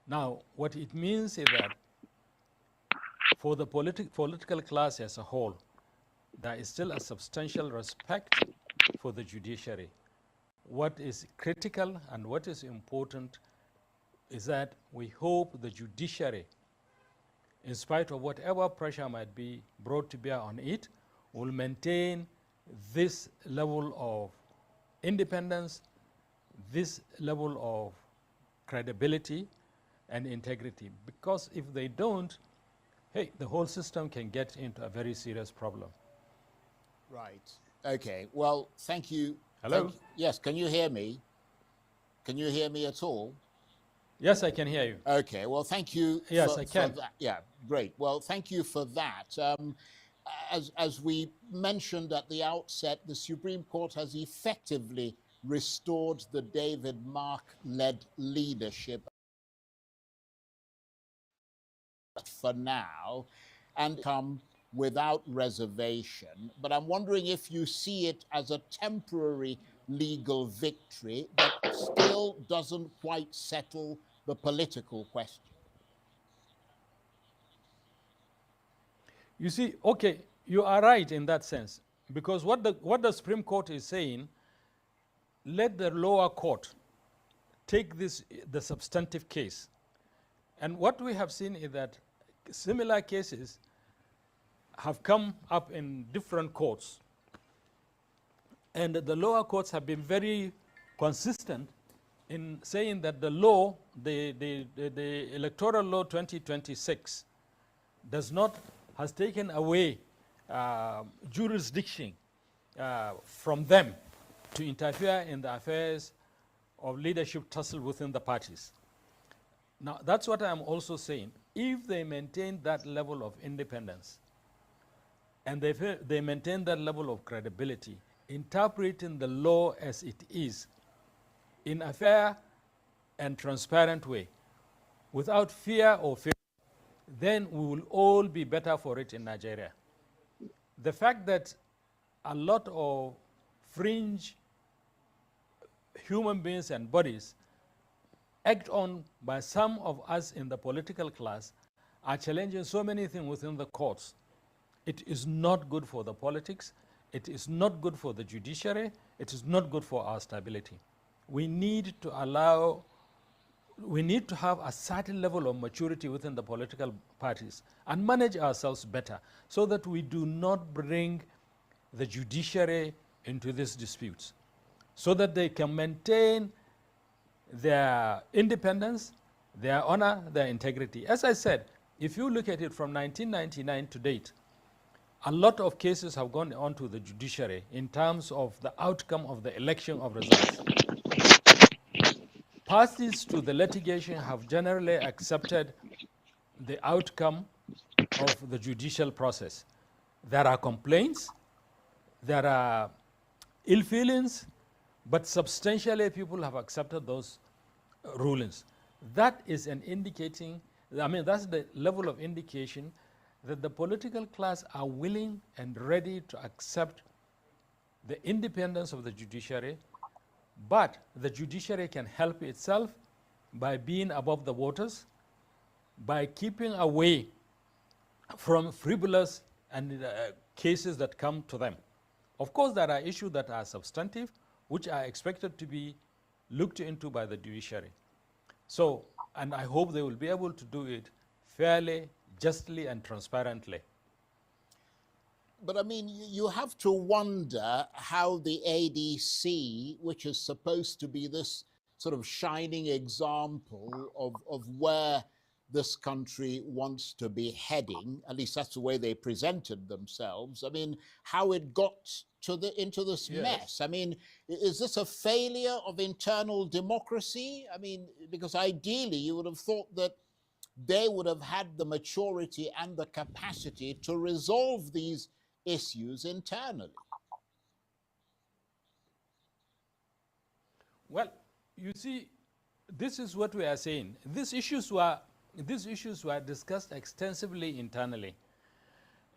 Now, what it means is that for the political class as a whole, there is still a substantial respect for the judiciary. What is critical and what is important is that we hope the judiciary, in spite of whatever pressure might be brought to bear on it, will maintain this level of independence, this level of credibility and integrity. Because if they don't, hey, the whole system can get into a very serious problem. Right. Okay. Well, thank you. Hello? Yes, can you hear me? Can you hear me at all? Yes, I can hear you. Okay. Well, thank you. Yes, I can. For that. Yeah, great. Well, thank you for that. as we mentioned at the outset, the Supreme Court has effectively restored the David Mark-led leadership for now and come without reservation. But I'm wondering if you see it as a temporary legal victory that still doesn't quite settle the political question. You see, okay, you are right in that sense, because what the Supreme Court is saying, let the lower court take the substantive case. And what we have seen is that similar cases have come up in different courts. And the lower courts have been very consistent in saying that the law, the Electoral Law 2026, has taken away jurisdiction from them to interfere in the affairs of leadership tussle within the parties. Now, that's what I'm also saying. If they maintain that level of independence and they maintain that level of credibility, interpreting the law as it is in a fair and transparent way, without fear or favor, then we will all be better for it in Nigeria. The fact that a lot of fringe human beings and bodies act on by some of us in the political class are challenging so many things within the courts. It is not good for the politics. It is not good for the judiciary. It is not good for our stability. We need to have a certain level of maturity within the political parties and manage ourselves better so that we do not bring the judiciary into these disputes, so that they can maintain their independence, their honor, their integrity. As I said, if you look at it from 1999 to date, a lot of cases have gone on to the judiciary in terms of the outcome of the election of results. Parties to the litigation have generally accepted the outcome of the judicial process. There are complaints, there are ill feelings, but substantially people have accepted those rulings. That is an indicating, that's the level of indication that the political class are willing and ready to accept the independence of the judiciary, but the judiciary can help itself by being above the waters, by keeping away from frivolous and cases that come to them. Of course, there are issues that are substantive, which are expected to be looked into by the judiciary. So, and I hope they will be able to do it fairly, justly, and transparently. But I mean, you have to wonder how the ADC, which is supposed to be this sort of shining example of where this country wants to be heading, at least that's the way they presented themselves. I mean, how it got into this mess. I mean, is this a failure of internal democracy? I mean, because ideally you would have thought that they would have had the maturity and the capacity to resolve these issues internally. Well, you see, this is what we are saying. These issues were discussed extensively internally,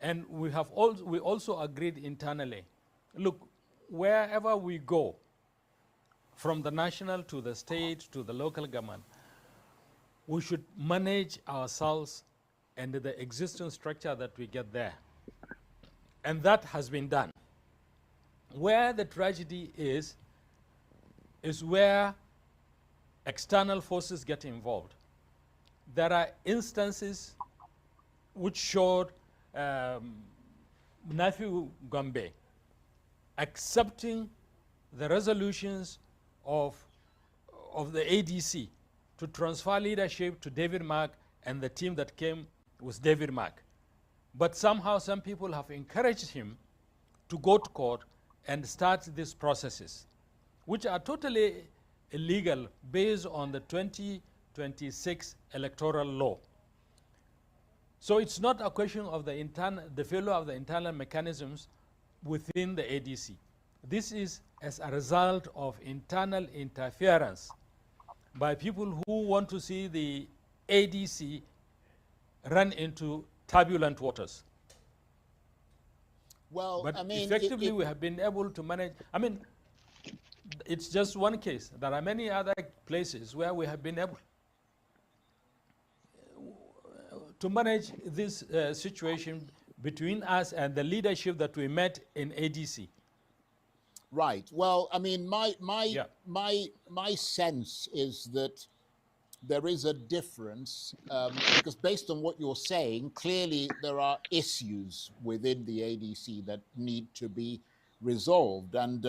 and we also agreed internally. Look, wherever we go, from the national to the state to the local government, we should manage ourselves and the existing structure that we get there. And that has been done. Where the tragedy is where external forces get involved. There are instances which showed Nafi Gombe accepting the resolutions of the ADC to transfer leadership to David Mark and the team that came with David Mark. But somehow some people have encouraged him to go to court and start these processes, which are totally illegal based on the 2026 electoral law. So it's not a question of the failure of the internal mechanisms within the ADC. This is as a result of internal interference by people who want to see the ADC run into turbulent waters. Well, but I mean, effectively we have been able to manage. I mean, it's just one case. There are many other places where we have been able to manage this situation between us and the leadership that we met in ADC. Right. Well, I mean, my sense is that there is a difference because based on what you're saying, clearly there are issues within the ADC that need to be resolved. And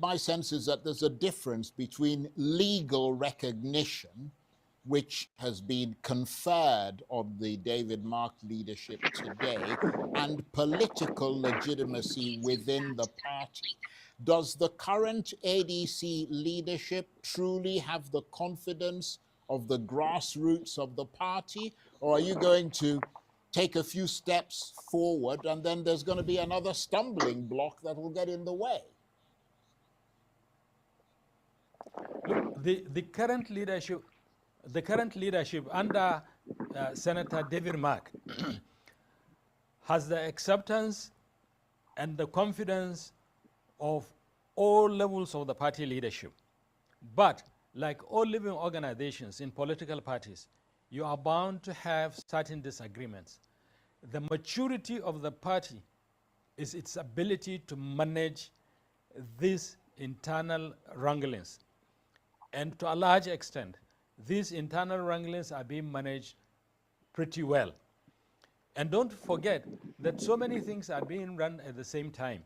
my sense is that there's a difference between legal recognition, which has been conferred on the David Mark leadership today, and political legitimacy within the party. Does the current ADC leadership truly have the confidence of the grassroots of the party? Or are you going to take a few steps forward and then there's going to be another stumbling block that will get in the way? Look, the current leadership under Senator David Mark has the acceptance and the confidence of all levels of the party leadership. But like all living organizations in political parties, you are bound to have certain disagreements. The maturity of the party is its ability to manage these internal wranglings. And to a large extent, these internal wranglings are being managed pretty well. And don't forget that so many things are being run at the same time.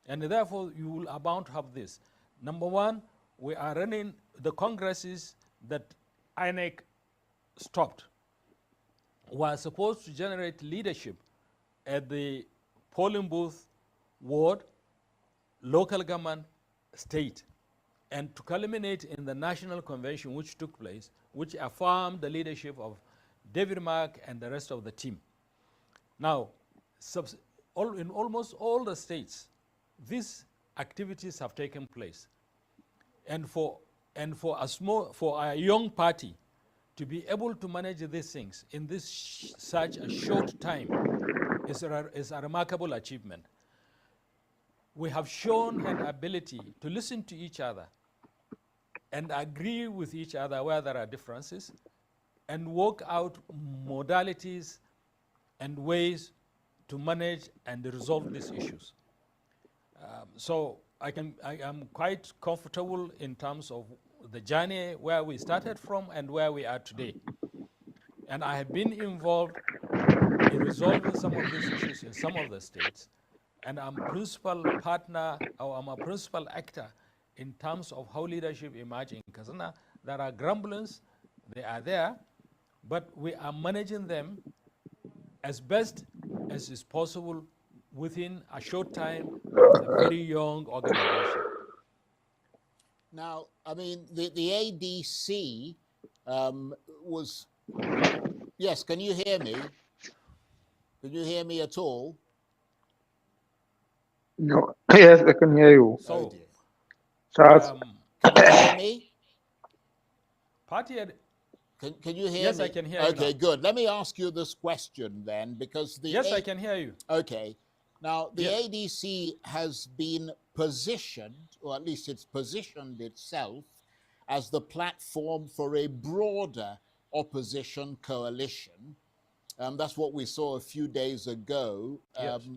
And therefore, you are bound to have this. Number one, we are running the congresses that INEC stopped were supposed to generate leadership at the polling booth, ward, local government, state, and to culminate in the national convention which took place, which affirmed the leadership of David Mark and the rest of the team. Now, in almost all the states, these activities have taken place. And for a young party to be able to manage these things in such a short time is a remarkable achievement. We have shown an ability to listen to each other and agree with each other where there are differences and work out modalities and ways to manage and resolve these issues. So I am quite comfortable in terms of the journey where we started from and where we are today. And I have been involved in resolving some of these issues in some of the states. And I'm a principal partner, or I'm a principal actor in terms of how leadership emerges in Kazana. There are grumblings, they are there, but we are managing them as best as is possible within a short time with a very young organization. Now, I mean, the ADC was, yes, can you hear me? Can you hear me at all? No, yes, I can hear you. So, can you hear me? Party can you hear me? Yes, I can hear you. Okay, good. Let me ask you this question then, because yes, I can hear you. Okay. Now, the ADC has been positioned, or at least it's positioned itself, as the platform for a broader opposition coalition. That's what we saw a few days ago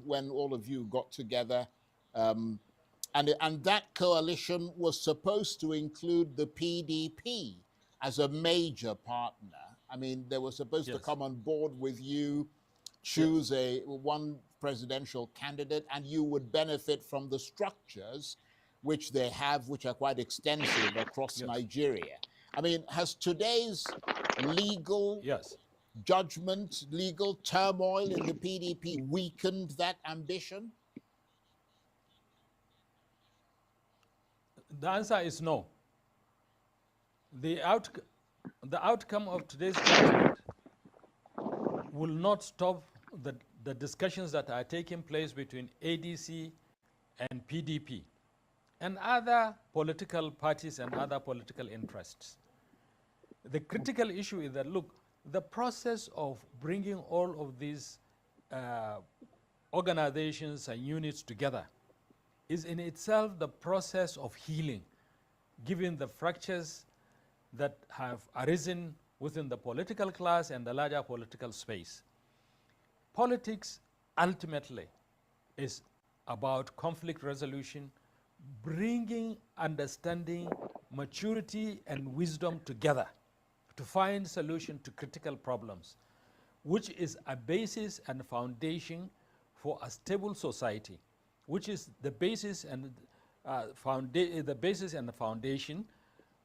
when all of you got together. And that coalition was supposed to include the PDP as a major partner. I mean, they were supposed to come on board with you, choose one presidential candidate, and you would benefit from the structures which they have, which are quite extensive across Nigeria. I mean, has today's legal judgment, legal turmoil in the PDP weakened that ambition? The answer is no. The outcome of today's judgment will not stop the discussions that are taking place between ADC and PDP and other political parties and other political interests. The critical issue is that, look, the process of bringing all of these organizations and units together is in itself the process of healing, given the fractures that have arisen within the political class and the larger political space. Politics ultimately is about conflict resolution, bringing understanding, maturity, and wisdom together to find solution to critical problems, which is a basis and foundation for a stable society, which is the basis and the foundation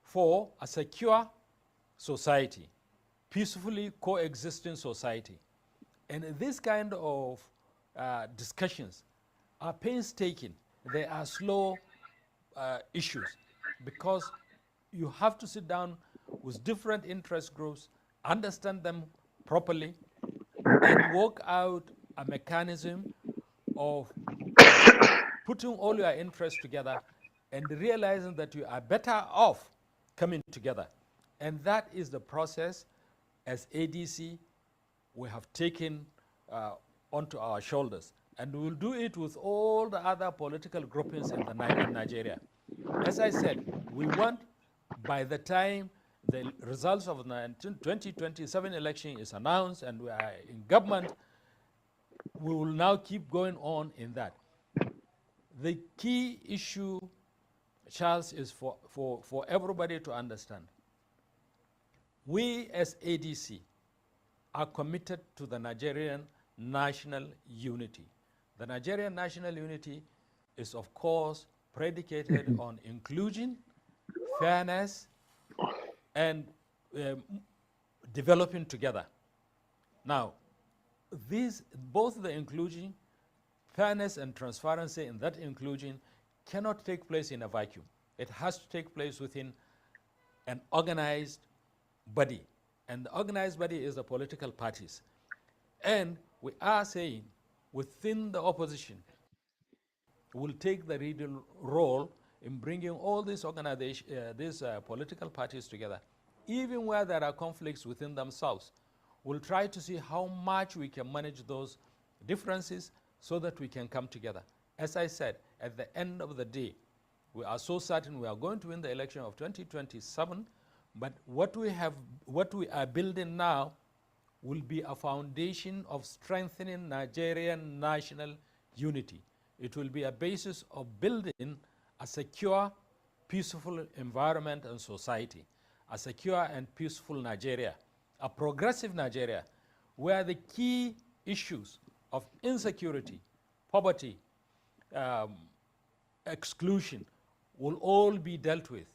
for a secure society, peacefully coexisting society. And this kind of discussions are painstaking. They are slow issues because you have to sit down with different interest groups, understand them properly, and work out a mechanism of putting all your interests together and realizing that you are better off coming together. And that is the process as ADC we have taken onto our shoulders. And we will do it with all the other political groupings in Nigeria. As I said, we want, by the time the results of the 2027 election is announced and we are in government, we will now keep going on in that. The key issue, Charles, is for everybody to understand. We as ADC are committed to the Nigerian national unity. The Nigerian national unity is, of course, predicated on inclusion, fairness, and developing together. Now, both the inclusion, fairness, and transparency in that inclusion cannot take place in a vacuum. It has to take place within an organized body. And the organized body is the political parties. And we are saying within the opposition will take the leading role in bringing all these political parties together. Even where there are conflicts within themselves, we'll try to see how much we can manage those differences so that we can come together. As I said, at the end of the day, we are so certain we are going to win the election of 2027, but what we are building now will be a foundation of strengthening Nigerian national unity. It will be a basis of building a secure, peaceful environment and society, a secure and peaceful Nigeria, a progressive Nigeria, where the key issues of insecurity, poverty, exclusion will all be dealt with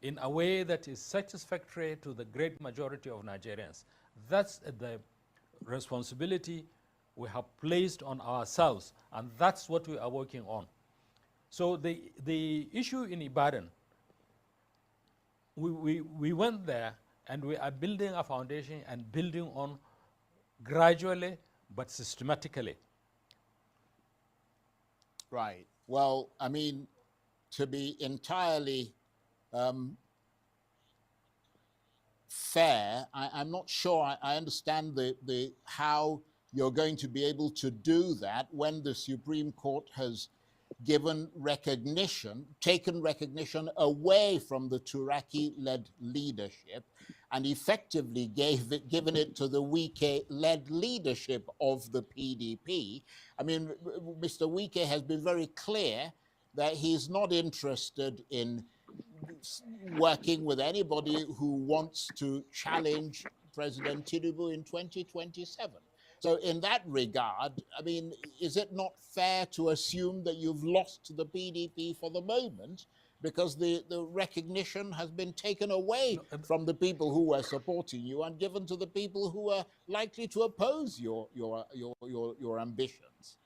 in a way that is satisfactory to the great majority of Nigerians. That's the responsibility we have placed on ourselves, and that's what we are working on. So the issue in Ibadan, we went there and we are building a foundation and building on gradually but systematically. Right. Well, I mean, to be entirely fair, I'm not sure I understand the how you're going to be able to do that when the Supreme Court has given recognition, taken recognition away from the Turaki-led leadership and effectively given it to the Wike-led leadership of the PDP. I mean, Mr. Wike has been very clear that he's not interested in working with anybody who wants to challenge President Tinubu in 2027. So in that regard, I mean, is it not fair to assume that you've lost to the PDP for the moment because the recognition has been taken away from the people who were supporting you and given to the people who are likely to oppose your ambitions?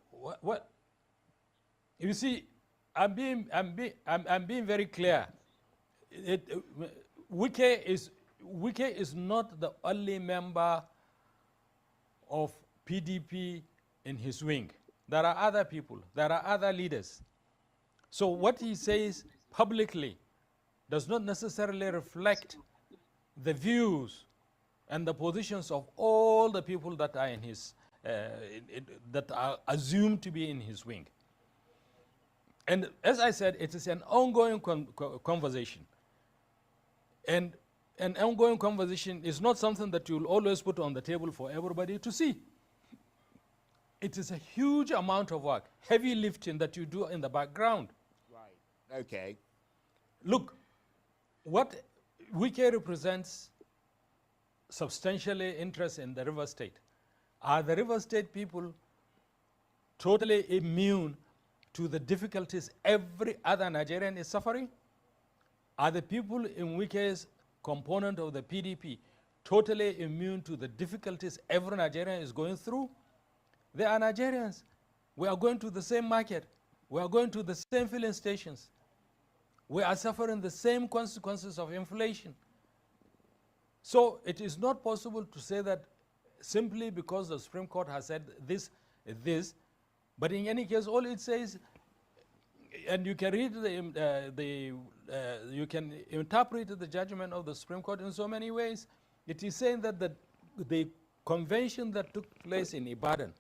What? You see, I'm being very clear. Wike is not the only member of PDP in his wing. There are other people, there are other leaders. So what he says publicly does not necessarily reflect the views and the positions of all the people that are in his, that are assumed to be in his wing. And as I said, it is an ongoing conversation. And an ongoing conversation is not something that you'll always put on the table for everybody to see. It is a huge amount of work, heavy lifting that you do in the background. Right, okay. Look, what Wike represents substantially interest in the River State. Are the River State people totally immune to the difficulties every other Nigerian is suffering? Are the people in Wike's component of the PDP totally immune to the difficulties every Nigerian is going through? They are Nigerians. We are going to the same market. We are going to the same filling stations. We are suffering the same consequences of inflation. So it is not possible to say that simply because the Supreme Court has said this, but in any case, all it says, and you can read you can interpret the judgment of the Supreme Court in so many ways. It is saying that the convention that took place in Ibadan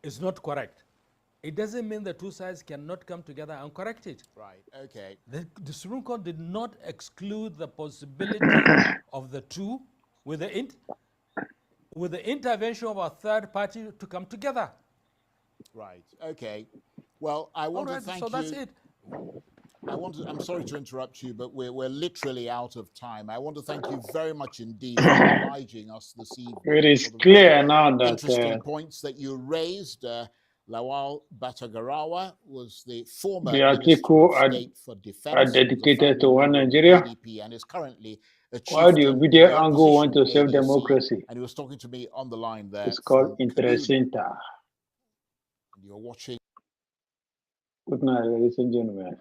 is not correct. It doesn't mean the two sides cannot come together and correct it. Right, okay. The Supreme Court did not exclude the possibility of the two with the intervention of a third party to come together. Right, okay. Well, I want to thank you. So that's it. I'm sorry to interrupt you, but we're literally out of time. I want to thank you very much indeed for obliging us this evening. It is clear now that interesting points that you raised. Lawal Batagarawa was the former the Minister article of State for Defense, are dedicated to one Nigeria. PDP, and is currently a Why do chieftain video in the angle want to opposition save ADC, democracy? and he was talking to me on the line there. It's called from intermission. Kaduna. You're watching. Good night, ladies and gentlemen.